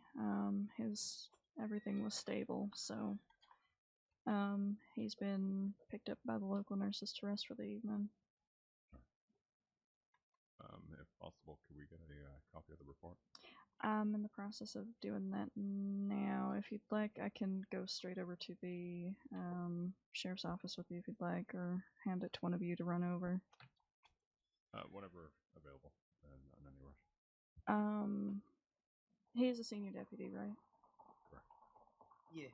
His everything was stable, so he's been picked up by the local nurses to rest for the evening. If possible, could we get a copy of the report? I'm in the process of doing that now. If you'd like, I can go straight over to the sheriff's office with you if you'd like, or hand it to one of you to run over. Whenever available, and not in any rush. He's a senior deputy, right? Correct. Yeah.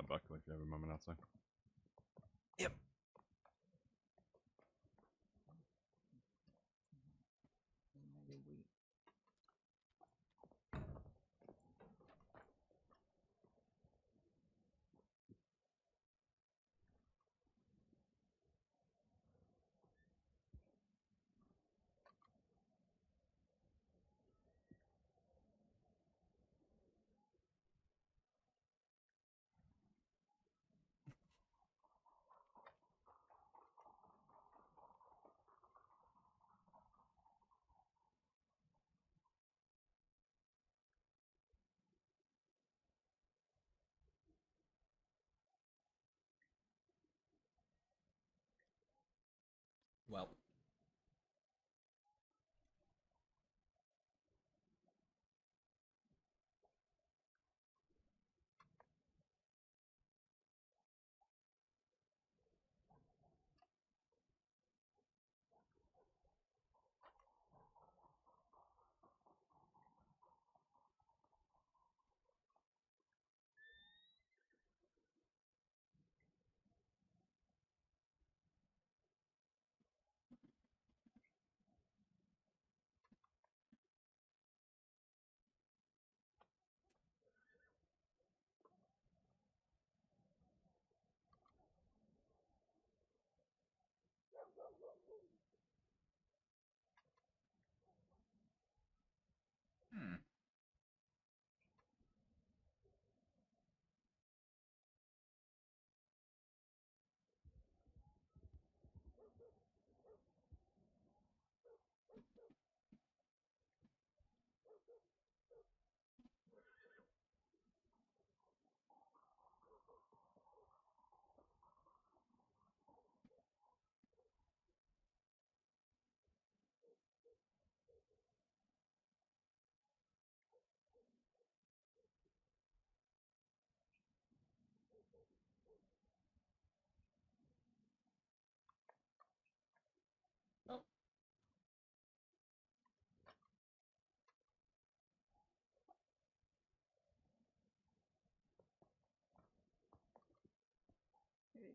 Buckley, if you have a moment outside. Yep.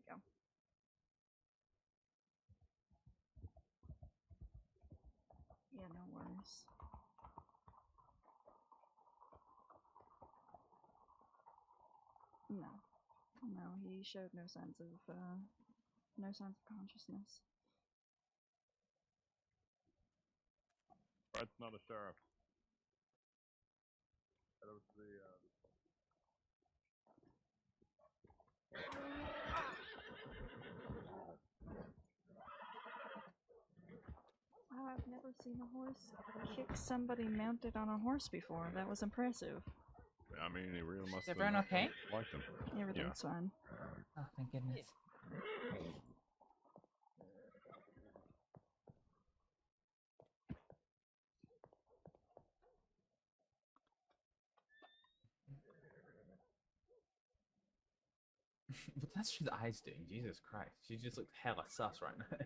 go. Yeah, no worries. No. No, he showed no signs of consciousness. That's not a sheriff. That was the, Wow, I've never seen a horse kick somebody mounted on a horse before. That was impressive. I mean, he really must Is have everyone okay? liked him. Everything's fine. Oh, thank goodness. But that's what the eyes doing. Jesus Christ. She just looks hella sus right now.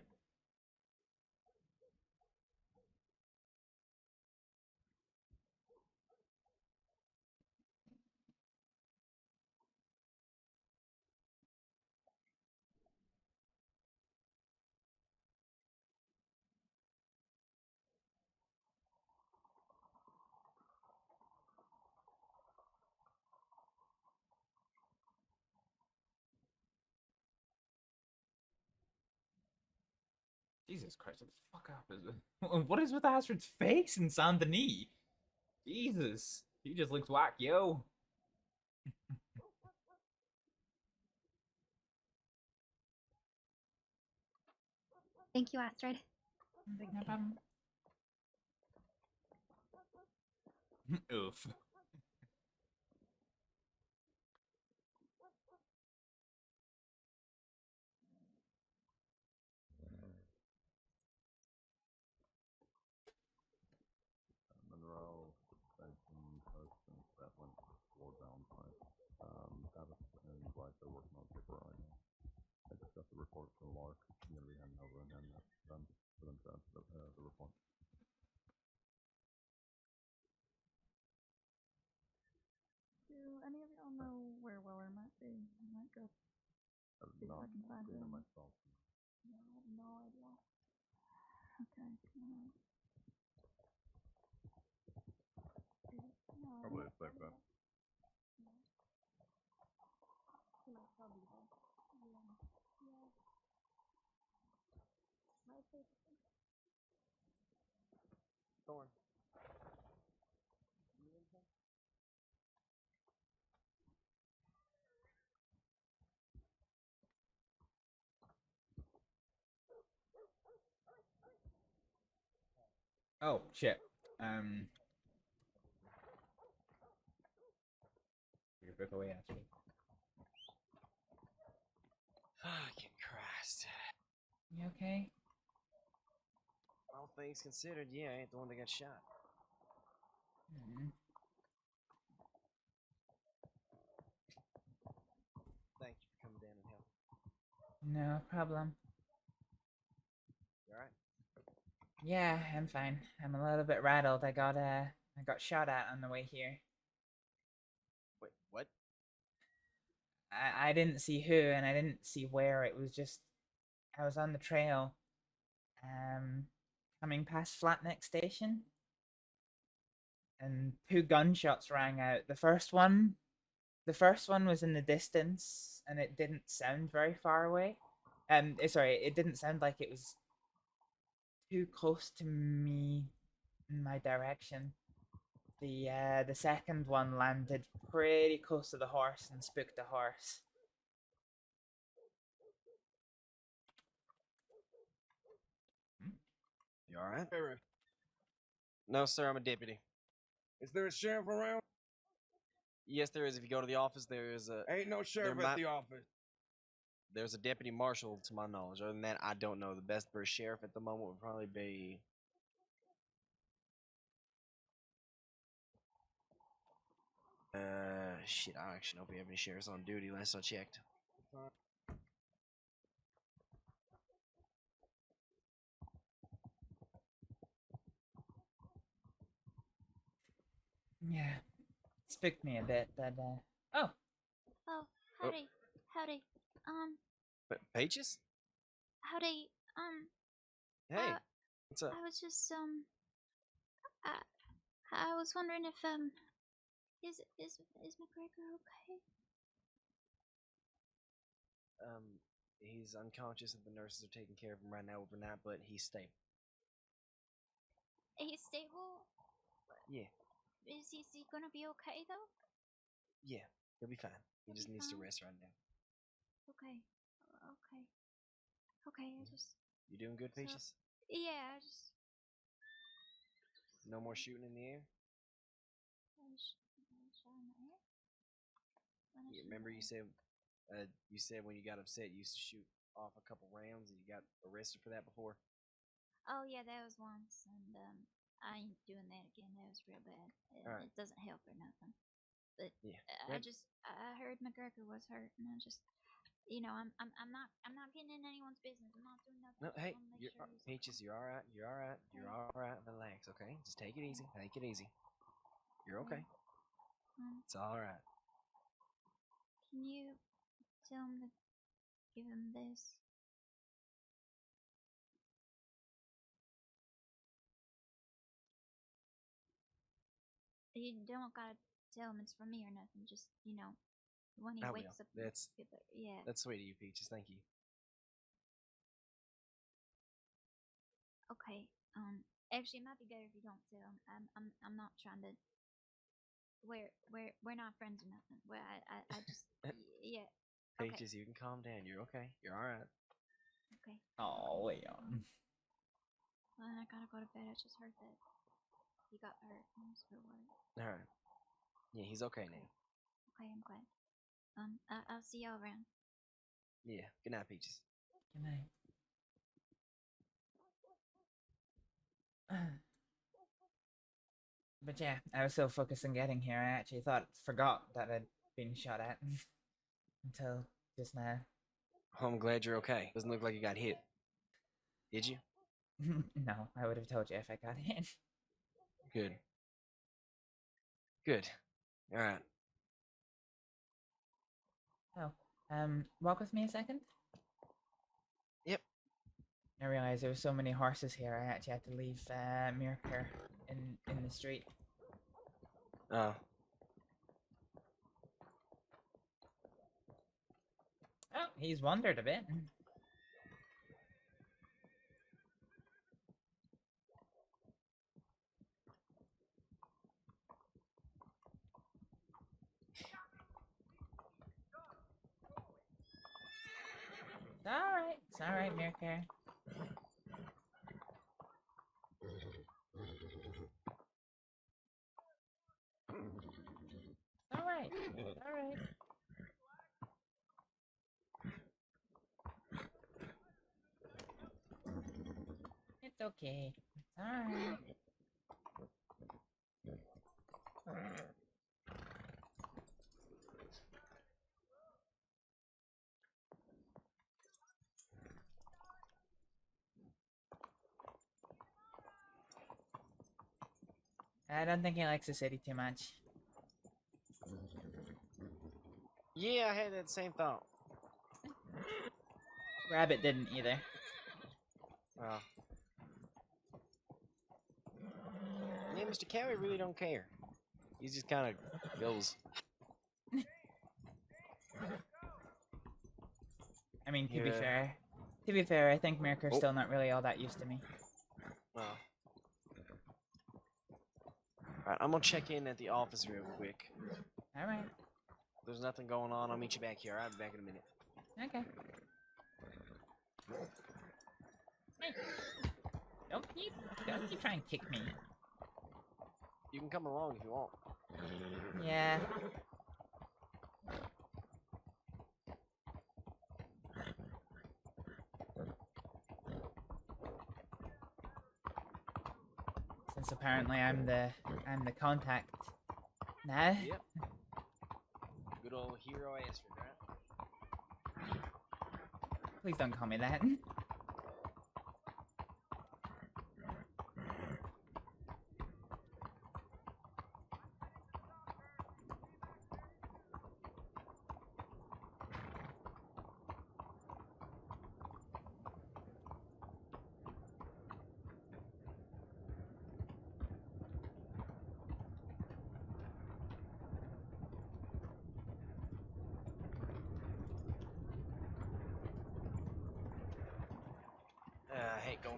Jesus Christ, what the fuck up is it? What is with Astrid's face in Saint Denis? Jesus. He just looks whack, yo. Thank you, Astrид. No problem. Oof. Monroe, Station, Hudson, that went for downtime. Travis and Blythe are working on paper right now. I just got the report from Lark. I'm going to be handing over and then them for them to add the report. Do any of y'all know where Weller might be? I might go see if I can find him. myself. No, I have no idea. Okay. No, Probably a safe bet. he might still be there. Yeah. Might be. Thorn. Oh, shit. Your book away, Astrid. Fucking Christ. You okay? All things considered, yeah, I ain't the one that got shot. Thank you for coming down and helping. No problem. You alright? Yeah, I'm fine. I'm a little bit rattled. I got shot at on the way here. Wait, what? I didn't see who and I didn't see where. It was just I was on the trail, coming past Flatneck Station, and 2 gunshots rang out. The first one was in the distance, and it didn't sound very far away. Sorry, it didn't sound like it was too close to me in my direction. The second one landed pretty close to the horse and spooked the horse. You alright? No, sir, I'm a deputy. Is there a sheriff around? Yes, there is. If you go to the office, there is a... Ain't no sheriff at the office. There's a deputy marshal, to my knowledge. Other than that, I don't know. The best for a sheriff at the moment would probably be... shit, I don't actually know if we have any sheriffs on duty, last I checked. Yeah, spooked me a bit, but Oh, howdy. Howdy. Pages? Howdy. Hey, what's up? I was just I was wondering if is McGregor okay? He's unconscious and the nurses are taking care of him right now overnight, but he's stable. He's stable. Yeah, Is he gonna be okay though? yeah, he'll be fine. He just needs to fine? rest right now. Okay. Okay. I just. You doing good, Peaches? Yeah. I just. No more shooting in the air? Yeah, remember you said when you got upset you used to shoot off a couple rounds and you got arrested for that before? Oh yeah, that was once, and I ain't doing that again. That was real bad. Alright. It doesn't help or nothing. But Yeah. I heard McGregor was hurt, and I just, I'm not getting in anyone's business. I'm not doing nothing. No, I hey, wanna make you're, sure he's Peaches, you're alright. You're alright. You're alright. Relax, okay? Just take it easy. Take it easy. You're okay. It's alright. Can you tell him to give him this? You don't gotta tell him it's from me or nothing. Just, when he I wakes will. up. Yeah. That's sweet of you, Peaches. Thank you. Okay. Actually, it might be better if you don't tell him. I'm not trying to. We're not friends or nothing. Well, I just. Yeah. Okay. Peaches, you can calm down. You're okay. You're alright. Okay. Oh, Leon. Well, then I gotta go to bed. I just heard that he got hurt. I was real worried. Alright. Yeah, he's okay now. Okay, I'm glad. I'll see y'all around. Yeah. Good night, Peaches. Good night. But yeah, I was so focused on getting here, I actually forgot that I'd been shot at until just now. Well, I'm glad you're okay. Doesn't look like you got hit. Did you? No, I would have told you if I got hit. Good. Good. Alright. Oh, walk with me a second? Yep. I realized there were so many horses here, I actually had to leave Mirker in the street. Oh. Oh, he's wandered a bit. It's alright, Mirker. Alright. It's okay. It's alright. I don't think he likes the city too much. Yeah, I had that same thought. Rabbit didn't either. Well. Yeah, Mr. Cowie really don't care. He just kind of goes. I mean, to be fair, I think Mirker's still not really all that used to me. Well. Alright, I'm gonna check in at the office real quick. Alright. If there's nothing going on, I'll meet you back here. I'll be back in a minute. Okay. Hey. Don't you try and kick me. You can come along if you want. Yeah. Since apparently I'm the contact now. Yep. Good old hero Astrid, right? Please don't call me that.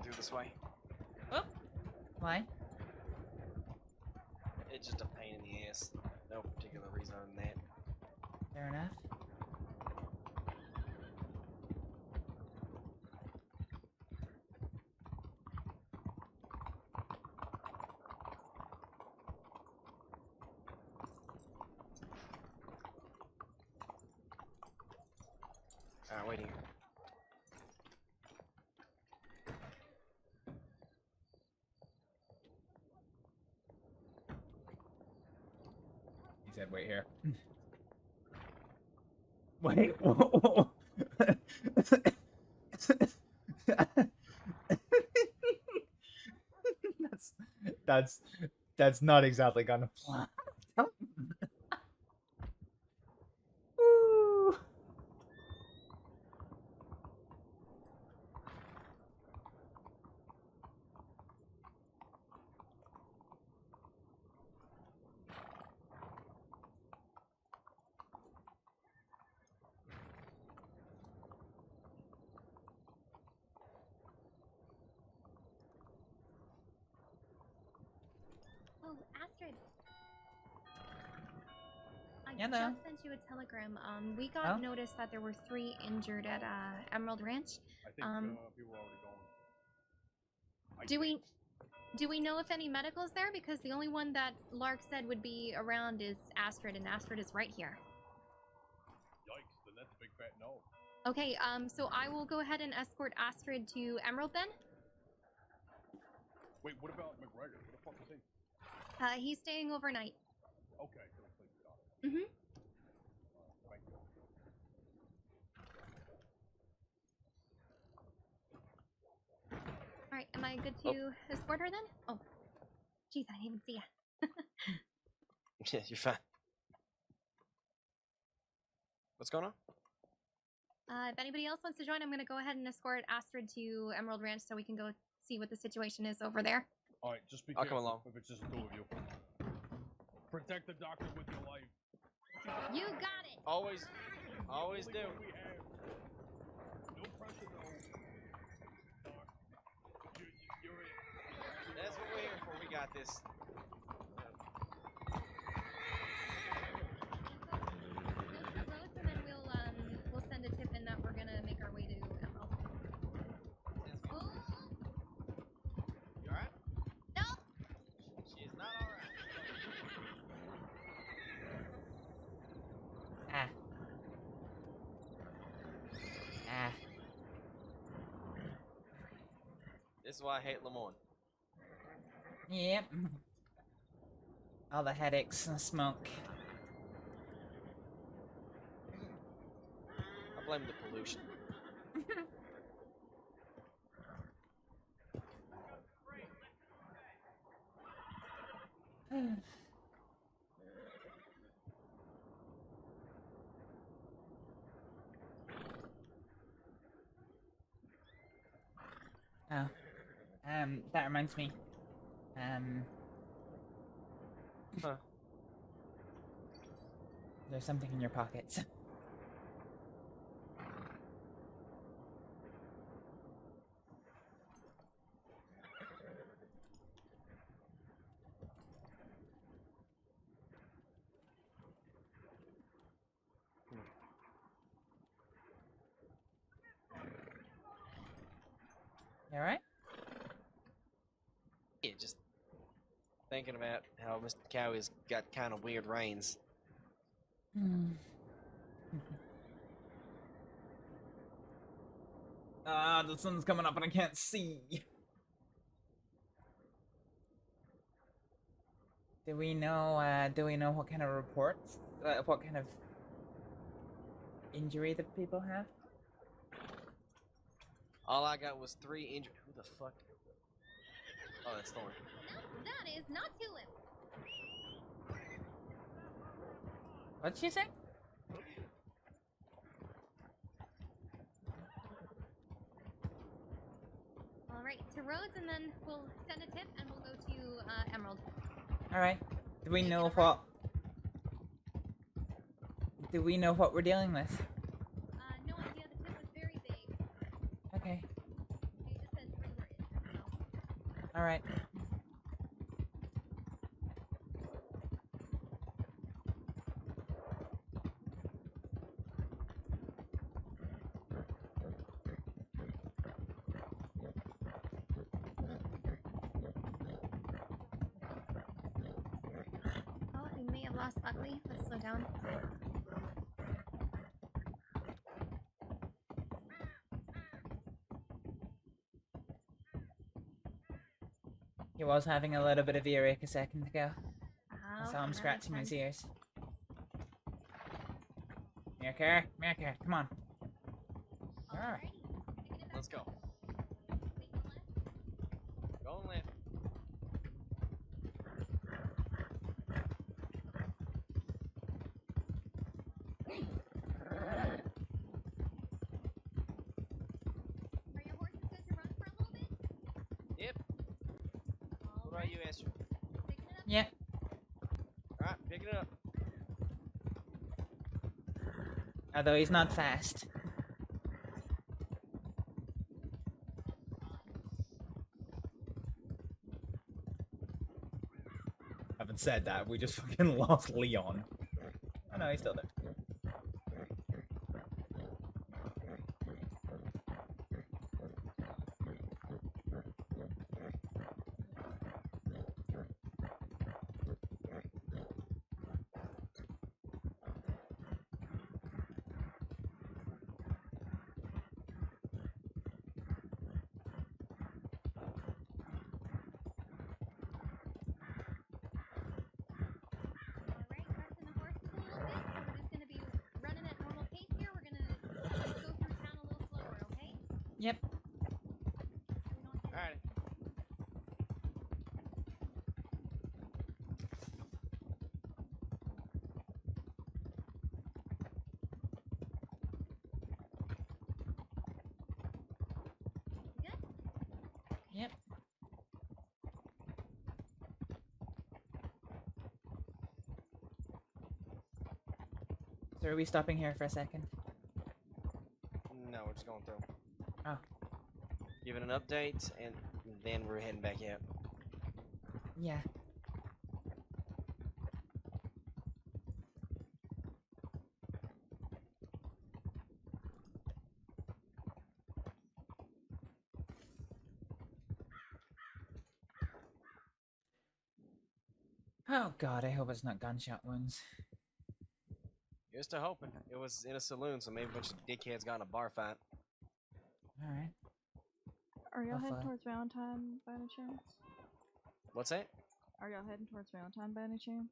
going through this way. Oh. Why? It's just a pain in the ass. No particular reason other than that. Fair enough. Alright, wait here. He said, wait here. Wait. Whoa. that's not exactly gonna fly. Woo. Oh, Astrid. I Hello. just sent you a telegram. We got Oh? notice that there were 3 injured at Emerald Ranch. I think people are already going. Do we know if any medical's there? Because the only one that Lark said would be around is Astrid, and Astrid is right here. Yikes, then that's a big fat no. Okay, so I will go ahead and escort Astrid to Emerald then. Wait, what about McGregor? What the fuck is he? He's staying overnight. Okay, so it's like, Mm-hmm. thank you. Alright, am I good to escort her then? Oh. Jeez, I didn't even see ya. Yeah, you're fine. What's going on? If anybody else wants to join, I'm going to go ahead and escort Astrid to Emerald Ranch so we can go see what the situation is over there. Alright, just be I'll careful come along. if it's just the 2 of you. Protect the doctor with your life. You got it! Always do. No pressure, though. You're it. That's what we're here for. We got this. Roads, and then we'll send a tip in that we're going to make our way to Emerald. Oh! You alright? No! She is not alright. Ah. Ah. This is why I hate Lemoyne. Yep. All the headaches and smoke. I blame the pollution. Oh. That reminds me. Huh. There's something in your pockets. You alright? Yeah, just thinking about how Mr. Cowie's got kind of weird reins. The sun's coming up and I can't see. Do we know what kind of reports, what kind of injury the people have? All I got was 3 injured. Who the fuck? Oh, that's Thorn. No, that is not Tulip. What'd she say? Alright, to Rhodes, and then we'll send a tip, and we'll go to Emerald. Alright. Do we know what... Do we know what we're dealing with? No idea, the tip was very vague. Okay. They just said 3 were injured. All right. Oh, we may have lost Buckley. Let's slow down. He was having a little bit of earache a second ago. I Oh, saw him that scratching makes his sense. ears. Mirka, Mirka, come on. You're all right. Let's go. Go left. Are your horses good to run for a little bit? Yep. What about you, Esther? Picking it up? Yeah. Alright, pick it up. Although he's not fast. Having said that, we just fucking lost Leon. Oh no, he's still there. Alright, resting the horses a little bit, so we're just gonna be running at normal pace here. We're gonna go through town a little slower, okay? Yep. Alright. Good? Yep. So are we stopping here for a second? No, we're just going through. Oh. Giving an update, and then we're heading back out. Yeah. Oh god, I hope it's not gunshot wounds. Here's to hoping. It was in a saloon, so maybe a bunch of dickheads got in a bar fight. Alright. Are y'all heading Hopefully. towards Valentine by any chance? What's that? Are y'all heading towards Valentine by any chance?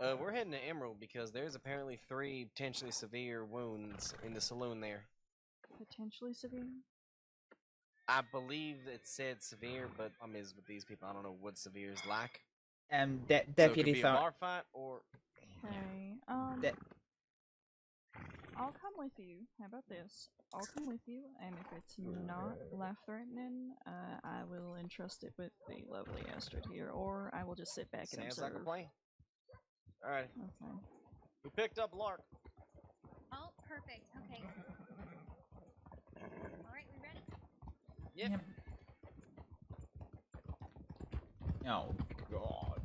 We're heading to Emerald because there's apparently 3 potentially severe wounds in the saloon there. Potentially severe? I believe it said severe, but I mean, with these people, I don't know what severe is like. So it could Deputy be a thought. bar fight or Okay, I'll come with you. How about this? I'll come with you, and if it's not life-threatening, I will entrust it with the lovely Astrид here, or I will just sit back and sounds observe. like a plan. Alright. Okay. We picked up Lark. Oh, perfect. Okay. Alright, we ready? Yep. Oh god.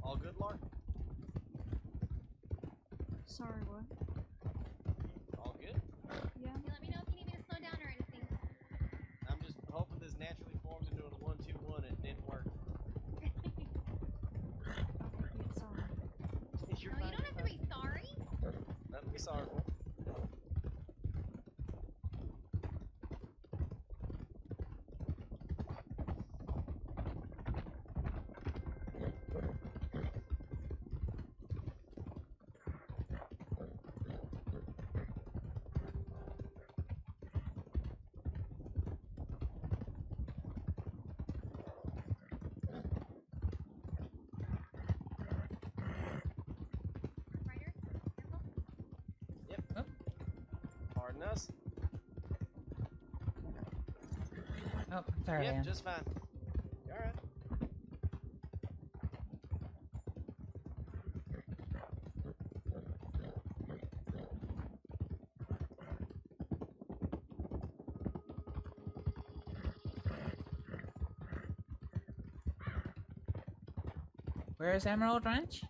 All good, Lark? Sorry, what? All good? Yeah. You let me know if you need me to slow down or anything. I'm just hoping this naturally forms into a 1-2-1 and it didn't work. Sorry. You're No, you don't have to be sorry. Nothing to be sorry for. Oh, sorry, Yep, man. just fine. You alright? Where is Emerald Ranch?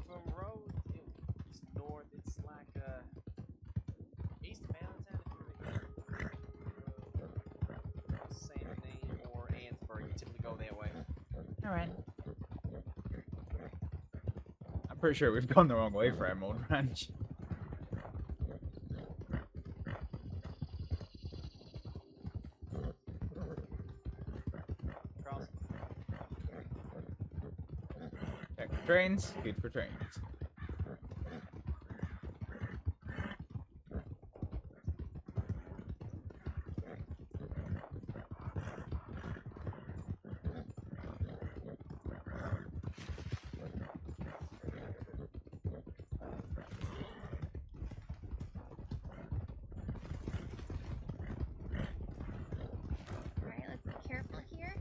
From road, it's north. It's like east of Allentown. Same name or Ansburg. You typically go that way. All right. I'm pretty sure we've gone the wrong way for Emerald Ranch. Cross. Check for trains. Good for trains. Alright, let's be careful here.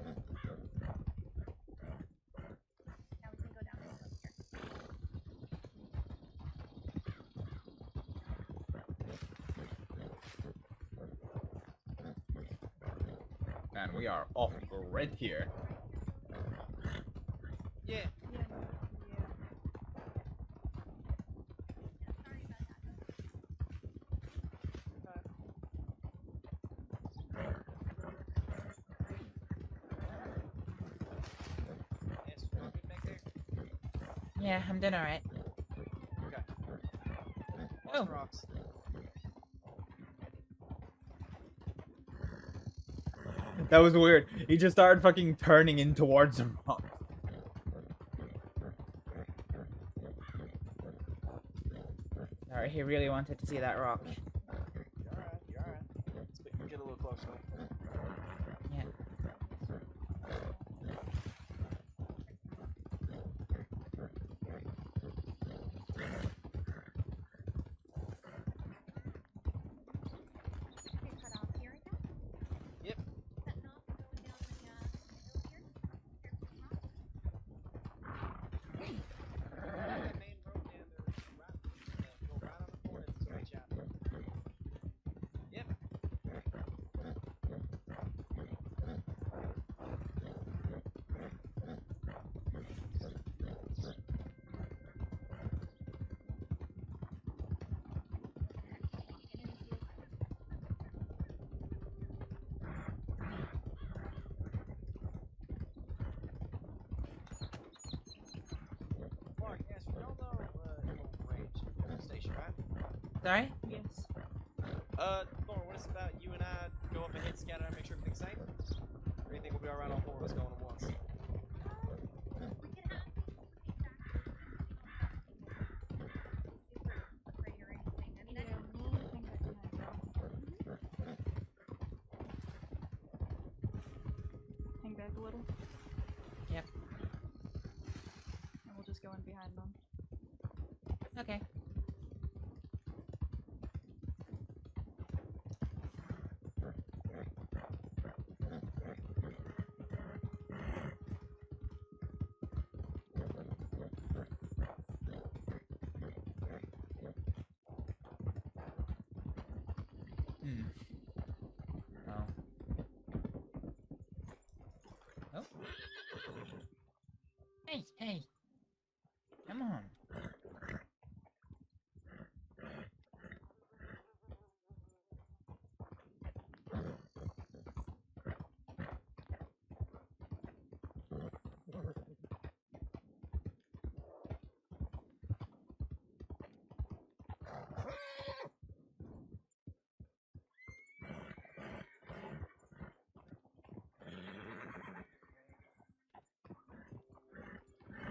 Now we can go down this slope here. Man, we are off grid here. Yeah. Yeah, I'm doing all right. Okay. Oh. Rocks. That was weird. He just started fucking turning in towards the rock. Sorry, he really wanted to see that rock. You're alright. You're alright. Let's get a little closer. Yeah. Okay, cut off here, I guess. Yep. Cutting off and going down the hill here. Careful with rocks. That main road down there, right, go right on the corner. It's a reach out. Yep. Mark, Astrid, y'all know Emerald Ranch station, right? Sorry? Yes. Thorn, what is it about you and I go up ahead, scout out, and make sure everything's safe? Or do you think we'll be alright on four of us going at once? Afraid or anything. I mean, I don't Hang back a little. Yep. And we'll just go in behind them. Okay. Oh. Oh. Hey, hey. Come on.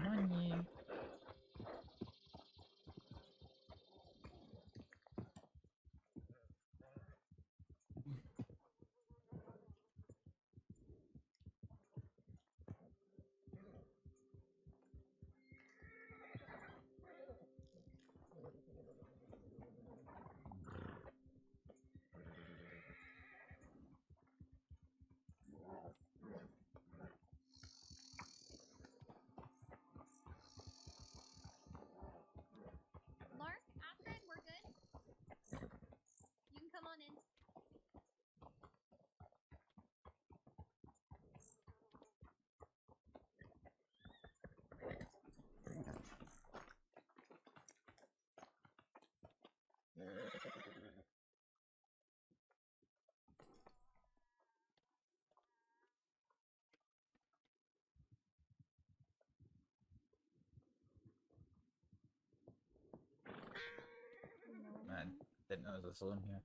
Come on, you. Didn't know there was a saloon here.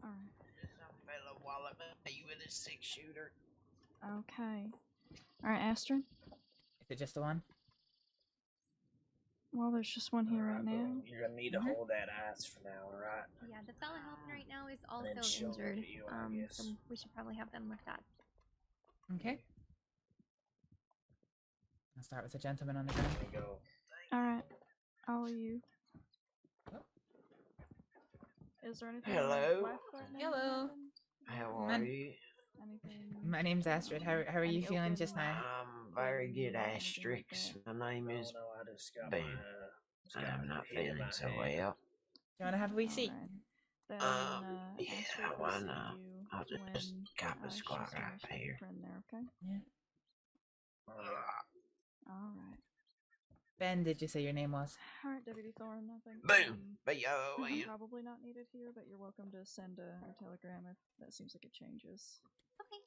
Alright. Some fella wallop me with a 6-shooter. Okay. Alright, Astrид? Is it just the one? Well, there's just one here right now. You're gonna need to hold that ass for now, alright? Yeah, the fella helping right now is And then also she'll injured. look at you, I guess. So we should probably have them looked at. Okay. I'll start with the gentleman on the ground. There you go. Alright. How are you? Is there anything Hello. left right now? Hello. How are Man. you? Anything? My name's Astrid. How are you feeling just now? I'm very good, Astrix. My name is Boone. I'm not feeling so well. Do you want to have a wee seat? Then, Yeah, Astrid will why see not? you I'll just when, cop a she's squat right finished with here. your friend there, okay? Yeah. Alright. Ben, did you say your name was? Alright, Deputy Thorne, I think. Boom! I'm probably not needed here, but you're welcome to send a telegram if that seems like it changes. Okay.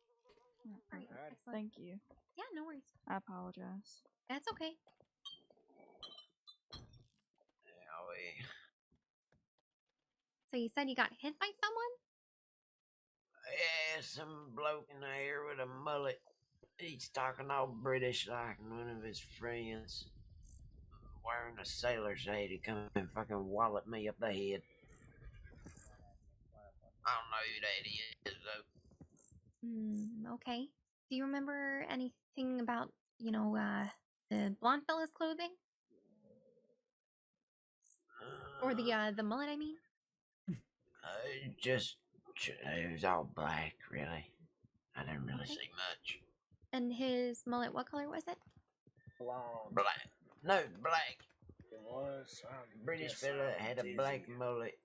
Alright, Alright, excellent. thank you. Yeah, no worries. I apologize. That's okay. So you said you got hit by someone? Yeah, some bloke in the air with a mullet. He's talking all British like one of his friends. Wearing a sailor's hat, he come and fucking wallop me up the head. I don't know who that is, though. Okay. Do you remember anything about, the blonde fella's clothing? Or the mullet, I mean? It was all black, really. I didn't really see much. And his mullet, what color was it? Blonde. Black. No, black. It was. British fella had a black mullet.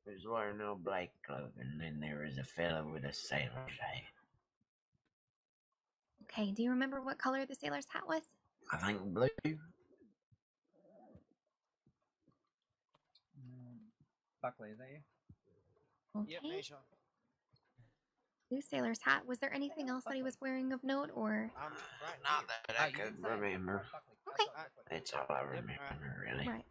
Was wearing all black clothing. And then there was a fella with a sailor's hat. Okay, do you remember what color the sailor's hat was? I think blue. Buckley, is that you? Okay. Yep, Sean. Blue sailor's hat. Was there anything else that he was wearing of note, or? Not that I could remember. Okay. That's all I remember, really. Right.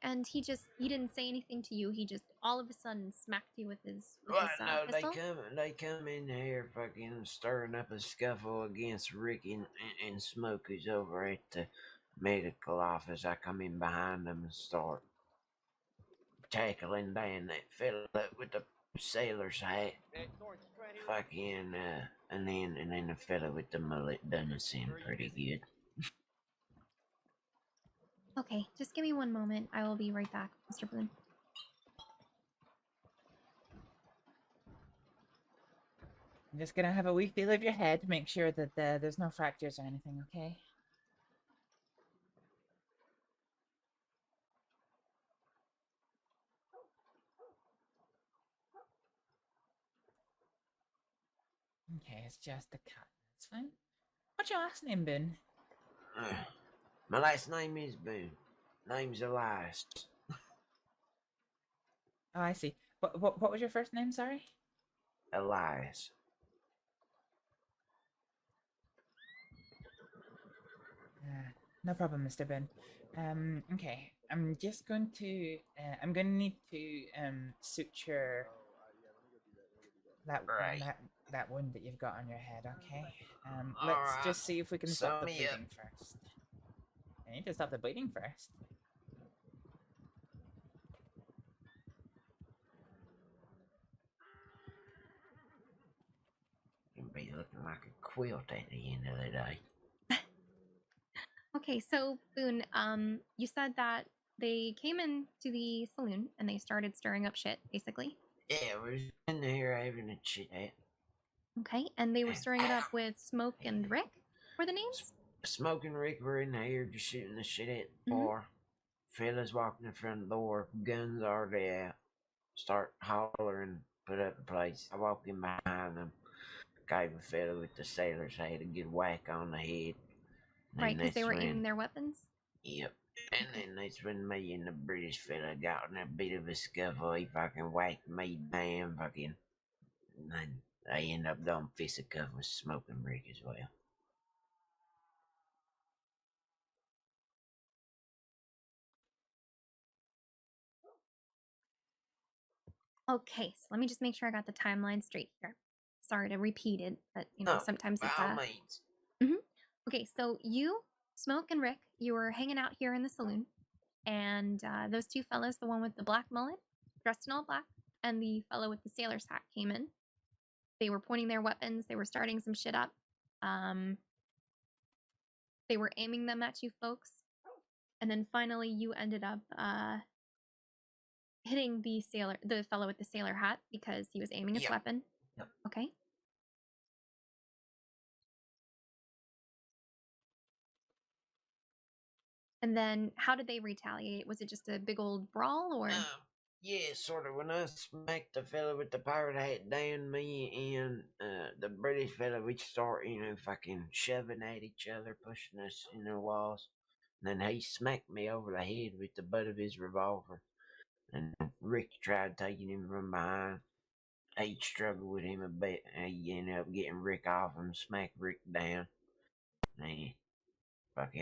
And he didn't say anything to you. He just all of a sudden smacked you with his Well, no, pistol? they come in here fucking stirring up a scuffle against Ricky and Smokey's over at the medical office. I come in behind them and start tackling down that fella with the sailor's hat. Fucking and then the fella with the mullet doesn't seem pretty good. Okay, just give me one moment. I will be right back, Mr. Boone. I'm just gonna have a wee feel of your head, make sure that there's no fractures or anything, okay? Okay, it's just a cut. That's fine. What's your last name, Boone? My last name is Boone. Name's Elias. Oh, I see. What was your first name, sorry? Elias. No problem, Mr. Boone. Okay. I'm just going to I'm gonna need to suture that that wound that you've got on your head, okay? Let's just see if we can stop the bleeding first. I need to stop the bleeding first. You'll be looking like a quilt at the end of the day. Okay, so Boone, you said that they came into the saloon and they started stirring up shit, basically. Yeah, we're in here having a chat. Okay, and they were stirring it up with Smoke and Rick, were the names? Smoke and Rick were in here just shooting the shit at the bar. Fellas walking in front of the door, guns already out. Start hollering, put up the place. I walked in behind them, gave a fella with the sailor's hat a good whack on the head. Right, because they were aiming their weapons? Yep. And then that's when me and the British fella got in a bit of a scuffle. He fucking whacked me down, fucking. And then I ended up going fisticuff with Smoke and Rick as well. Okay, so let me just make sure I got the timeline straight here. Sorry to repeat it, but No, sometimes by it's all means. Okay, so you, Smoke, and Rick, you were hanging out here in the saloon, and those two fellas, the one with the black mullet, dressed in all black, and the fellow with the sailor's hat came in. They were pointing their weapons. They were starting some shit up. They were aiming them at you folks, and then finally you ended up hitting the fellow with the sailor hat because he was aiming his weapon. Yep. Okay. And then how did they retaliate? Was it just a big old brawl, or? Yeah, sort of. When I smacked the fella with the pirate hat down, me and the British fella, we start, fucking shoving at each other, pushing us in the walls. And then he smacked me over the head with the butt of his revolver. And Rick tried taking him from behind. He struggled with him a bit. He ended up getting Rick off him, smacked Rick down. And he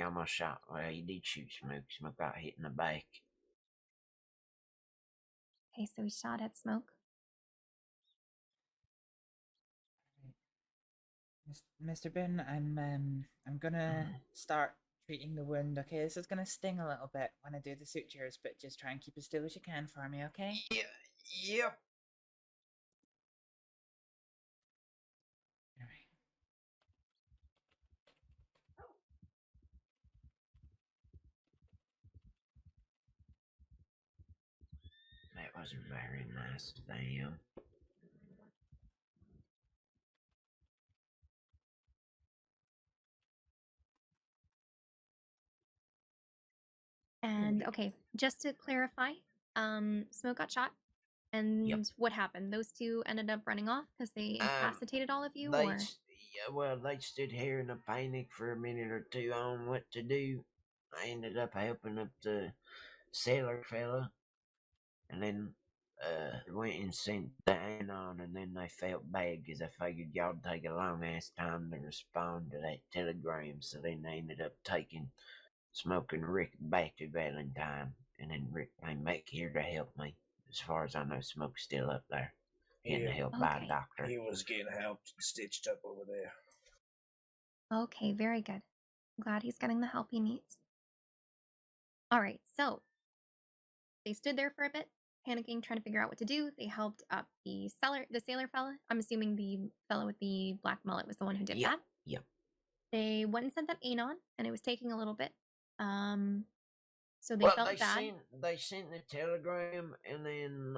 almost shot. Well, he did shoot Smoke. Smoke got hit in the back. Okay, so he shot at Smoke. Mr. Boone, I'm gonna start treating the wound. Okay, this is gonna sting a little bit when I do the sutures, but just try and keep as still as you can for me, okay? Yeah. Yep. That wasn't very nice of them. And okay, just to clarify, Smoke got shot, and what happened? Those two ended up running off because they incapacitated all of you, or? They stood here in a panic for a minute or two on what to do. I ended up helping up the sailor fella, and then went and sent the anon, and then they felt bad because I figured y'all'd take a long ass time to respond to that telegram, so then they ended up taking Smoke and Rick back to Valentine, and then Rick came back here to help me. As far as I know, Smoke's still up there, getting help by a doctor. He was getting helped and stitched up over there. Okay, very good. I'm glad he's getting the help he needs. All right, so they stood there for a bit, panicking, trying to figure out what to do. They helped up the sailor fella. I'm assuming the fella with the black mullet was the one who did that. Yep. They went and sent that anon, and it was taking a little bit. So they felt bad. They sent the telegram, and then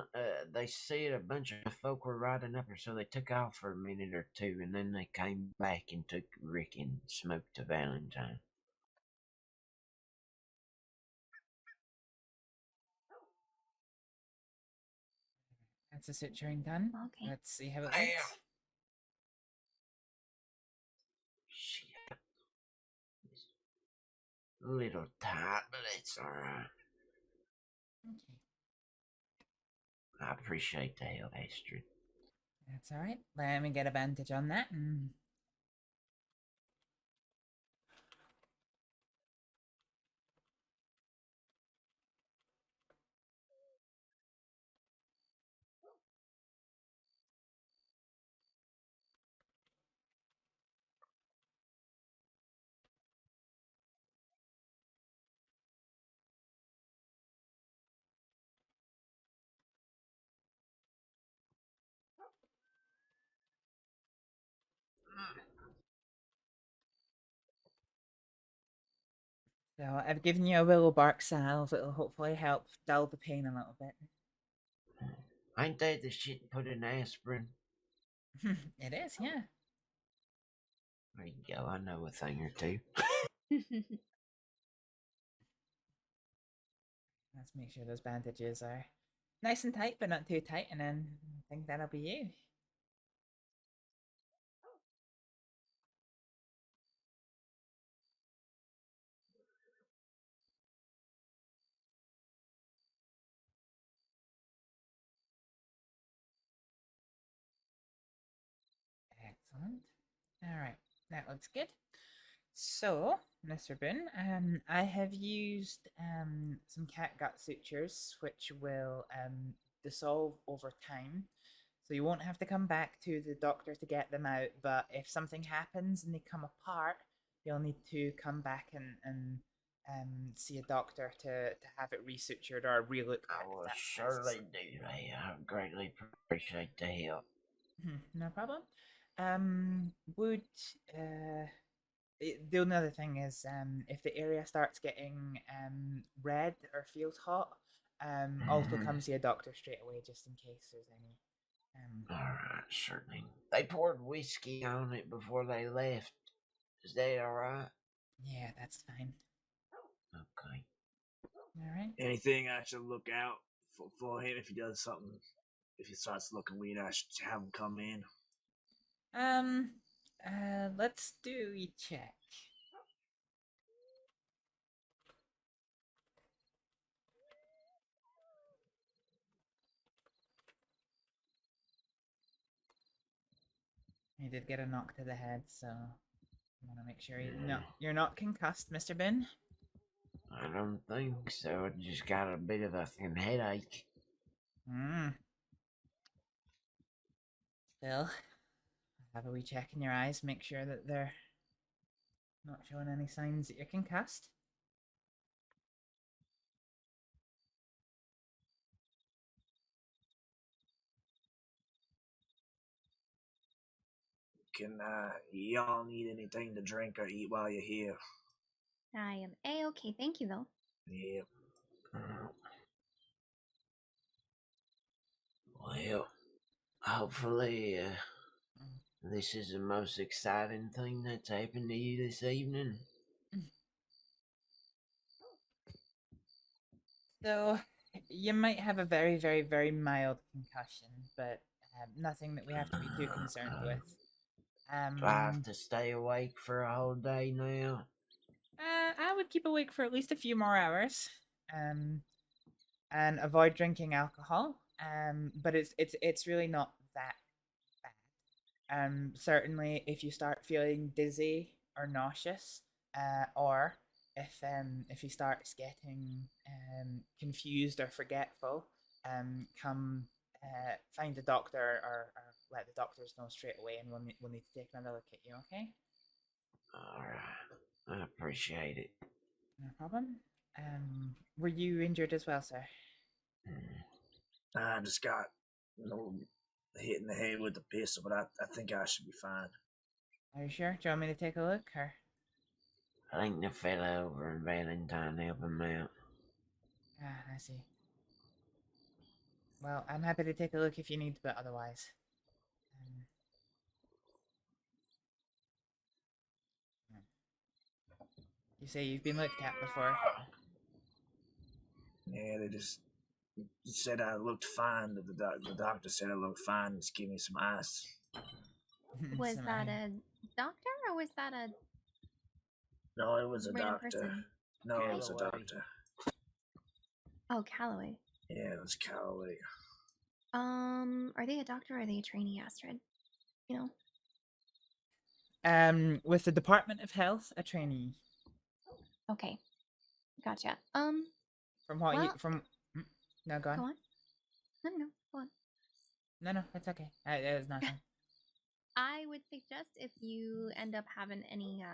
they said a bunch of folk were riding up her, so they took off for a minute or two, and then they came back and took Rick and Smoke to Valentine. That's the suturing done. Okay. Let's see how it looks. Shit. A little tight, but it's alright. Okay. I appreciate the help, Astrid. That's alright. Let me get a bandage on that. So I've given you a willow bark salve. It'll hopefully help dull the pain a little bit. Ain't that the shit you put in aspirin? It is, yeah. There you go, I know a thing or two. Let's make sure those bandages are nice and tight, but not too tight, and then I think that'll be you. Excellent. Alright, that looks good. So, Mr. Boone, I have used some catgut sutures, which will dissolve over time. So you won't have to come back to the doctor to get them out, but if something happens and they come apart, you'll need to come back and see a doctor to have it resutured or relooked at. I will surely do that. I greatly appreciate the help. No problem. Would the only other thing is if the area starts getting red or feels hot, also come see a doctor straight away just in case there's any. Alright, certainly. They poured whiskey on it before they left. Is that alright? Yeah, that's fine. Okay. Alright. Anything I should look out for him if he does something? If he starts looking weird, I should have him come in. Let's do a check. He did get a knock to the head, so I want to make sure you're not concussed, Mr. Bin. I don't think so. I just got a bit of a headache. Still, have a wee check in your eyes, make sure that they're not showing any signs that you're concussed. Can y'all need anything to drink or eat while you're here? I am A-okay, thank you though. Yeah. Well, hopefully, this is the most exciting thing that's happened to you this evening. So, you might have a very, very, very mild concussion, but nothing that we have to be too concerned with. Do I have to stay awake for a whole day now? I would keep awake for at least a few more hours, and avoid drinking alcohol. But it's really not that bad. Certainly, if you start feeling dizzy or nauseous, or if he starts getting confused or forgetful, come find a doctor or let the doctors know straight away, and we'll need to take another look at you. Okay? All right, I appreciate it. No problem. Were you injured as well, sir? I just got hit in the head with the pistol, but I think I should be fine. Are you sure? Do you want me to take a look, or? I think the fella over in Valentine helped him out. Ah, I see. Well, I'm happy to take a look if you need, but otherwise. You say you've been looked at before? Yeah, they just said I looked fine. The doctor said I looked fine. Just give me some ice. Was that a doctor or was that a... No, it was a random doctor. person? No, it was a doctor. Oh, Calloway. Yeah, it was Calloway. Are they a doctor or are they a trainee, Astrid? You know? With the Department of Health, a trainee. Okay. Gotcha. From what well, no, go on. Go on. No, go on. No, it's okay. There's nothing. I would suggest if you end up having any,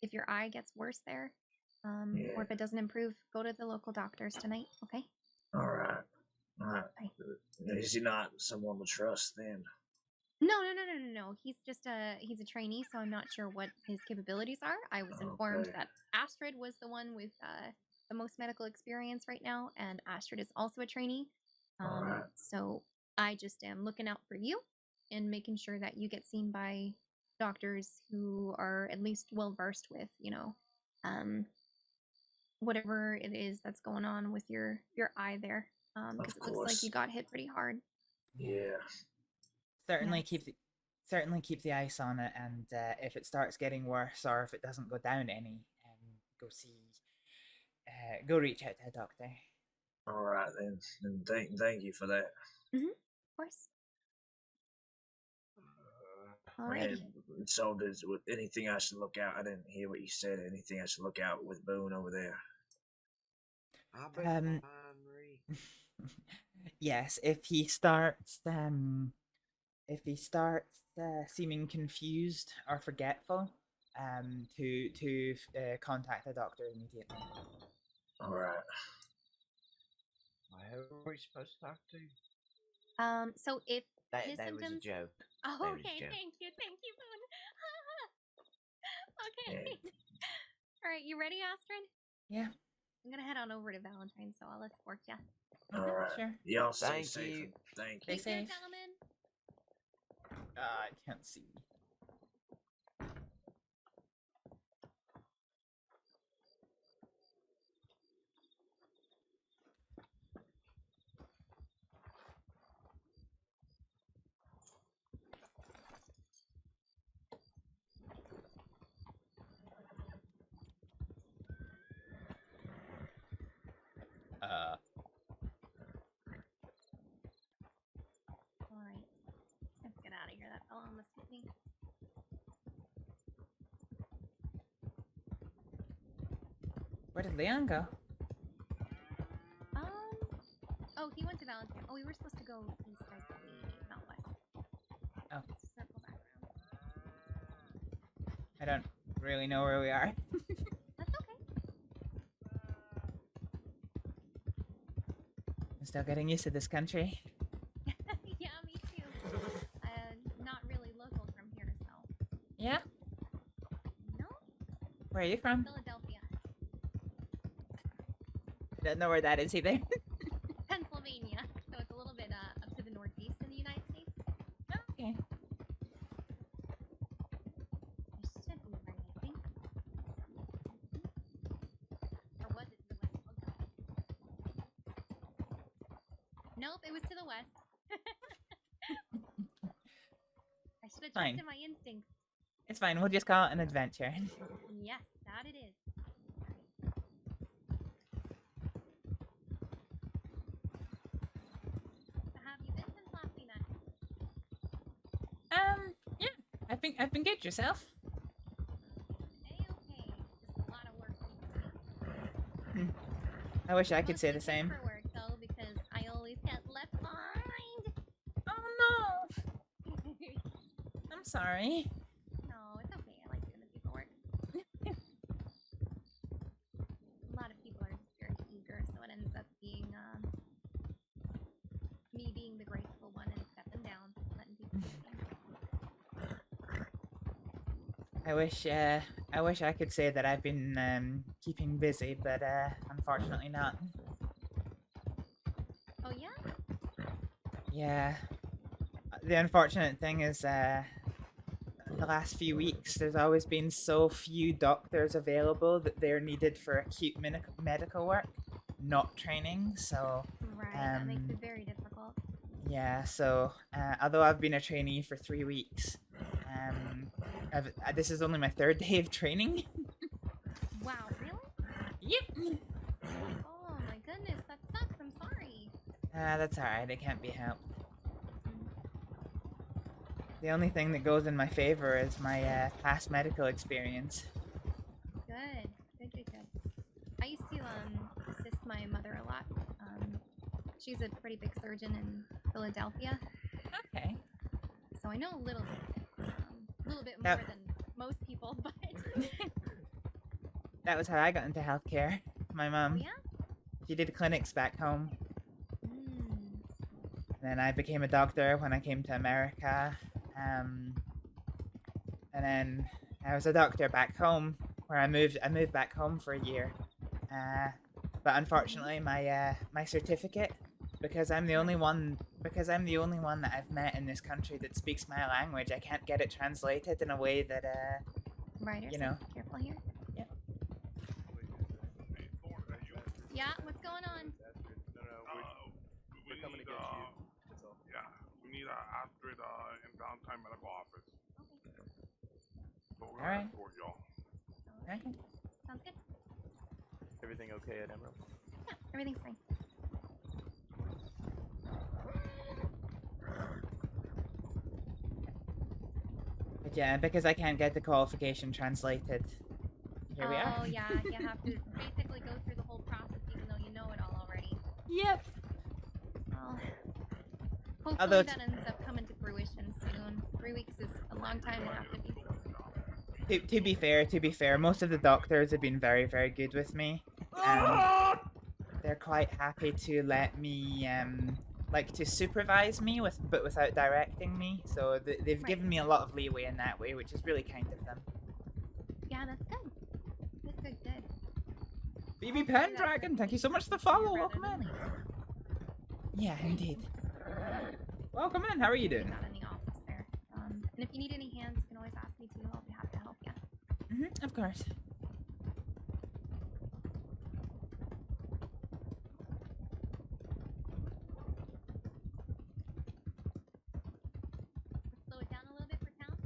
if your eye gets worse there, or if it doesn't improve, go to the local doctors tonight, okay? All right. Is he not someone to trust then? No. He's just he's a trainee, so I'm not sure what his capabilities are. I was informed that Astrid was the one with the most medical experience right now, and Astrid is also a trainee. So I just am looking out for you and making sure that you get seen by doctors who are at least well versed with, whatever it is that's going on with your eye there. Because it looks like you got hit pretty hard. Yeah. Certainly keep the ice on it, and if it starts getting worse or if it doesn't go down any, go reach out to a doctor. All right then. Thank you for that. Of course. Alrighty. So, with anything I should look out? I didn't hear what you said. Anything I should look out with Boone over there? Yes, if he starts seeming confused or forgetful, to contact the doctor immediately. All right. Who are we supposed to talk to? So if his That was a symptoms. joke. Oh, That was a okay, joke. thank you, Boone. Okay. All right, you ready, Astrid? Yeah. I'm gonna head on over to Valentine, so I'll escort ya. All right. Sure. Y'all stay Thank safe. you. Thank Stay you. safe. Gentlemen. I can't see. All right, let's get out of here. That fella almost hit me. Where did Leon go? Oh, he went to Valentine. Oh, we were supposed to go east, I believe, not west. Oh. Circle back around. I don't really know where we are. That's okay. I'm still getting used to this country. Yeah, me too. Not really local from here, so. Yeah? No? Where are you from? Philadelphia. I don't know where that is either. Pennsylvania. So it's a little bit up to the northeast in the United States. Okay. I should be right, I think. Or was it to the west? Oh, God. Nope, it was to the west. I should have Fine. trusted my instincts. It's fine. We'll just call it an adventure. Yes, that it is. So have you been since last we met? Yeah. I've been good. Yourself? A-okay. Just a lot of work recently. I wish I could say the same. For work though, because I always get left behind. Oh no! I'm sorry. No, it's okay. I like doing the paperwork. A lot of people are just very eager, so it ends up being me being the graceful one and stepping down, letting people do things. I wish I could say that I've been keeping busy, but unfortunately not. Oh yeah? Yeah. The unfortunate thing is, the last few weeks, there's always been so few doctors available that they're needed for acute medical work, not training. So, Right, that makes it very difficult. yeah. So, although I've been a trainee for 3 weeks, this is only my 3rd day of training. Wow, really? Yep. Oh my goodness, that sucks. I'm sorry. That's alright. It can't be helped. The only thing that goes in my favor is my past medical experience. Good. I used to assist my mother a lot. She's a pretty big surgeon in Philadelphia. Okay. So I know a little bit more That- than most people, but That was how I got into healthcare. My mom. Oh, yeah? She did clinics back home. Mm. And then I became a doctor when I came to America. And then I was a doctor back home, where I moved back home for a year. But unfortunately, my certificate, because I'm the only one that I've met in this country that speaks my language, I can't get it translated in a way that Ryder, you know. careful here. Yep. Yeah, what's going on? We're coming to get you. That's all. Yeah, we need Astrid in downtown medical office. So we're Alright. gonna escort y'all. Okay. Sounds good. Everything okay at Emerald? Yeah, everything's fine. But yeah, because I can't get the qualification translated, here we are. Oh yeah, you have to basically go through the whole process even though you know it all already. Yep. Well, Hopefully that ends up coming to fruition soon. 3 weeks is a long time to have to be. To be fair, most of the doctors have been very, very good with me. They're quite happy to let me, like, to supervise me, but without directing me. So they've given me a lot of leeway in that way, which is really kind of them. Yeah, that's good. Good. BB Pendragon, thank you so much for the follow. Welcome in. Yeah, indeed. Welcome in. How are you doing? Not in the office there. And if you need any hands, you can always ask me too. I'll be happy to help you. Of course. Let's slow it down a little bit for count.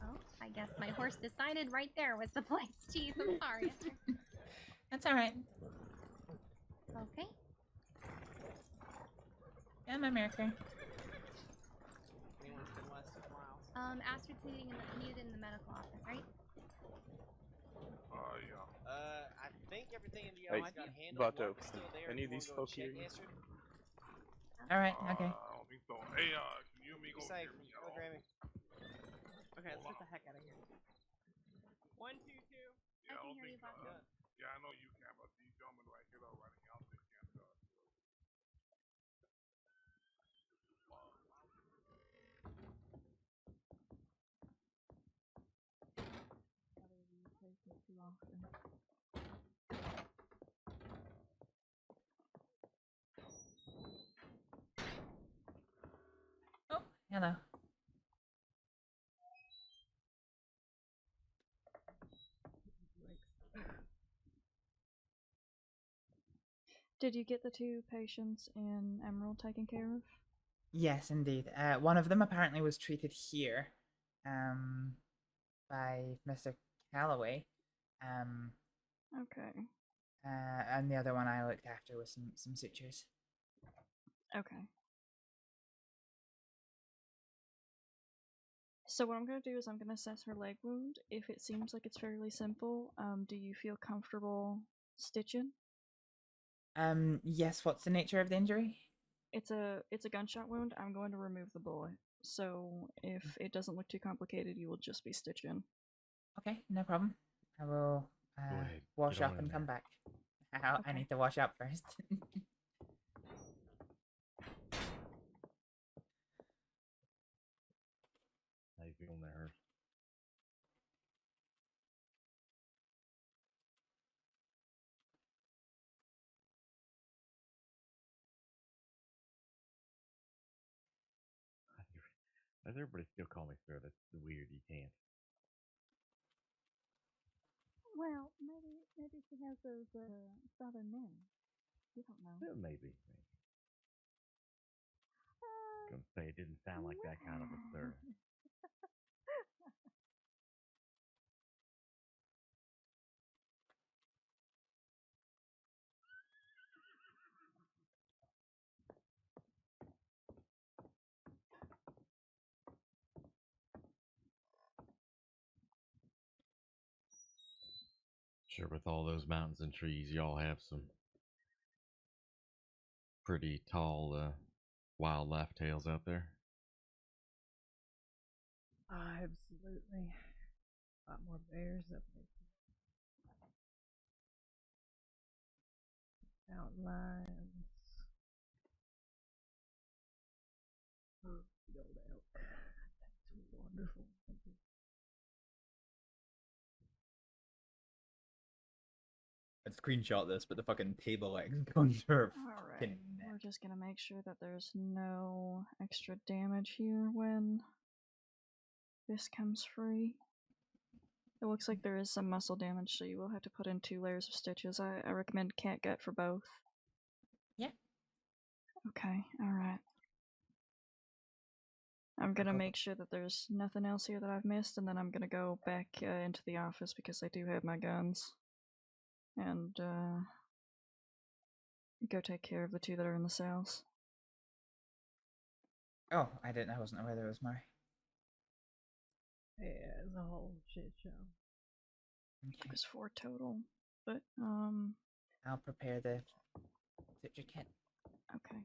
Oh, I guess my horse decided right there was the place. Jeez, I'm sorry. That's alright. Okay. Yeah, my marker. Astrid's needed in the medical office, right? Yeah. I think everything in the Hey, office got handled. Vato, Mark is still there. any You of these wanna go folk here? check Astrid? Alright, okay. I don't think so. Hey, can you and me Be go safe. near me at Go, all? Grammy. Okay, let's get the heck out of here. 1, 2, 2. Yeah, I don't think. Yeah, I know you can, but these gentlemen right here are running out. They can't. Too often. Oh, hello. Did you get the 2 patients in Emerald taken care of? Yes, indeed. One of them apparently was treated here, by Mr. Calloway. Okay. And the other one I looked after with some sutures. Okay. So what I'm going to do is I'm going to assess her leg wound. If it seems like it's fairly simple, do you feel comfortable stitching? Yes, what's the nature of the injury? It's a gunshot wound. I'm going to remove the bullet. So if it doesn't look too complicated, you will just be stitching. Okay, no problem. I will ahead, wash get on up in and come there. back. I need to wash up first. How you feeling there? Does everybody still call me sir? That's weird. You can't. Well, maybe she has those southern men. You don't know. Yeah, maybe. Gonna say it didn't sound like that kind of a sir. Sure, with all those mountains and trees, y'all have some pretty tall wildlife tales out there. Absolutely. A lot more bears up there. Mountain lions. Oh, the old elk. That's wonderful. I'd screenshot this, but the fucking table legs going to her Alright, fucking neck. we're just gonna make sure that there's no extra damage here when this comes free. It looks like there is some muscle damage, so you will have to put in 2 layers of stitches. I recommend catgut for both. Yeah. Okay, alright. I'm gonna make sure that there's nothing else here that I've missed, and then I'm gonna go back into the office because I do have my guns, and go take care of the two that are in the cells. Oh, I wasn't aware there was more. Yeah, it's a whole shit show. It was 4 total, but I'll prepare the suture kit. Okay.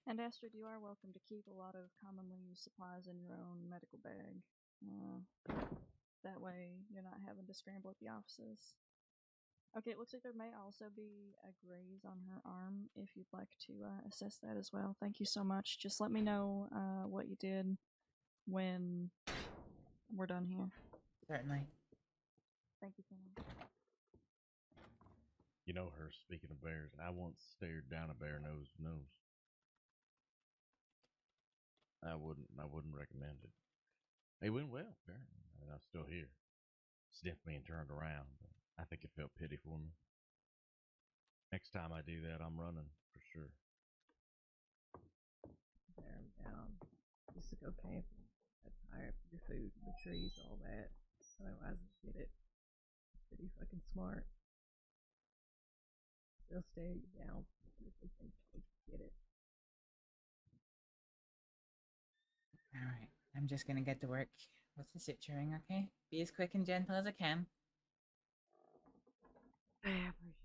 And Astrid, you are welcome to keep a lot of commonly used supplies in your own medical bag. That way you're not having to scramble at the offices. Okay, it looks like there may also be a graze on her arm if you'd like to assess that as well. Thank you so much. Just let me know what you did when we're done here. Certainly. Thank you so much. You know her, speaking of bears, I once stared down a bear nose to nose. I wouldn't recommend it. It went well, apparently. I mean, I'm still here. Sniffed me and turned around. But I think it felt pity for me. Next time I do that, I'm running for sure. Bear him down. Just to go camping. That's tired for your food, the trees, all that. Otherwise, get it. Pretty fucking smart. They'll stare you down if they think they get it. Alright, I'm just gonna get to work with the suturing, okay? Be as quick and gentle as I can. I appreciate it.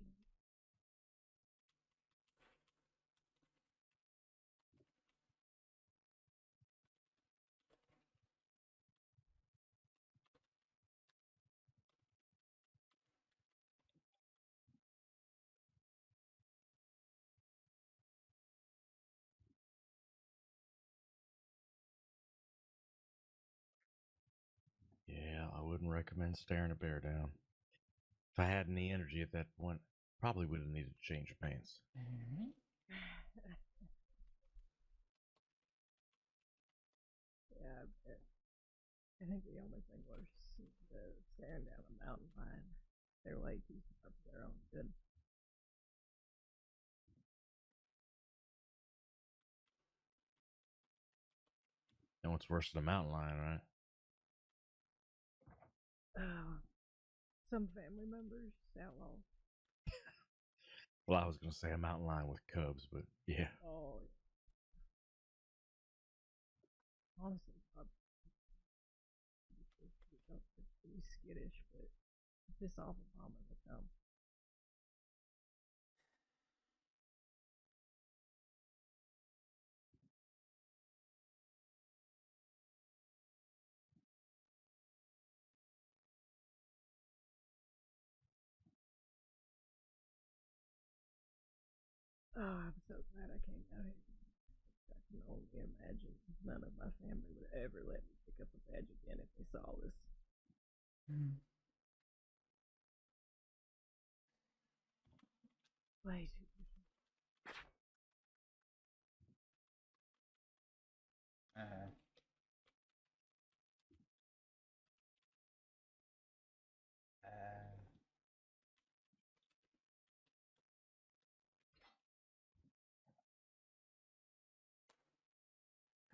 Yeah, I wouldn't recommend staring a bear down. If I had any energy at that point, probably would have needed to change your pants. Yeah, I bet. I think the only thing worse is staring down a mountain lion. They're way too sharp for their own good. You know what's worse than a mountain lion, right? Some family members, outlaws. Well, I was going to say a mountain lion with cubs, but yeah. Oh, yeah. Honestly, I'm pretty skittish, but piss off a mom when they come. Oh, I'm so glad I came out here. I can only imagine none of my family would ever let me pick up a badge again if they saw this. Way too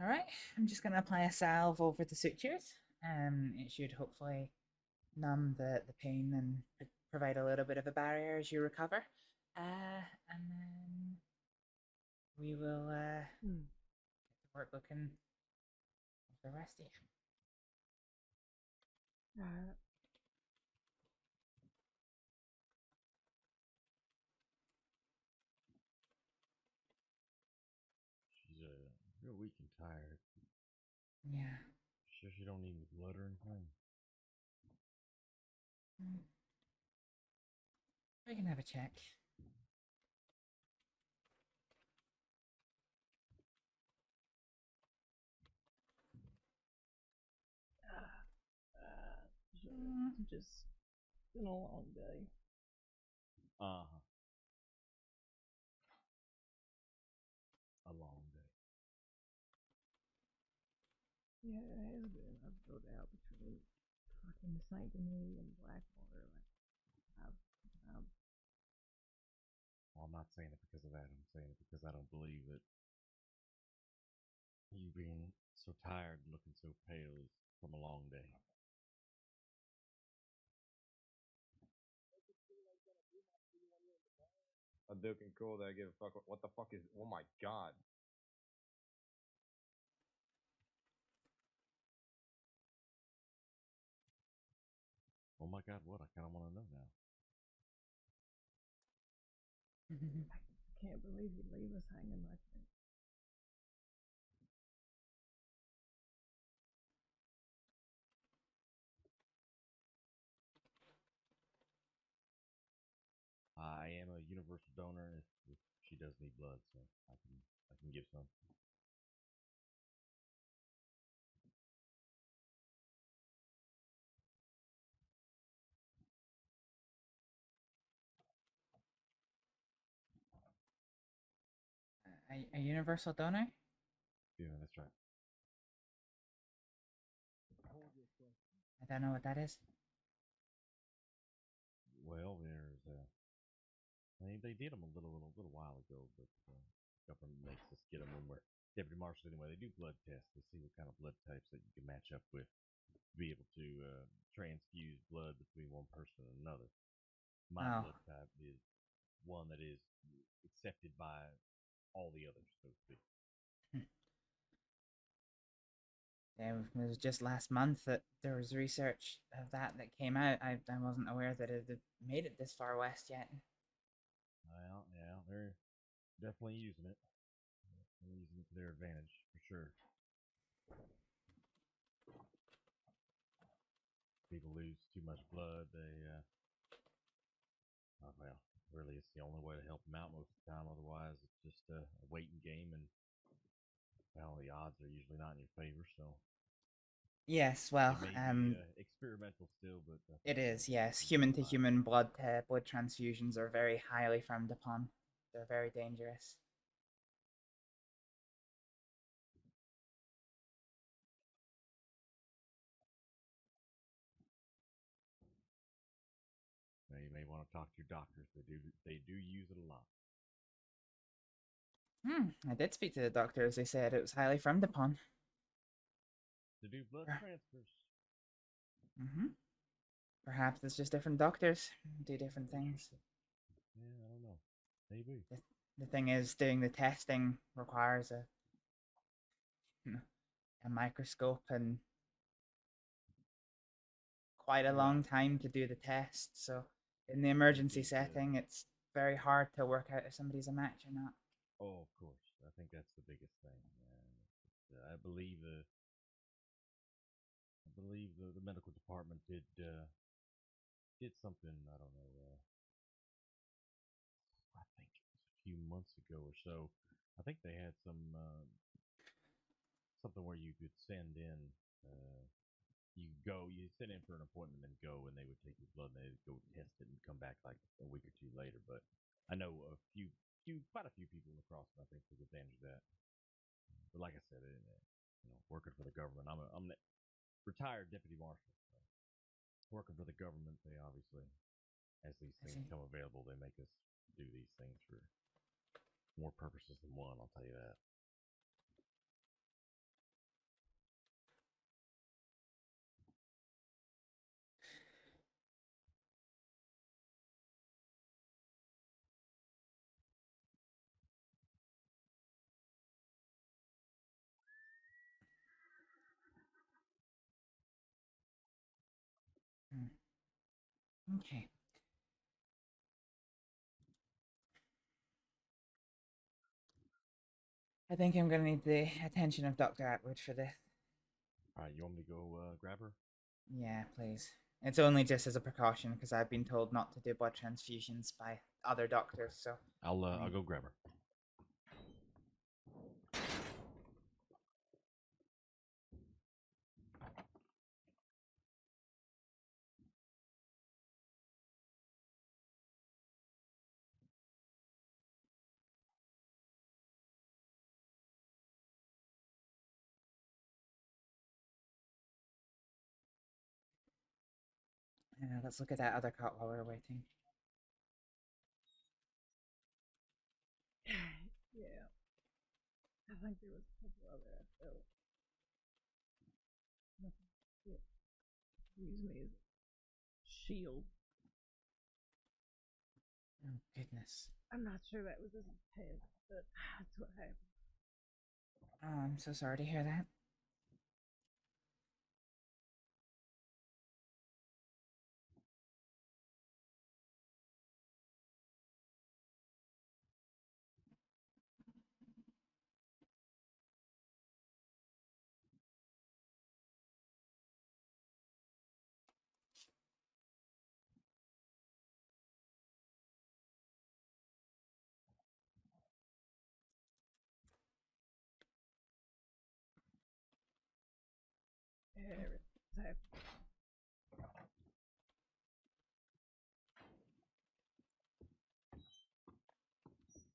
Alright, I'm just going to apply a salve over the sutures. It should hopefully numb the pain and provide a little bit of a barrier as you recover. And then we will get to work looking for the rest of you. She's real weak and tired. Yeah. Sure she don't need any blood or anything? We can have a check. Just been a long day. Uh-huh. A long day. Yeah, it has been. I've rode out between fucking Sanctimony and Blackwater like 5 times. Well, I'm not saying it because of that. I'm saying it because I don't believe that you being so tired and looking so pale is from a long day. A Duke and cool that I give a fuck. What the fuck is? Oh my god. Oh my god, what? I kind of want to know now. I can't believe you leave us hanging like that. I am a universal donor if she does need blood, so I can give some. A universal donor? Yeah, that's right. I don't know what that is. Well, there's they did them a little while ago, but government makes us get them when we're deputy marshals anyway. They do blood tests to see what kind of blood types that you can match up with to be able to transfuse blood between one person and another. My blood type is one that is accepted by all the others, so to speak. It was just last month that there was research of that came out. I wasn't aware that it had made it this far west yet. Well, yeah, they're definitely using it. They're using it to their advantage, for sure. People lose too much blood, they, well, really it's the only way to help them out most of the time. Otherwise, it's just a waiting game, and, well, the odds are usually not in your favor, so. Yes, well, it may be experimental still, but it is. Yes, human-to-human blood transfusions are very highly frowned upon. They're very dangerous. Now, you may want to talk to your doctors. They do use it a lot. I did speak to the doctors. They said it was highly frowned upon. To do blood transfers. Perhaps it's just different doctors do different things. Yeah, I don't know. Maybe. The thing is, doing the testing requires a microscope and quite a long time to do the test. So, in the emergency setting, it's very hard to work out if somebody's a match or not. Oh, of course. I think that's the biggest thing. I believe the medical department did something. I don't know. I think it was a few months ago or so. I think they had something where you could send in. You send in for an appointment and go, and they would take your blood and they would go test it and come back like a week or two later. But I know quite a few people in the crossing, I think, took advantage of that. But like I said, working for the government, I'm a retired deputy marshal. So working for the government, they obviously, as these things come available, they make us do these things for more purposes than one. I'll tell you that. Okay. I think I'm going to need the attention of Dr. Atwood for this. All right, you want me to go grab her? Yeah, please. It's only just as a precaution because I've been told not to do blood transfusions by other doctors. So I'll go grab her. let's look at that other cot while we're waiting. think there was a couple other I felt. Nothing. Yeah. Use me as a shield. Oh, goodness. I'm not sure that was his intent, but that's what happened. Oh, I'm so sorry to hear that. Yeah, everything's happened.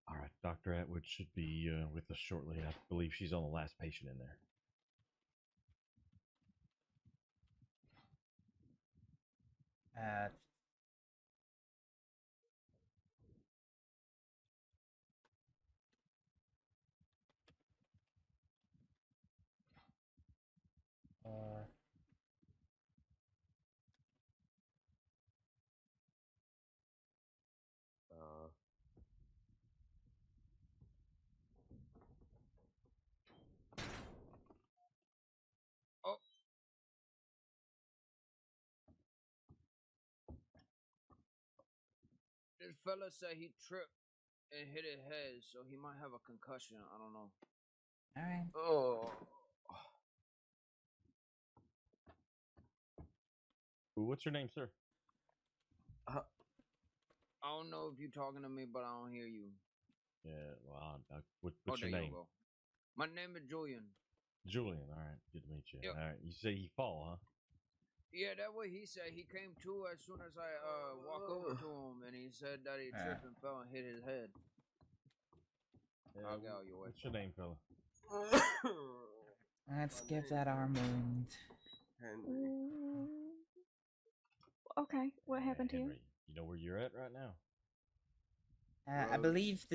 All right, Dr. Atwood should be with us shortly. I believe she's on the last patient in there. Oh. This fella said he tripped and hit his head, so he might have a concussion. I don't know. Alright. Oh. What's your name, sir? I don't know if you're talking to me, but I don't hear you. Yeah, well, what's there your you name? go. My name is Julian. Julian, all right. Good to meet you. Yep. All right, you say he fall, huh? Yeah, that way he said. He came to as soon as I walked over to him, and he said that he tripped and fell and hit his head. I'll get out your way. What's your name, fella? Let's give that arm wound. Okay, what happened to you? Henry, you know where you're at right now? I believe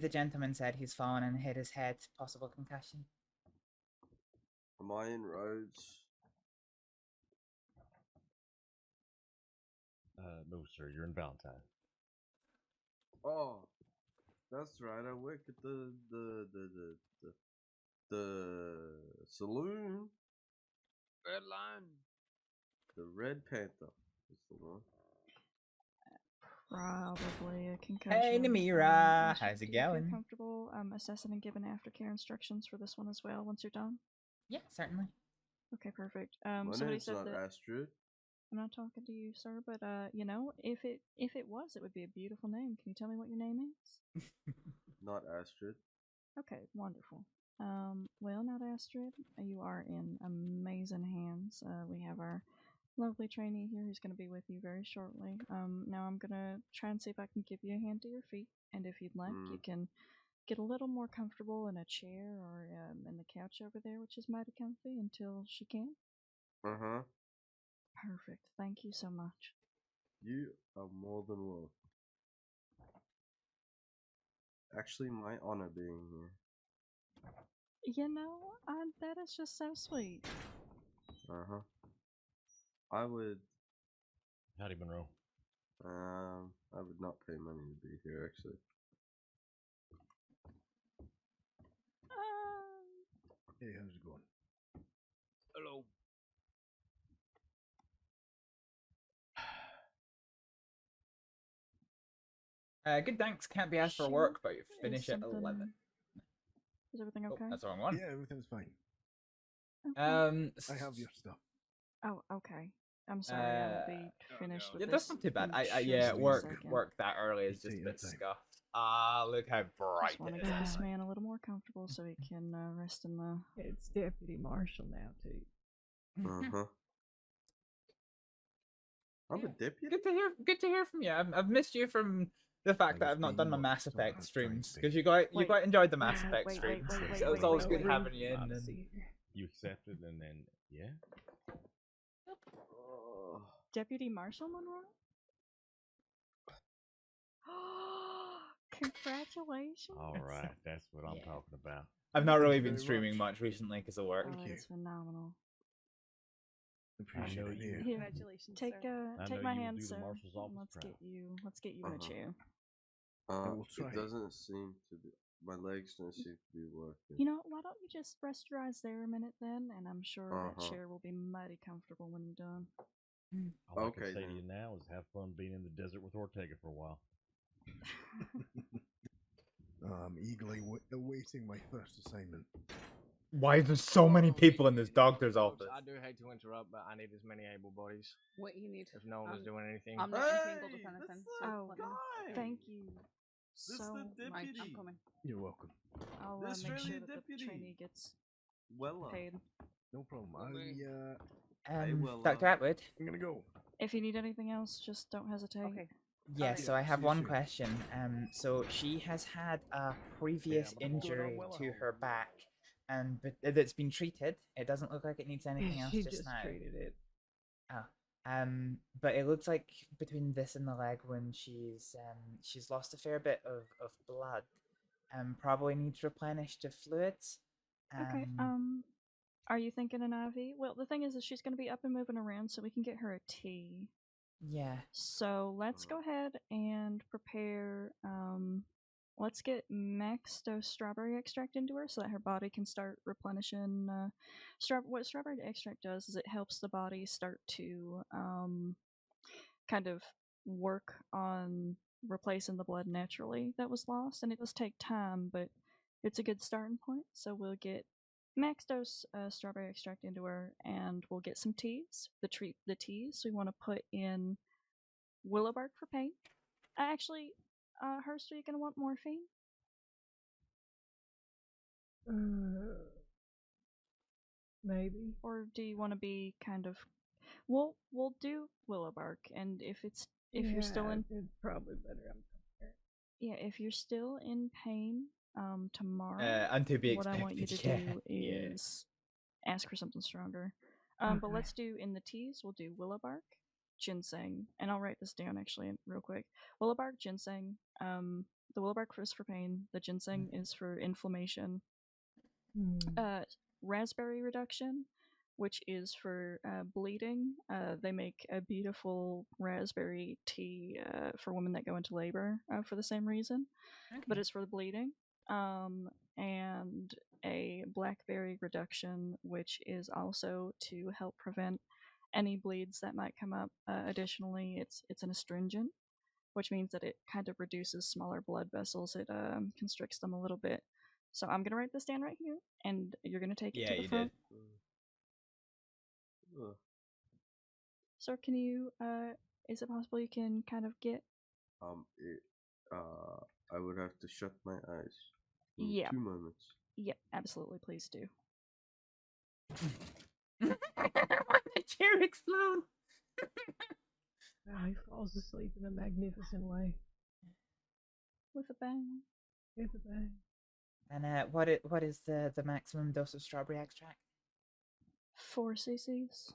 the gentleman said he's fallen and hit his head. Possible concussion. Am I in Rhodes? No, sir. You're in Valentine. Oh, that's right. I work at the saloon. Red line. The Red Panther is the one. Probably a concussion. Hey, Namira, how's it If you're going? comfortable assessing and giving aftercare instructions for this one as well once you're done? Yeah, certainly. Okay, perfect. My Somebody name's said not that Astrid. I'm not talking to you, sir, but you know, if it was, it would be a beautiful name. Can you tell me what your name is? Not Astrid. Okay, wonderful. Well, not Astrid. You are in amazing hands. We have our lovely trainee here who's going to be with you very shortly. Now I'm going to try and see if I can give you a hand to your feet, and if you'd like, you can get a little more comfortable in a chair or in the couch over there, which is mighty comfy, until she can. Uh-huh. Perfect. Thank you so much. You are more than welcome. Actually, my honor being here. You know, that is just so sweet. Uh-huh. I would... Howdy, Monroe. I would not pay money to be here, actually. Hey, how's it going? Hello. Good, thanks. Can't be asked for work, but you finish at 11. Is everything okay? That's the wrong one. Yeah, everything's fine. Okay. I have your stuff. Oh, okay. I'm sorry, I will be finished with Yeah, this. that's not too bad. in Yeah, just a work second. that early is just a bit scuffed. Ah, look how bright Just want it to get is. this man a little more comfortable so he can rest in the. It's Deputy Marshal now, too. Uh-huh. I'm a deputy. Good to hear from you. I've missed you from the fact that I've not done my Mass Effect streams because you quite enjoyed the Mass Effect streams. So it's always good having you in. And... You accepted, and then yeah. Deputy Marshal Monroe? Congratulations. All right, that's what I'm talking about. I've not really Thank you been very streaming much recently because of work. Oh, that's phenomenal. Appreciate it. Here, Congratulations, take sir. I take know my you will hand, do the sir. marshal's office Let's proud. get you in a chair. will try. It doesn't seem to be. My legs don't seem to be working. You know, why don't you just rest your eyes there a minute then, and I'm sure that Uh-huh. chair will be mighty comfortable when you're done. All I Okay, can say to then. you now is have fun being in the desert with Ortega for a while. I'm eagerly awaiting my first assignment. Why are there so many people in this doctor's Folks, office? I do hate to interrupt, but I need as many able bodies. What you need? If no one is doing anything. I'm not entangled with anything. So Oh, let me know. thank you This so the much. deputy. I'm coming. You're welcome. I'll This make sure really that the deputy. trainee gets Well, paid. No problem. Dr. Atwood? I'm gonna go. If you need anything else, just don't hesitate. Okay. Yeah, Alright. so I have see you one soon. question. So she has had a previous but I'm going on injury well at to home. her back, and that's been treated. It doesn't look like it needs anything else She just just now. treated it. Oh, but it looks like between this and the leg wound, she's lost a fair bit of blood, and probably needs replenished of fluids. Okay. Are you thinking an IV? Well, the thing is that she's going to be up and moving around, so we can get her a tea. Yeah. So let's go ahead and prepare. Let's get max dose strawberry extract into her so that her body can start replenishing. What strawberry extract does is it helps the body start to kind of work on replacing the blood naturally that was lost, and it does take time, but it's a good starting point. So we'll get max dose strawberry extract into her, and we'll get some teas. The teas we want to put in willow bark for pain. Actually, Hurst, are you gonna want morphine? Maybe. Or do you want to be kind of? We'll do willow bark, and if you're still in, it's probably better. yeah, if you're still in pain, tomorrow, And to be what I want you to expected, do yeah. is ask for something stronger. But Okay. let's do in the teas. We'll do willow bark, ginseng, and I'll write this down actually real quick. Willow bark, ginseng. The willow bark is for pain. The ginseng is for inflammation. Raspberry reduction, which is for bleeding. They make a beautiful raspberry tea for women that go into labor for the same reason, but it's for the bleeding. And a blackberry reduction, which is also to help prevent any bleeds that might come up. Additionally, it's an astringent, which means that it kind of reduces smaller blood vessels. It constricts them a little bit. So I'm gonna write this down right here, and you're gonna take it to the front. Sir, can you? Is it possible you can kind of get? I would have to shut my eyes. Yeah. 2 moments. Yep, absolutely. Please do. The chair explode. He falls asleep in a magnificent way. With a bang. With a bang. And what is the maximum dose of strawberry extract? 4 cc's.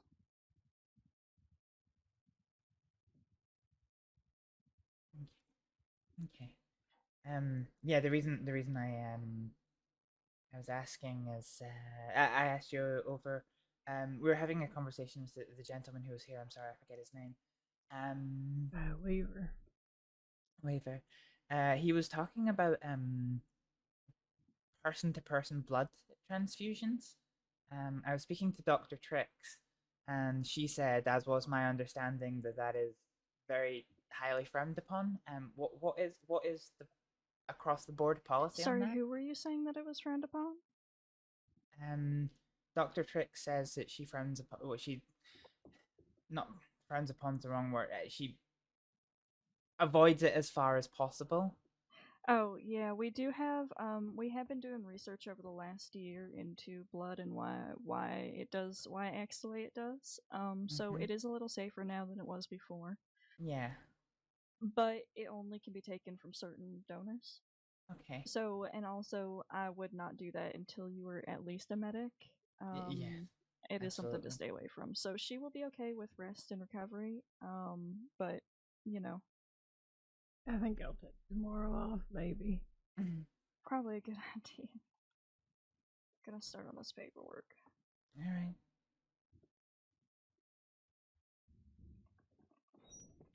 Okay. Yeah, the reason I was asking is I asked you over. We were having a conversation with the gentleman who was here. I'm sorry, I forget his name. Weaver. Waver. He was talking about person-to-person blood transfusions. I was speaking to Dr. Trix, and she said, as was my understanding, that is very highly frowned upon. What is the across the board policy on Sorry, that? who were you saying that it was frowned upon? Dr. Trix says that she frowns upon. Well, she not frowns upon's the wrong word. She avoids it as far as possible. Oh yeah, we do have we have been doing research over the last year into blood and why it acts the way it does. So it is a little safer now than it was before. Yeah. But it only can be taken from certain donors. Okay. So, and also I would not do that until you were at least a medic. Yeah. It is something to absolutely. stay away from. So she will be okay with rest and recovery. But you know, I think I'll take tomorrow off, maybe. Probably a good idea. Gonna start on this paperwork. All right.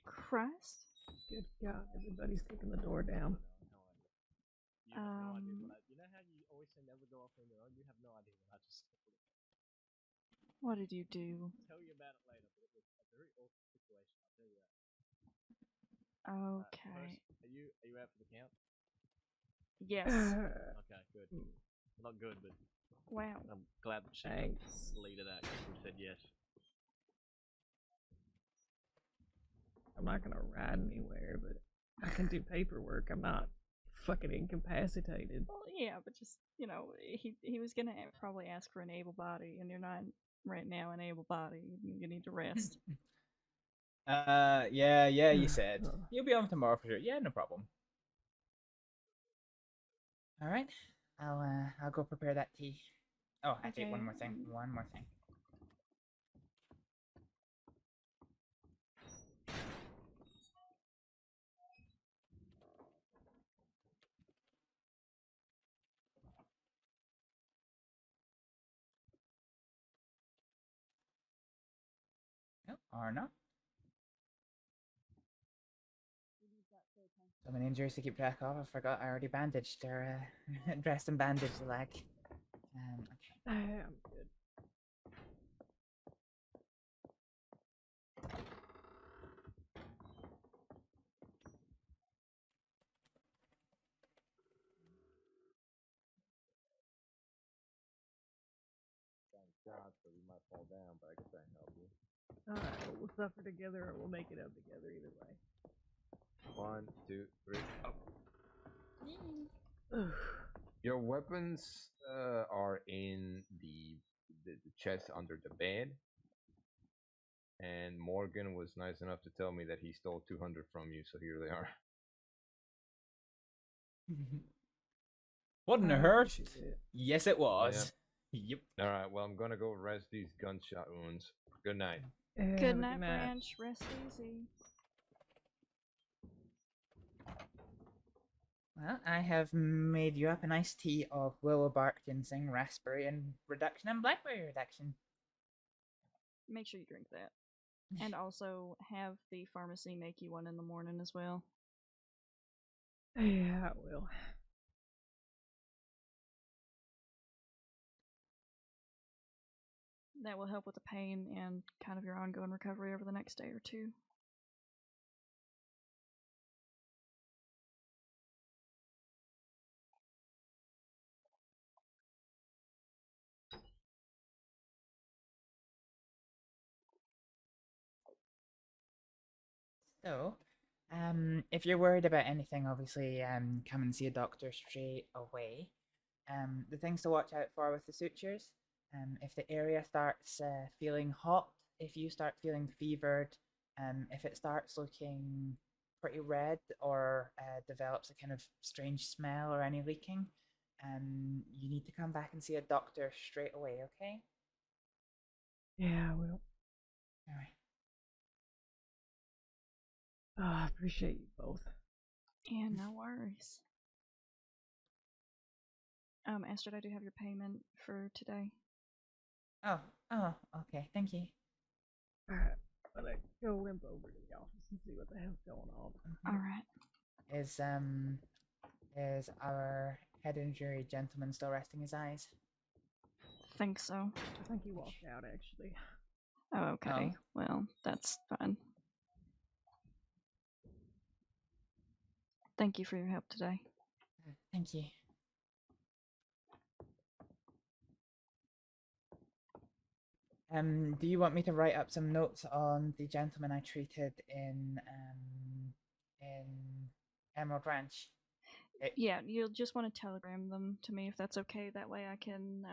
Christ. Good God, everybody's kicking the door down. You have no idea what I. You know how you always say never go off on your own? You have no idea what I just said. What did you do? I'll tell you about it later, but it was a very awkward situation. I'll tell you that. Okay. First, are you out for the count? Yes. Okay, good. Not good, but wow. I'm glad that she Thanks. lead of that and said yes. I'm not gonna ride anywhere, but I can do paperwork. I'm not fucking incapacitated. Well, yeah, but just, you know, he was gonna probably ask for an able body, and you're not right now an able body. You need to rest. Yeah, you said. You'll be on tomorrow for sure. Yeah, no problem. All right. I'll go prepare that tea. Oh, actually, Okay. one more thing. No, or not. So many injuries to keep track of. I forgot I already bandaged or dressed and bandaged the leg. Okay. I'm good. Shot, so we might fall down, but I guess I can help you. Alright, well, we'll suffer together or we'll make it up together either way. 1, 2, 3, up. Your weapons are in the chest under the bed. And Morgan was nice enough to tell me that he stole 200 from you, so here they are. Wasn't a hurt? Yes, it was. Yep. Alright, well, I'm gonna go rest these gunshot wounds. Good night. Good night, Branch. Rest easy. Well, I have made you up an iced tea of willow bark, ginseng, raspberry, and reduction and blackberry reduction. Make sure you drink that. And also have the pharmacy make you one in the morning as well. Yeah, I will. That will help with the pain and kind of your ongoing recovery over the next day or two. So, if you're worried about anything, obviously, come and see a doctor straight away. The things to watch out for with the sutures, if the area starts feeling hot, if you start feeling fevered, if it starts looking pretty red or develops a kind of strange smell or any leaking, you need to come back and see a doctor straight away, okay? Yeah, I will. Alright. Oh, I appreciate you both. Yeah, no worries. Astrid, I do have your payment for today. Oh, okay, thank you. Alright, I'm gonna go limp over to the office and see what the hell's going on. Alright. Is our head injury gentleman still resting his eyes? Think so. I think he walked out, actually. Oh, okay. Well, that's fine. Thank you for your help today. Thank you. Do you want me to write up some notes on the gentleman I treated in Emerald Ranch? Yeah, you'll just want to telegram them to me if that's okay. That way I can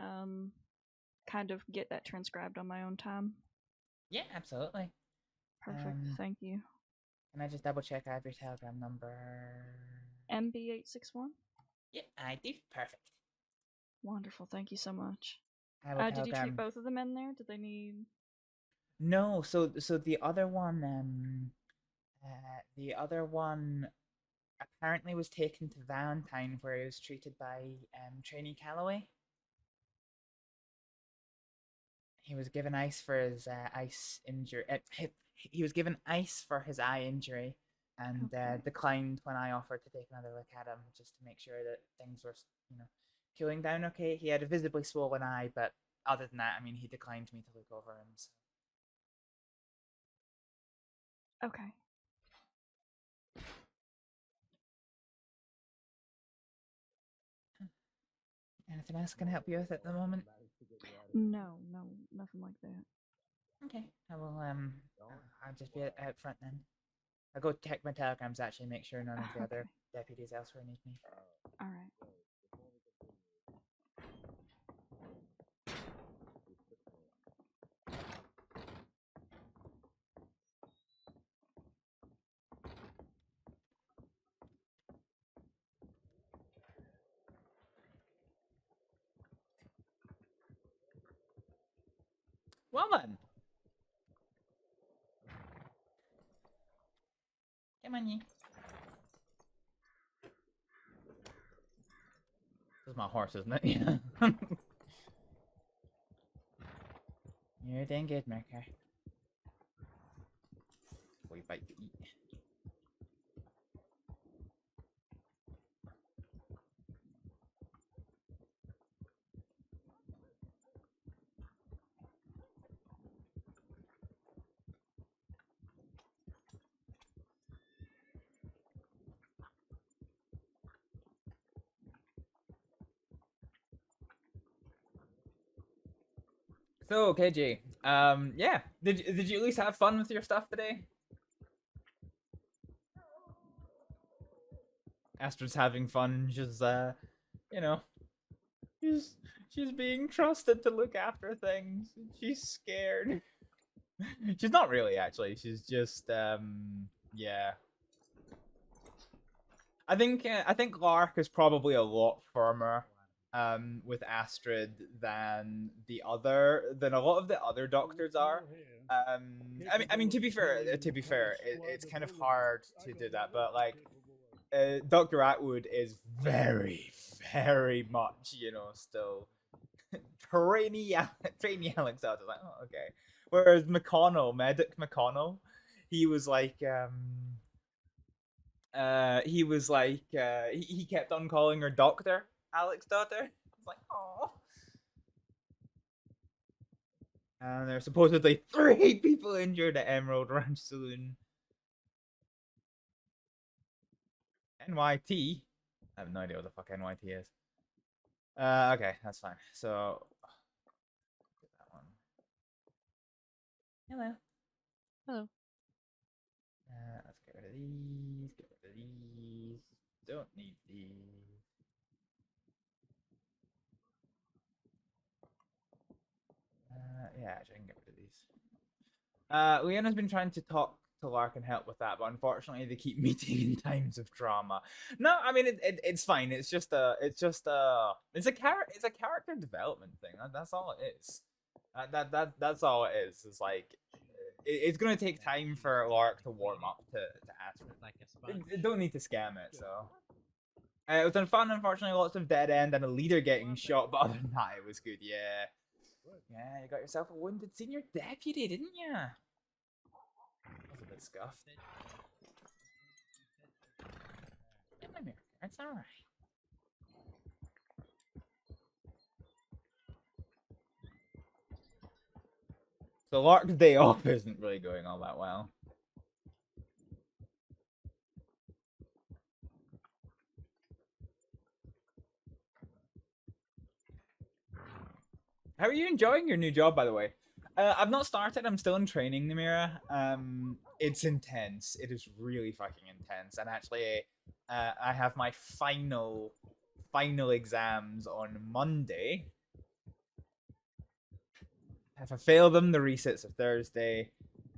kind of get that transcribed on my own time. Yeah, absolutely. Perfect. Thank you. Can I just double check I have your telegram number? MB861? Yeah, I do. Perfect. Wonderful. Thank you so much. Did you treat both of them in there? Did they need... No, so the other one apparently was taken to Valentine where he was treated by trainee Calloway. He was given ice for his ice injury. He was given ice for his eye injury, and declined when I offered to take another look at him just to make sure that things were, cooling down okay. He had a visibly swollen eye, but other than that, I mean, he declined me to look over him. So. Okay. Anything else I can help you with at the moment? No, nothing like that. Okay. I will I'll just be out front then. I'll go check my telegrams actually, make sure none of the other deputies elsewhere need me. Alright. Well then. Come on, ye. This is my horse, isn't it? Yeah. You're doing good, Merker. We bite to eat. So, KJ, yeah, did you at least have fun with your stuff today? Astrid's having fun. She's, she's being trusted to look after things. She's scared. She's not really, actually. She's just, yeah. I think Lark is probably a lot firmer with Astrid than a lot of the other doctors are. I mean to be fair, it's kind of hard to do that, but like Dr. Atwood is very, very much, still trainee Alex out. Like, oh, okay. Whereas Medic McConnell, he was like he kept on calling her Doctor Alex daughter. It's like, oh. And there's supposedly 3 people injured at Emerald Ranch Saloon. NYT? I have no idea what the fuck NYT is. Okay, that's fine. So, that one. Hello. Hello. Let's get rid of these. Get rid of these. Don't need these. Yeah, actually, I can get rid of these. Leona's been trying to talk to Lark and help with that, but unfortunately, they keep meeting in times of drama. No, I mean it's fine. It's a character development thing. That's all it is. That's all it is. It's like it's gonna take time for Lark to warm up to Astrid. They don't need to scam it. So it was fun. Unfortunately, lots of dead end and a leader getting shot, but other than that, it was good. Yeah. Yeah, you got yourself a wounded senior deputy, didn't you? That was a bit scuffed. Yeah, my mirror. It's alright. So Lark's day off isn't really going all that well. How are you enjoying your new job, by the way? I've not started. I'm still in training, Namira. It's intense. It is really fucking intense. And actually, I have my final exams on Monday. If I fail them, the resets are Thursday.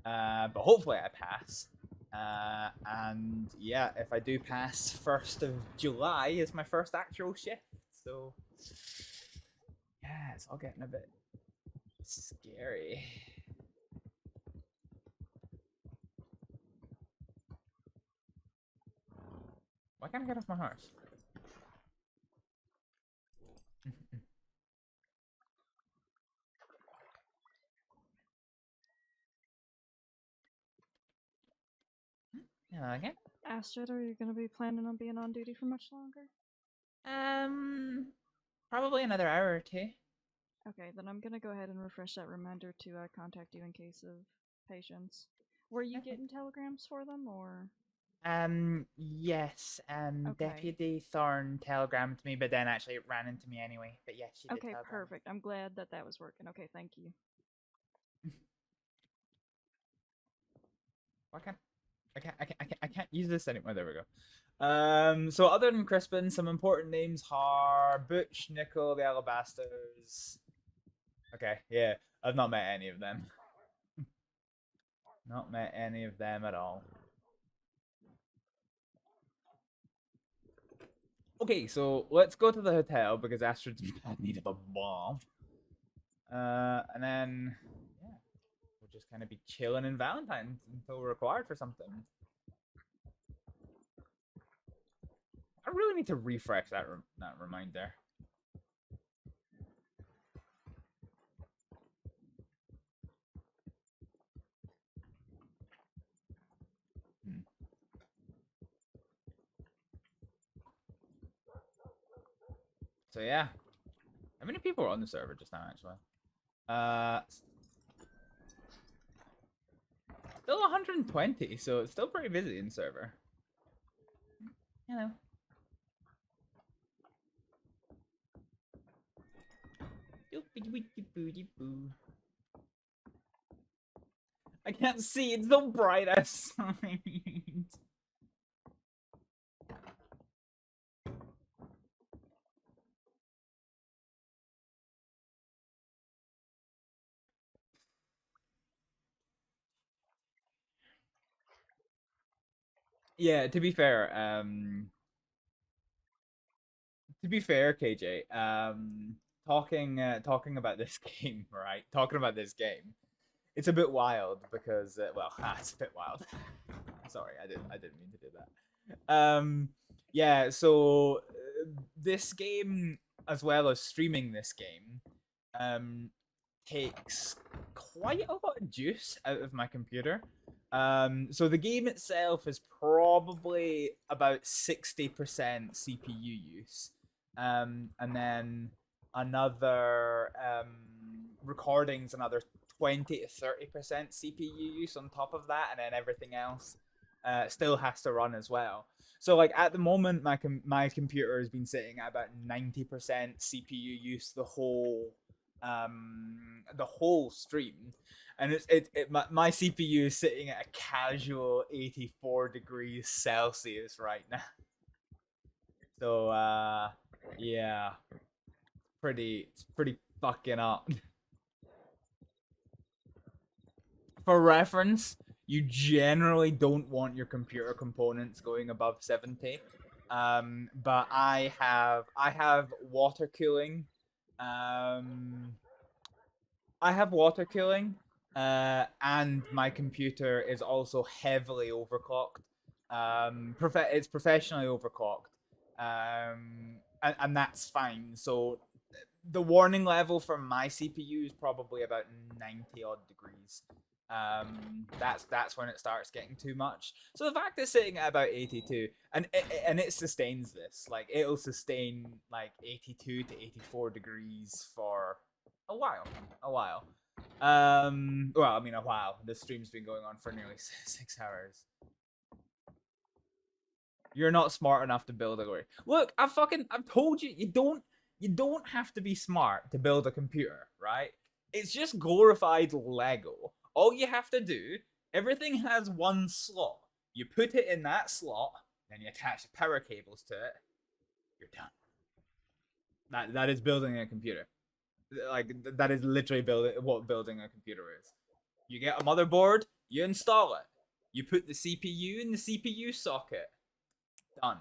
But hopefully I pass. And yeah, if I do pass, 1st of July is my first actual shift. So yeah, it's all getting a bit scary. Why can't I get off my horse? Yeah, again. Astrid, are you going to be planning on being on duty for much longer? Probably another hour or two. Okay, then I'm going to go ahead and refresh that reminder to contact you in case of patients. Were you getting telegrams for them, or? Yes. Okay. Deputy Thorne telegrammed me, but then actually it ran into me anyway. But yes, she did Okay, telegram. perfect. I'm glad that that was working. Okay, thank you. Why can't I can't use this anymore. There we go. So other than Crispin, some important names are Butch, Nickel, the Alabasters. Okay, yeah, I've not met any of them. Not met any of them at all. Okay, so let's go to the hotel because Astrid's in bad need of a bomb. And then yeah, we'll just kind of be chilling in Valentine's until we're required for something. I really need to refresh that reminder. So yeah, how many people are on the server just now? Actually, still 120, so it's still pretty busy in the server. Hello. I can't see, it's so bright outside. Yeah, to be fair, KJ, talking about this game, right? Talking about this game, it's a bit wild because, well, it's a bit wild. Sorry, I didn't mean to do that. Yeah, so this game, as well as streaming this game, takes quite a lot of juice out of my computer. So the game itself is probably about 60% CPU use, and then another recordings, another 20 to 30% CPU use on top of that, and then everything else still has to run as well. So like at the moment, my computer has been sitting at about 90% CPU use the whole stream, and my CPU is sitting at a casual 84 degrees Celsius right now. So yeah, it's pretty fucking up. For reference, you generally don't want your computer components going above 70. But I have water cooling. I have water cooling, and my computer is also heavily overclocked. It's professionally overclocked, and that's fine. So the warning level for my CPU is probably about 90 odd degrees. That's when it starts getting too much. So the fact it's sitting at about 82, and it sustains this, like it'll sustain like 82 to 84 degrees for a while. Well, I mean a while. This stream's been going on for nearly 6 hours. You're not smart enough to build a rig. Look, I've told you, you don't have to be smart to build a computer, right? It's just glorified Lego. All you have to do, everything has one slot. You put it in that slot, then you attach the power cables to it. You're done. That is building a computer. Like that is literally what building a computer is. You get a motherboard, you install it. You put the CPU in the CPU socket. Done.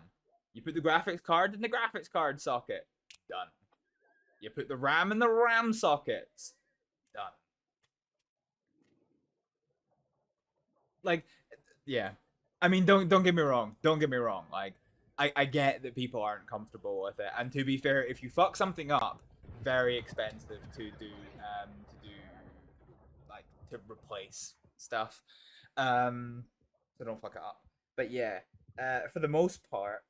You put the graphics card in the graphics card socket. Done. You put the RAM in the RAM sockets. Done. Like, yeah. I mean, don't get me wrong. Don't get me wrong. Like, I get that people aren't comfortable with it, and to be fair, if you fuck something up, very expensive to do like to replace stuff. So don't fuck it up. But yeah, for the most part,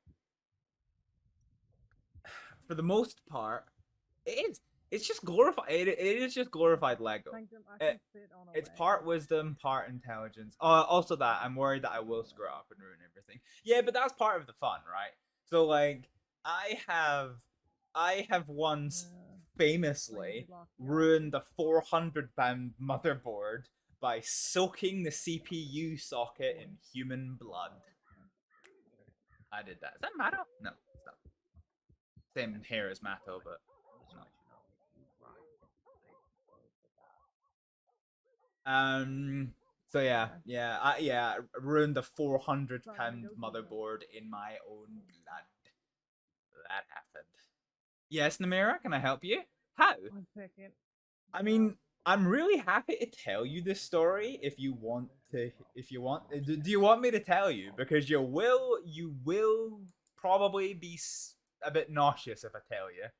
it is. It's just glorified. It is just glorified Lego. It's part wisdom, part intelligence. Also that I'm worried that I will screw up and ruin everything. Yeah, but that's part of the fun, right? So like, I have once famously ruined a £400 motherboard by soaking the CPU socket in human blood. I did that. Is that Matto? No, it's not. Same hair as Matto, but no. So yeah, ruined a £400 motherboard in my own blood. That happened. Yes, Namira, can I help you? How? I mean, I'm really happy to tell you this story if you want to. If you want, do you want me to tell you? Because you will probably be a bit nauseous if I tell you.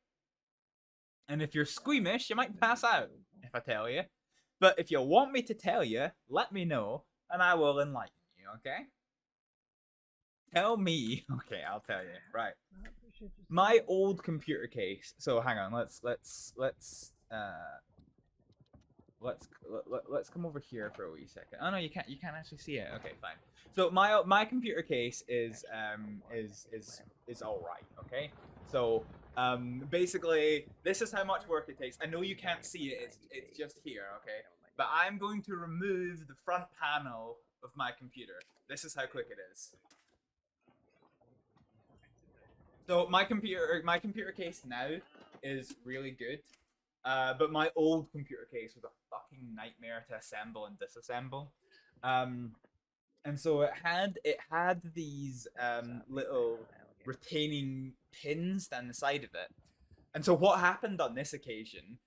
And if you're squeamish, you might pass out if I tell you. But if you want me to tell you, let me know, and I will enlighten you, okay? Tell me. Okay, I'll tell you. Right. My old computer case. So hang on, let's come over here for a wee second. Oh no, you can't actually see it. Okay, fine. So my computer case is all right. Okay. So basically this is how much work it takes. I know you can't see it. It's just here. Okay. But I'm going to remove the front panel of my computer. This is how quick it is. So my computer case now is really good. But my old computer case was a fucking nightmare to assemble and disassemble. And so it had these little retaining pins down the side of it. And so what happened on this occasion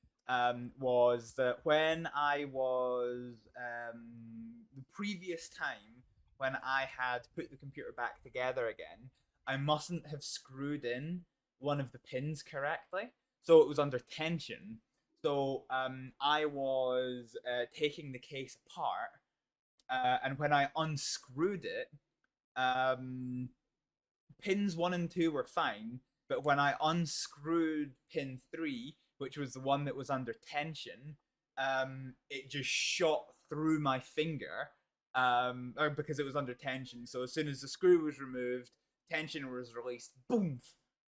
was that when I was the previous time when I had put the computer back together again, I mustn't have screwed in one of the pins correctly. So it was under tension. So I was taking the case apart, and when I unscrewed it, pins 1 and 2 were fine, but when I unscrewed pin 3, which was the one that was under tension, it just shot through my finger, because it was under tension. So as soon as the screw was removed, tension was released, boom,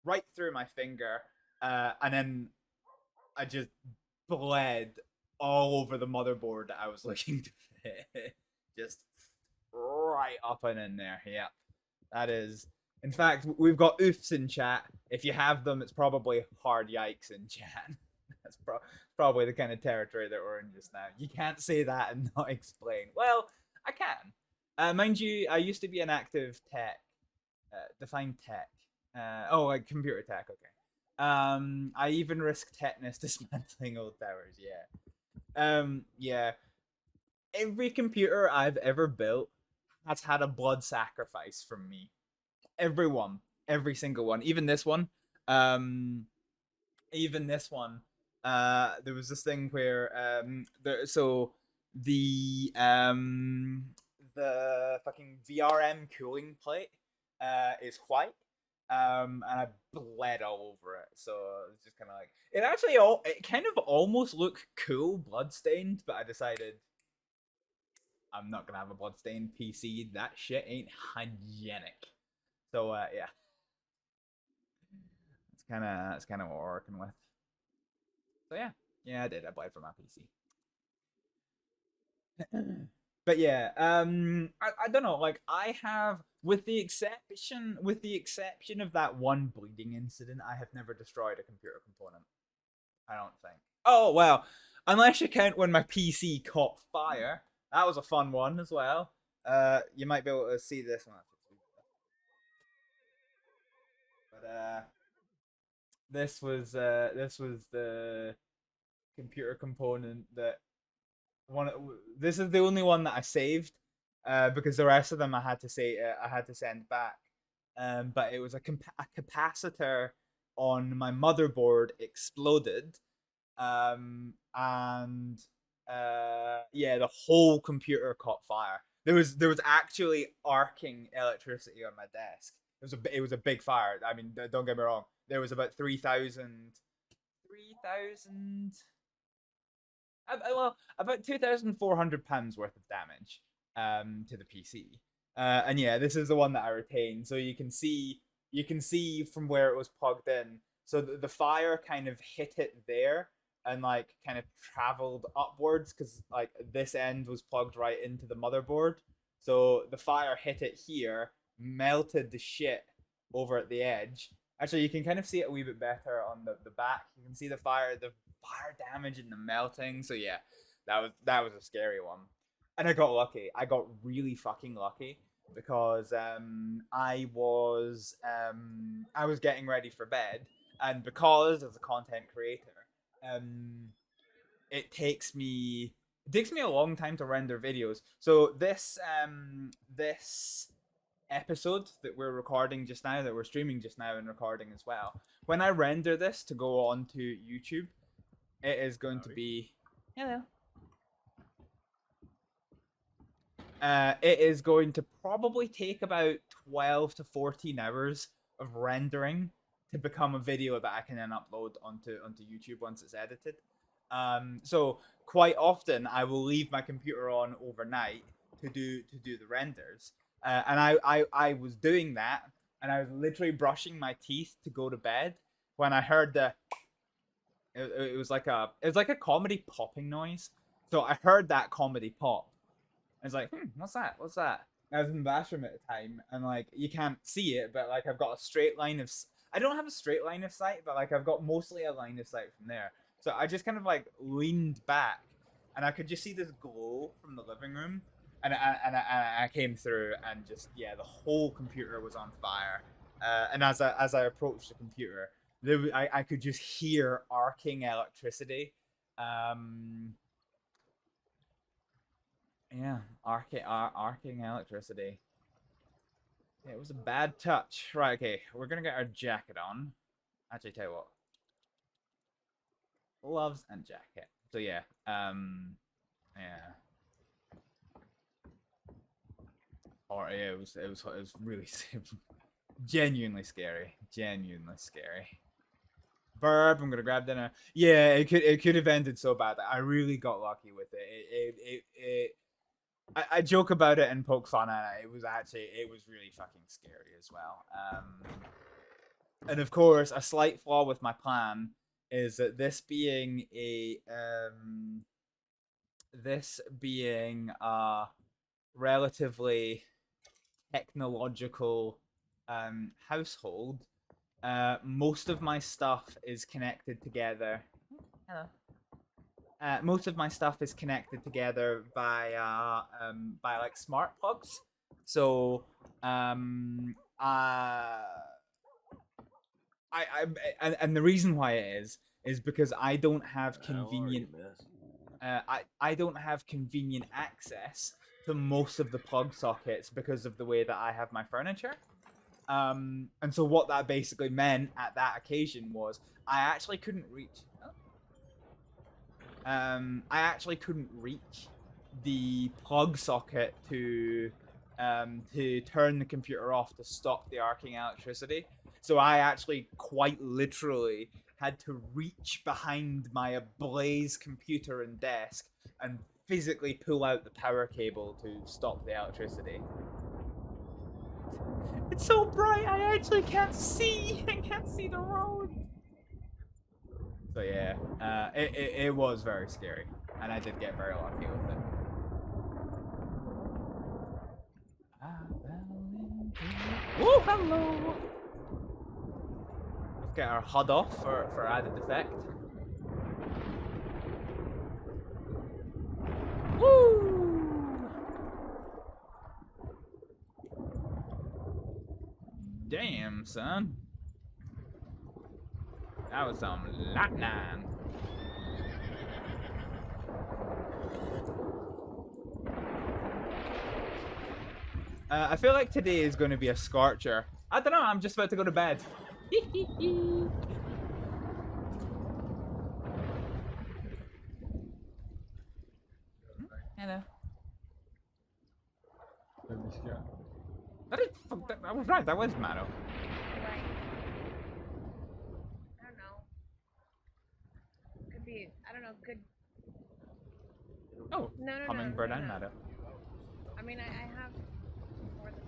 right through my finger, and then I just bled all over the motherboard that I was looking to fit. Just right up and in there. Yeah, that is. In fact, we've got oofs in chat. If you have them, it's probably hard yikes in chat. That's probably the kind of territory that we're in just now. You can't say that and not explain. Well, I can. Mind you, I used to be an active tech. Define tech. Like computer tech. Okay. I even risk tetanus dismantling old towers. Yeah. Yeah. Every computer I've ever built has had a blood sacrifice from me. Every single one. Even this one. There was this thing where the fucking VRM cooling plate is white. And I bled all over it, so it's just kind of like it kind of almost looked cool, bloodstained, but I decided I'm not gonna have a bloodstained PC. That shit ain't hygienic. So yeah, it's kind of what we're working with. So yeah, I bled for my PC. But yeah, I don't know. Like I have, with the exception of that one bleeding incident, I have never destroyed a computer component. I don't think. Oh well, unless you count when my PC caught fire. That was a fun one as well. You might be able to see this one. But this was the computer component that this is the only one that I saved, because the rest of them I had to send back. but it was a capacitor on my motherboard exploded, and yeah, the whole computer caught fire. There was actually arcing electricity on my desk. It was a big fire. I mean, don't get me wrong. There was about 3,000, well, about £2,400 worth of damage to the PC. And yeah, this is the one that I retained. So you can see from where it was plugged in. So the fire kind of hit it there and like kind of traveled upwards because like this end was plugged right into the motherboard. So the fire hit it here, melted the shit over at the edge. Actually, you can kind of see it a wee bit better on the back. You can see the fire damage and the melting. So yeah, that was a scary one. And I got lucky. I got really fucking lucky because I was getting ready for bed, and because as a content creator, it takes me a long time to render videos. So this episode that we're recording just now, that we're streaming just now and recording as well, when I render this to go on to YouTube, it is going to be hello. It is going to probably take about 12 to 14 hours of rendering to become a video that I can then upload onto YouTube once it's edited. So quite often I will leave my computer on overnight to do the renders. And I was doing that, and I was literally brushing my teeth to go to bed when I heard it was like a comedy popping noise. So I heard that comedy pop. I was like, what's that? What's that? I was in the bathroom at the time, and like you can't see it, but like I've got a straight line of. I don't have a straight line of sight, but like I've got mostly a line of sight from there. So I just kind of like leaned back, and I could just see this glow from the living room. And I came through, and just the whole computer was on fire. And as I approached the computer, I could just hear arcing electricity. Yeah, arcing electricity. Yeah, it was a bad touch. Right, okay, we're gonna get our jacket on. Actually, tell you what, gloves and jacket. So yeah, yeah. Or yeah, it was really genuinely scary. Burp, I'm gonna grab dinner. Yeah, it could have ended so bad. I really got lucky with it. I joke about it and poke fun at it. It was really fucking scary as well. And of course, a slight flaw with my plan is that this being a relatively technological household, most of my stuff is connected together. Hello. Most of my stuff is connected together by like smart plugs. So and the reason why it is because I don't have convenient I don't have convenient access to most of the plug sockets because of the way that I have my furniture. And so what that basically meant at that occasion was I actually couldn't reach the plug socket to turn the computer off to stop the arcing electricity. So I actually quite literally had to reach behind my ablaze computer and desk and physically pull out the power cable to stop the electricity. It's so bright, I actually can't see. I can't see the road. So yeah, it was very scary, and I did get very lucky with it. Oh, hello. Let's get our HUD off for added effect. Woo! Damn, son. That was some lightning. I feel like today is going to be a scorcher. I don't know. I'm just about to go to bed. Hello. That was right. That was Mano. Right. I don't know. Could be. I don't know. Could. Oh, No. hummingbird and Mano. I mean, I have more than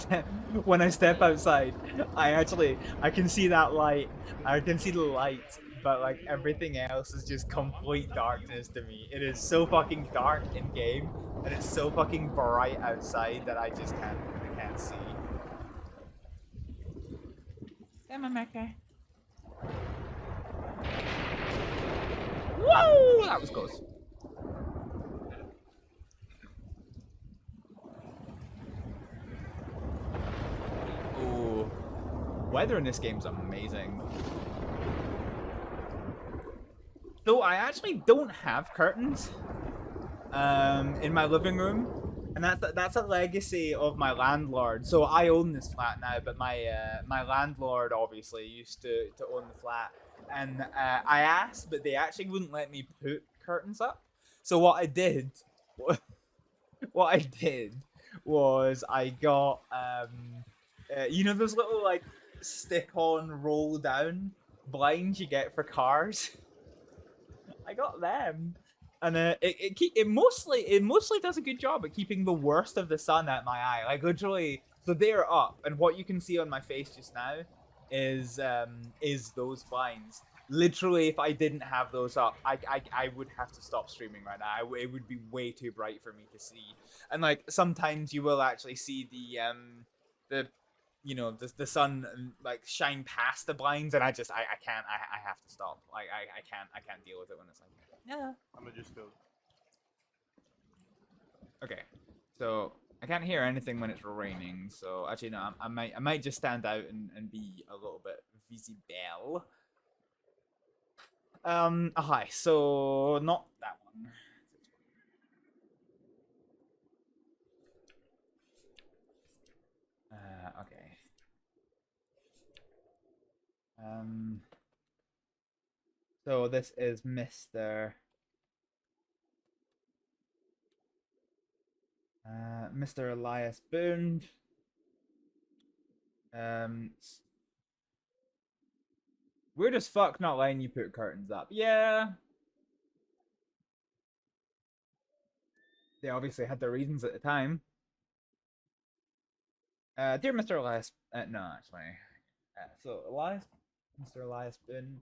that. When I step outside, I can see that light. I can see the light, but like everything else is just complete darkness to me. It is so fucking dark in game, and it's so fucking bright outside that I can't see. Come on, Mecca. Whoa! That was close. Ooh. Weather in this game's amazing. Though I actually don't have curtains in my living room, and that's a legacy of my landlord. So I own this flat now, but my landlord obviously used to own the flat, and I asked, but they actually wouldn't let me put curtains up. So what I did was I got you know those little like stick-on roll-down blinds you get for cars. I got them, and it mostly does a good job at keeping the worst of the sun at my eye. Like literally, so they're up, and what you can see on my face just now is those blinds. Literally, if I didn't have those up, I would have to stop streaming right now. It would be way too bright for me to see. And like sometimes you will actually see the you know the sun like shine past the blinds, and I can't. I have to stop. Like I can't deal with it when it's like that. Yeah. I'm gonna just go. Okay, so I can't hear anything when it's raining. So actually, no, I might just stand out and be a little bit visible. Hi. So not that one. Okay. So this is Mr. Mr. Elias Boone. Weird as fuck not letting you put curtains up. Yeah. They obviously had their reasons at the time. Dear Mr. Elias, no, actually. So Elias, Mr. Elias Boone.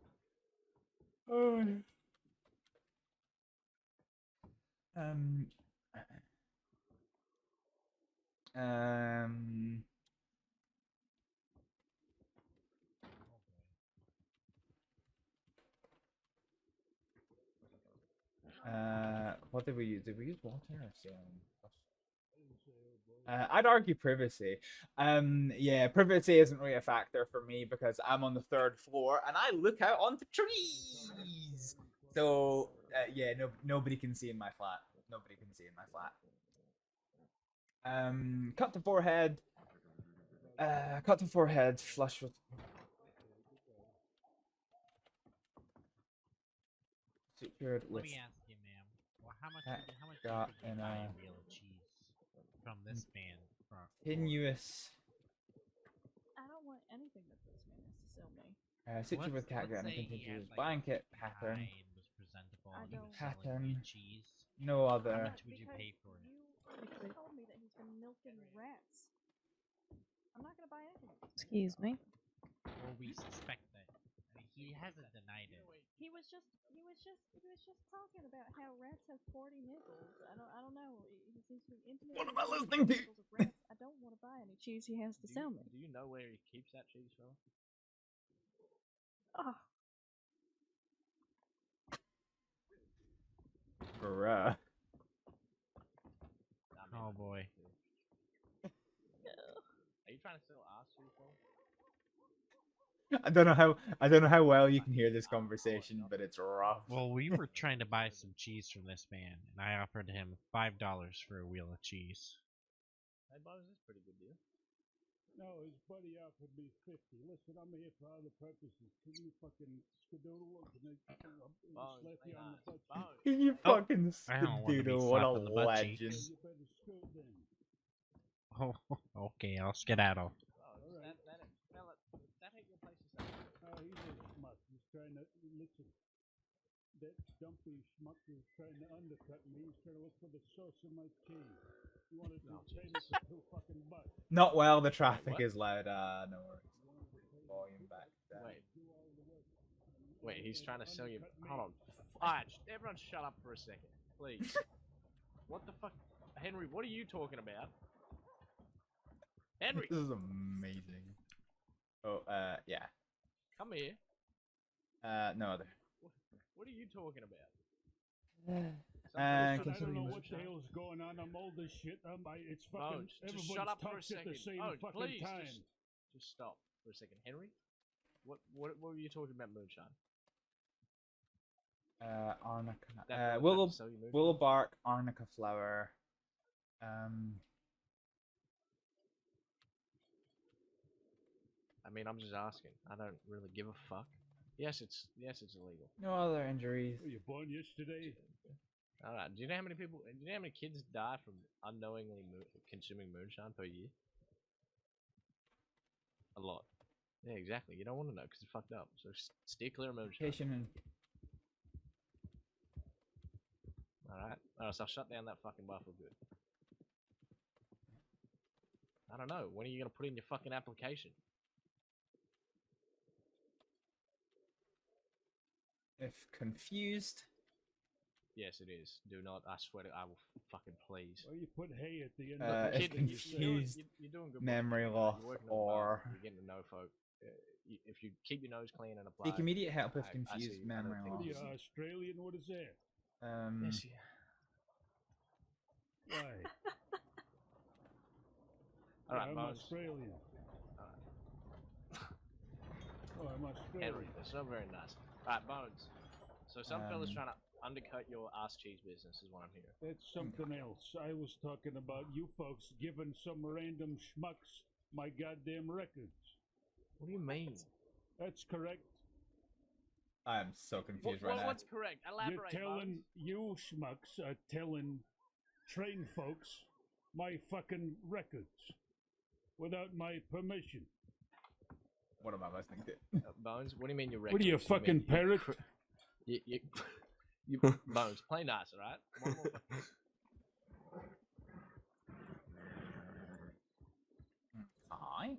What did we use? Did we use water or saline? I'd argue privacy. Yeah, privacy isn't really a factor for me because I'm on the 3rd floor and I look out onto trees. So yeah, nobody can see in my flat. Nobody can see in my flat. Cut to forehead. Cut to forehead. Flush with. Secured with. Let me ask you, ma'am. Well, how much would you buy a wheel of cheese from this man? Continuous. I don't want anything that this man has to sell me. Situated with cat and continuous blanket pattern. Pattern. Cheese. No other. How much would you pay for it? You told me that he's been milking rats. I'm not gonna buy anything. Excuse me. Well, we suspect that. I mean, he hasn't denied it. He was just talking about how rats have 40 nipples. I don't know. He seems to be intimate. What am I listening to? I don't want to buy any cheese he has to sell me. Do you know where he keeps that cheese from? Oh. Bruh. Oh boy. Are you trying to sell Astrið for? I don't know how well you can hear this conversation, but it's rough. Well, we were trying to buy some cheese from this man, and I offered him $5 for a wheel of cheese. Hey, boys, that's a pretty good deal. No, his buddy offered me 50. Listen, I'm here for other purposes. Can you fucking skedoodle? Can I slap you on the butt? You fucking I don't want to be Skedoodle, what a slapped on the butt cheeks. legend. You better scoot then. Oh, okay, I'll skedaddle. That ain't your place to say. Oh, he's a schmuck. He's trying to listen. That dumpy schmuck is trying to undercut me. He's trying to look for the source of my cheese. You want to do pay me for 2 fucking bucks? Not well, the traffic is loud. No worries. Volume back down. Wait, he's trying to sell you. Hold on. Alright, everyone shut up for a second, please. What the fuck? Henry, what are you talking about? Henry! This is amazing. Oh, yeah. Come here. No other. What are you talking about? I don't know what the hell's going on. I'm old as shit. It's fucking. Bones, Everybody just shut up for a talks at the second. same Bones, fucking please, time. just stop for a second. Henry? What were you talking about, moonshine? Arnica. Willow bark, arnica flower. I mean, I'm just asking. I don't really give a fuck. Yes, it's illegal. No other injuries. Were you born yesterday? All right. Do you know how many people? Do you know how many kids die from unknowingly consuming moonshine per year? A lot. Yeah, exactly. You don't want to know because it's fucked up. So steer clear of moonshine. Alright. Alright, so I'll shut down that fucking bar for good. I don't know. When are you going to put in your fucking application? If confused. Yes, it is. Do not. I swear to I will fucking please. Well, you put hay at the end If of the confused, you're doing good memory work. loss, You're working or... You're getting to know folk. If you keep your nose clean and apply... Seek immediate help if I confused see memory other loss. What are you, Australian? What is that? Yes, yeah. Why? Alright, I'm Bones. Australian. Oh, I'm Australian. Henry, that's not very nice. Alright, Bones. So some fella's Um, trying to undercut your ass cheese business is what I'm hearing. That's something else. I was talking about you folks giving some random schmucks my goddamn records. What do you mean? That's correct. I am so confused right now. What's correct? Elaborate, You're telling, Bones. you schmucks are telling trained folks my fucking records without my permission. What am I listening to? Bones, what do you mean your records? What are you, fucking parrot? You Bones, play nice, alright? One more Hi.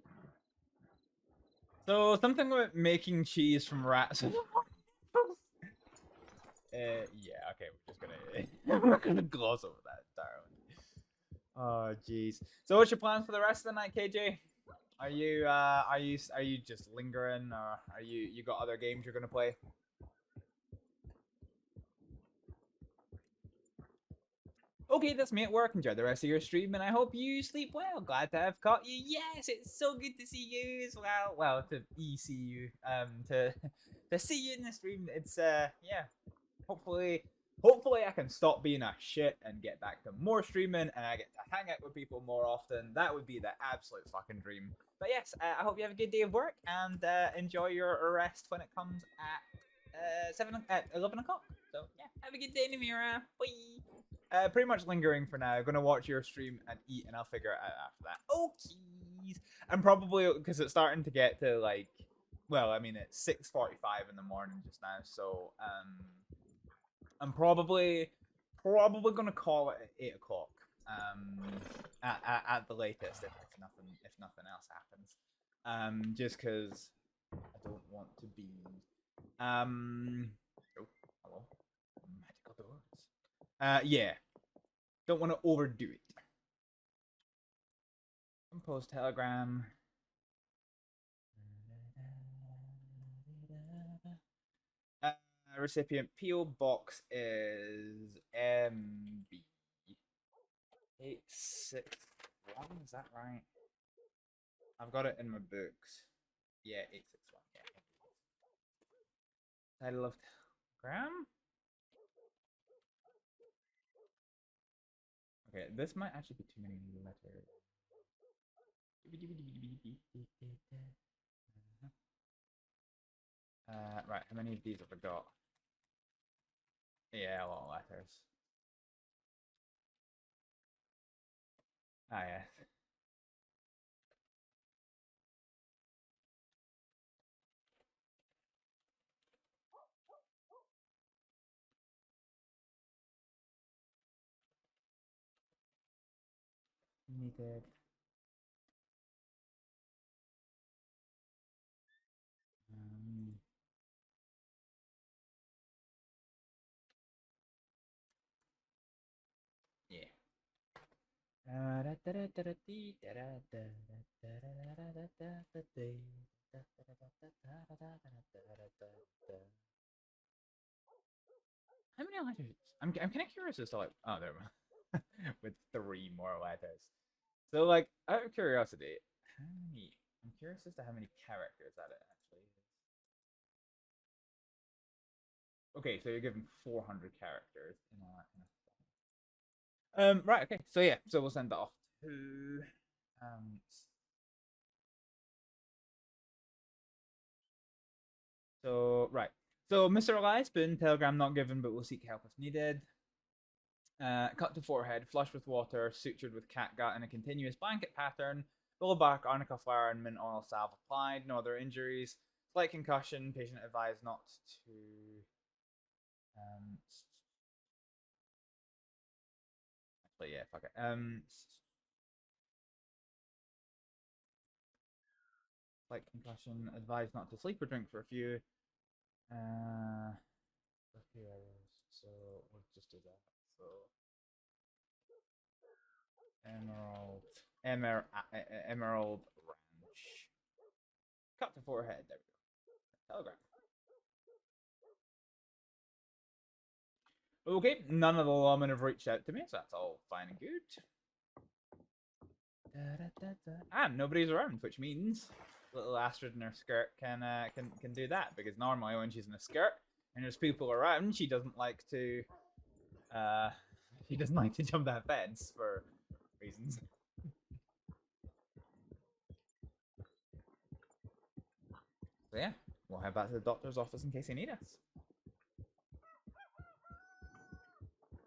So something about making cheese from rats. Yeah, okay, we're just gonna we're gonna gloss over that, darling. Oh jeez. So what's your plans for the rest of the night, KJ? Are you just lingering, or are you got other games you're gonna play? Okay, that's me at work. Enjoy the rest of your stream, and I hope you sleep well. Glad to have caught you. Yes, it's so good to see you as well. Well, to see you, to see you in the stream. It's yeah. Hopefully I can stop being a shit and get back to more streaming, and I get to hang out with people more often. That would be the absolute fucking dream. But yes, I hope you have a good day of work, and enjoy your rest when it comes at 11 o'clock. So yeah, have a good day, Namira. Bye. Pretty much lingering for now. Gonna watch your stream and eat, and I'll figure it out after that. Okay. And probably because it's starting to get to like, well, I mean it's 6:45 in the morning just now, so I'm probably gonna call it at 8 o'clock. At the latest, if nothing else happens. Just because I don't want to be. Oh, hello. Magical doors. Yeah. Don't want to overdo it. Compose telegram. Recipient PO box is MB 861. Is that right? I've got it in my books. Yeah, 861. Yeah. Title of telegram. Okay, this might actually be too many letters. Right, how many of these have I got? Yeah, a lot of letters. Ah, yes. Needed. Yeah. How many letters? I'm kind of curious as to like. Oh, there we go. With 3 more letters. So like, out of curiosity, how many? I'm curious as to how many characters that it actually is. Okay, so you're given 400 characters in a. Right. Okay. So yeah. So we'll send that off to. So right. So Mr. Elias Boone, telegram not given, but will seek help if needed. Cut to forehead, flushed with water, sutured with catgut in a continuous blanket pattern. Lower back, arnica flour and mint oil salve applied. No other injuries. Slight concussion. Patient advised not to. Actually, yeah, fuck it. Slight concussion. Advised not to sleep or drink for a few. For a few hours. So we'll just do that. So. Emerald Ranch. Cut to forehead. There we go. Telegram. Okay, none of the lawmen have reached out to me, so that's all fine and good. And nobody's around, which means little Astrid in her skirt can do that, because normally when she's in a skirt and there's people around, she doesn't like to jump that fence for reasons. So yeah, we'll head back to the doctor's office in case they need us.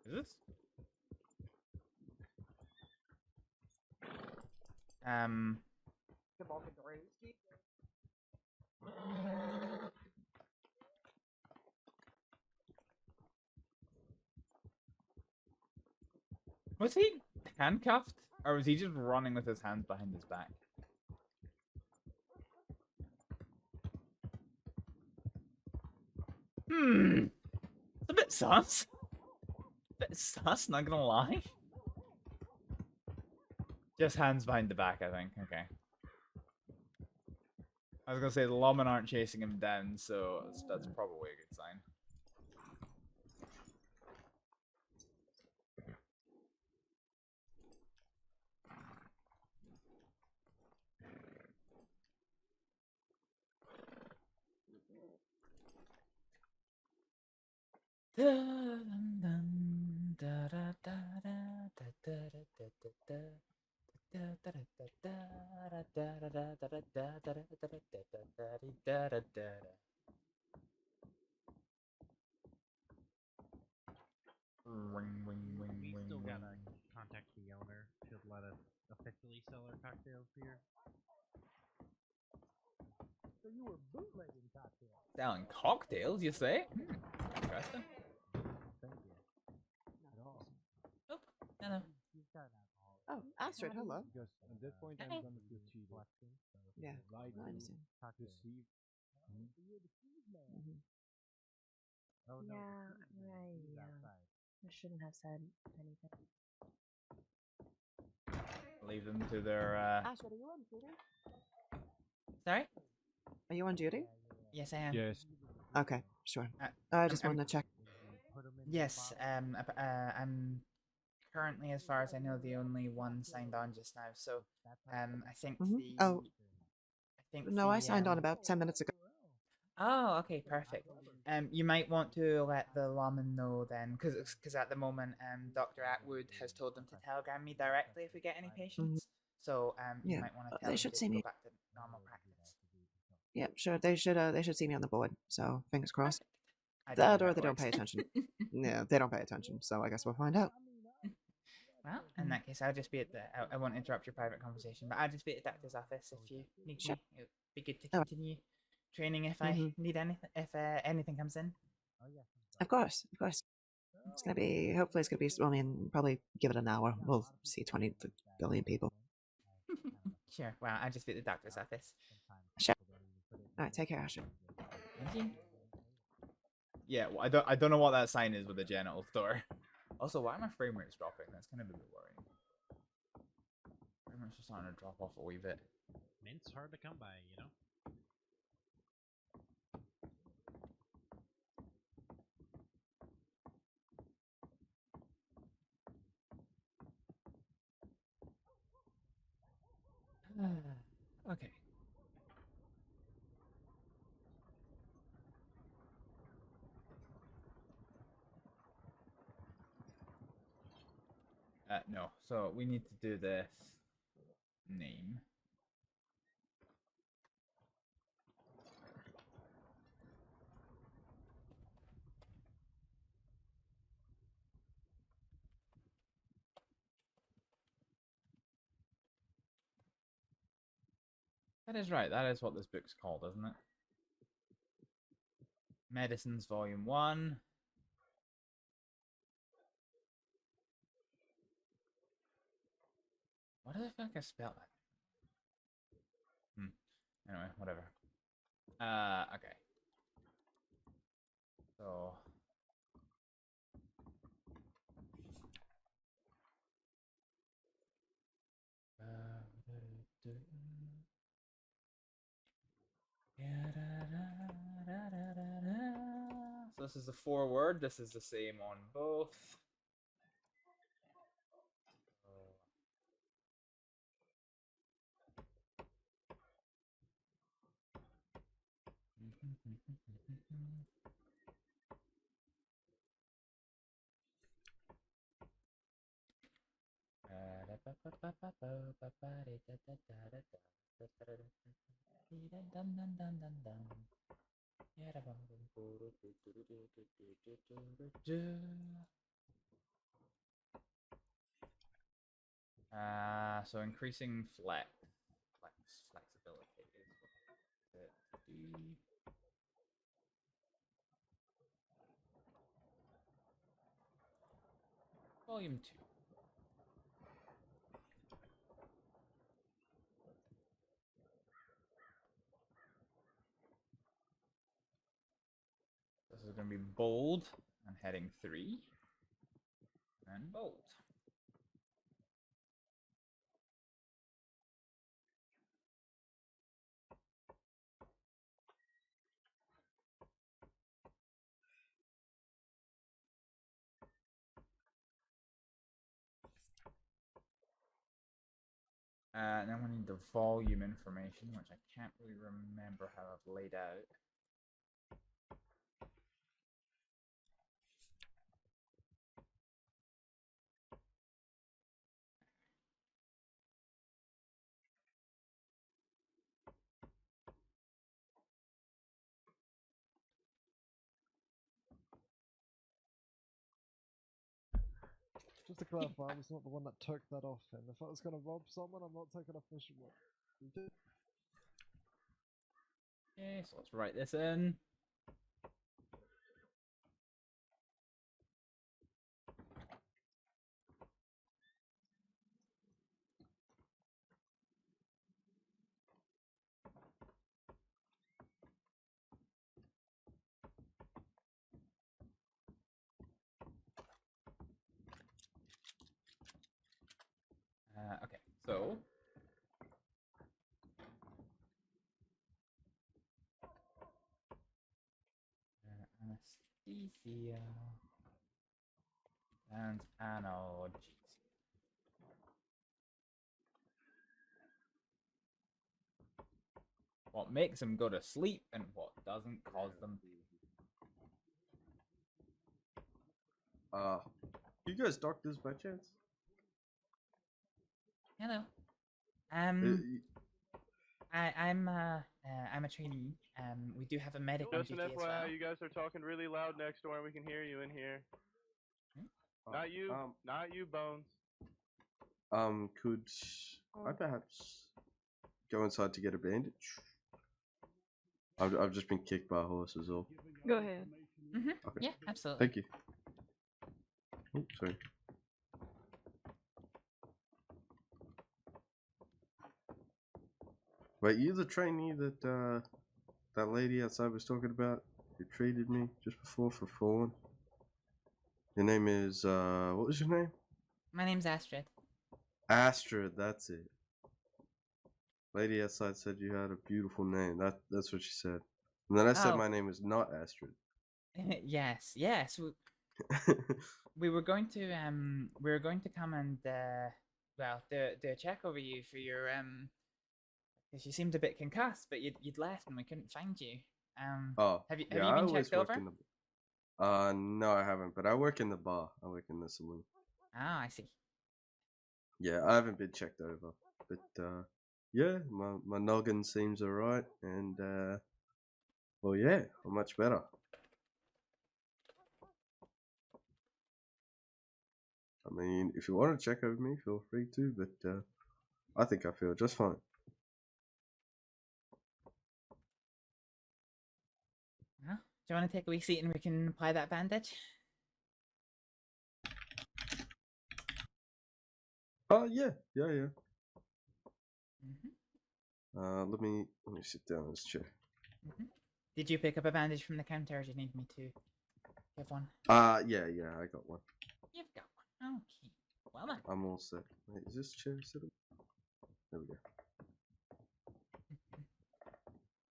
Is this? Was he handcuffed, or was he just running with his hands behind his back? It's a bit sus. Not gonna lie. Just hands behind the back, I think. Okay. I was gonna say the lawmen aren't chasing him down, so that's probably a good sign. We still gotta contact the owner to let us officially sell our cocktails here. So you were bootlegging cocktails. Selling cocktails, you say? Interesting. Thank you. Not at all. Nope. No. You've got alcohol. Oh, Astrid, hello. Because at that point I'm gonna feel cheated. Yeah, Like I understand. deceive. You're the cheese man. Oh, no, Yeah, I shouldn't have said anything. Leave them to their. Astrid, are you on duty? Sorry? Are you on duty? Yes, I am. Yes. Okay, sure. I just wanted to check. Yes, I'm currently, as far as I know, the only one signed on just now. So, I think the. Oh. I think. No, I signed on about 10 minutes ago. Oh, okay, perfect. You might want to let the lawman know then, because at the moment, Dr. Atwood has told them to telegram me directly if we get any patients. So you Yeah, might want to tell they them should to see go me. back to normal practice. Yeah, sure. They should see me on the board. So fingers crossed. I don't know That how or it they don't works. pay attention. Yeah, they don't pay attention. So I guess we'll find out. Well, in that case, I'll just be at the. I won't interrupt your private conversation, but I'll just be at the doctor's office if you need Sure. me. It'd be good to Oh. continue training if I need anything. If anything comes in. Of course, of course. It's gonna be. Hopefully, it's gonna be. Well, I mean, probably give it an hour. We'll see 20 billion people. Sure. Well, I'll just be at the doctor's office. Sure. All right. Take care, Asher. Thank you. Yeah, well, I don't know what that sign is with the genital store. Also, why are my frame rates dropping? That's kind of a bit worrying. Frame rates are starting to drop off a wee bit. Mint's hard to come by, you know? Okay. No. So we need to do this name. That is right. That is what this book's called, isn't it? Medicines Volume 1. Why do I feel like I spelled that? Anyway, whatever. Okay. So... So this is the foreword. This is the same on both. So increasing flexibility is what it do. Volume 2. This is going to be bold and heading 3. And bold. And then we need the volume information, which I can't really remember how I've laid out. Just to clarify, I was not the one that took that off him. If I was going to rob someone, I'm not taking off mission one. You did. Okay, so let's write this in. Okay, so anesthesia and analgesia. What makes them go to sleep and what doesn't cause them. You guys doctors by chance? Hello. I'm a trainee. We do have a medic on Just an duty as FYI, well. you guys are talking really loud next door, and we can hear you in here. Not you, not you, Bones. Could I perhaps go inside to get a bandage? I've just been kicked by a horse as well. Go ahead. Okay. Yeah, absolutely. Thank you. Oh, sorry. Wait, you the trainee that that lady outside was talking about who treated me just before for falling? Your name is what was your name? My name's Astrид. Astrид, that's it. Lady outside said you had a beautiful name. That's what she said. And then I said my name is not Astrid. Yes. We were going to come and do a check over you for your because you seemed a bit concussed, but you'd left and we couldn't find you. Have you been checked over? No, I haven't. But I work in the bar. I work in the saloon. Ah, I see. Yeah, I haven't been checked over, but yeah, my noggin seems alright, and well, yeah, I'm much better. I mean, if you want to check over me, feel free to, but I think I feel just fine. Well, do you want to take a wee seat and we can apply that bandage? Oh yeah. Let me sit down in this chair. Did you pick up a bandage from the counter, or do you need me to give one? Yeah, I got one. You've got one. Okay. Well then. I'm all set. Wait, is this chair set up? There we go.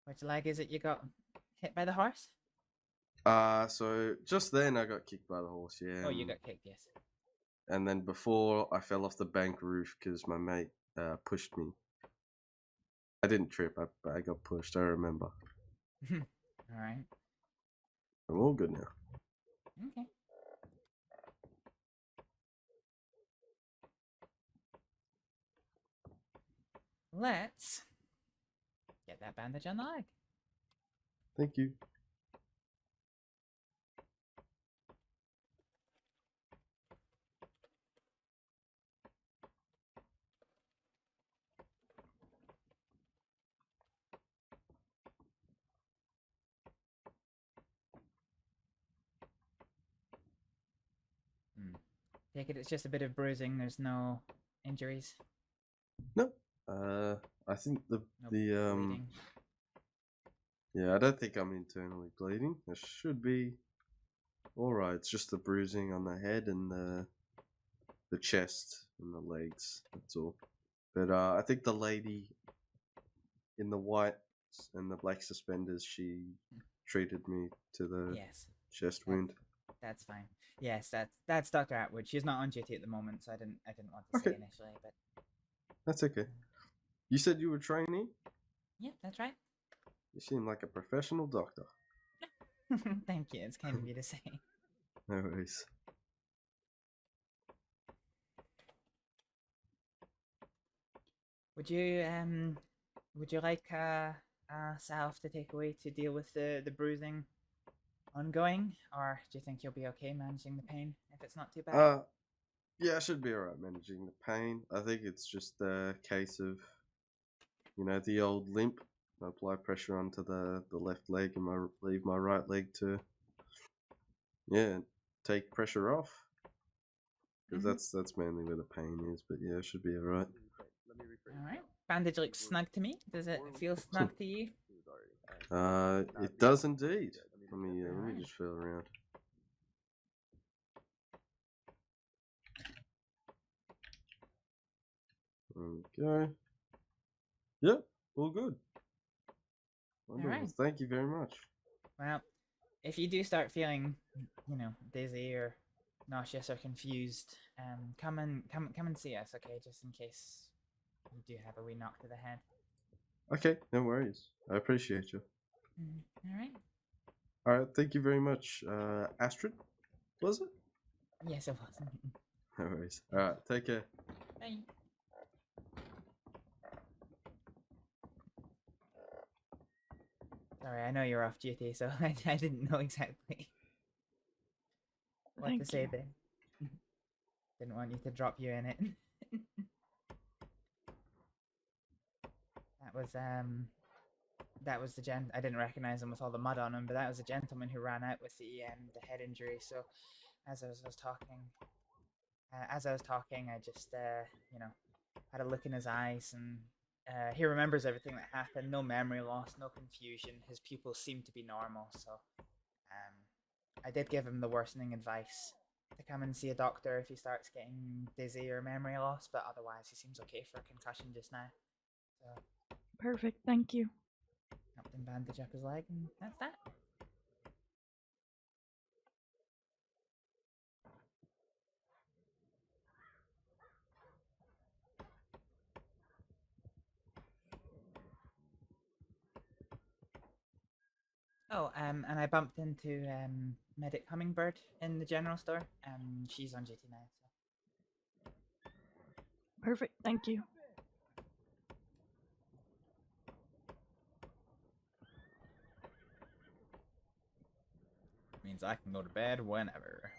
Which leg is it you got hit by the horse? So just then I got kicked by the horse, yeah. Oh, you got kicked, yes. And then before I fell off the bank roof because my mate pushed me. I didn't trip, I got pushed, I remember. Alright. I'm all good now. Okay. Let's get that bandage on the leg. Thank you. Take it it's just a bit of bruising, there's no injuries. No. I think bleeding. Yeah, I don't think I'm internally bleeding. I should be alright. It's just the bruising on the head and the chest and the legs. That's all. But I think the lady in the white and the black suspenders, she treated me to the chest wound. That's fine. Yes, that's Dr. Atwood. She's not on duty at the moment, so I didn't want to say initially, but that's okay. You said you were trainee? Yeah, that's right. You seem like a professional doctor. Thank you. It's kind of you to say. No worries. Would you like Salve to take away to deal with the bruising ongoing, or do you think you'll be okay managing the pain if it's not too bad? Yeah, I should be alright managing the pain. I think it's just a case of, the old limp. I apply pressure onto the left leg and leave my right leg to, take pressure off. Because that's mainly where the pain is. But yeah, it should be alright. Alright. Bandage looks snug to me. Does it feel snug to you? It does indeed. Let me just feel around. Okay. Yep, all good. Wonderful. Alright. Thank you very much. Well, if you do start feeling, dizzy or nauseous or confused, come and see us, okay? Just in case you do have a wee knock to the head. Okay, no worries. I appreciate you. Alright. Alright, thank you very much. Astrид, was it? Yes, it was. No worries. Alright, take care. Bye. Sorry, I know you're off duty, so I didn't know exactly what Thank to say you. there. Didn't want you to drop you in it. That was the I didn't recognize him with all the mud on him, but that was the gentleman who ran out with the head injury. So as I was talking, I just you know, had a look in his eyes, and he remembers everything that happened. No memory loss, no confusion. His pupils seem to be normal. So I did give him the worsening advice to come and see a doctor if he starts getting dizzy or memory loss, but otherwise he seems okay for a concussion just now. So Perfect. Thank you. helped him bandage up his leg, and that's that. Oh, and I bumped into Medic Hummingbird in the general store. She's on duty now. So. Perfect. Thank you. Means I can go to bed whenever.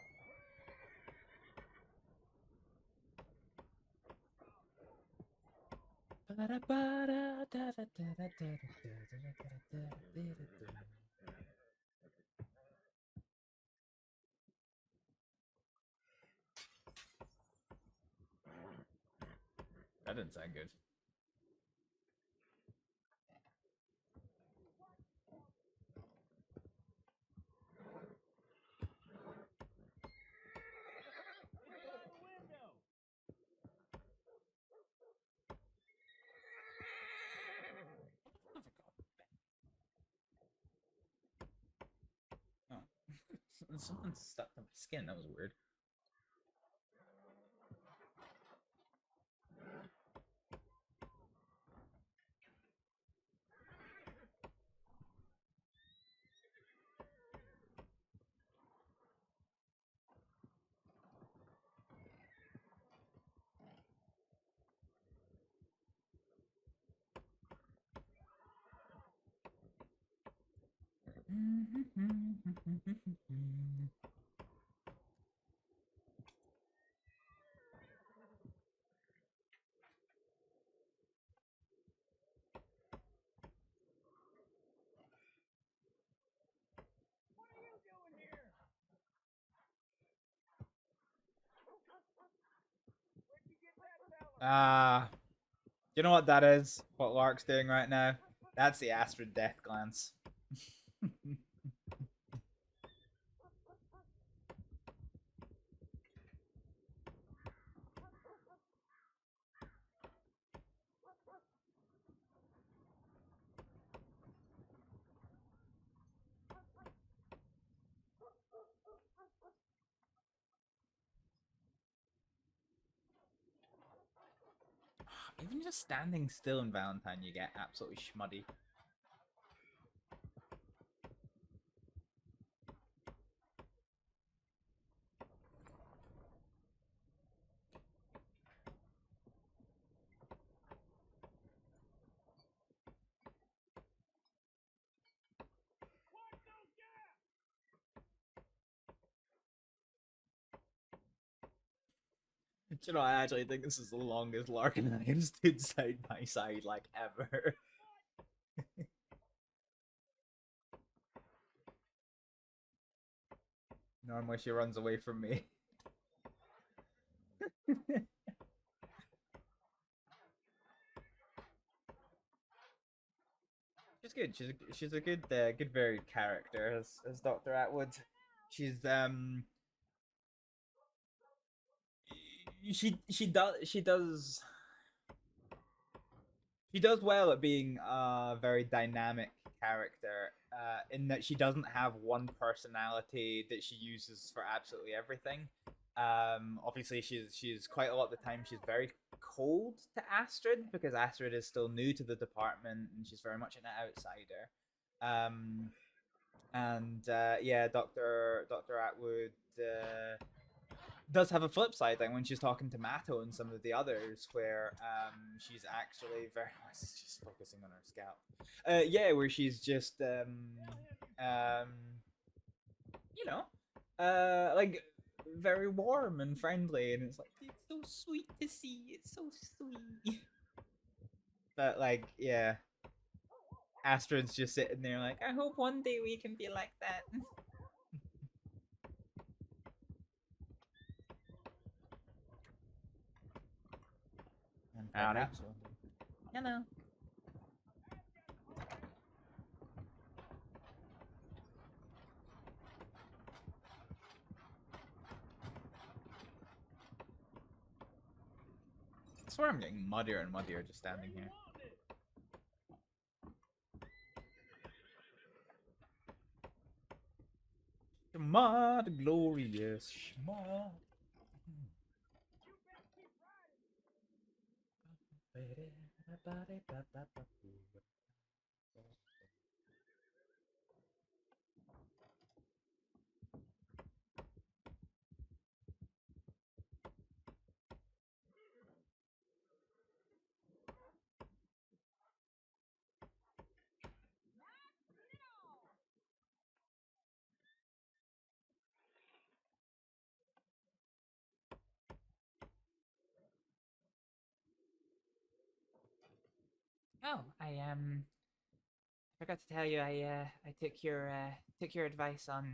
That didn't sound good. Oh. Something stuck to my skin. That was weird. You know what that is? What Lark's doing right now? That's the Astrid death glance. Even just standing still in Valentine, you get absolutely schmuddy. Do you know, I actually think this is the longest Lark and I have stood side by side, like, ever. Normally she runs away from me. She's good. She's a good good varied character as Dr. Atwood. She's she does well at being a very dynamic character, in that she doesn't have one personality that she uses for absolutely everything. Obviously she's quite a lot of the time she's very cold to Astrid because Astrid is still new to the department and she's very much an outsider. Yeah, Dr. Atwood does have a flip side, like when she's talking to Matto and some of the others, where she's actually very. This is just focusing on her scalp. Yeah, where she's just you know, like very warm and friendly, and it's like it's so sweet to see. It's so sweet. But like, yeah, Astrid's just sitting there like, I hope one day we can be like that. And Howdy. perhaps one day. Hello. I swear I'm getting muddier and muddier just standing here. Mud, glorious mud. Oh, I forgot to tell you I took your advice on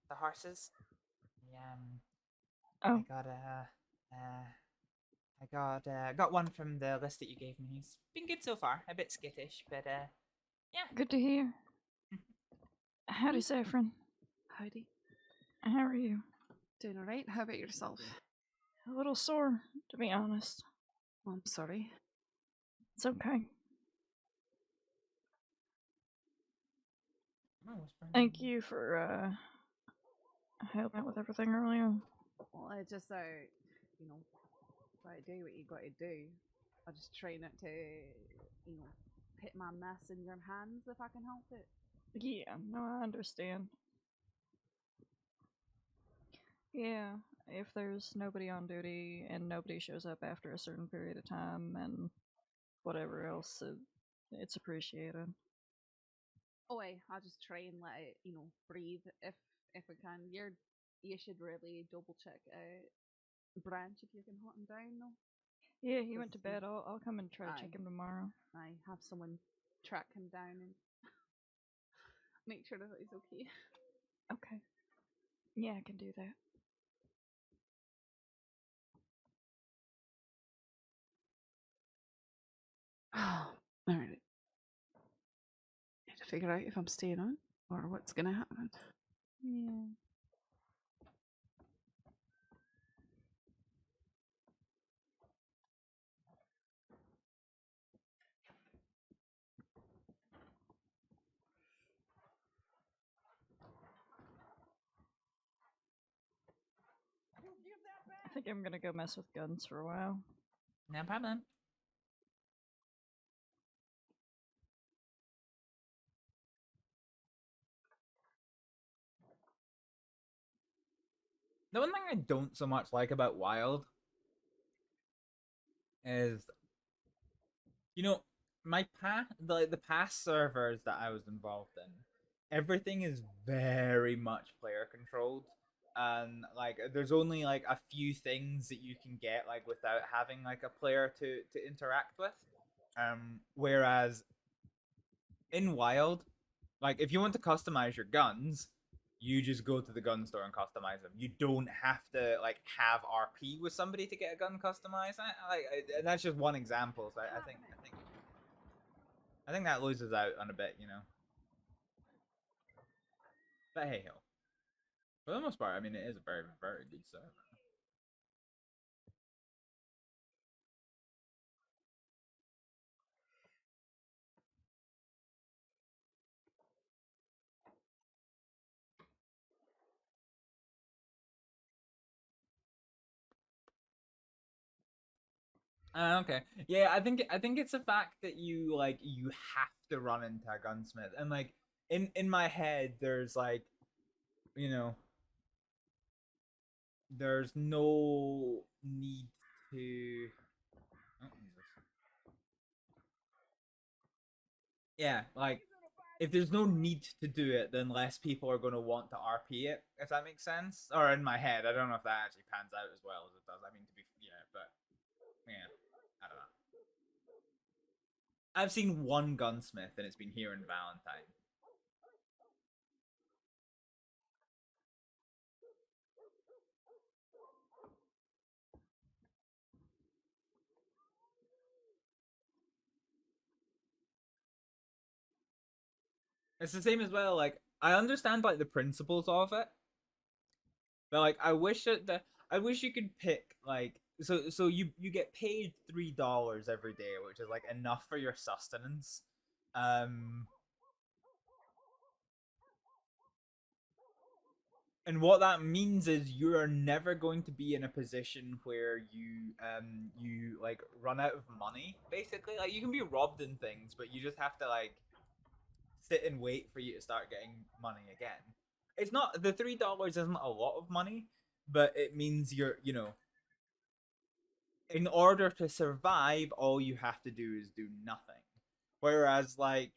the horses. Oh. I got one from the list that you gave me. He's been good so far. A bit skittish, but yeah. Good to hear. Howdy, Saffron. Howdy. How are you? Doing alright. How about yourself? A little sore, to be honest. Oh, I'm sorry. It's okay. Thank you for helping out with everything earlier. Well, I just you know, gotta do what you gotta do. I just try not to, you know, put my mess in your hands if I can help it. Yeah, no, I understand. Yeah, if there's nobody on duty and nobody shows up after a certain period of time and whatever else, it's appreciated. Oh, I just try and let it, you know, breathe if we can. You should really double check Branch if you can hunt him down though. Yeah, he went to bed. I'll come and try to check him tomorrow. I have someone track him down and make sure that he's okay. Okay. Yeah, I can do that. Oh, alright. Need to figure out if I'm staying on or what's gonna happen. Yeah. I think I'm gonna go mess with guns for a while. No problem. The one thing I don't so much like about Wild is, you know, my the past servers that I was involved in, everything is very much player controlled, and like there's only like a few things that you can get like without having like a player to interact with. Whereas in Wild, like if you want to customize your guns, you just go to the gun store and customize them. You don't have to like have RP with somebody to get a gun customized. And that's just one example. So I think that loses out on a bit, you know. But hey ho. For the most part, I mean, it is a very, very good server. Okay. Yeah, I think it's a fact that you have to run into a gunsmith, and like in my head, there's like, you know, there's no need to. Oh, Jesus. Yeah, like if there's no need to do it, then less people are going to want to RP it. If that makes sense, or in my head, I don't know if that actually pans out as well as it does. I mean, to be but yeah, I don't know. I've seen one gunsmith, and it's been here in Valentine. It's the same as well. Like I understand like the principles of it, but like I wish you could pick like so you get paid $3 every day, which is like enough for your sustenance. And what that means is you are never going to be in a position where you like run out of money. Basically, like you can be robbed in things, but you just have to like sit and wait for you to start getting money again. It's not the $3 isn't a lot of money, but it means you're in order to survive, all you have to do is do nothing. Whereas like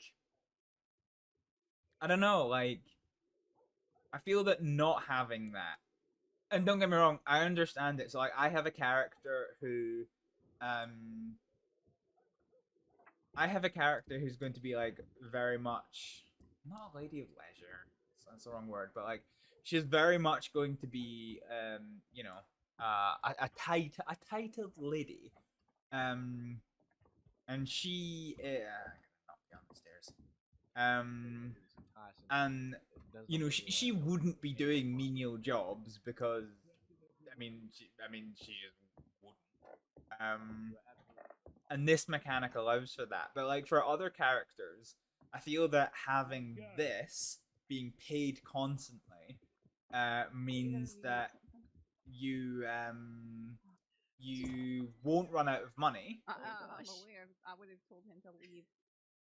I don't know, like I feel that not having that, and don't get me wrong, I understand it. So like I have a character who who's going to be like very much not a lady of leisure. That's the wrong word, but like she's very much going to be a titled lady. And she not down the stairs. And she wouldn't be doing menial jobs because she just wouldn't. And this mechanic allows for that. But like for other characters, I feel that having this being paid constantly means that you won't run out of money. I'm aware. I would have told him to leave.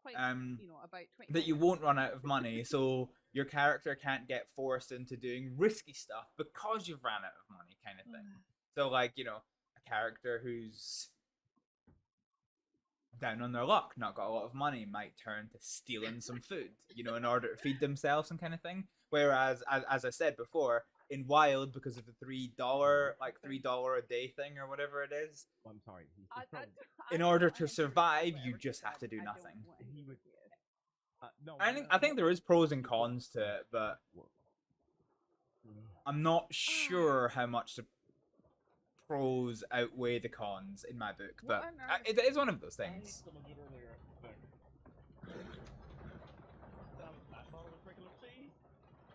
Quite, about 20 that you minutes won't ago. run out of money, so your character can't get forced into doing risky stuff because you've ran out of money, kind of thing. So, like, a character who's down on their luck, not got a lot of money, might turn to stealing some food, in order to feed themselves and kind of thing. Whereas, as I said before, in Wild, because of the $3 a day thing or whatever it is, I'm sorry. in order to survive, you just have to do nothing. No, I think there is pros and cons to it, but I'm not sure how much the pros outweigh the cons in my book. But it is one of those things.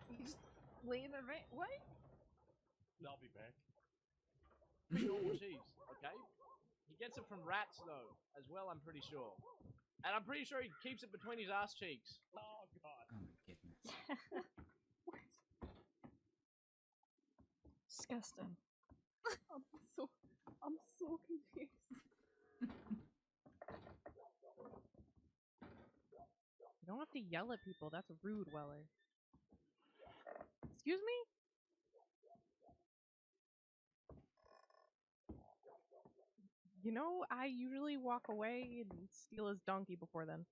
He's laying around. What? I'll be back. Pretty normal cheese, okay? He gets it from rats though, as well. I'm pretty sure, and I'm pretty sure he keeps it between his ass cheeks. Oh god. Oh my goodness. Disgusting. I'm so confused. You don't have to yell at people. That's rude, Weller. Excuse me? I usually walk away and steal his donkey before then.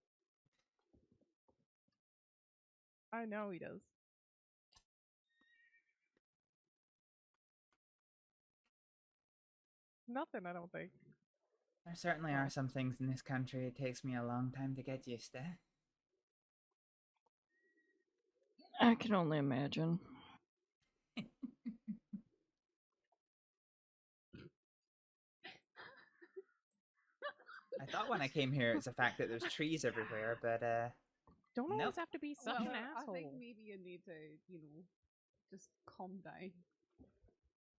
I know he does. Nothing, I don't think. There certainly are some things in this country it takes me a long time to get used to. I can only imagine. I thought when I came here it's the fact that there's trees everywhere, but Don't always nope. have to be such an asshole. I think maybe you need to, just calm down.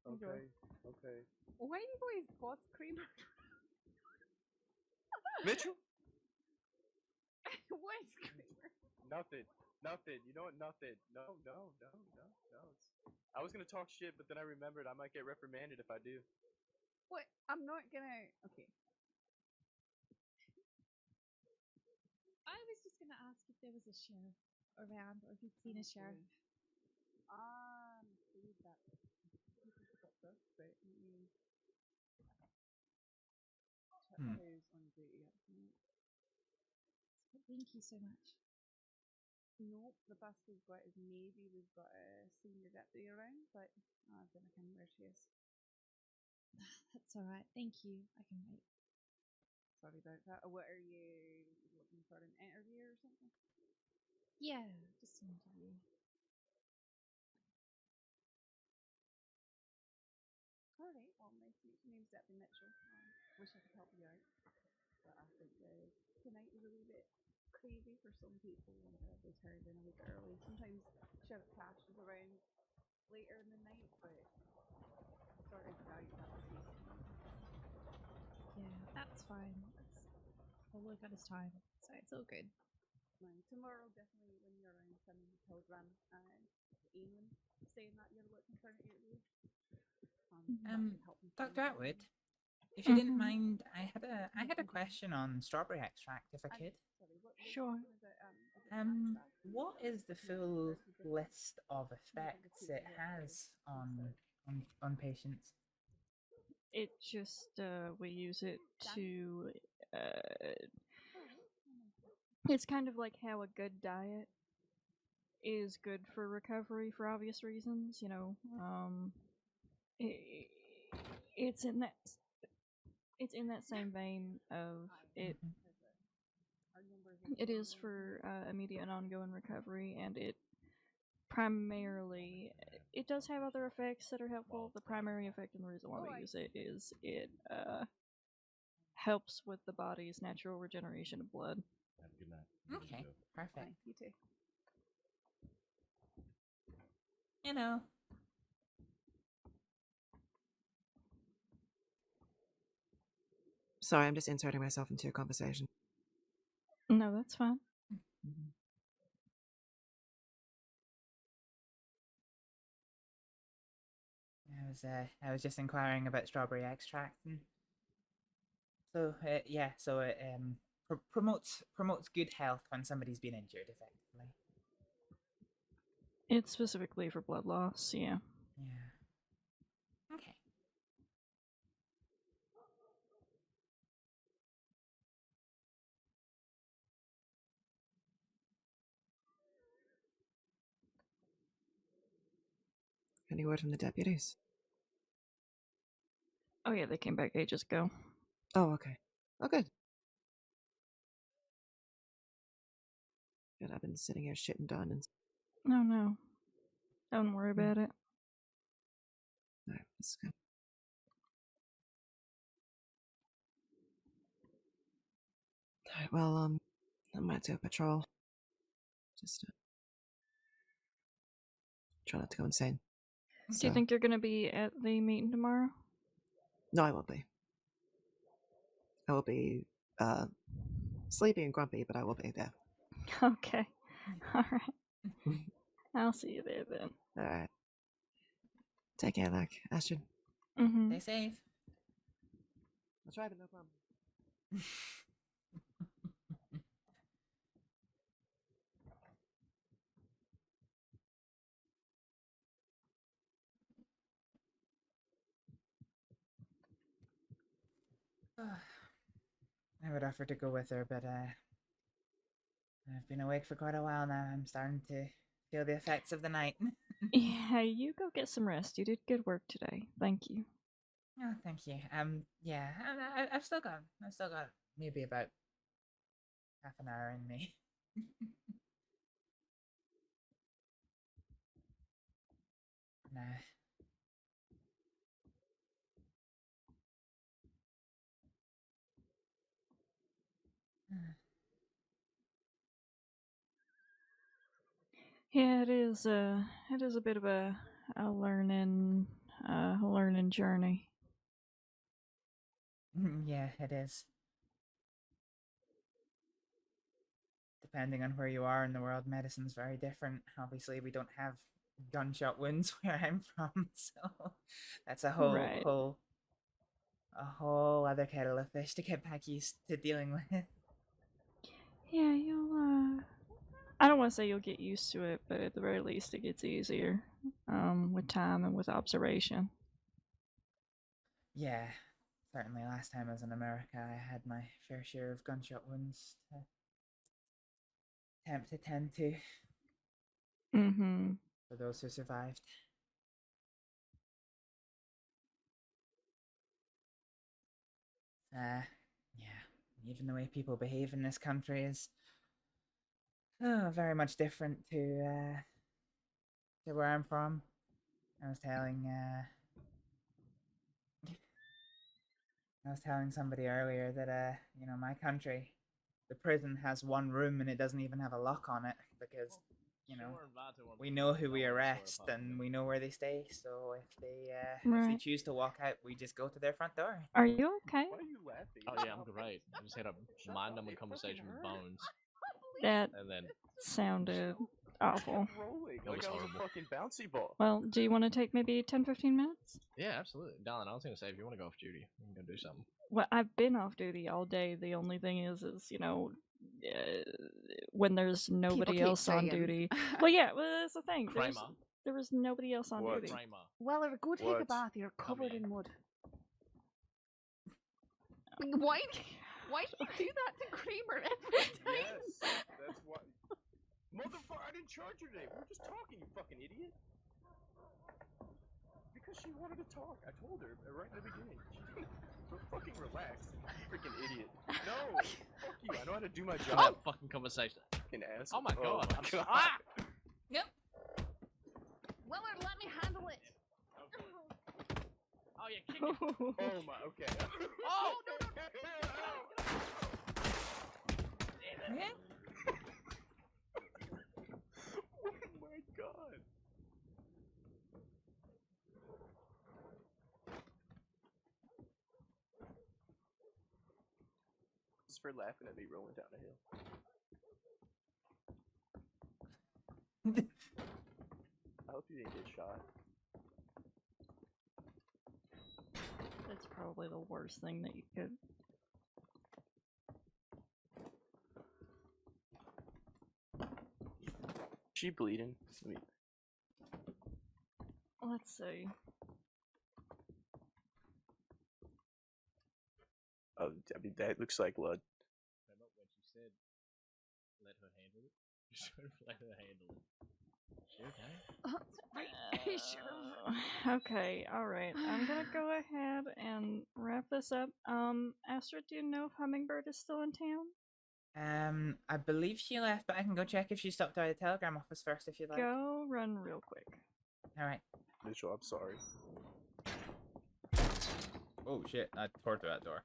Okay. Why do you always boss creamer? Mitchell? What's creamer? Nothing. You know what? Nothing. No. I was gonna talk shit, but then I remembered I might get reprimanded if I do. What? I'm not gonna. Okay. I was just gonna ask if there was a sheriff around, or if you'd seen a sheriff. Leave that. but let me check Hmm. who's on duty at the minute. Thank you so much. Nope, the best we've got is maybe we've got a senior deputy around, but I don't know where she is. That's all right. Thank you. I can wait. Sorry about that. What are you looking for, an interview or something? Yeah, just an interview. Alright, well, nice to meet you. My name's Deputy Mitchell. Wish I could help you out, but I think tonight is a wee bit crazy for some people, and they turned in a wee bit early. Sometimes Sheriff Cash is around later in the night, but sort of doubt that's the case tonight. Yeah, that's fine. We'll work out his time, so it's all good. Tomorrow, definitely when you're around, send me a telegram and Eamon saying that you're looking for an interview. Dr. Atwood, if you didn't mind, I had a question on strawberry extract, if I could. Sure. What is the full list of effects it has on patients? It just we use it to it's kind of like how a good diet is good for recovery for obvious reasons, you know. It's in that same vein of it. It is for immediate and ongoing recovery, and it primarily it does have other effects that are helpful. The primary effect and the reason why we use it is it helps with the body's natural regeneration of blood. Have a good night. Okay, perfect. You too. You know. Sorry, I'm just inserting myself into a conversation. No, that's fine. I was just inquiring about strawberry extract. So it promotes good health when somebody's been injured, effectively. It's specifically for blood loss, yeah. Yeah. Okay. Any word from the deputies? Oh yeah, they came back ages ago. Oh, okay. Oh, good. Good, I've been sitting here shitting done and... No, no. Don't worry about it. Alright, that's good. Alright, well, I might do a patrol. Just try not to go insane. Do you think you're gonna be at the meeting tomorrow? No, I won't be. I will be, sleepy and grumpy, but I will be there. Okay. Alright. I'll see you there then. Alright. Take care, Lack. Astrid. Mm-hmm. Stay safe. I'll try, but no problem. I would offer to go with her, but I've been awake for quite a while now. I'm starting to feel the effects of the night. Yeah, you go get some rest. You did good work today. Thank you. Oh, thank you. Yeah, I've still got maybe about half an hour in me. Nah. Yeah, it is a bit of a learning journey. Yeah, it is. Depending on where you are in the world, medicine's very different. Obviously, we don't have gunshot wounds where I'm from, so that's a Right. whole other kettle of fish to get back used to dealing with. Yeah, you'll I don't want to say you'll get used to it, but at the very least it gets easier with time and with observation. Yeah, certainly last time I was in America, I had my fair share of gunshot wounds to attempt to tend to. Mm-hmm. For those who survived. Yeah. Even the way people behave in this country is very much different to where I'm from. I was telling somebody earlier that my country, the prison has one room and it doesn't even have a lock on it because we know who we arrest and we know where they stay. So if they choose to walk out, we just go to their front door. Are you okay? Why are you laughing? Oh yeah, I'm great. I just had a mind-numbing conversation with Bones. That And then sounded awful. Rolling That like was I was a horrible. fucking bouncy ball. Well, do you want to take maybe 10-15 minutes? Yeah, absolutely. Darling, I was gonna say if you want to go off duty, we can go do something. Well, I've been off duty all day. The only thing is when there's nobody keep else on saying. duty. Well, yeah, well, that's the thing. Kramer. There was nobody else on What? duty. Kramer. Well, go take a What? bath. You're covered here. in mud. Why do you do that to Kramer every time? Yes, that's why. Motherfucker, I didn't charge her today. We were just talking, you fucking idiot. Because she wanted to talk. I told her right in the beginning. Fucking relax, freaking idiot. No, fuck you. I know how to do my job. That fucking conversation. Fucking ass. Oh my god. my I'm god. Ah! Yep. Willard, let me handle it. Oh, you're kicking. Oh my. Okay. Oh no. Oh my god. Just for laughing at me rolling down a hill. I hope you didn't get shot. That's probably the worst thing that you could. She bleeding? I mean, Let's see. oh, I mean that looks like blood. When she said, "Let her handle it," you sort of let her handle it. She okay? Okay, alright. I'm gonna go ahead and wrap this up. Astrid, do you know if Hummingbird is still in town? I believe she left, but I can go check if she stopped by the telegram office first if you'd like. Go run real quick. Alright. Mitchell, I'm sorry. Oh shit, I tore through that door.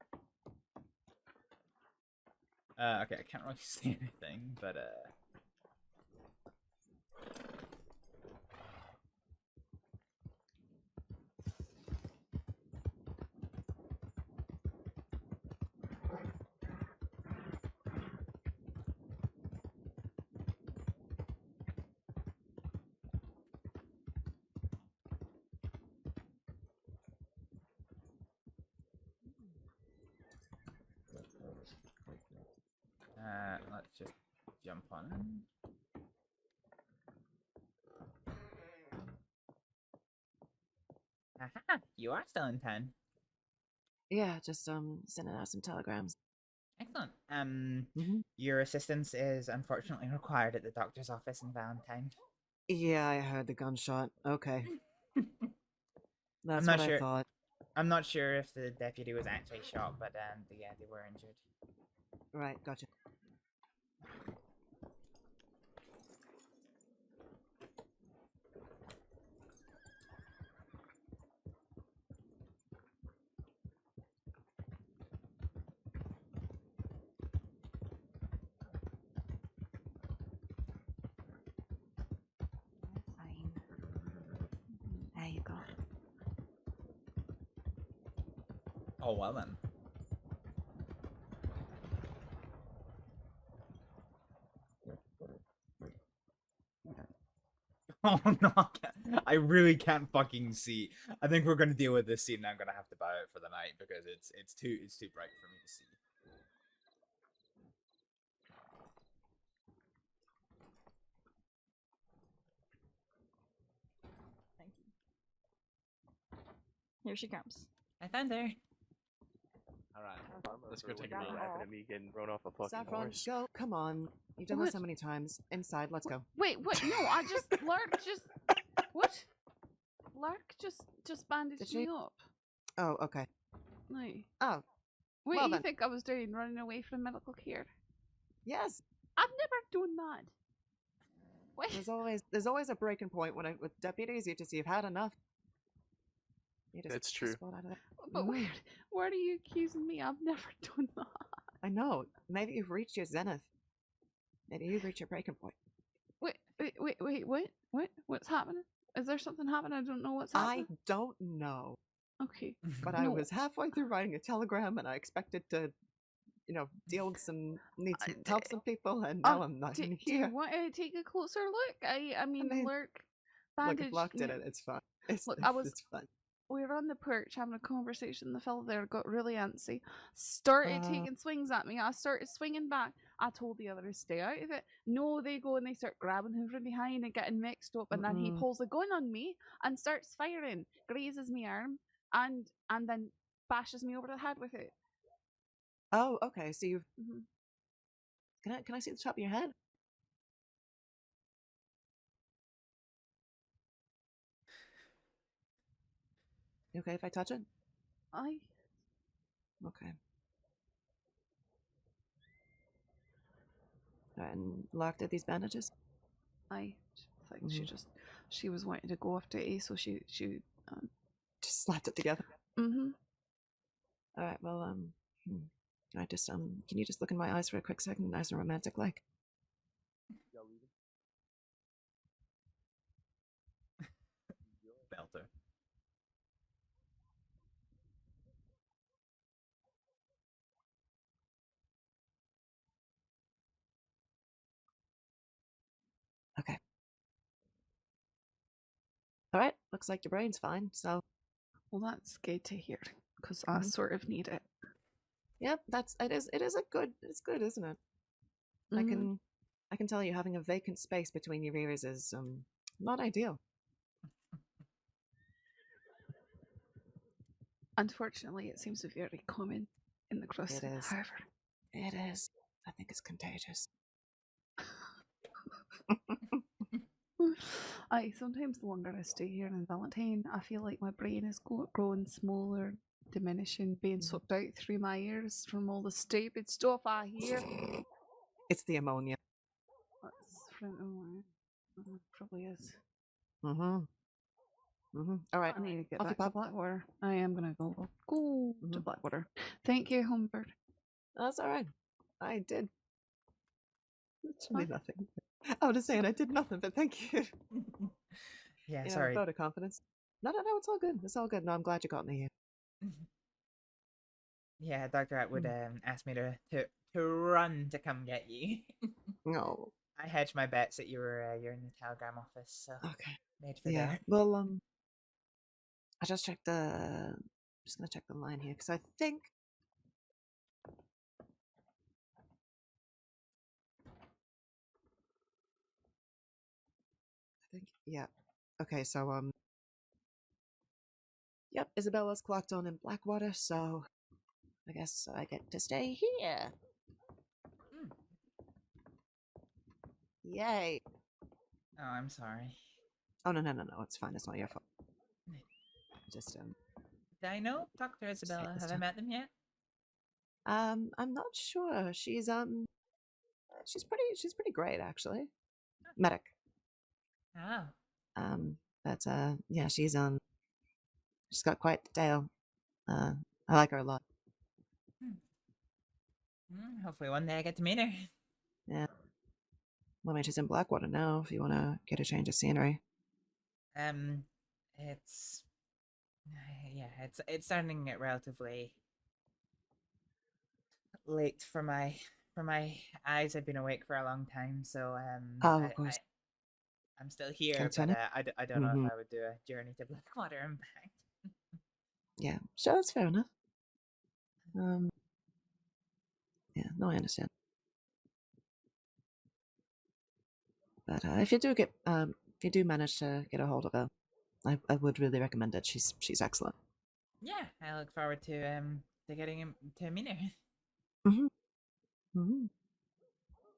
Okay, I can't really see anything, but let's just jump on in. Aha! You are still in town. Yeah, just sending out some telegrams. Excellent. Your assistance is unfortunately required at the doctor's office in Valentine. Yeah, I heard the gunshot. Okay. That's I'm not what sure. I thought. I'm not sure if the deputy was actually shot, but yeah, they were injured. Right, gotcha. Fine. There you go. Oh well then. Oh no, I really can't fucking see. I think we're gonna deal with this scene and I'm gonna have to bow out for the night because it's too bright for me to see. Thank you. Here she comes. I found her. Alright, let's go What take a did run. happen to me getting thrown off a fucking Saffron, horse? go. Come on. You've done this so many times. Inside, let's go. Wait, what? No, I just Lark just what? Lark just bandaged me up. Oh, okay. Like, oh, what well do you then. think I was doing, running away from medical care? Yes. I've never done that. What? There's always a breaking point when with deputies. You just you've had enough. You just, That's true. Out of it. But where are you accusing me? I've never done that. I know. Maybe you've reached your zenith. Maybe you've reached your breaking point. Wait, what? What's happening? Is there something happening? I don't know what's happening. I don't know. Okay. But I was halfway through writing a telegram, and I expected to, deal with help some people, and now I'm not in Do here. you want to take a closer look? I mean, Lark Look, bandaged if Locke did me. it, it's fine. Look, it's fun. We were on the perch having a conversation. The fellow there got really antsy, started taking swings at me. I started swinging back. I told the others stay out of it. No, they go and they start grabbing him from behind and getting mixed up. And then he pulls a gun on me and starts firing, grazes my arm, and then bashes me over the head with it. Oh, okay. So you've. Can I see the top of your head? You okay if I touch it? Okay. Alright, and Lark did these bandages? She was wanting to go after A, so she just slapped it together. Alright, well, I just, can you just look in my eyes for a quick second, nice and romantic like? Belter. Okay. Alright, looks like your brain's fine, so. Well, that's good to hear, because I sort of need it. Yep, it is it's good, isn't it? I can tell you having a vacant space between your ears is, not ideal. Unfortunately, it seems to be very common in the crossing. It is. However, it is. I think it's contagious. Sometimes the longer I stay here in Valentine, I feel like my brain is growing smaller, diminishing, being sucked out through my ears from all the stupid stuff I hear. It's the ammonia. Probably is. All right. I need to get back to Blackwater. I am gonna go to Blackwater. Thank you, Hummingbird. That's all right. I did literally nothing. I was just saying I did nothing, but thank you. Yeah, sorry. Vote of confidence. No, it's all good. It's all good. No, I'm glad you got me here. Yeah, Dr. Atwood asked me to run to come get you. No. I hedged my bets that you're in the telegram office, so made for Yeah. there. Well, I just checked just gonna check the line here because I think. Yeah. Okay, so yep, Isabella's clocked on in Blackwater, so I guess I get to stay here. Yay. Oh, I'm sorry. Oh no, it's fine. It's not your fault. Just Do I know Dr. Isabella? Have I met them yet? I'm not sure. She's pretty great actually. Medic. Oh. But yeah, she's got quite the tale. I like her a lot. Hopefully one day I get to meet her. Yeah. Well, I mean, she's in Blackwater now. If you want to get a change of scenery. It's starting to get relatively late for my eyes. I've been awake for a long time, so of course. I'm still here, Continue. but I don't know if I would do a journey to Blackwater and back. Yeah, sure, that's fair enough. Yeah, no, I understand. But if you do manage to get a hold of her, I would really recommend it. She's excellent. Yeah, I look forward to getting him to meet her. Mhm. Mhm.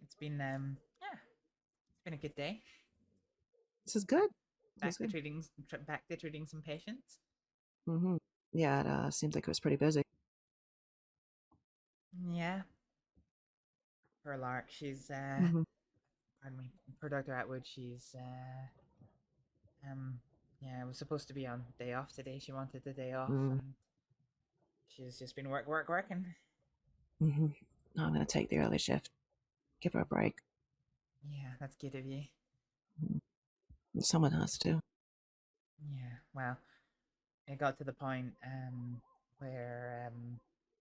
It's been yeah, it's been a good day. This is good. Back to treating some patients. Mhm. Yeah, it seems like it was pretty busy. Yeah. For Lark, she's Mhm. pardon me, for Dr. Atwood, she's yeah, it was supposed to be on day off today. She wanted the day off, Mm. and she's just been working. Mhm. No, I'm gonna take the early shift. Give her a break. Yeah, that's good of you. Someone has to. Yeah, well, it got to the point where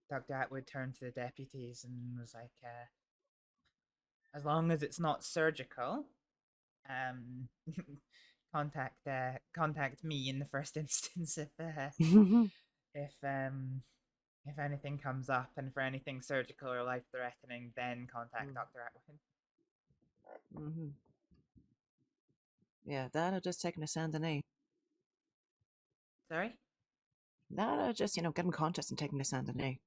Dr. Atwood turned to the deputies and was like, as long as it's not surgical, contact me in the first instance if anything comes up, and for anything surgical or life threatening, then contact Dr. Atwood. Mhm. Yeah, that or just taking a Saint Denis. Sorry? That or just, get him conscious and taking a Saint Denis.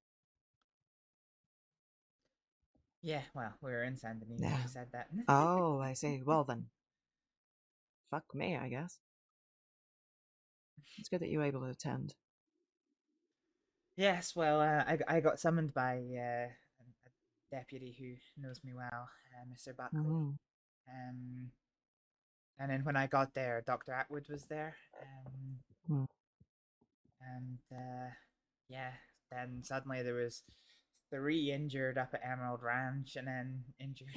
Yeah, well, we were in Saint Denis when Yeah. she said that. Oh, I see. Well then. Fuck me, I guess. It's good that you were able to attend. Yes, well, I got summoned by a deputy who knows me well, Mr. Buckley. Mhm. And then when I got there, Dr. Atwood was there. Mm. And yeah, then suddenly there was 3 injured up at Emerald Ranch, and then injuries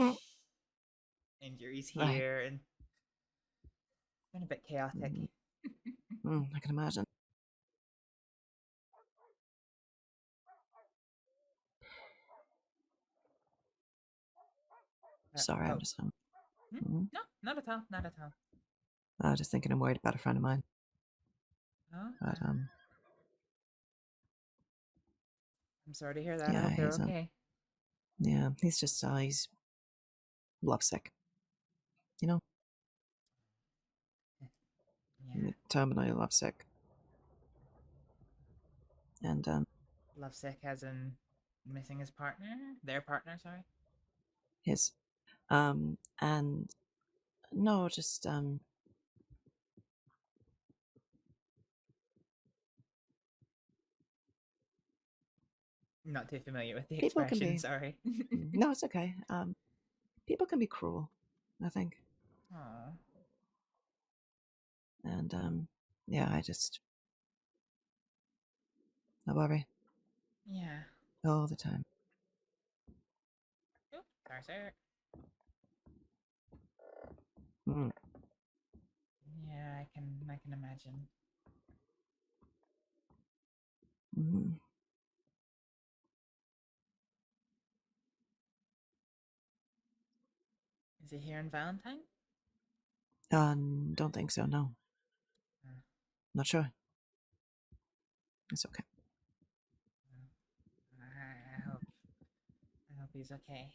Right. here, and it's been a bit chaotic. I can imagine. Sorry, I'm just Mhm. No, not at all, not at all. I was just thinking I'm worried about a friend of mine. Oh, But I'm sorry to hear that. I yeah, hope they're he's okay. yeah, he's just he's lovesick. You know? Yeah. Terminally lovesick. And Lovesick as in missing his partner? Their partner, sorry? his and no, just Not too familiar with the people can expression, be sorry. no, it's okay. People can be cruel, I think. Aw. And yeah, I worry Yeah. all the time. Oh, sorry, sir. Mm. Yeah, I can imagine. Mhm. Is he here in Valentine? Don't think so. No, not sure. It's okay. I hope he's okay.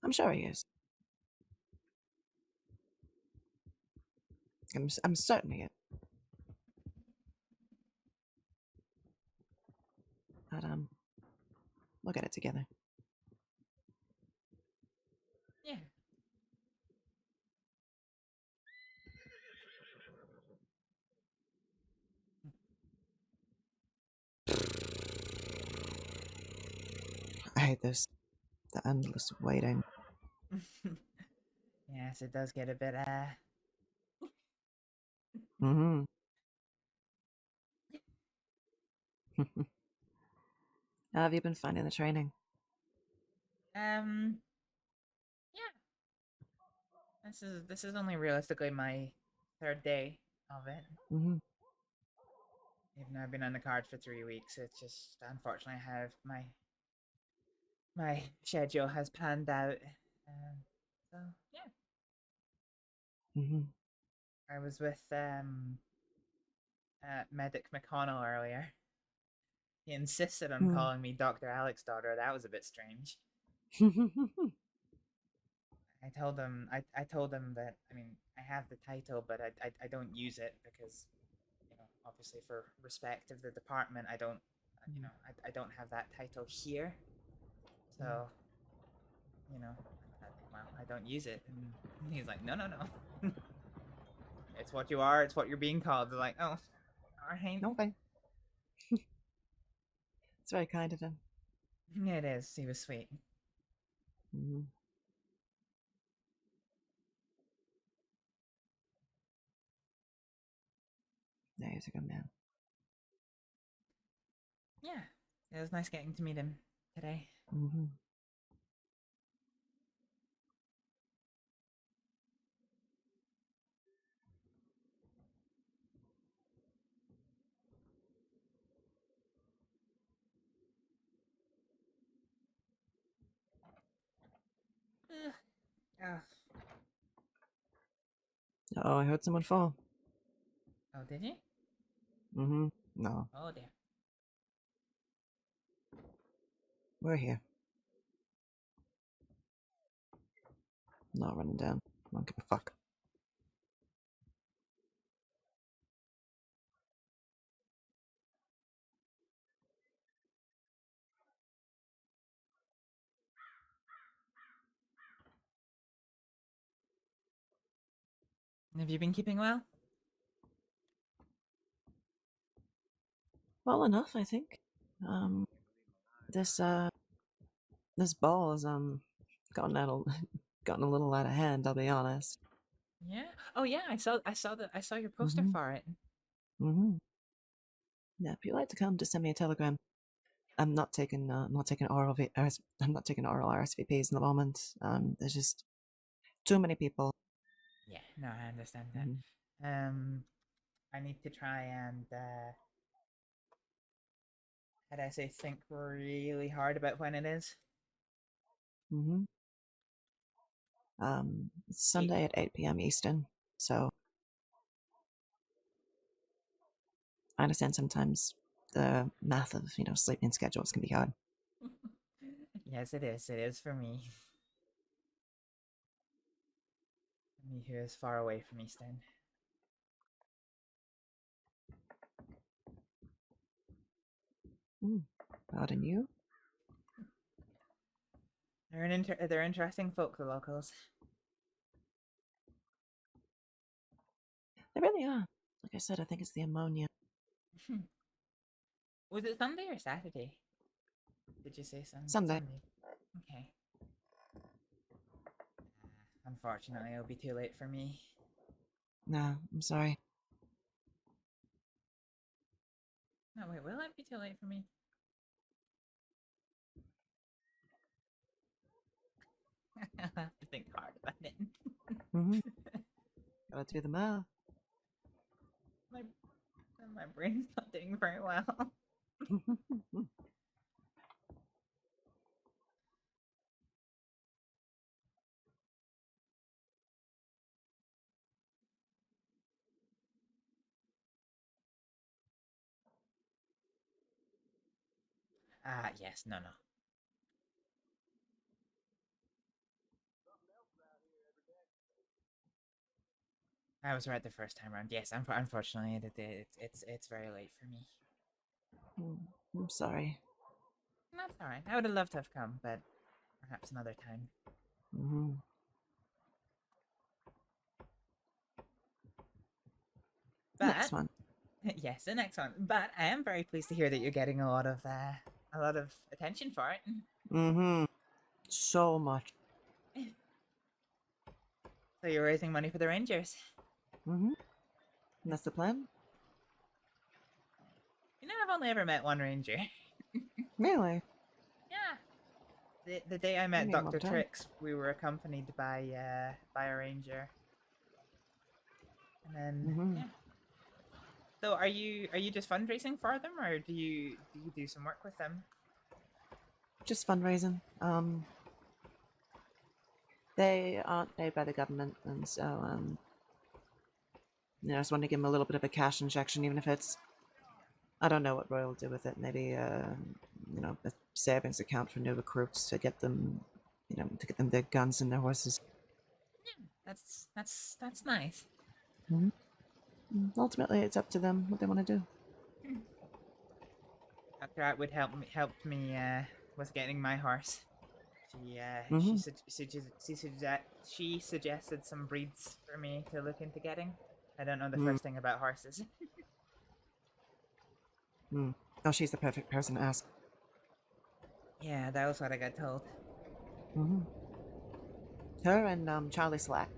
I'm sure he is. I'm certain he is. But we'll get it together. Yeah. I hate this. The endless waiting. Yes, it does get a bit Mm-hmm. How have you been finding the training? yeah. This is only realistically my 3rd day of it. Mm-hmm. Even though I've been on the cards for 3 weeks, it's just unfortunately I have my schedule has panned out. So yeah. Mm-hmm. I was with Medic McConnell earlier. He insisted on calling me Dr. Alex's daughter. That was a bit strange. I told him that I mean I have the title, but I don't use it because obviously for respect of the department, I don't, you know, I don't have that title here. So, you know, well, I don't use it. And he's like, no. It's what you are. It's what you're being called. They're like, oh, all right. Okay. It's very kind of him. Yeah, it is. He was sweet. Mm-hmm. Yeah, he's a good man. Yeah, it was nice getting to meet him today. Mm-hmm. Oh, I heard someone fall. Oh, did you? Mm-hmm. No, Oh dear. we're here. Not running down. I don't give a fuck. Have you been keeping well? Well enough, I think. This ball has gotten a little out of hand. I'll be honest. Yeah. Oh yeah, I saw your poster for it. Mm-hmm. Yeah, if you'd like to come, just send me a telegram. I'm not taking oral RSVPs in the moment. There's just too many people. Yeah, no, I understand that. I need to try and how do I say, think really hard about when it is. Mm-hmm. It's Sunday at 8 p.m. Eastern, so I understand sometimes the math of, sleeping schedules can be hard. Yes, it is. It is for me. Me who is far away from Eastern. Pardon you? They're interesting folk, the locals. They really are. Like I said, I think it's the ammonia. Was it Sunday or Saturday? Did you say Sunday. Okay. Unfortunately, it'll be too late for me. No, I'm sorry. No, wait, will it be too late for me? I'll have to think hard about it. Mm-hmm. Gotta do the math. My brain's not doing very well. Yes, no. I was right the first time around. Yes, unfortunately, it's very late for me. I'm sorry. That's all right. I would have loved to have come, but perhaps another time. Mm-hmm. But, next one. Yes, the next one. But I am very pleased to hear that you're getting a lot of attention for it. Mm-hmm. So much. So you're raising money for the Rangers. Mm-hmm. And that's the plan? You know, I've only ever met one Ranger. Really? Yeah. The day I met mean, Dr. long time. Trix, we were accompanied by a Ranger. And then yeah. So are you just fundraising for them, or do you do some work with them? Just fundraising. They aren't paid by the government, and so I just want to give them a little bit of a cash injection, even if it's, I don't know what Roy will do with it. Maybe a savings account for new recruits to get them, their guns and their horses. Yeah, that's nice. Mm-hmm. Ultimately, it's up to them what they want to do. Dr. Atwood helped me with getting my horse. She suggested some breeds for me to look into getting. I don't know the first thing about horses. Oh, she's the perfect person to ask. Yeah, that was what I got told. Her and Charlie Slack.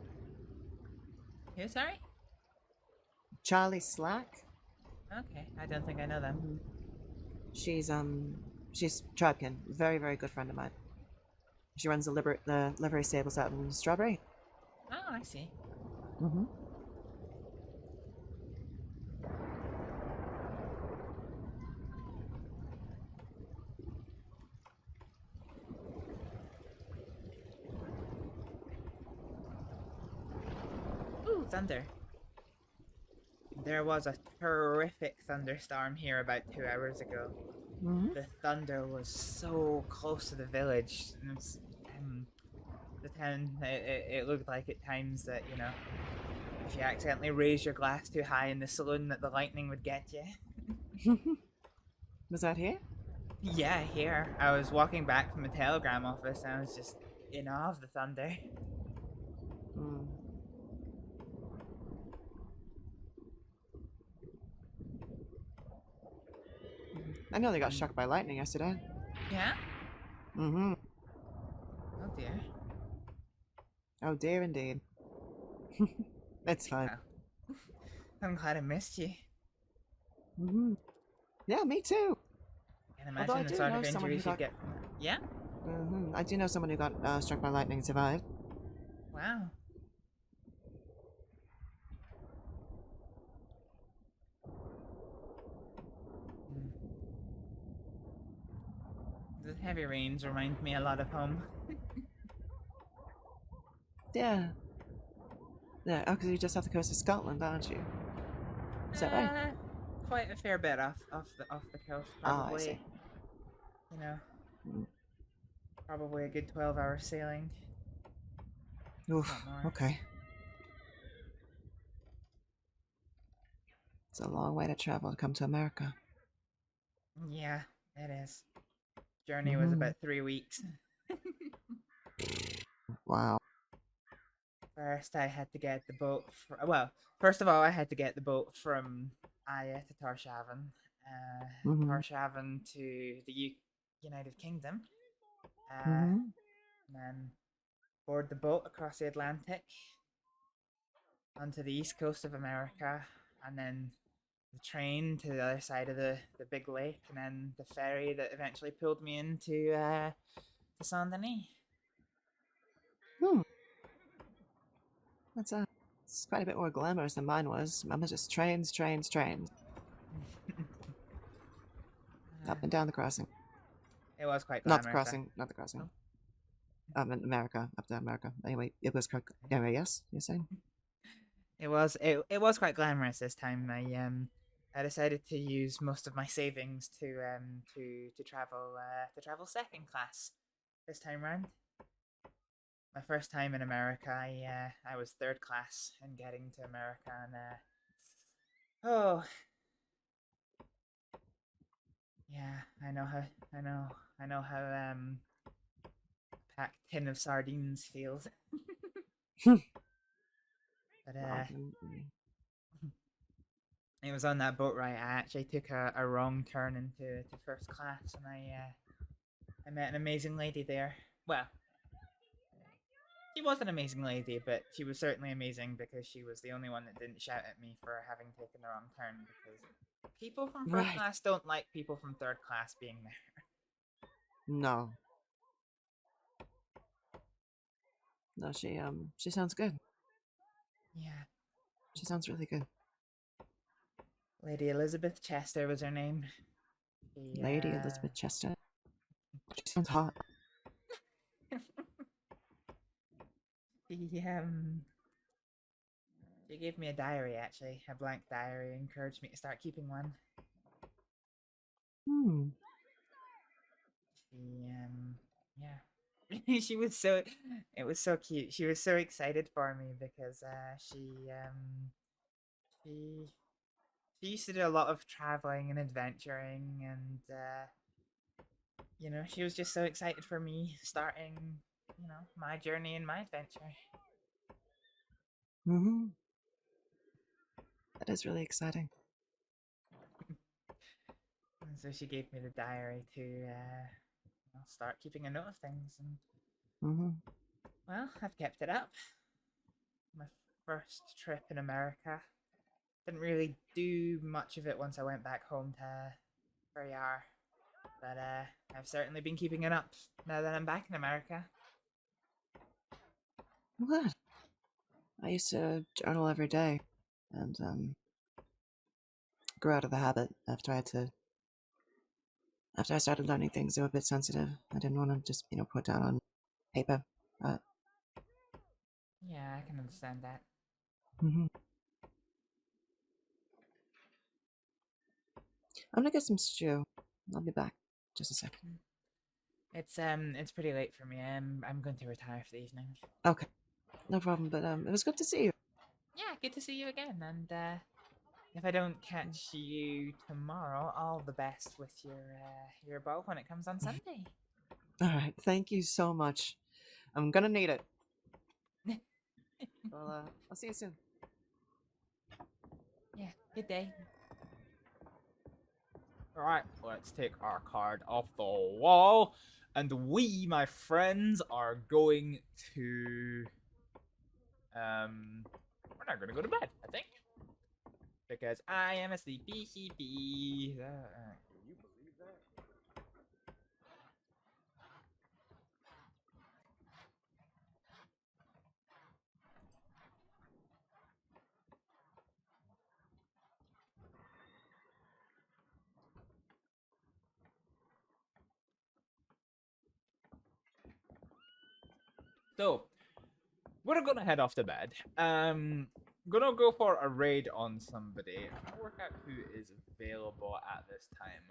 Who, sorry? Charlie Slack? Okay, I don't think I know them. She's Tribekin, very, very good friend of mine. She runs the livery stables out in Strawberry. Oh, I see. Ooh, thunder. There was a terrific thunderstorm here about 2 hours ago. The thunder was so close to the village. And the town, it looked like at times that, you know, if you accidentally raise your glass too high in the saloon, that the lightning would get you. Was that here? Yeah, here. I was walking back from the telegram office and I was just in awe of the thunder. I know they got struck by lightning yesterday. Yeah? Oh dear. Oh dear indeed. It's fine. Wow. I'm glad I missed you. Yeah, me too. Can't imagine the sort of injuries you get from that. Yeah? I do know someone who got struck by lightning and survived. Wow. The heavy rains remind me a lot of home. Yeah. Yeah, oh, because you're just off the coast of Scotland, aren't you? Is that right? Quite a fair bit off the coast, probably. I see. You know, probably a good 12-hour sailing. Oof, okay. It's a long way to travel to come to America. Yeah, it is. Journey was about 3 weeks. Wow. First, I had to get the boat. First of all, I had to get the boat from Aya to Tarshaven, Tarshaven to the United Kingdom, and then board the boat across the Atlantic onto the east coast of America, and then the train to the other side of the big lake, and then the ferry that eventually pulled me into to Saint Denis. It's quite a bit more glamorous than mine was. Mine was just trains. Up and down the crossing. It was quite glamorous. Not the crossing. In America, up to America. Anyway, it was quite. Anyway, yes, you're saying. It was quite glamorous this time. I decided to use most of my savings to travel second class this time round. My first time in America, I was third class in getting to America, and yeah, I know how a packed tin of sardines feels. But it was on that boat ride. I actually took a wrong turn into first class, and I met an amazing lady there. Well, she was an amazing lady, but she was certainly amazing because she was the only one that didn't shout at me for having taken the wrong turn, because people from first class don't like people from third class being there. No. No, she sounds good. Yeah. She sounds really good. Lady Elizabeth Chester was her name. Lady Elizabeth Chester. She sounds hot. She gave me a diary, actually, a blank diary, encouraged me to start keeping one. Yeah. She was it was so cute. She was so excited for me because she She used to do a lot of traveling and adventuring, and you know, she was just so excited for me starting, you know, my journey and my adventure. Mm-hmm. That is really exciting. And so she gave me the diary to start keeping a note of things, and Mm-hmm. well, I've kept it up. My first trip in America. Didn't really do much of it once I went back home to where you are. But I've certainly been keeping it up now that I'm back in America. I'm glad. I used to journal every day, and grew out of the habit after I started learning things that were a bit sensitive. I didn't want to just, you know, put down on paper. But Yeah, I can understand that. mm-hmm. I'm gonna get some stew. I'll be back. Just a sec. It's pretty late for me. I'm going to retire for the evening. Okay. No problem, but it was good to see you. Yeah, good to see you again. And if I don't catch you tomorrow, all the best with your bow when it comes on Sunday. Alright, thank you so much. I'm gonna need it. Well, I'll see you soon. Yeah, good day. Alright, let's take our card off the wall. And we, my friends, are going to... we're not going to go to bed, I think. Because I am a sleepy sheepy. Can you believe that? So, we're gonna head off to bed. Gonna go for a raid on somebody. I'm gonna work out who is available at this time.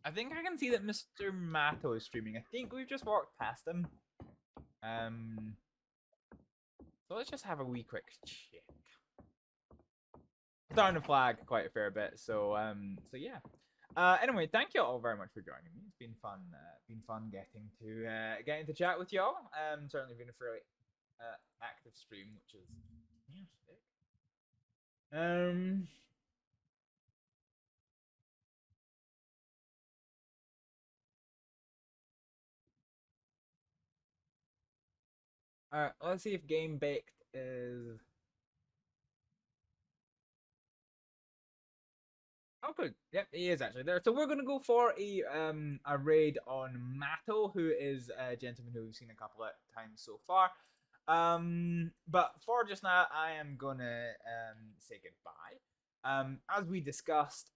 I think I can see that Mr. Matto is streaming. I think we've just walked past him. So let's just have a wee quick check. Starting to flag quite a fair bit, so yeah. Anyway, thank you all very much for joining me. It's been fun. Been fun getting to chat with y'all. Certainly been a fairly active stream, which is sick. Alright, let's see if Game Baked is. Oh, good. Yep, he is actually there. So we're gonna go for a raid on Matto, who is a gentleman who we've seen a couple of times so far. But for just now, I am gonna say goodbye. As we discussed,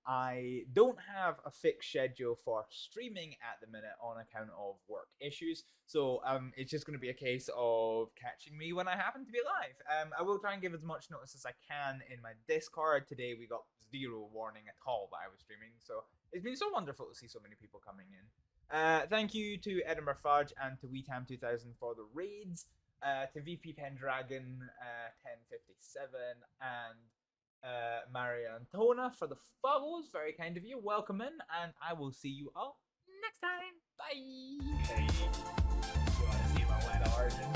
I don't have a fixed schedule for streaming at the minute on account of work issues. So it's just going to be a case of catching me when I happen to be live. I will try and give as much notice as I can in my Discord. Today we got 0 warning at all that I was streaming. So it's been so wonderful to see so many people coming in. Thank you to Edinburgh Fudge and to WeTam2000 for the raids. To VP Pendragon 1057 and Maria Antona for the follows. Very kind of you. Welcome in, and I will see you all next time. Bye. Hey, you want to see my wet origin?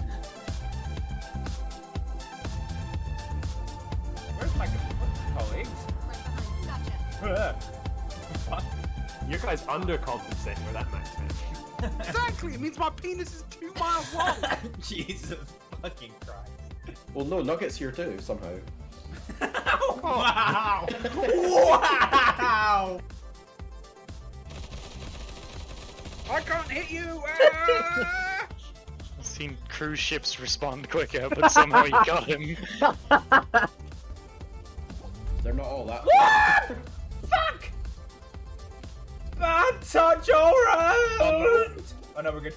Where's my colleagues? What? You guys undercompensating with that max match. Exactly! It means my penis is 2 miles long! Jesus fucking Christ. Well, no, Nugget's here too, somehow. Wow! Wow! I can't hit you! I've seen cruise ships respond quicker, but somehow you got him. They're not all that. Fuck! Bad touch all around! Oh no, we're good.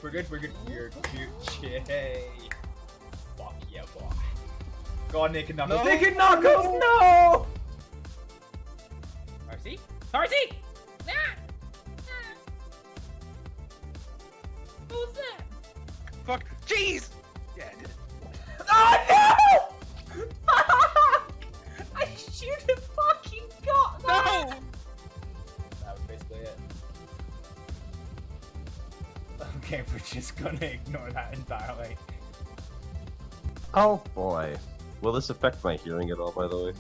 You're cute. Fuck yeah, boy. Go on, Naked Knuckles. No. Naked Knuckles, no! Tarsi? What was that? Fuck. Jeez! Yeah, I did it. Oh no! it. Okay, we're just gonna ignore that entirely. Oh boy. Will this affect my hearing at all, by the way?